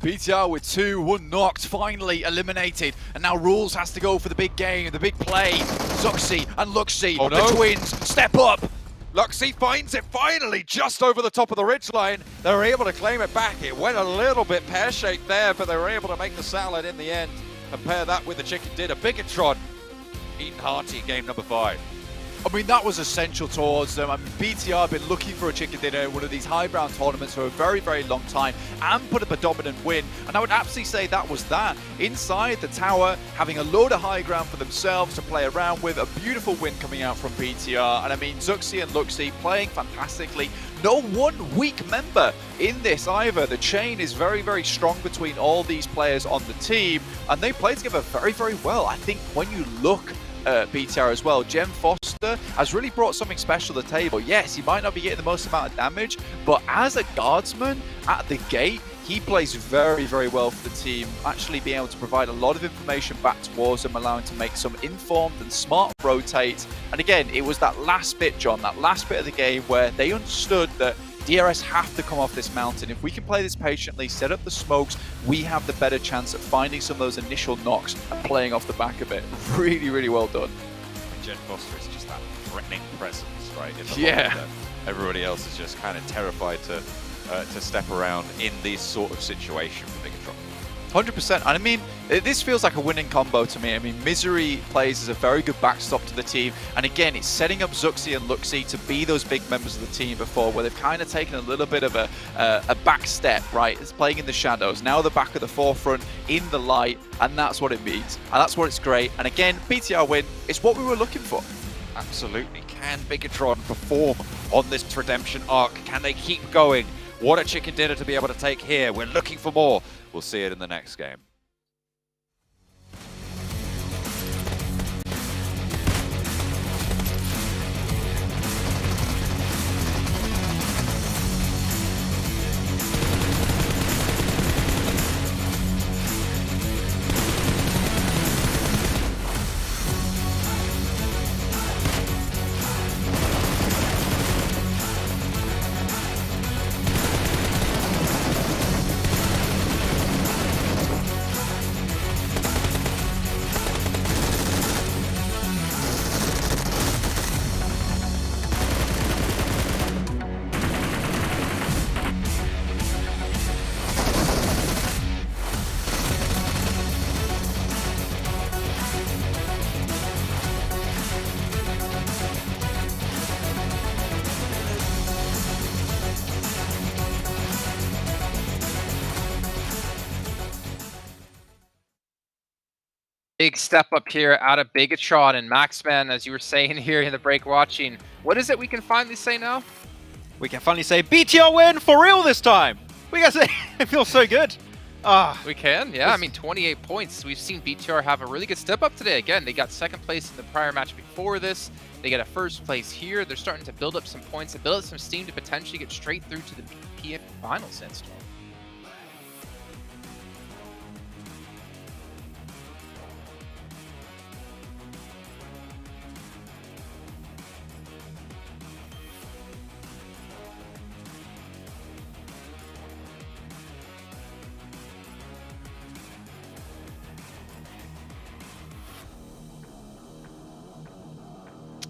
BTR with 2, 1 knocked, finally eliminated. And now Rules has to go for the big game, the big play. Zuxi and Luxy, the twins, step up. Luxy finds it finally just over the top of the ridgeline. They were able to claim it back. It went a little bit pear-shaped there, but they were able to make the salad in the end. Compare that with the chicken dinner. Bigatron eating hearty in game number 5. I mean, that was essential towards them. I mean, BTR have been looking for a chicken dinner in one of these high-ground tournaments for a very, very long time and put up a dominant win. And I would absolutely say that was that. Inside the tower, having a load of high ground for themselves to play around with, a beautiful win coming out from BTR. And I mean, Zuxi and Luxy playing fantastically. No one weak member in this either. The chain is very, very strong between all these players on the team, and they play together very, very well. I think when you look BTR as well, Jem Foster has really brought something special to the table. Yes, he might not be getting the most amount of damage, but as a guardsman at the gate, he plays very, very well for the team, actually being able to provide a lot of information back towards them, allowing to make some informed and smart rotates. And again, it was that last bit, John, that last bit of the game where they understood that DRS have to come off this mountain. If we can play this patiently, set up the smokes, we have the better chance at finding some of those initial knocks and playing off the back of it. Really, really well done. Jen Foster is just that threatening presence, right? In the Yeah. bottom there. Everybody else is just kind of terrified to step around in this sort of situation for Bigatron. 100%. And I mean, this feels like a winning combo to me. I mean, Misery plays as a very good backstop to the team. And again, it's setting up Zuxi and Luxi to be those big members of the team before, where they've kind of taken a little bit of a back step, right? It's playing in the shadows. Now they're back at the forefront, in the light, and that's what it means. And that's what it's great. And again, BTR win, it's what we were looking for. Absolutely. Can Bigatron perform on this redemption arc? Can they keep going? What a chicken dinner to be able to take here. We're looking for more. We'll see it in the next game. Big step up here out of Bigatron and Maxman, as you were saying here in the break watching. What is it we can finally say now? We can finally say BTR win for real this time. We gotta say, it feels so good. We can, yeah. I mean, 28 points. We've seen BTR have a really good step up today. Again, they got second place in the prior match before this. They get a first place here. They're starting to build up some points and build up some steam to potentially get straight through to the PMGC Finals, Sandstorm.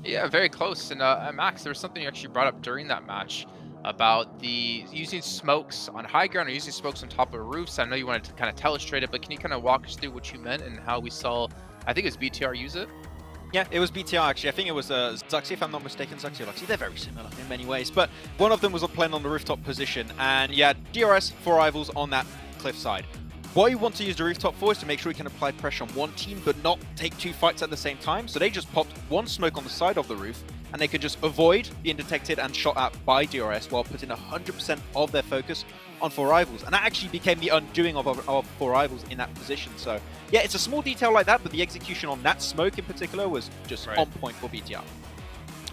Yeah, very close. And Max, there was something you actually brought up during that match about the using smokes on high ground or using smokes on top of roofs. I know you wanted to kind of illustrate it, but can you kind of walk us through what you meant and how we saw, I think it was BTR use it? Yeah, it was BTR actually. I think it was Zuxi, if I'm not mistaken. Zuxi or Luxi. They're very similar in many ways, but one of them was playing on the rooftop position, and yeah, DRS for rivals on that cliff side. What you want to use the rooftop for is to make sure you can apply pressure on one team but not take two fights at the same time. So they just popped one smoke on the side of the roof and they could just avoid being detected and shot at by DRS while putting 100% of their focus on four rivals. And that actually became the undoing of four rivals in that position. So yeah, it's a small detail like that, but the execution on that smoke in particular was just on point for BTR.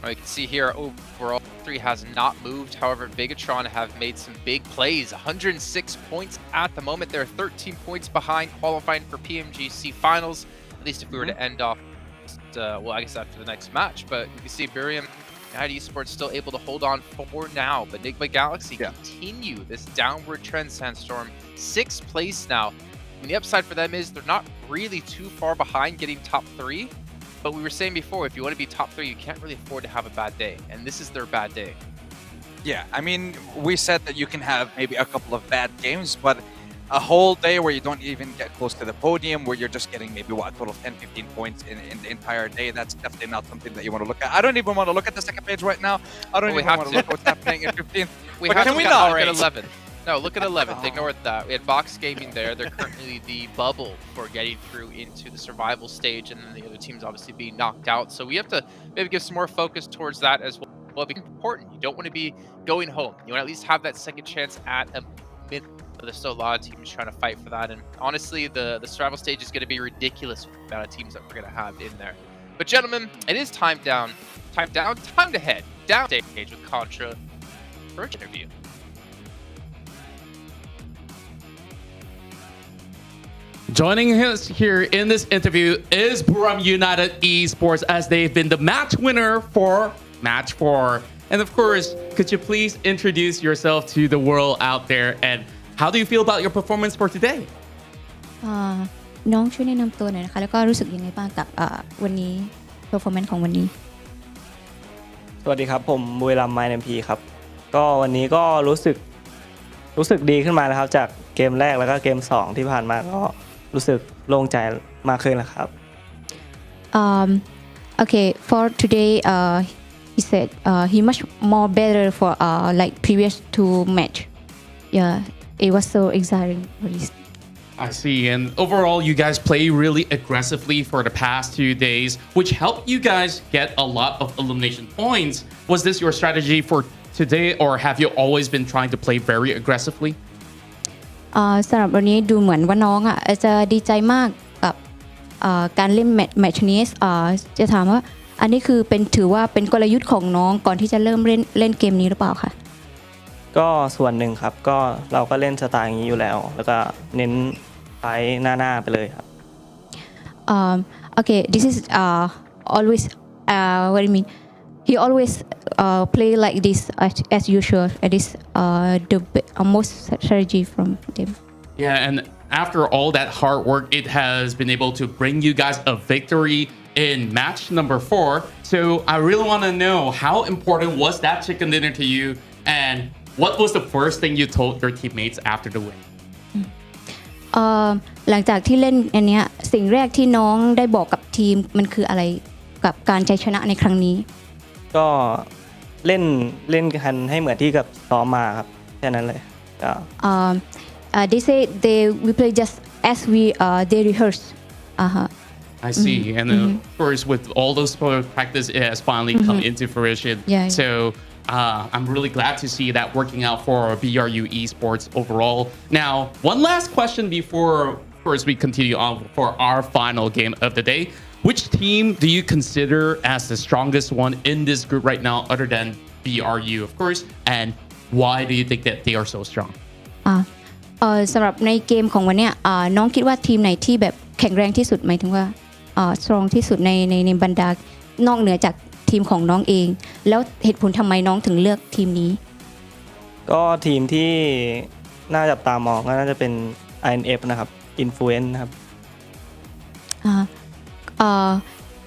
You can see here overall 3 has not moved. However, Bigatron have made some big plays. 106 points at the moment. They're 13 points behind qualifying for PMGC Finals. At least if we were to end off, well, I guess after the next match. But you can see Burium United Esports still able to hold on for now. But Enigma Galaxy continue this downward trend, Sandstorm. 6th place now. And the upside for them is they're not really too far behind getting top 3. But we were saying before, if you want to be top 3, you can't really afford to have a bad day. And this is their bad day. Yeah, I mean, we said that you can have maybe a couple of bad games, but a whole day where you don't even get close to the podium, where you're just getting maybe, what, a total of 10, 15 points in the entire day, that's definitely not something that you want to look at. I don't even want to look at the second page right now. I don't even want to look at what's happening in 15th. Can we not look at 11? No, look at 11th. Ignore that. We had Box Gaming there. They're currently the bubble for getting through into the survival stage, and then the other team's obviously being knocked out. So we have to maybe give some more focus towards that as well. Well, it's important. You don't want to be going home. You want to at least have that second chance at a mid. But there's still a lot of teams trying to fight for that. And honestly, the survival stage is going to be ridiculous with the amount of teams that we're going to have in there. But gentlemen, it is time to head down stage with Contra for an interview. Joining us here in this interview is Buram United Esports, as they've been the match winner for match 4. And of course, could you please introduce yourself to the world out there, and how do you feel about your performance for today? น้องช่วยแนะนำตัวหน่อยนะคะแล้วก็รู้สึกยังไงบ้างกับวันนี้ performance ของวันนี้ สวัสดีครับผมบุรีรัมย์ MyNMP ครับก็วันนี้ก็รู้สึกดีขึ้นมานะครับจากเกมแรกแล้วก็เกม2ที่ผ่านมาก็รู้สึกโล่งใจมากขึ้นแล้วครับ Okay, for today he said he much more better for like previous 2 match. Yeah, it was so exciting for this. I see. And overall, you guys play really aggressively for the past 2 days, which helped you guys get a lot of elimination points. Was this your strategy for today, or have you always been trying to play very aggressively? สำหรับวันนี้ดูเหมือนว่าน้องจะดีใจมากกับการเล่นแมตช์นี้จะถามว่าอันนี้คือถือว่าเป็นกลยุทธ์ของน้องก่อนที่จะเริ่มเล่นเกมนี้หรือเปล่าคะก็ส่วนหนึ่งครับก็เราก็เล่นสไตล์อย่างนี้อยู่แล้วแล้วก็เน้นไปหน้าไปเลยครับ Okay, this is always what do you mean? He always play like this as usual. It is the most strategy from them. Yeah, and after all that hard work, it has been able to bring you guys a victory in match number 4. So I really want to know, how important was that chicken dinner to you, and what was the first thing you told your teammates after the win? หลังจากที่เล่นอันเนี้ยสิ่งแรกที่น้องได้บอกกับทีมมันคืออะไรกับการชัยชนะในครั้งนี้ก็เล่นกันให้เหมือนที่กับซ้อมมาครับแค่นั้นเลยก็ they say we play just as they rehearse. I see. And of course, with all those practice, it has finally come into fruition. Yeah. So I'm really glad to see that working out for BRU Esports overall. Now, one last question before, of course, we continue on for our final game of the day. Which team do you consider as the strongest one in this group right now, other than BRU, of course? And why do you think that they are so strong? สำหรับในเกมของวันเนี้ยน้องคิดว่าทีมไหนที่แบบแข็งแรงที่สุดหมายถึงว่าstrong ที่สุดในบรรดานอกเหนือจากทีมของน้องเองแล้วเหตุผลทำไมน้องถึงเลือกทีมนี้ก็ทีมที่น่าจับตามองก็น่าจะเป็น INF นะครับ Influence นะครับ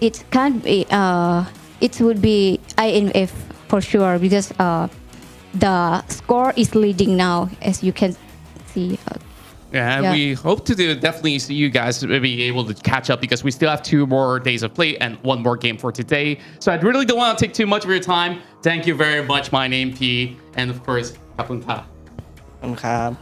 it can't be it would be INF for sure because the score is leading now as you can see. Yeah, and we hope to definitely see you guys be able to catch up, because we still have 2 more days of play and 1 more game for today. So I really don't want to take too much of your time. Thank you very much, my name P, and of course, Kapunta.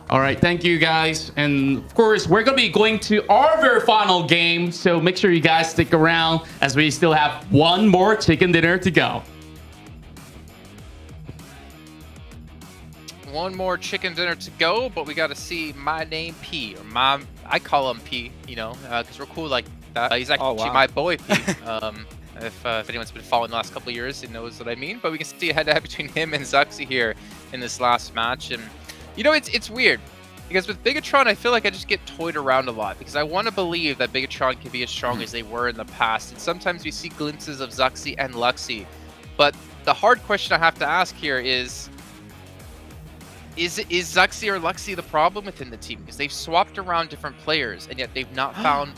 All right, thank you guys. And of course, we're going to be going to our very final game. So make sure you guys stick around, as we still have 1 more chicken dinner to go. 1 more chicken dinner to go, but we got to see my name P, or Mom. I call him P, you know, because we're cool like that. He's actually my boy P. If anyone's been following the last couple of years, it knows what I mean. But we can see a head-to-head between him and Zuxi here in this last match. And, you know, it's weird, because with Bigatron, I feel like I just get toyed around a lot, because I want to believe that Bigatron can be as strong as they were in the past. And sometimes we see glimpses of Zuxi and Luxi. But the hard question I have to ask here is Zuxi or Luxi the problem within the team? Because they've swapped around different players, and yet they've not found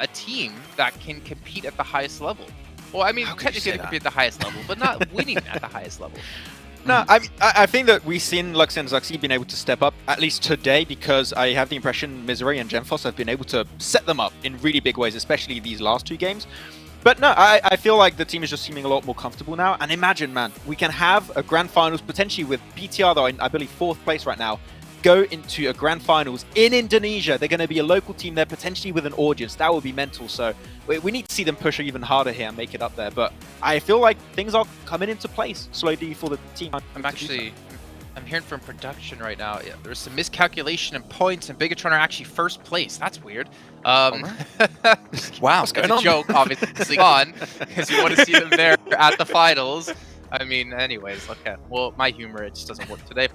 a team that can compete at the highest level. Well, I mean, technically they compete at the highest level, but not winning at the highest level. No, I think that we've seen Lux and Zuxi been able to step up, at least today, because I have the impression Misery and Gemfos have been able to set them up in really big ways, especially these last 2 games. But no, I feel like the team is just seeming a lot more comfortable now. And imagine, man, we can have a grand finals potentially with PTR, though, in, I believe, 4th place right now, go into a grand finals in Indonesia. They're going to be a local team there, potentially with an audience. That would be mental. So we need to see them push even harder here and make it up there. But I feel like things are coming into place slowly for the team. I'm hearing from production right now. Yeah, there's some miscalculation in points, and Bigatron are actually 1st place. That's weird. Wow, what's going on? It's a joke, obviously, on, because you want to see them there at the finals. I mean, anyways, okay. Well, my humor, it just doesn't work today.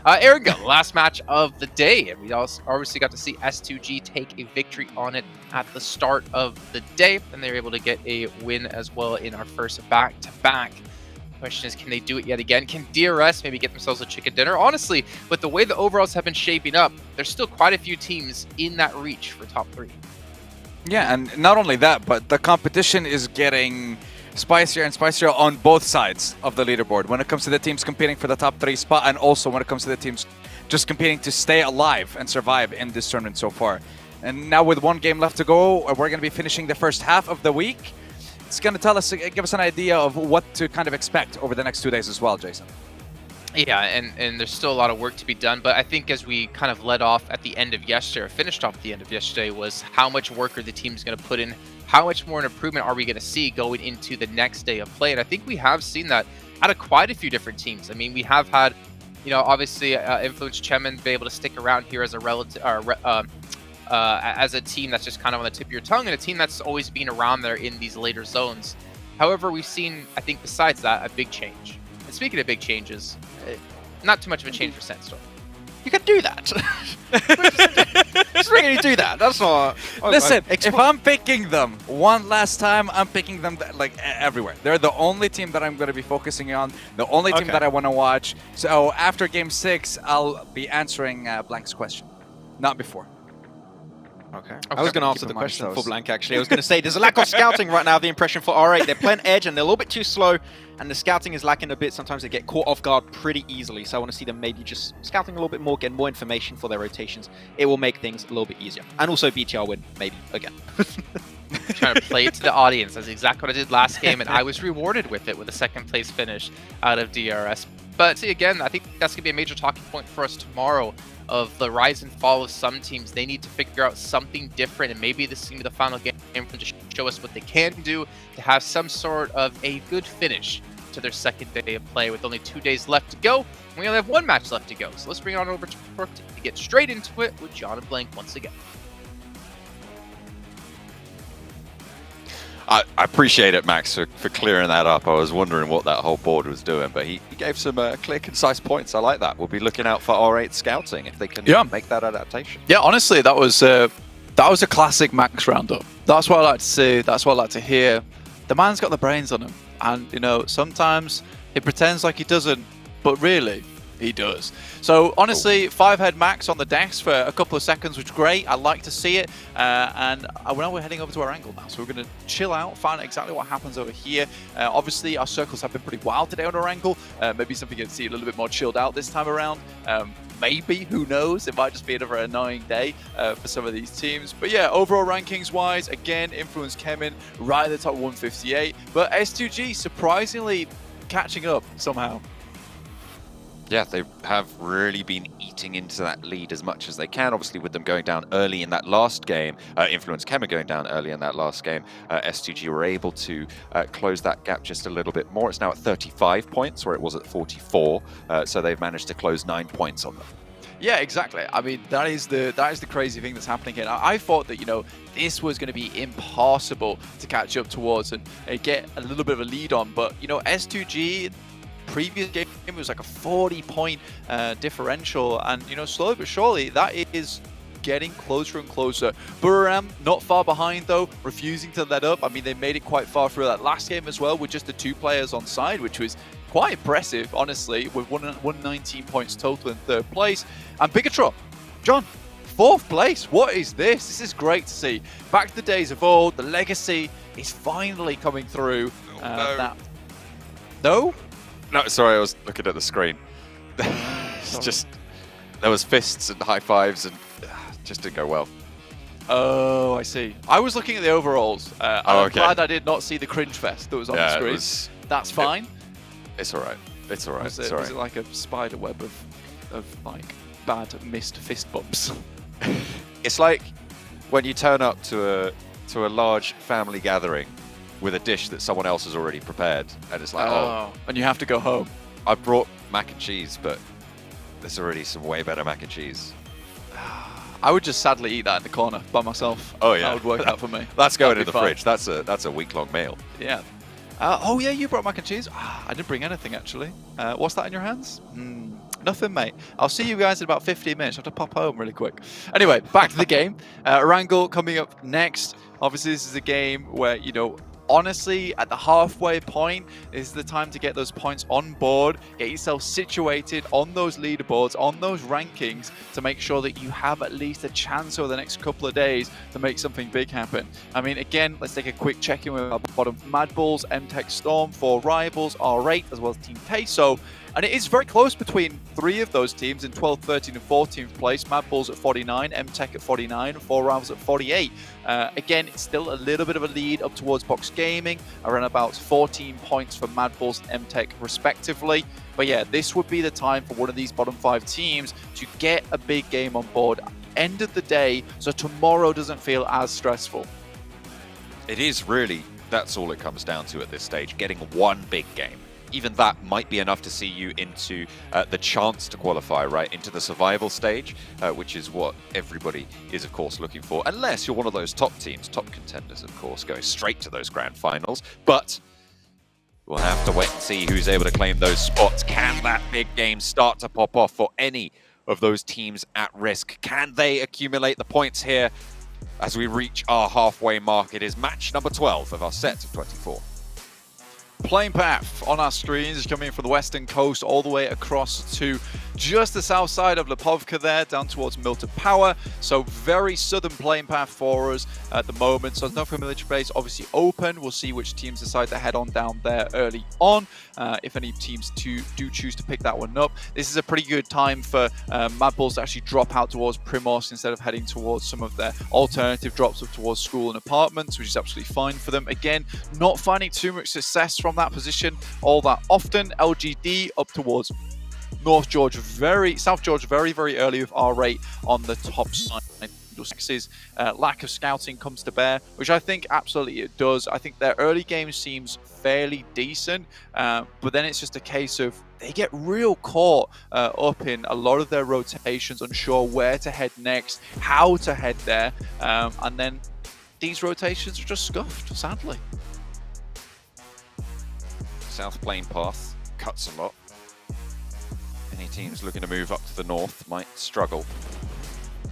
Ergo, last match of the day. And we also obviously got to see S2G take a victory on it at the start of the day. And they were able to get a win as well in our first back-to-back. Question is, can they do it yet again? Can DRS maybe get themselves a chicken dinner? Honestly, with the way the overalls have been shaping up, there's still quite a few teams in that reach for top 3. Yeah, and not only that, but the competition is getting spicier and spicier on both sides of the leaderboard when it comes to the teams competing for the top 3 spot, and also when it comes to the teams just competing to stay alive and survive in this tournament so far. And now with 1 game left to go, we're going to be finishing the first half of the week. It's going to give us an idea of what to kind of expect over the next 2 days as well, Jason. Yeah, and there's still a lot of work to be done, but I think as we kind of led off at the end of yesterday, or finished off at the end of yesterday, was how much work are the teams going to put in, how much more an improvement are we going to see going into the next day of play, and I think we have seen that out of quite a few different teams. I mean, we have had, obviously Influence Chemin be able to stick around here as a relative, as a team that's just kind of on the tip of your tongue, and a team that's always been around there in these later zones. However, we've seen, I think besides that, a big change. And speaking of big changes, not too much of a change for Sandstorm. You can do that. Just really do that. That's not. Listen, if I'm picking them one last time, I'm picking them like everywhere. They're the only team that I'm going to be focusing on, the only team that I want to watch. So after Game 6, I'll be answering Blank's question, not before. Okay. I was going to answer the question for Blank, actually. I was going to say, there's a lack of scouting right now, the impression for R8. They're playing edge, and they're a little bit too slow, and the scouting is lacking a bit. Sometimes they get caught off guard pretty easily, so I want to see them maybe just scouting a little bit more, get more information for their rotations. It will make things a little bit easier. And also BTR win, maybe, again. Trying to play it to the audience. That's exactly what I did last game, and I was rewarded with it with a 2nd place finish out of DRS. But see, again, I think that's going to be a major talking point for us tomorrow of the rise and fall of some teams. They need to figure out something different, and maybe this is going to be the final game for them to show us what they can do to have some sort of a good finish to their 2nd day of play with only 2 days left to go. We only have 1 match left to go, so let's bring it on over to Brooke to get straight into it with John and Blank once again. I appreciate it, Max, for clearing that up. I was wondering what that whole board was doing, but he gave some clear, concise points. I like that. We'll be looking out for R8 scouting if they can make that adaptation. Yeah, honestly, that was a classic Max roundup. That's what I like to see. That's what I like to hear. The man's got the brains on him, and sometimes he pretends like he doesn't, but really he does. So honestly, 5-head Max on the desk for a couple of seconds, which is great. I like to see it. And now we're heading over to our angle now. So we're going to chill out, find out exactly what happens over here. Obviously, our circles have been pretty wild today on our angle. Maybe something you can see a little bit more chilled out this time around. Maybe, who knows? It might just be another annoying day for some of these teams. But yeah, overall rankings-wise, again, Influence Chemin right at the top 158. But S2G surprisingly catching up somehow. Yeah, they have really been eating into that lead as much as they can. Obviously, with them going down early in that last game, Influence Chemin going down early in that last game, S2G were able to close that gap just a little bit more. It's now at 35 points, where it was at 44. So they've managed to close 9 points on them. Yeah, exactly. I mean, that is the crazy thing that's happening here. I thought that, this was going to be impossible to catch up towards and get a little bit of a lead on. But, S2G, previous game, it was like a 40-point differential, and slowly but surely that is getting closer and closer. Buriram not far behind though, refusing to let up. I mean, they made it quite far through that last game as well with just the 2 players on side, which was quite impressive, honestly, with 119 points total in 3rd place. And Bigatron, John, 4th place. What is this? This is great to see. Back to the days of old. The legacy is finally coming through. No? No, sorry, I was looking at the screen. It's just, there was fists and high fives and just didn't go well. Oh, I see. I was looking at the overalls. I'm glad I did not see the cringe fest that was on the screen. That's fine. It's all right. It's all right. Was it like a spider web of like bad missed fist bumps? It's like when you turn up to a large family gathering with a dish that someone else has already prepared, and it's like, and you have to go home. I brought mac and cheese, but there's already some way better mac and cheese. I would just sadly eat that in the corner by myself. Oh yeah, that would work out for me. That's going in the fridge. That's a week-long meal. Yeah. Oh yeah, you brought mac and cheese. I didn't bring anything actually. What's that in your hands? Nothing, mate. I'll see you guys in about 15 minutes. I have to pop home really quick. Anyway, back to the game. Erangel coming up next. Obviously, this is a game where, you know, honestly, at the halfway point, this is the time to get those points on board, get yourself situated on those leaderboards, on those rankings, to make sure that you have at least a chance over the next couple of days to make something big happen. I mean, again, let's take a quick check-in with our bottom Mad Bulls, MTech Storm, 4 rivals, R8, as well as Team Teso. And it is very close between 3 of those teams in 12th, 13th, and 14th place. Mad Bulls at 49, MTech at 49, 4 rivals at 48. Again, it's still a little bit of a lead up towards Box Gaming, around about 14 points for Mad Bulls and MTech respectively. But yeah, this would be the time for one of these bottom 5 teams to get a big game on board at the end of the day, so tomorrow doesn't feel as stressful. It is really, that's all it comes down to at this stage, getting one big game. Even that might be enough to see you into the chance to qualify, right, into the survival stage, which is what everybody is, of course, looking for. Unless you're one of those top teams, top contenders, of course, going straight to those grand finals. But we'll have to wait and see who's able to claim those spots. Can that big game start to pop off for any of those teams at risk? Can they accumulate the points here as we reach our halfway mark? It is match number 12 of our set of 24. Playing path on our screens is coming from the western coast all the way across to just the south side of Lipovka there, down towards Milton Power. So very southern playing path for us at the moment. So there's no military base obviously open. We'll see which teams decide to head on down there early on, if any teams do choose to pick that one up. This is a pretty good time for Mad Bulls to actually drop out towards Primos instead of heading towards some of their alternative drops up towards school and apartments, which is absolutely fine for them. Again, not finding too much success from that position all that often. LGD up towards South George very early with R8 on the top side. Lack of scouting comes to bear, which I think absolutely it does. I think their early game seems fairly decent, but then it's just a case of they get real caught up in a lot of their rotations, unsure where to head next, how to head there, and then these rotations are just scuffed, sadly. South Plain path cuts a lot. Any teams looking to move up to the north might struggle,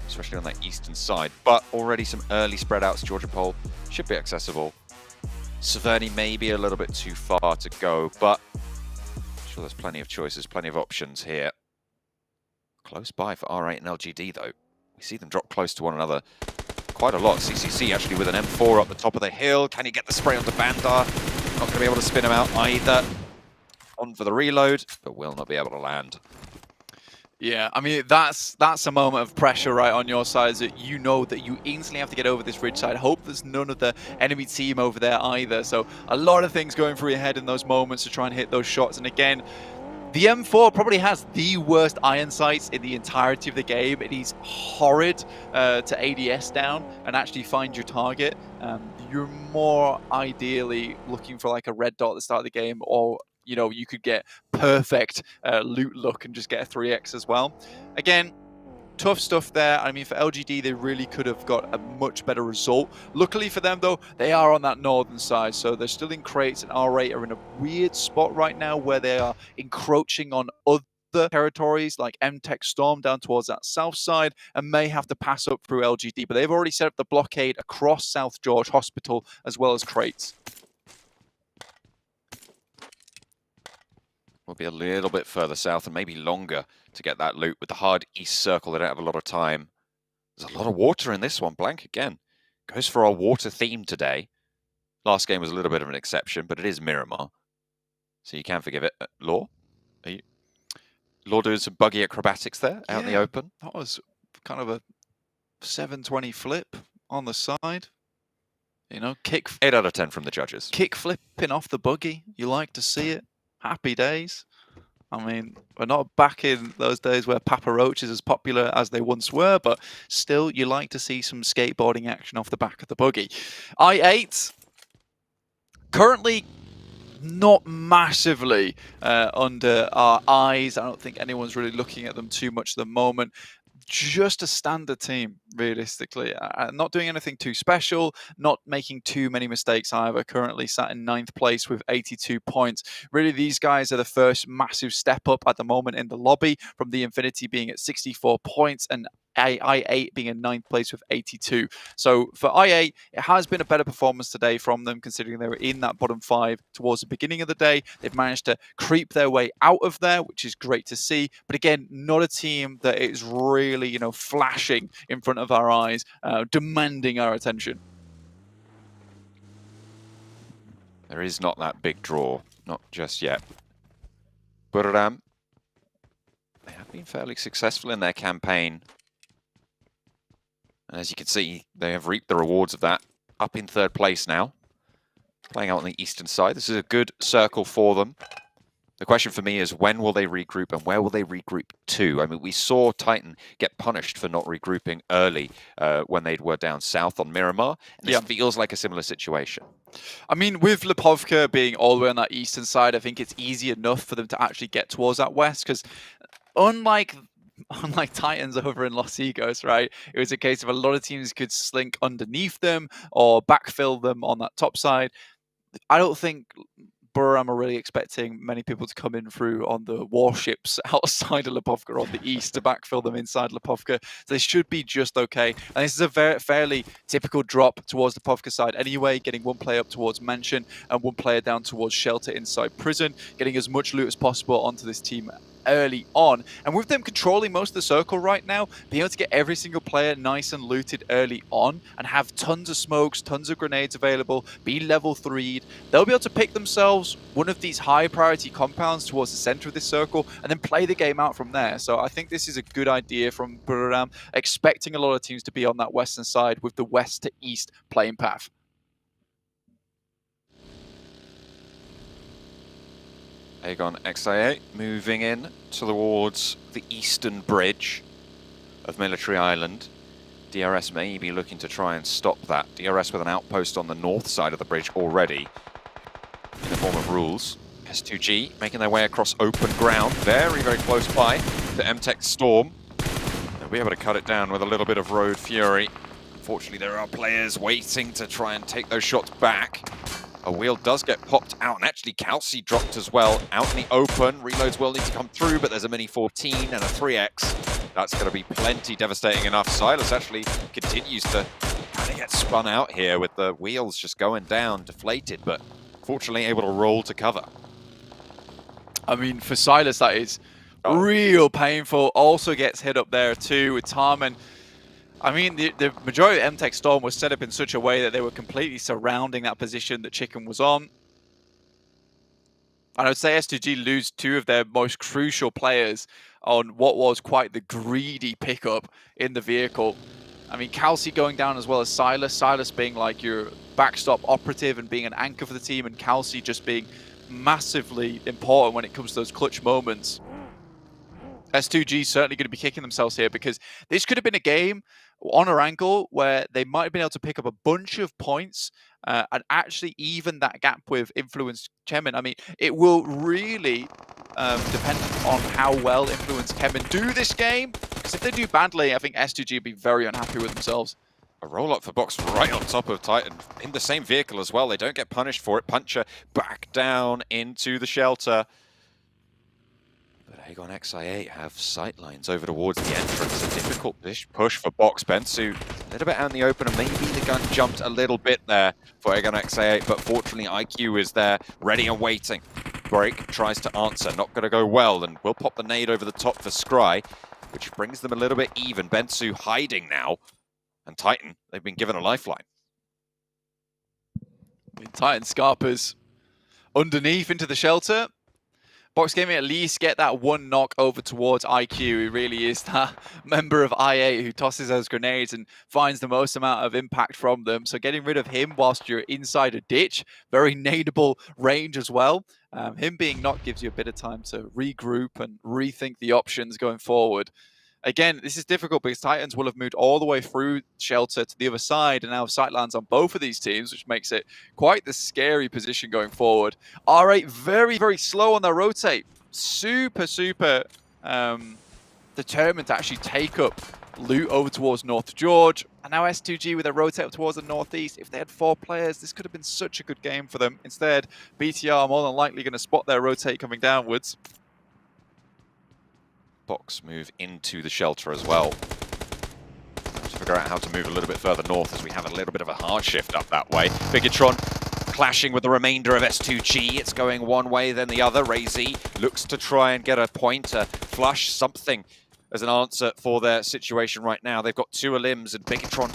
especially on that eastern side. But already some early spread outs. Georgia Pole should be accessible. Severny may be a little bit too far to go, but I'm sure there's plenty of choices, plenty of options here. Close by for R8 and LGD though. We see them drop close to one another quite a lot. CCC actually with an M4 up the top of the hill. Can he get the spray onto Bandar? Not going to be able to spin him out either. On for the reload, but will not be able to land. Yeah, I mean, that's a moment of pressure right on your side, that you know that you instantly have to get over this ridge side. Hope there's none of the enemy team over there either. So a lot of things going through your head in those moments to try and hit those shots. And again, the M4 probably has the worst iron sights in the entirety of the game. It is horrid to ADS down and actually find your target. You're more ideally looking for like a red dot at the start of the game, or you know, you could get perfect loot luck and just get a 3x as well. Again, tough stuff there. I mean, for LGD, they really could have got a much better result. Luckily for them, though, they are on that northern side, so they're still in crates, and R8 are in a weird spot right now where they are encroaching on other territories like MTech Storm down towards that south side, and may have to pass up through LGD, but they've already set up the blockade across South George Hospital as well as crates. Will be a little bit further south and maybe longer to get that loot with the hard east circle. They don't have a lot of time. There's a lot of water in this one. Blank again goes for our water theme today. Last game was a little bit of an exception, but it is Miramar, so you can forgive it. Law, are you? Law doing some buggy acrobatics there out in the open. That was kind of a 720 flip on the side. You know, 8 out of 10 from the judges. Kick flipping off the buggy. You like to see it. Happy days. I mean, we're not back in those days where Papa Roach is as popular as they once were, but still, you like to see some skateboarding action off the back of the buggy. I8, currently not massively under our eyes. I don't think anyone's really looking at them too much at the moment. just a standard team, realistically. Not doing anything too special, not making too many mistakes either. Currently sat in 9th place with 82 points. Really, these guys are the first massive step up at the moment in the lobby, from the Infinity being at 64 points and I8 being in 9th place with 82. So for I8, it has been a better performance today from them, considering they were in that bottom 5 towards the beginning of the day. They've managed to creep their way out of there, which is great to see. But again, not a team that is really, flashing in front of our eyes, demanding our attention. There is not that big draw, not just yet. Buram, they have been fairly successful in their campaign. And as you can see, they have reaped the rewards of that. Up in 3rd place now. Playing out on the eastern side. This is a good circle for them. The question for me is, when will they regroup and where will they regroup to? I mean, we saw Titan get punished for not regrouping early when they were down south on Miramar. And this feels like a similar situation. I mean, with Lipovka being all the way on that eastern side, I think it's easy enough for them to actually get towards that west, because unlike Titans over in Los Egos, right? It was a case of a lot of teams could slink underneath them or backfill them on that top side. I don't think Buram are really expecting many people to come in through on the warships outside of Lipovka on the east to backfill them inside Lipovka. So they should be just okay. And this is a fairly typical drop towards the Lipovka side anyway, getting one player up towards Mansion and one player down towards Shelter inside Prison, getting as much loot as possible onto this team early on. And with them controlling most of the circle right now, being able to get every single player nice and looted early on and have tons of smokes, tons of grenades available, be level 3'd, they'll be able to pick themselves one of these high priority compounds towards the center of this circle and then play the game out from there. So I think this is a good idea from Buram, expecting a lot of teams to be on that western side with the west to east playing path. Aegon XIA moving in towards the eastern bridge of Military Island. DRS may be looking to try and stop that. DRS with an outpost on the north side of the bridge already in the form of rules. S2G making their way across open ground, very, very close by to MTech Storm. They'll be able to cut it down with a little bit of Road Fury. Unfortunately, there are players waiting to try and take those shots back. A wheel does get popped out, and actually Calci dropped as well, out in the open. Reloads will need to come through, but there's a Mini 14 and a 3X. That's going to be plenty devastating enough. Silas actually continues to kind of get spun out here with the wheels just going down, deflated, but fortunately able to roll to cover. I mean, for Silas, that is real painful. Also gets hit up there too with Tarman. I mean, the majority of MTech Storm was set up in such a way that they were completely surrounding that position that Chicken was on. And I would say S2G lose 2 of their most crucial players on what was quite the greedy pickup in the vehicle. I mean, Calci going down as well as Silas. Silas being like your backstop operative and being an anchor for the team, and Calci just being massively important when it comes to those clutch moments. S2G certainly going to be kicking themselves here, because this could have been a game on a angle where they might have been able to pick up a bunch of points and actually even that gap with Influence Kemen. I mean, it will really depend on how well Influence Kemen do this game, because if they do badly, I think S2G will be very unhappy with themselves. A roll-up for Box right on top of Titan, in the same vehicle as well. They don't get punished for it. Puncher back down into the shelter. But Aegon XI8 have sightlines over towards the entrance. A difficult push for Box. Bensu a little bit out in the open, and maybe the gun jumped a little bit there for Aegon XI8, but fortunately IQ is there, ready and waiting. Break tries to answer, not going to go well, and will pop the nade over the top for Scry, which brings them a little bit even. Bensu hiding now, and Titan, they've been given a lifeline. I mean, Titan Scarpers underneath into the shelter. Box Gaming at least get that one knock over towards IQ, who really is that member of I8 who tosses those grenades and finds the most amount of impact from them. So getting rid of him whilst you're inside a ditch, very nadeable range as well. Him being knocked gives you a bit of time to regroup and rethink the options going forward. Again, this is difficult because Titans will have moved all the way through shelter to the other side and now have sightlines on both of these teams, which makes it quite the scary position going forward. R8 very, very slow on their rotate. Super determined to actually take up loot over towards North George. And now S2G with a rotate up towards the northeast. If they had 4 players, this could have been such a good game for them. Instead, BTR are more than likely going to spot their rotate coming downwards. Box move into the shelter as well. To figure out how to move a little bit further north as we have a little bit of a hard shift up that way. Bigatron clashing with the remainder of S2G. It's going one way, then the other. Razy looks to try and get a point, a flush, something as an answer for their situation right now. They've got 2 limbs and Bigatron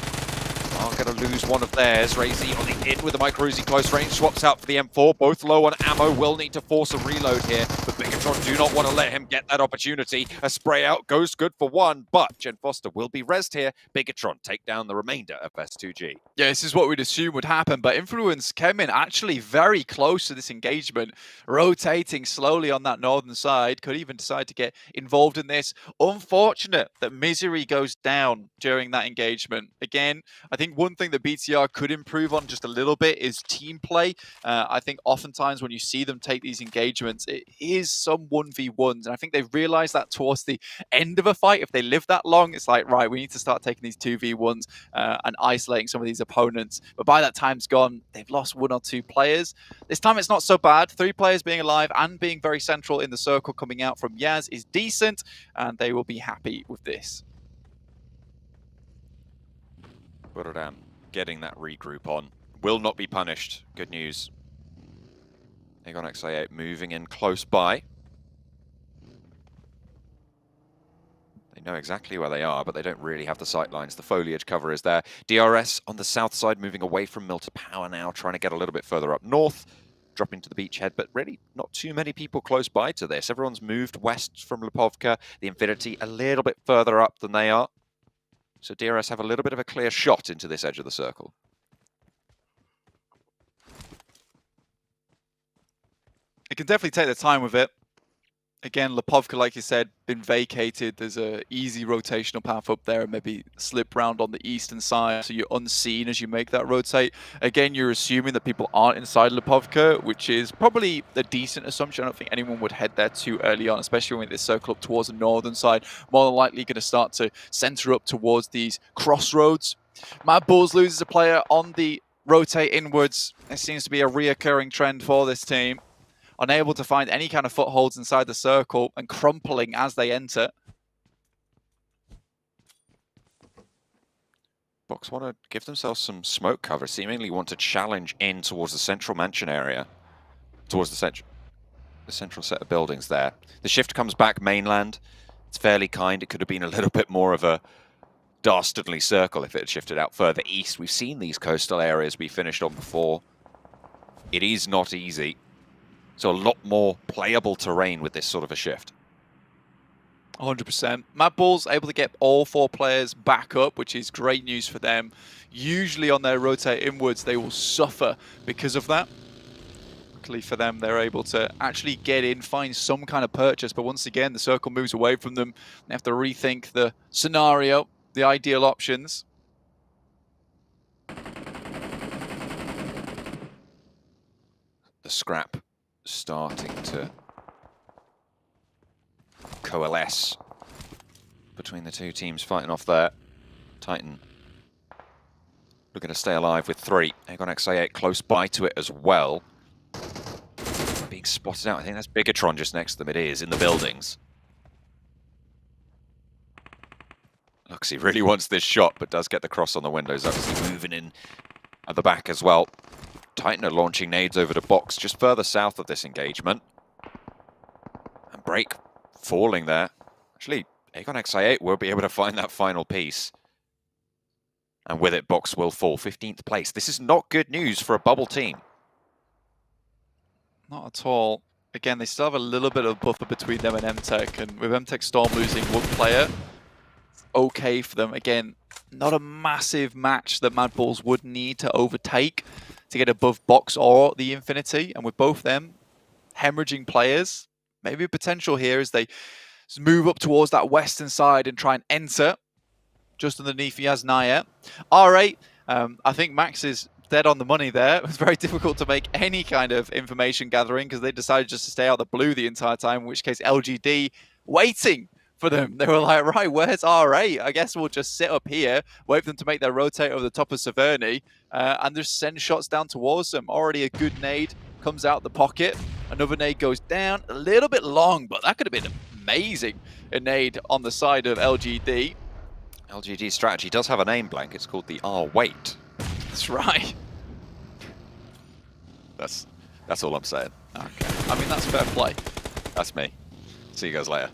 are going to lose one of theirs. Razy on the in with the Micro Uzi close range, swaps out for the M4. Both low on ammo, will need to force a reload here, but Bigatron do not want to let him get that opportunity. A spray out goes good for one, but Gen Foster will be rezzed here. Bigatron take down the remainder of S2G. Yeah, this is what we'd assume would happen, but Influence came in actually very close to this engagement, rotating slowly on that northern side, could even decide to get involved in this. Unfortunate that Misery goes down during that engagement. Again, I think one thing that BTR could improve on just a little bit is team play. I think oftentimes when you see them take these engagements, it is some 1v1s, and I think they've realized that towards the end of a fight, if they live that long, it's like, right, we need to start taking these 2v1s and isolating some of these opponents. But by that time's gone, they've lost 1 or 2 players. This time it's not so bad. 3 players being alive and being very central in the circle coming out from Yaz is decent, and they will be happy with this. Buradam getting that regroup on. Will not be punished. Good news. Aegon XA8 moving in close by. They know exactly where they are, but they don't really have the sight lines. The foliage cover is there. DRS on the south side, moving away from Mill to Power now, trying to get a little bit further up north, dropping to the beachhead, but really not too many people close by to this. Everyone's moved west from Lipovka, the Infinity a little bit further up than they are. So DRS have a little bit of a clear shot into this edge of the circle. It can definitely take their time with it. Again, Lipovka, like you said, been vacated. There's a easy rotational path up there and maybe slip round on the eastern side, so you're unseen as you make that rotate. Again, you're assuming that people aren't inside Lipovka, which is probably a decent assumption. I don't think anyone would head there too early on, especially when they circle up towards the northern side. More than likely going to start to center up towards these crossroads. Mad Bulls loses a player on the rotate inwards. It seems to be a reoccurring trend for this team. Unable to find any kind of footholds inside the circle and crumpling as they enter. Box want to give themselves some smoke cover, seemingly want to challenge in towards the central mansion area, towards the central set of buildings there. The shift comes back mainland. It's fairly kind. It could have been a little bit more of a dastardly circle if it had shifted out further east. We've seen these coastal areas be finished on before. It is not easy. So a lot more playable terrain with this sort of a shift. 100%. Mad Bulls able to get all 4 players back up, which is great news for them. Usually on their rotate inwards, they will suffer because of that. Luckily for them, they're able to actually get in, find some kind of purchase. But once again, the circle moves away from them. They have to rethink the scenario, the ideal options. The scrap starting to coalesce between the 2 teams fighting off there. Titan looking to stay alive with 3. Aegon XA8 close by to it as well. Being spotted out. I think that's Bigatron just next to them. It is, in the buildings. Luxie really wants this shot, but does get the cross on the windows. Luxie moving in at the back as well. Titan are launching nades over to Box just further south of this engagement. And Break falling there. Actually, Aegon XI8 will be able to find that final piece. And with it, Box will fall 15th place. This is not good news for a bubble team. Not at all. Again, they still have a little bit of buffer between them and MTech. And with MTech Storm losing 1 player, it's okay for them. Again, not a massive match that Mad Bulls would need to overtake to get above Box or the Infinity. And with both them hemorrhaging players, maybe a potential here as they move up towards that western side and try and enter just underneath Yaznaya. R8, I think Max is dead on the money there. It was very difficult to make any kind of information gathering because they decided just to stay out the blue the entire time, in which case LGD waiting for them. They were like, right, where's R8? I guess we'll just sit up here, wait for them to make their rotate over the top of Severny, and just send shots down towards them. Already a good nade comes out the pocket. Another nade goes down, a little bit long, but that could have been amazing. A nade on the side of LGD. LGD's strategy does have a name, Blank. It's called the R-Wait. That's right. That's all I'm saying. Okay. I mean, that's fair play. That's me. See you guys later.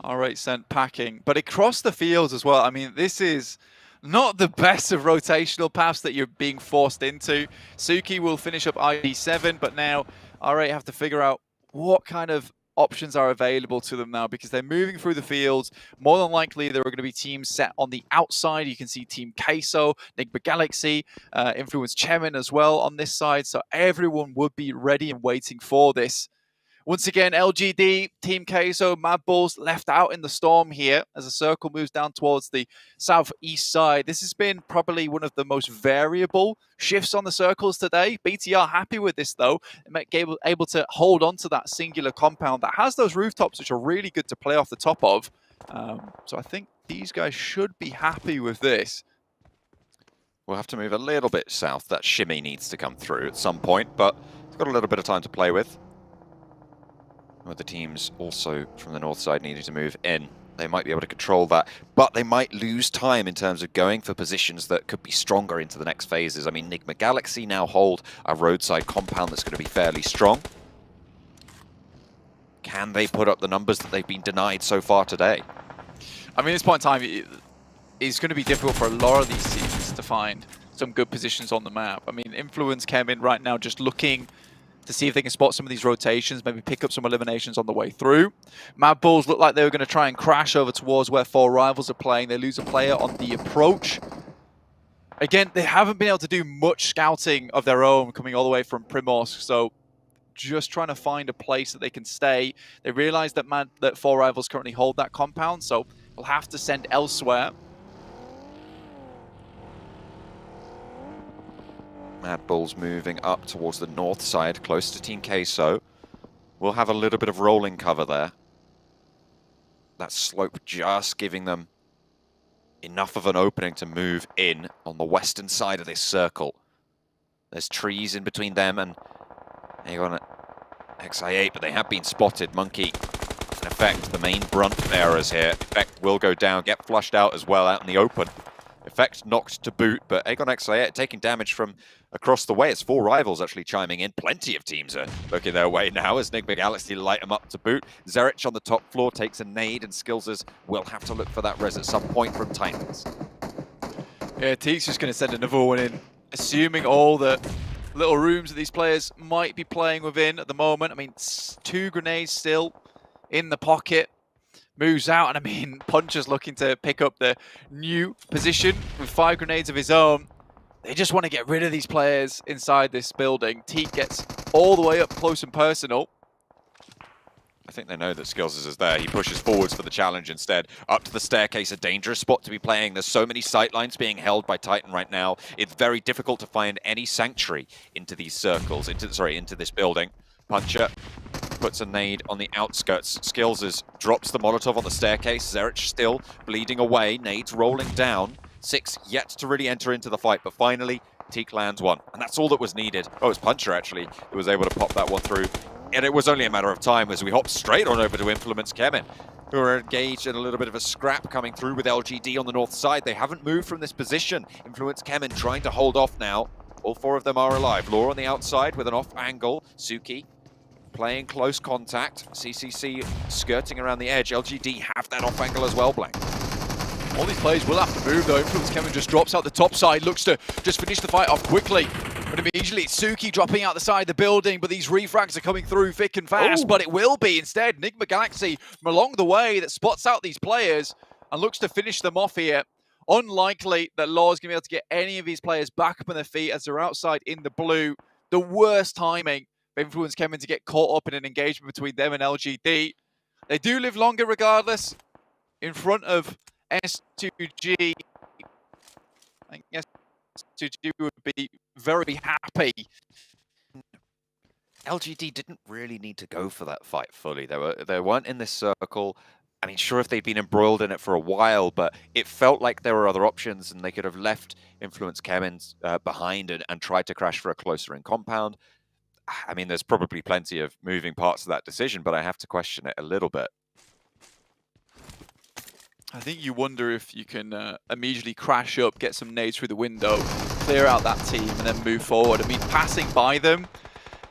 R8 sent packing, but across the fields as well. I mean, this is not the best of rotational paths that you're being forced into. Suki will finish up ID7, but now R8 have to figure out what kind of options are available to them now, because they're moving through the fields. More than likely, there are going to be teams set on the outside. You can see Team Queso, Enigma Galaxy, Influence Chemin as well on this side. So everyone would be ready and waiting for this. Once again, LGD, Team Queso, Mad Bulls left out in the storm here as the circle moves down towards the southeast side. This has been probably one of the most variable shifts on the circles today. BTR happy with this though, and able to hold on to that singular compound that has those rooftops which are really good to play off the top of. So I think these guys should be happy with this. We'll have to move a little bit south. That shimmy needs to come through at some point, but it's got a little bit of time to play with. With the teams also from the north side needing to move in, they might be able to control that, but they might lose time in terms of going for positions that could be stronger into the next phases. I mean, Enigma Galaxy now hold a roadside compound that's going to be fairly strong. Can they put up the numbers that they've been denied so far today? I mean, at this point in time, it's going to be difficult for a lot of these teams to find some good positions on the map. I mean, Influence came in right now just looking to see if they can spot some of these rotations, maybe pick up some eliminations on the way through. Mad Bulls look like they were going to try and crash over towards where 4 rivals are playing. They lose a player on the approach. Again, they haven't been able to do much scouting of their own coming all the way from Primorsk, so just trying to find a place that they can stay. They realize that 4 rivals currently hold that compound, so we'll have to send elsewhere. Mad Bulls moving up towards the north side, close to Team Queso. We'll have a little bit of rolling cover there. That slope just giving them enough of an opening to move in on the western side of this circle. There's trees in between them and Aegon XI8, but they have been spotted. Monkey, in effect, the main brunt bearers here. Effect will go down, get flushed out as well out in the open. Effect knocked to boot, but Aegon XI8 taking damage from across the way. It's 4 rivals actually chiming in. Plenty of teams are looking their way now as Enigma Galaxy light them up to boot. Zerich on the top floor takes a nade, and Skillsers will have to look for that res at some point from Titans. Yeah, Teek's just going to send another one in, assuming all the little rooms that these players might be playing within at the moment. I mean, 2 grenades still in the pocket. Moves out, and I mean, Puncher's looking to pick up the new position with 5 grenades of his own. They just want to get rid of these players inside this building. Teak gets all the way up close and personal. I think they know that Skills is there. He pushes forwards for the challenge instead. Up to the staircase, a dangerous spot to be playing. There's so many sightlines being held by Titan right now. It's very difficult to find any sanctuary into these circles, into this building. Puncher puts a nade on the outskirts. Skills drops the Molotov on the staircase. Zerich still bleeding away. Nades rolling down. 6 yet to really enter into the fight, but finally, Teak lands one. And that's all that was needed. Oh, it was Puncher, actually, who was able to pop that one through. And it was only a matter of time as we hop straight on over to Influence Chemin, who are engaged in a little bit of a scrap coming through with LGD on the north side. They haven't moved from this position. Influence Chemin trying to hold off now. All 4 of them are alive. Law on the outside with an off angle. Suki playing close contact. CCC skirting around the edge. LGD have that off angle as well, Blank. All these players will have to move though. Influence Chemin just drops out the top side, looks to just finish the fight off quickly. But immediately it's Suki dropping out the side of the building, but these refrags are coming through thick and fast. Ooh. But it will be instead Enigma Galaxy from along the way that spots out these players and looks to finish them off here. Unlikely that Law's going to be able to get any of these players back up on their feet as they're outside in the blue. The worst timing for Influence Chemin to get caught up in an engagement between them and LGD. They do live longer regardless. In front of S2G, I think S2G would be very happy LGD didn't really need to go for that fight fully. They weren't in this circle. I mean, sure, if they'd been embroiled in it for a while, but it felt like there were other options, and they could have left Influence Kemens behind and tried to crash for a closer in compound. I mean, there's probably plenty of moving parts of that decision, but I have to question it a little bit. I think you wonder if you can immediately crash up, get some nades through the window, clear out that team, and then move forward. I mean, passing by them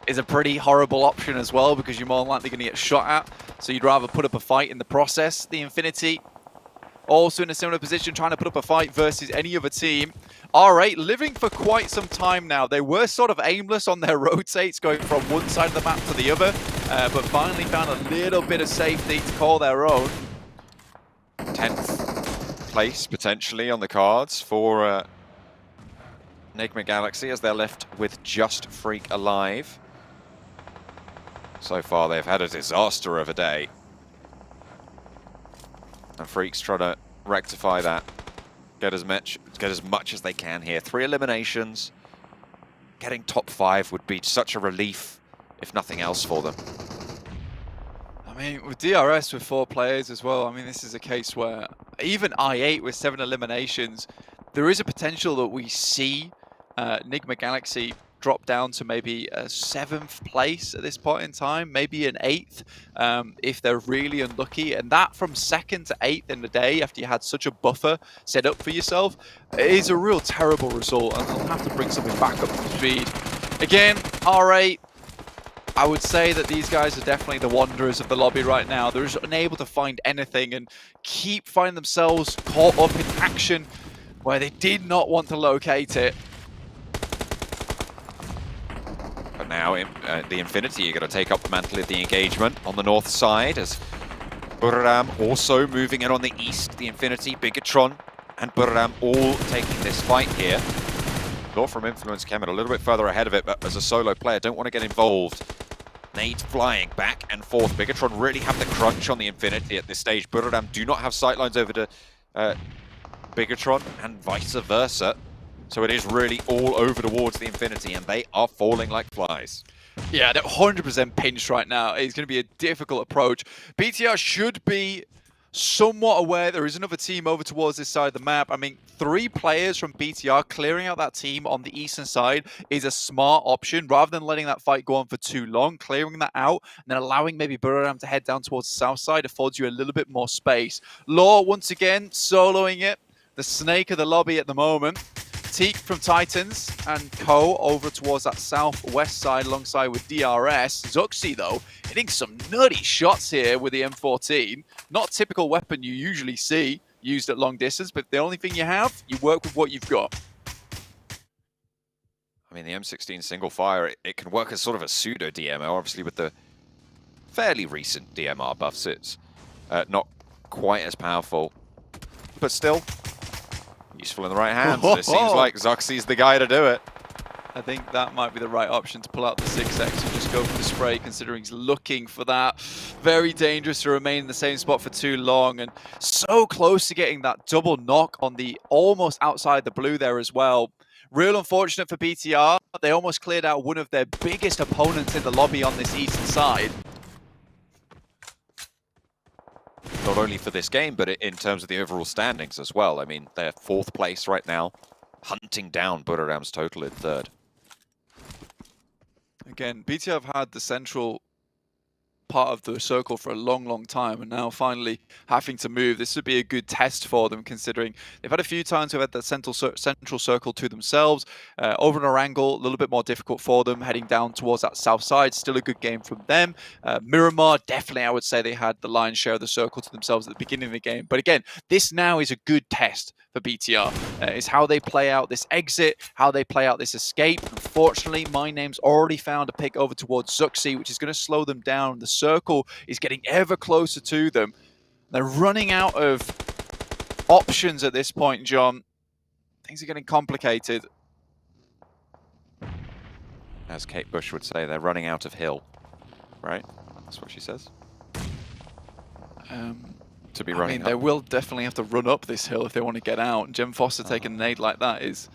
is a pretty horrible option as well, because you're more likely going to get shot at. So you'd rather put up a fight in the process. The Infinity also in a similar position, trying to put up a fight versus any other team. R8 living for quite some time now. They were sort of aimless on their rotates, going from one side of the map to the other, but finally found a little bit of safety to call their own. 10th place potentially on the cards for Enigma Galaxy, as they're left with just Freak alive. So far they've had a disaster of a day, and Freak's trying to rectify that, get as much as they can here. 3 eliminations, getting top 5 would be such a relief, if nothing else, for them. I mean, with DRS with 4 players as well, I mean, this is a case where even I8 with 7 eliminations, there is a potential that we see Enigma Galaxy drop down to maybe a 7th place at this point in time, maybe an 8th if they're really unlucky. And that from 2nd to 8th in the day, after you had such a buffer set up for yourself, is a real terrible result, and they'll have to bring something back up to speed. Again, R8, I would say that these guys are definitely the wanderers of the lobby right now. They're just unable to find anything and keep finding themselves caught up in action where they did not want to locate it. But now the Infinity are going to take up the mantle of the engagement on the north side, as Buriram also moving in on the east. The Infinity, Bigatron, and Buriram all taking this fight here. Law from Influence Kemen a little bit further ahead of it, but as a solo player, don't want to get involved. Nades flying back and forth. Bigatron really have the crunch on the Infinity at this stage. Buriram do not have sightlines over to Bigatron, and vice versa. So it is really all over towards the Infinity, and they are falling like flies. Yeah, they're 100% pinched right now. It's going to be a difficult approach. BTR should be somewhat aware there is another team over towards this side of the map. I mean, 3 players from BTR clearing out that team on the eastern side is a smart option, rather than letting that fight go on for too long. Clearing that out and then allowing maybe Buriram to head down towards the south side affords you a little bit more space. Law, once again, soloing it. The snake of the lobby at the moment. Teak from Titans and Co over towards that southwest side alongside with DRS. Zuxi, though, hitting some nutty shots here with the M14. Not a typical weapon you usually see used at long distance, but the only thing you have, you work with what you've got. I mean, the M16 single fire, it can work as sort of a pseudo DMR, obviously with the fairly recent DMR buffs. It's not quite as powerful, but still useful in the right hands. It seems like Zuxi's the guy to do it. I think that might be the right option to pull out the 6x and just go for the spray, considering he's looking for that. Very dangerous to remain in the same spot for too long, and so close to getting that double knock on the almost outside the blue there as well. Real unfortunate for BTR. They almost cleared out one of their biggest opponents in the lobby on this eastern side. Not only for this game, but in terms of the overall standings as well. I mean, they're 4th place right now, hunting down Buriram's total in 3rd. Again, BTR have had the central part of the circle for a long, long time, and now finally having to move. This would be a good test for them, considering they've had a few times who've had the central circle to themselves. Over in Orangle, a little bit more difficult for them, heading down towards that south side. Still a good game from them. Miramar, definitely, I would say they had the lion's share of the circle to themselves at the beginning of the game. But again, this now is a good test for BTR. Is how they play out this exit, how they play out this escape. Unfortunately, My Name's already found a pick over towards Zuxi, which is going to slow them down. The circle is getting ever closer to them. They're running out of options at this point, John. Things are getting complicated. As Kate Bush would say, they're running out of hill, right? That's what she says. To be running I mean, they will definitely have to run up this hill if they want to get out. And Jem Foster taking a nade like that is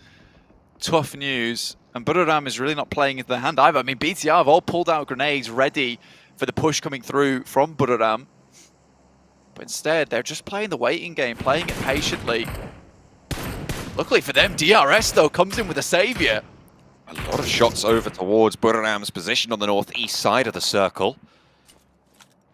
tough news. And Buriram is really not playing into their hand either. I mean, BTR have all pulled out grenades ready for the push coming through from Buriram. But instead, they're just playing the waiting game, playing it patiently. Luckily for them, DRS, though, comes in with a savior. A lot of shots over towards Buriram's position on the northeast side of the circle.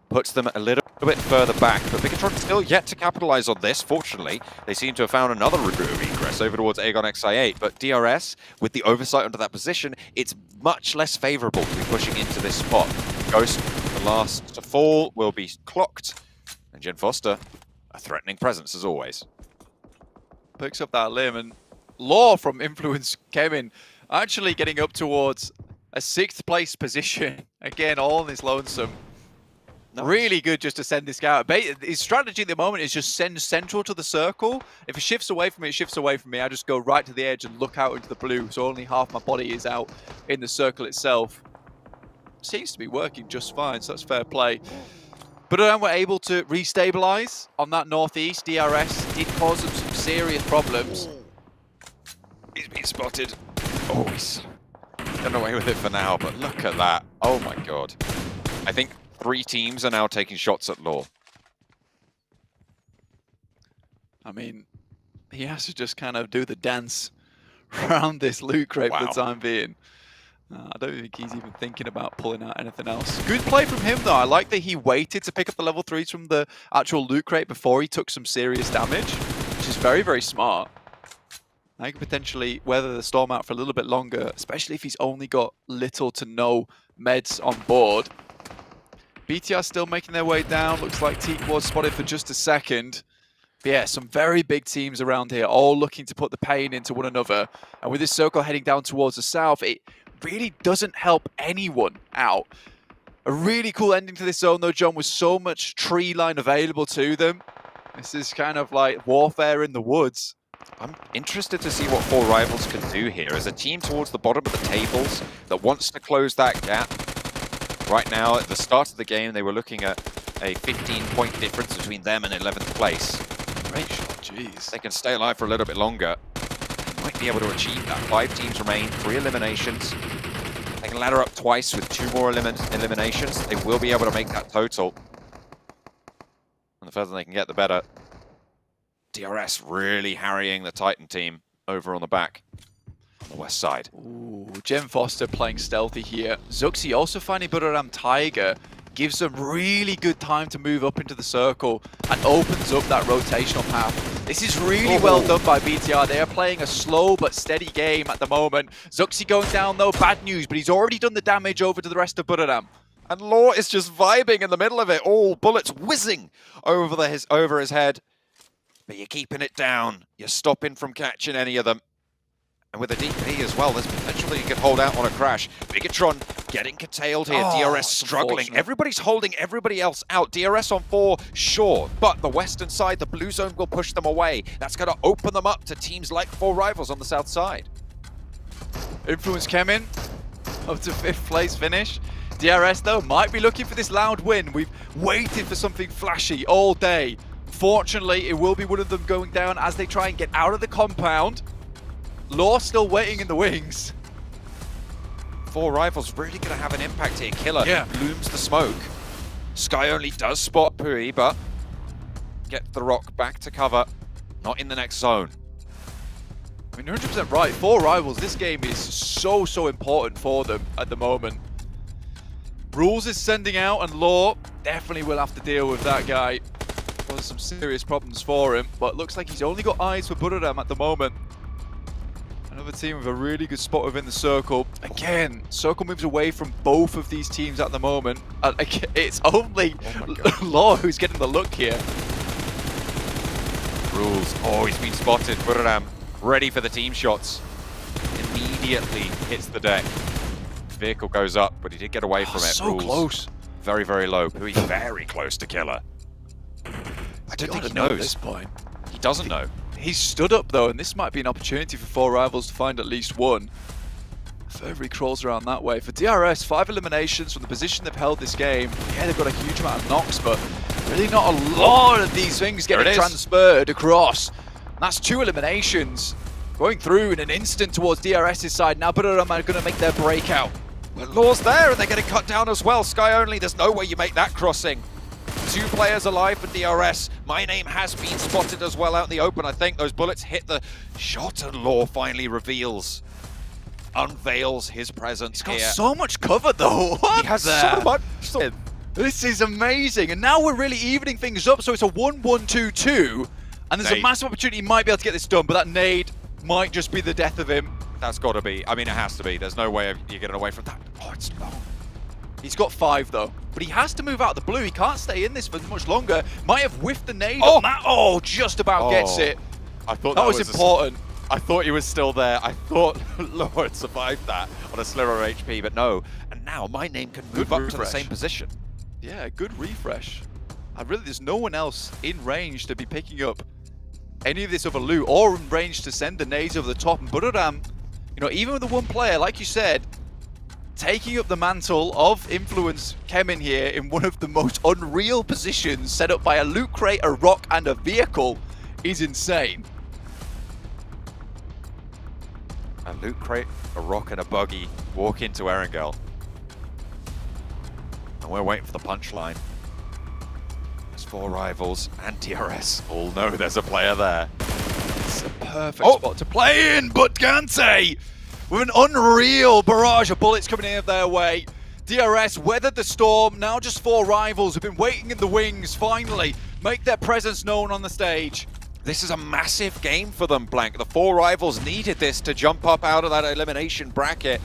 Puts them a little bit further back, but Bigatron still yet to capitalize on this. Fortunately, they seem to have found another route of egress over towards Aegon XI8, but DRS, with the oversight onto that position, it's much less favorable to be pushing into this spot. Ghost, the last to fall, will be clocked, and Jen Foster, a threatening presence as always. Picks up that limb, and Law from Influence came in, actually getting up towards a 6th place position. Again, all on his lonesome. Nice. Really good just to send this guy out. His strategy at the moment is just send central to the circle. If it shifts away from me, it shifts away from me. I just go right to the edge and look out into the blue, so only half my body is out in the circle itself. Seems to be working just fine, so that's fair play. But then we're able to restabilize on that northeast. DRS did cause them some serious problems. He's been spotted. Oh, he's done away with it for now, but look at that. Oh my god. I think 3 teams are now taking shots at Law. I mean, he has to just kind of do the dance around this loot crate for the time being. I don't think he's even thinking about pulling out anything else. Good play from him, though. I like that he waited to pick up the level 3s from the actual loot crate before he took some serious damage, which is very, very smart. Now he can potentially weather the storm out for a little bit longer, especially if he's only got little to no meds on board. BTR still making their way down. Looks like Teak was spotted for just a second. But yeah, some very big teams around here, all looking to put the pain into one another. And with this circle heading down towards the south, it really doesn't help anyone out. A really cool ending to this zone, though, John, with so much tree line available to them. This is kind of like warfare in the woods. I'm interested to see what 4 Rivals can do here. As a team towards the bottom of the tables that wants to close that gap. Right now, at the start of the game, they were looking at a 15-point difference between them and 11th place. Great shot, jeez. They can stay alive for a little bit longer. They might be able to achieve that. 5 teams remain, 3 eliminations. They can ladder up twice with 2 more eliminations. They will be able to make that total. And the further they can get, the better. DRS really harrying the Titan team over on the back. On the west side. Ooh, Jen Foster playing stealthy here. Zuxi also finding Buriram Tiger. Gives them really good time to move up into the circle and opens up that rotational path. This is really well done by BTR. They are playing a slow but steady game at the moment. Zuxi going down though, bad news, but he's already done the damage over to the rest of Buriram. And Law is just vibing in the middle of it. All bullets whizzing over his head. But you're keeping it down. You're stopping from catching any of them. And with a DP as well, there's potential that you can hold out on a crash. Bigatron getting curtailed here. DRS struggling. Everybody's holding everybody else out. DRS on 4, sure. But the western side, the blue zone will push them away. That's going to open them up to teams like 4 Rivals on the south side. Influence came in. Up to 5th place finish. DRS, though, might be looking for this loud win. We've waited for something flashy all day. Fortunately, it will be one of them going down as they try and get out of the compound. Law still waiting in the wings. 4 Rivals really going to have an impact here. Killer blooms the smoke. Sky only does spot Pui, but get the rock back to cover. Not in the next zone. I mean, 100% right. 4 Rivals, this game is so important for them at the moment. Rules is sending out, and Law definitely will have to deal with that guy. Causes some serious problems for him, but looks like he's only got eyes for Buriram at the moment. Another team with a really good spot within the circle. Again, circle moves away from both of these teams at the moment. And it's only Law who's getting the look here. Rules. Oh, he's been spotted. Buriram ready for the team shots. Immediately hits the deck. Vehicle goes up, but he did get away from it. So Rules. close. Very, very low. Pui very close to Killer. I don't think he knows. At this point. He doesn't know. He's stood up though, and this might be an opportunity for 4 Rivals to find at least one. Further he crawls around that way. For DRS, 5 eliminations from the position they've held this game. Yeah, they've got a huge amount of knocks, but really not a lot of these things getting transferred across. And that's 2 eliminations. going through in an instant towards DRS's side. Now Budoram are going to make their breakout. But Law's there, and they're getting cut down as well. Sky only, there's no way you make that crossing. 2 players alive for DRS. My name has been spotted as well out in the open. I think those bullets hit the shot, and Law finally unveils his presence here. He's got so much cover though. What He has the? so much. This is amazing. And now we're really evening things up. So it's a 1-1-2-2. And there's a Nade. massive opportunity. He might be able to get this done, but that nade might just be the death of him. That's got to be. I mean, it has to be. There's no way you're getting away from that. Oh, it's low. He's got 5 though, but he has to move out of the blue. He can't stay in this for much longer. Might have whiffed the nade on that. Oh, just about gets it. I thought that was important. I thought he was still there. I thought Law had survived that on a sliver of HP, but no. And now my name can move up to the same position. Yeah, good refresh. There's no one else in range to be picking up any of this other loot, or in range to send the nades over the top. And Budoram, you know, even with the one player, like you said, taking up the mantle of influence, Kemin here in one of the most unreal positions set up by a loot crate, a rock, and a vehicle is insane. A loot crate, a rock, and a buggy walk into Erangel. And we're waiting for the punchline. There's 4 rivals and DRS all know there's a player there. It's a perfect spot to play in, but Gante with an unreal barrage of bullets coming in their way. DRS weathered the storm. Now just 4 rivals who've been waiting in the wings finally make their presence known on the stage. This is a massive game for them, Blank. The 4 rivals needed this to jump up out of that elimination bracket.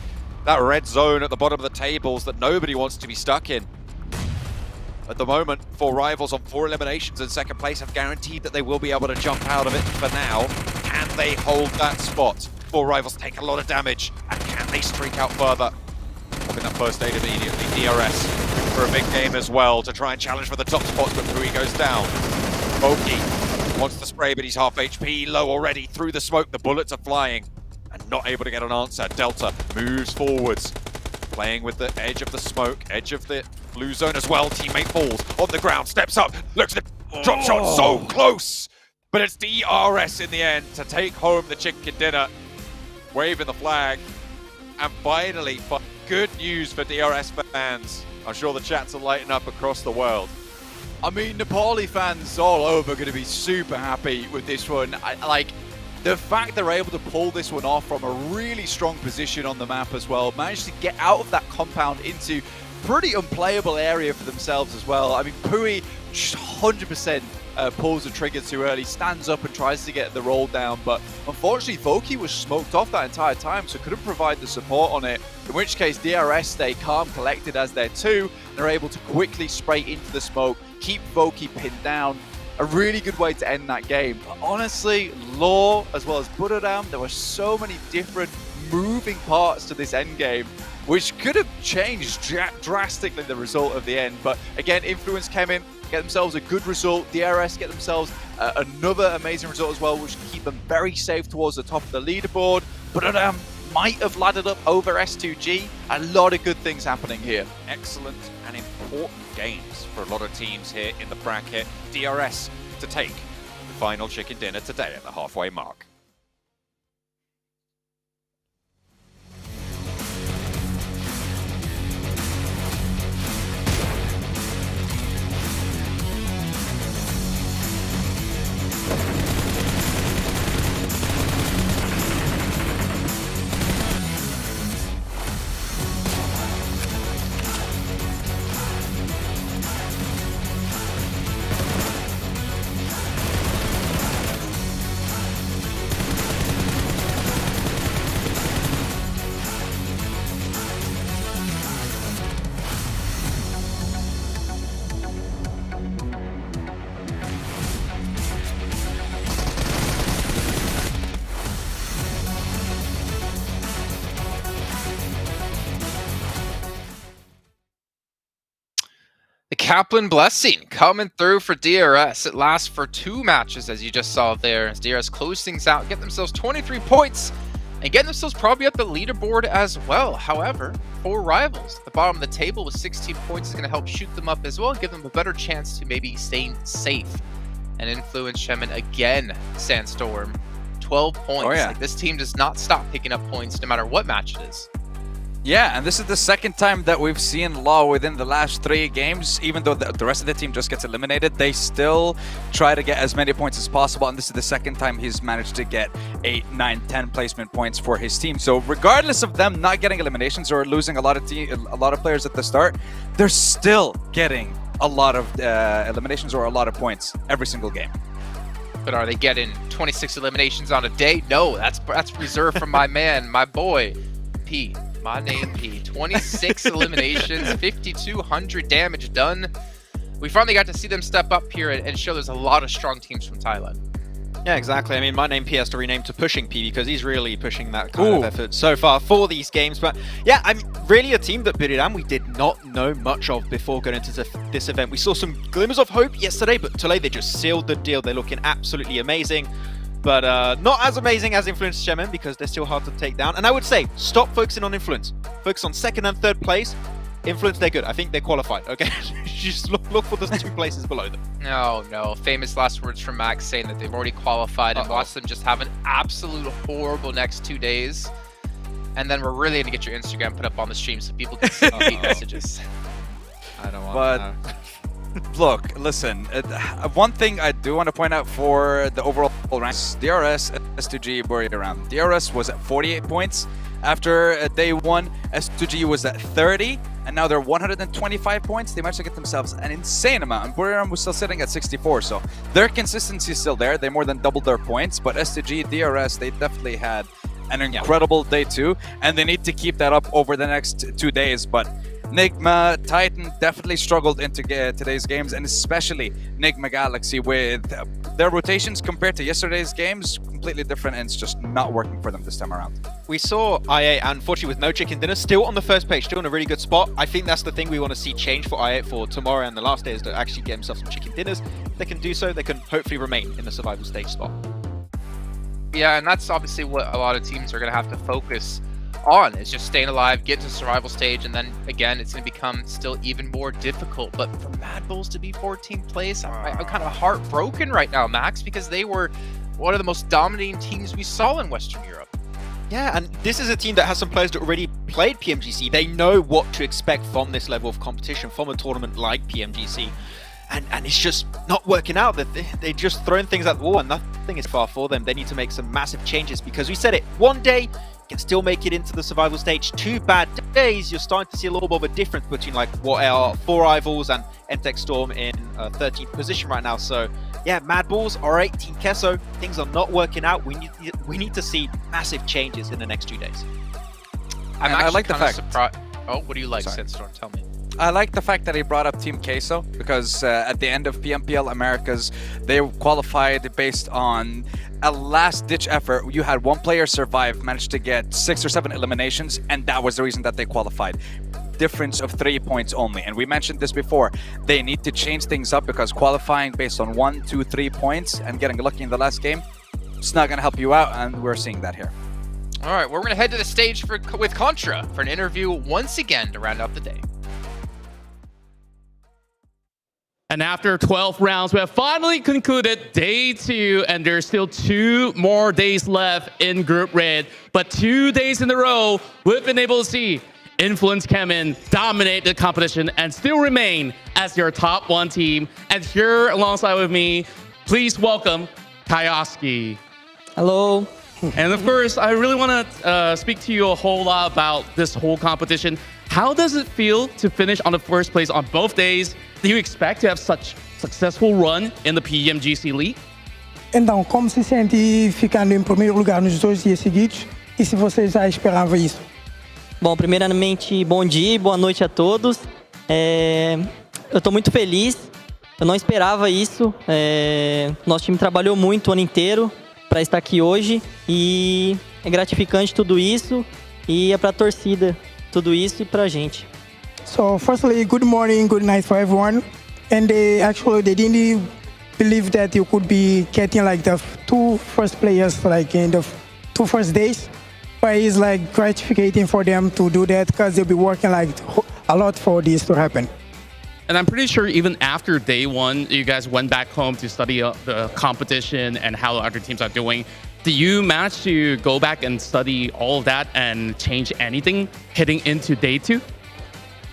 That red zone at the bottom of the tables that nobody wants to be stuck in. At the moment, 4 rivals on 4 eliminations in second place have guaranteed that they will be able to jump out of it for now. Can they hold that spot? 4 rivals take a lot of damage, and can they streak out further? Popping that first aid immediately. DRS for a big game as well to try and challenge for the top spots, but Pui goes down. Oki wants to spray, but he's half HP, low already through the smoke. The bullets are flying and not able to get an answer. Delta moves forwards, playing with the edge of the smoke, edge of the blue zone as well. Teammate falls on the ground, steps up, looks at the drop shot, so close. But it's DRS in the end to take home the chicken dinner, waving the flag. And finally, good news for DRS fans. I'm sure the chats will lighten up across the world. I mean, Nepali fans all over are going to be super happy with this one. Like, the fact they're able to pull this one off from a really strong position on the map as well, managed to get out of that compound into pretty unplayable area for themselves as well. I mean, Pui just 100% pulls the trigger too early, stands up and tries to get the roll down, but unfortunately Voki was smoked off that entire time, so couldn't provide the support on it, in which case DRS stay calm, collected as they're 2. They're able to quickly spray into the smoke, keep Voki pinned down. A really good way to end that game. But honestly, Law as well as Budoram, there were so many different moving parts to this end game, which could have changed drastically the result of the end. But again, Influence came in, get themselves a good result. DRS get themselves another amazing result as well, which can keep them very safe towards the top of the leaderboard. Budoram might have laddered up over S2G. A lot of good things happening here. Excellent and important games for a lot of teams here in the bracket. DRS to take the final chicken dinner today at the halfway mark. Kaplan Blessing coming through for DRS. It lasts for 2 matches, as you just saw there, as DRS close things out, get themselves 23 points, and get themselves probably up the leaderboard as well. However, 4 rivals at the bottom of the table with 16 points is going to help shoot them up as well, give them a better chance to maybe staying safe. And Influence Shemin again, Sandstorm, 12 points. Oh, yeah. Like, this team does not stop picking up points no matter what match it is. Yeah, and this is the second time that we've seen Law within the last 3 games. Even though the rest of the team just gets eliminated, they still try to get as many points as possible. And this is the second time he's managed to get 8, 9, 10 placement points for his team. So regardless of them not getting eliminations or losing a lot of players at the start, they're still getting a lot of eliminations or a lot of points every single game. But are they getting 26 eliminations on a day? No, that's reserved for my man, my boy, P. My name P. 26 eliminations, 5,200 damage done. We finally got to see them step up here and show there's a lot of strong teams from Thailand. Yeah, exactly. I mean, my name P has to rename to Pushing P because he's really pushing that kind of effort so far for these games. But yeah, I mean, really a team that Biriram we did not know much of before going into this event. We saw some glimmers of hope yesterday, but today they just sealed the deal. They're looking absolutely amazing. But not as amazing as Influence Shemen because they're still hard to take down. And I would say, stop focusing on Influence. Focus on 2nd and 3rd place. Influence, they're good. I think they're qualified, okay? Just look for those 2 places below them. No. Famous last words from Max saying that they've already qualified and watch them just have an absolute horrible next 2 days. And then we're really going to get your Instagram put up on the stream so people can see the messages. I don't want But look, listen, one thing I do want to point out for the overall ranks, DRS, S2G, Buriram. DRS was at 48 points after day 1. S2G was at 30, and now they're 125 points. They managed to get themselves an insane amount, and Buriram was still sitting at 64, so their consistency is still there. They more than doubled their points, but S2G, DRS, they definitely had an incredible day 2, and they need to keep that up over the next 2 days, but Nigma, Titan definitely struggled into today's games, and especially Nigma Galaxy with their rotations compared to yesterday's games, completely different, and it's just not working for them this time around. We saw IA, unfortunately, with no chicken dinner, still on the first page, still in a really good spot. I think that's the thing we want to see change for IA for tomorrow and the last day is to actually get themselves some chicken dinners. If they can do so, they can hopefully remain in the survival stage spot. Yeah, and that's obviously what a lot of teams are going to have to focus on, is just staying alive, get to survival stage, and then again it's going to become still even more difficult. But for Mad Bulls to be 14th place, I'm kind of heartbroken right now, Max, because they were one of the most dominating teams we saw in Western Europe. Yeah, and this is a team that has some players that already played PMGC. They know what to expect from this level of competition, from a tournament like PMGC. And it's just not working out. They're just throwing things at the wall and nothing is far for them. They need to make some massive changes because we said it, one day you can still make it into the survival stage. 2 bad days, you're starting to see a little bit of a difference between like what are 4 Rivals and MTech Storm in 13th position right now. So yeah, Mad Bulls, alright, Team Kesso, things are not working out. We need to see massive changes in the next 2 days. I like the fact. Oh, what do you like, Sandstorm? Tell me. I like the fact that he brought up Team Queso because at the end of PMPL Americas, they qualified based on a last-ditch effort. You had 1 player survive, managed to get 6 or 7 eliminations, and that was the reason that they qualified. Difference of 3 points only. And we mentioned this before. They need to change things up because qualifying based on 1, 2, 3 points and getting lucky in the last game, it's not going to help you out, and we're seeing that here. All right, we're going to head to the stage with Contra for an interview once again to round out the day. And after 12 rounds, we have finally concluded day 2, and there's still 2 more days left in Group Red. But 2 days in a row, we've been able to see Influence Kemen dominate the competition and still remain as your top 1 team. And here alongside with me, please welcome Kayoski. Hello. And of course, I really want to speak to you a whole lot about this whole competition. How does it feel to finish on the first place on both days? Do you expect to have such successful run in the PMGC League? Então, como se sente ficando em primeiro lugar nos 2 dias seguidos? E se você já esperava isso? Bom, primeiramente, bom dia e boa noite a todos. Eu estou muito feliz. Eu não esperava isso. Nosso time trabalhou muito o ano inteiro para estar aqui hoje e é gratificante tudo isso e é para a torcida tudo isso e para a gente. So, firstly, good morning, good night for everyone. And they didn't believe that you could be getting like the 2 first players like in the 2 first days. But it's like gratificating for them to do that because they'll be working like a lot for this to happen. And I'm pretty sure even after day 1, you guys went back home to study the competition and how the other teams are doing. do you manage to go back and study all of that and change anything heading into day 2?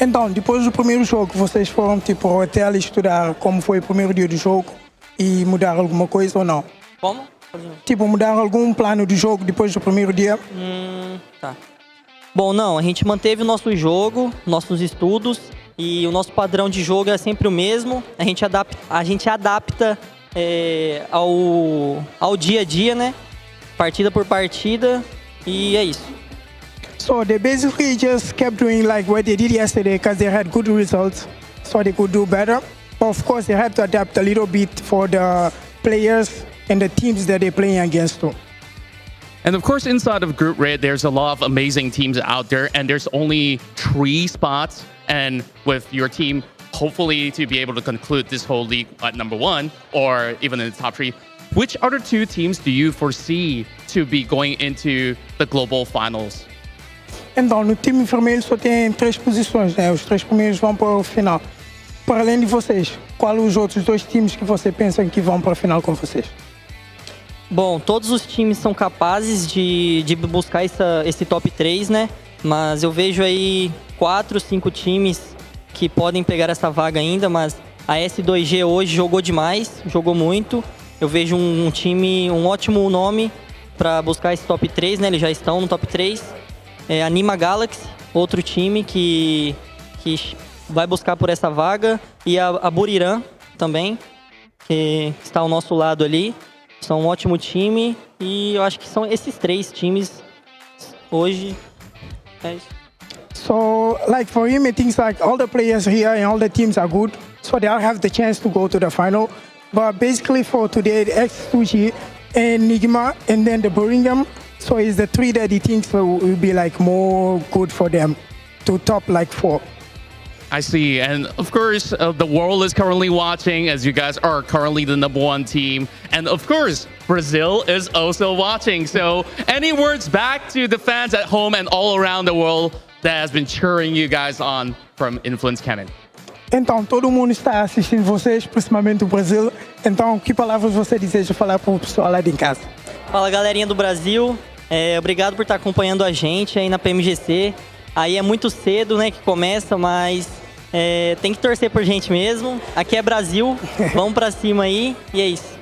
Então, depois do primeiro jogo, vocês foram tipo ao hotel estudar como foi o primeiro dia do jogo e mudar alguma coisa ou não? Como? Tipo, mudar algum plano do jogo depois do primeiro dia? Tá. Bom, não, a gente manteve o nosso jogo, nossos estudos e o nosso padrão de jogo é sempre o mesmo. A gente adapta ao dia a dia, né? Partida por partida e é isso. So they basically just kept doing like what they did yesterday because they had good results, so they could do better. But of course, they had to adapt a little bit for the players and the teams that they're playing against too. And of course, inside of Group Red, there's a lot of amazing teams out there, and there's only 3 spots. And with your team, hopefully to be able to conclude this whole league at number 1 or even in the top 3, which other 2 teams do you foresee to be going into the global finals? Então, no time vermelho só tem 3 posições, né? Os 3 primeiros vão para o final. Para além de vocês, quais os outros 2 times que você pensa que vão para a final com vocês? Bom, todos os times são capazes de buscar esse top 3, né? Mas eu vejo aí 4, 5 times que podem pegar essa vaga ainda, mas a S2G hoje jogou demais, jogou muito. Eu vejo um time, um ótimo nome para buscar esse top 3, né? Eles já estão no top 3. Anima Galaxy, outro time que vai buscar por essa vaga. E a Buriram também, que está ao nosso lado ali. São um ótimo time e eu acho que são esses 3 times hoje. É isso. So, like for him, it thinks like all the players here and all the teams are good, so they'll have the chance to go to the final. But basically for today, the X2G and Nigma and then the Birmingham, so it's the 3 that he thinks will be like more good for them to top like 4. I see. And of course, the world is currently watching as you guys are currently the number 1 team. And of course, Brazil is also watching. So any words back to the fans at home and all around the world that has been cheering you guys on from Influence Cannon? Então, todo mundo está assistindo vocês, principalmente o Brasil. Então, que palavras você deseja falar para o pessoal lá de casa? Fala, galerinha do Brasil. Obrigado por estar acompanhando a gente aí na PMGC. Aí é muito cedo, né, que começa, mas tem que torcer por gente mesmo. Aqui é Brasil, vamos pra cima aí e é isso.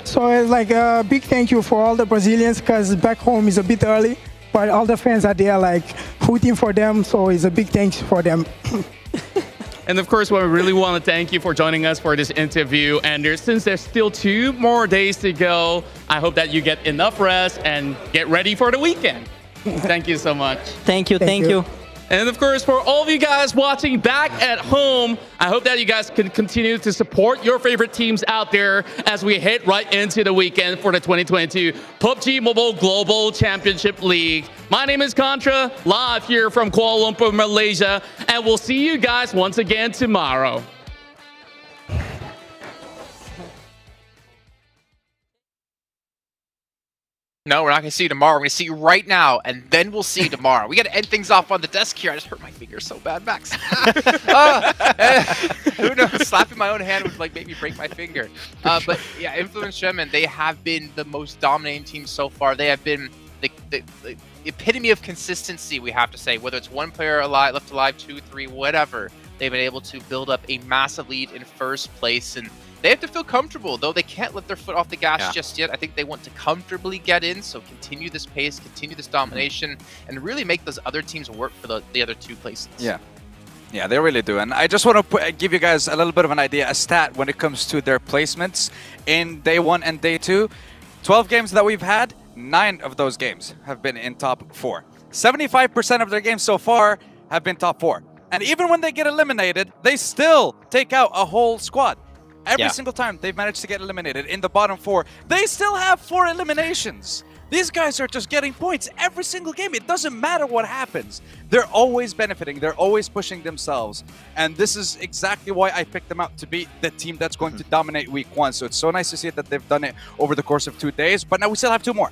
So it's like a big thank you for all the Brazilians because back home is a bit early, but all the fans are there like rooting for them, so it's a big thanks for them. And of course, we really want to thank you for joining us for this interview. And since there's still 2 more days to go, I hope that you get enough rest and get ready for the weekend. Thank you so much. Thank you. And of course, for all of you guys watching back at home, I hope that you guys can continue to support your favorite teams out there as we head right into the weekend for the 2022 PUBG Mobile Global Championship League. My name is Contra, live here from Kuala Lumpur, Malaysia, and we'll see you guys once again tomorrow. No, we're not going to see you tomorrow. We're going to see you right now, and then we'll see you tomorrow. We got to end things off on the desk here. I just hurt my finger so bad, Max. Who knows? Slapping my own hand would like make me break my finger. But yeah, Influence German, they have been the most dominating team so far. They have been the epitome of consistency, we have to say. Whether it's 1 player alive, left alive, 2, 3, whatever, they've been able to build up a massive lead in first place, and they have to feel comfortable, though they can't let their foot off the gas just yet. I think they want to comfortably get in, so continue this pace, continue this domination, and really make those other teams work for the other 2 places. Yeah, they really do. And I just want to give you guys a little bit of an idea, a stat when it comes to their placements in day 1 and day 2. 12 games that we've had, 9 of those games have been in top 4. 75% of their games so far have been top 4. And even when they get eliminated, they still take out a whole squad. Every single time they've managed to get eliminated in the bottom 4, they still have 4 eliminations. These guys are just getting points every single game. It doesn't matter what happens. They're always benefiting. They're always pushing themselves. And this is exactly why I picked them out to be the team that's going to dominate week 1. So it's so nice to see that they've done it over the course of 2 days. But now we still have 2 more.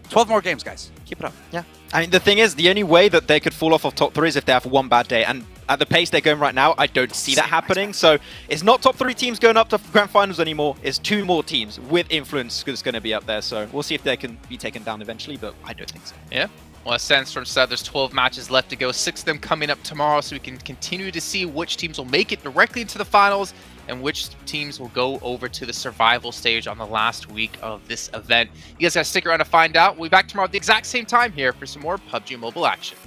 12 more games, guys. Keep it up. Yeah. I mean, the thing is, the only way that they could fall off of top 3 is if they have 1 bad day. And at the pace they're going right now, I don't see that happening. So it's not top 3 teams going up to Grand Finals anymore. It's 2 more teams with influence that's going to be up there. So we'll see if they can be taken down eventually, but I don't think so. Yeah. Well, as Sandstorm said, there's 12 matches left to go, 6 of them coming up tomorrow, so we can continue to see which teams will make it directly into the finals and which teams will go over to the survival stage on the last week of this event. You guys gotta stick around to find out. We'll be back tomorrow at the exact same time here for some more PUBG Mobile action.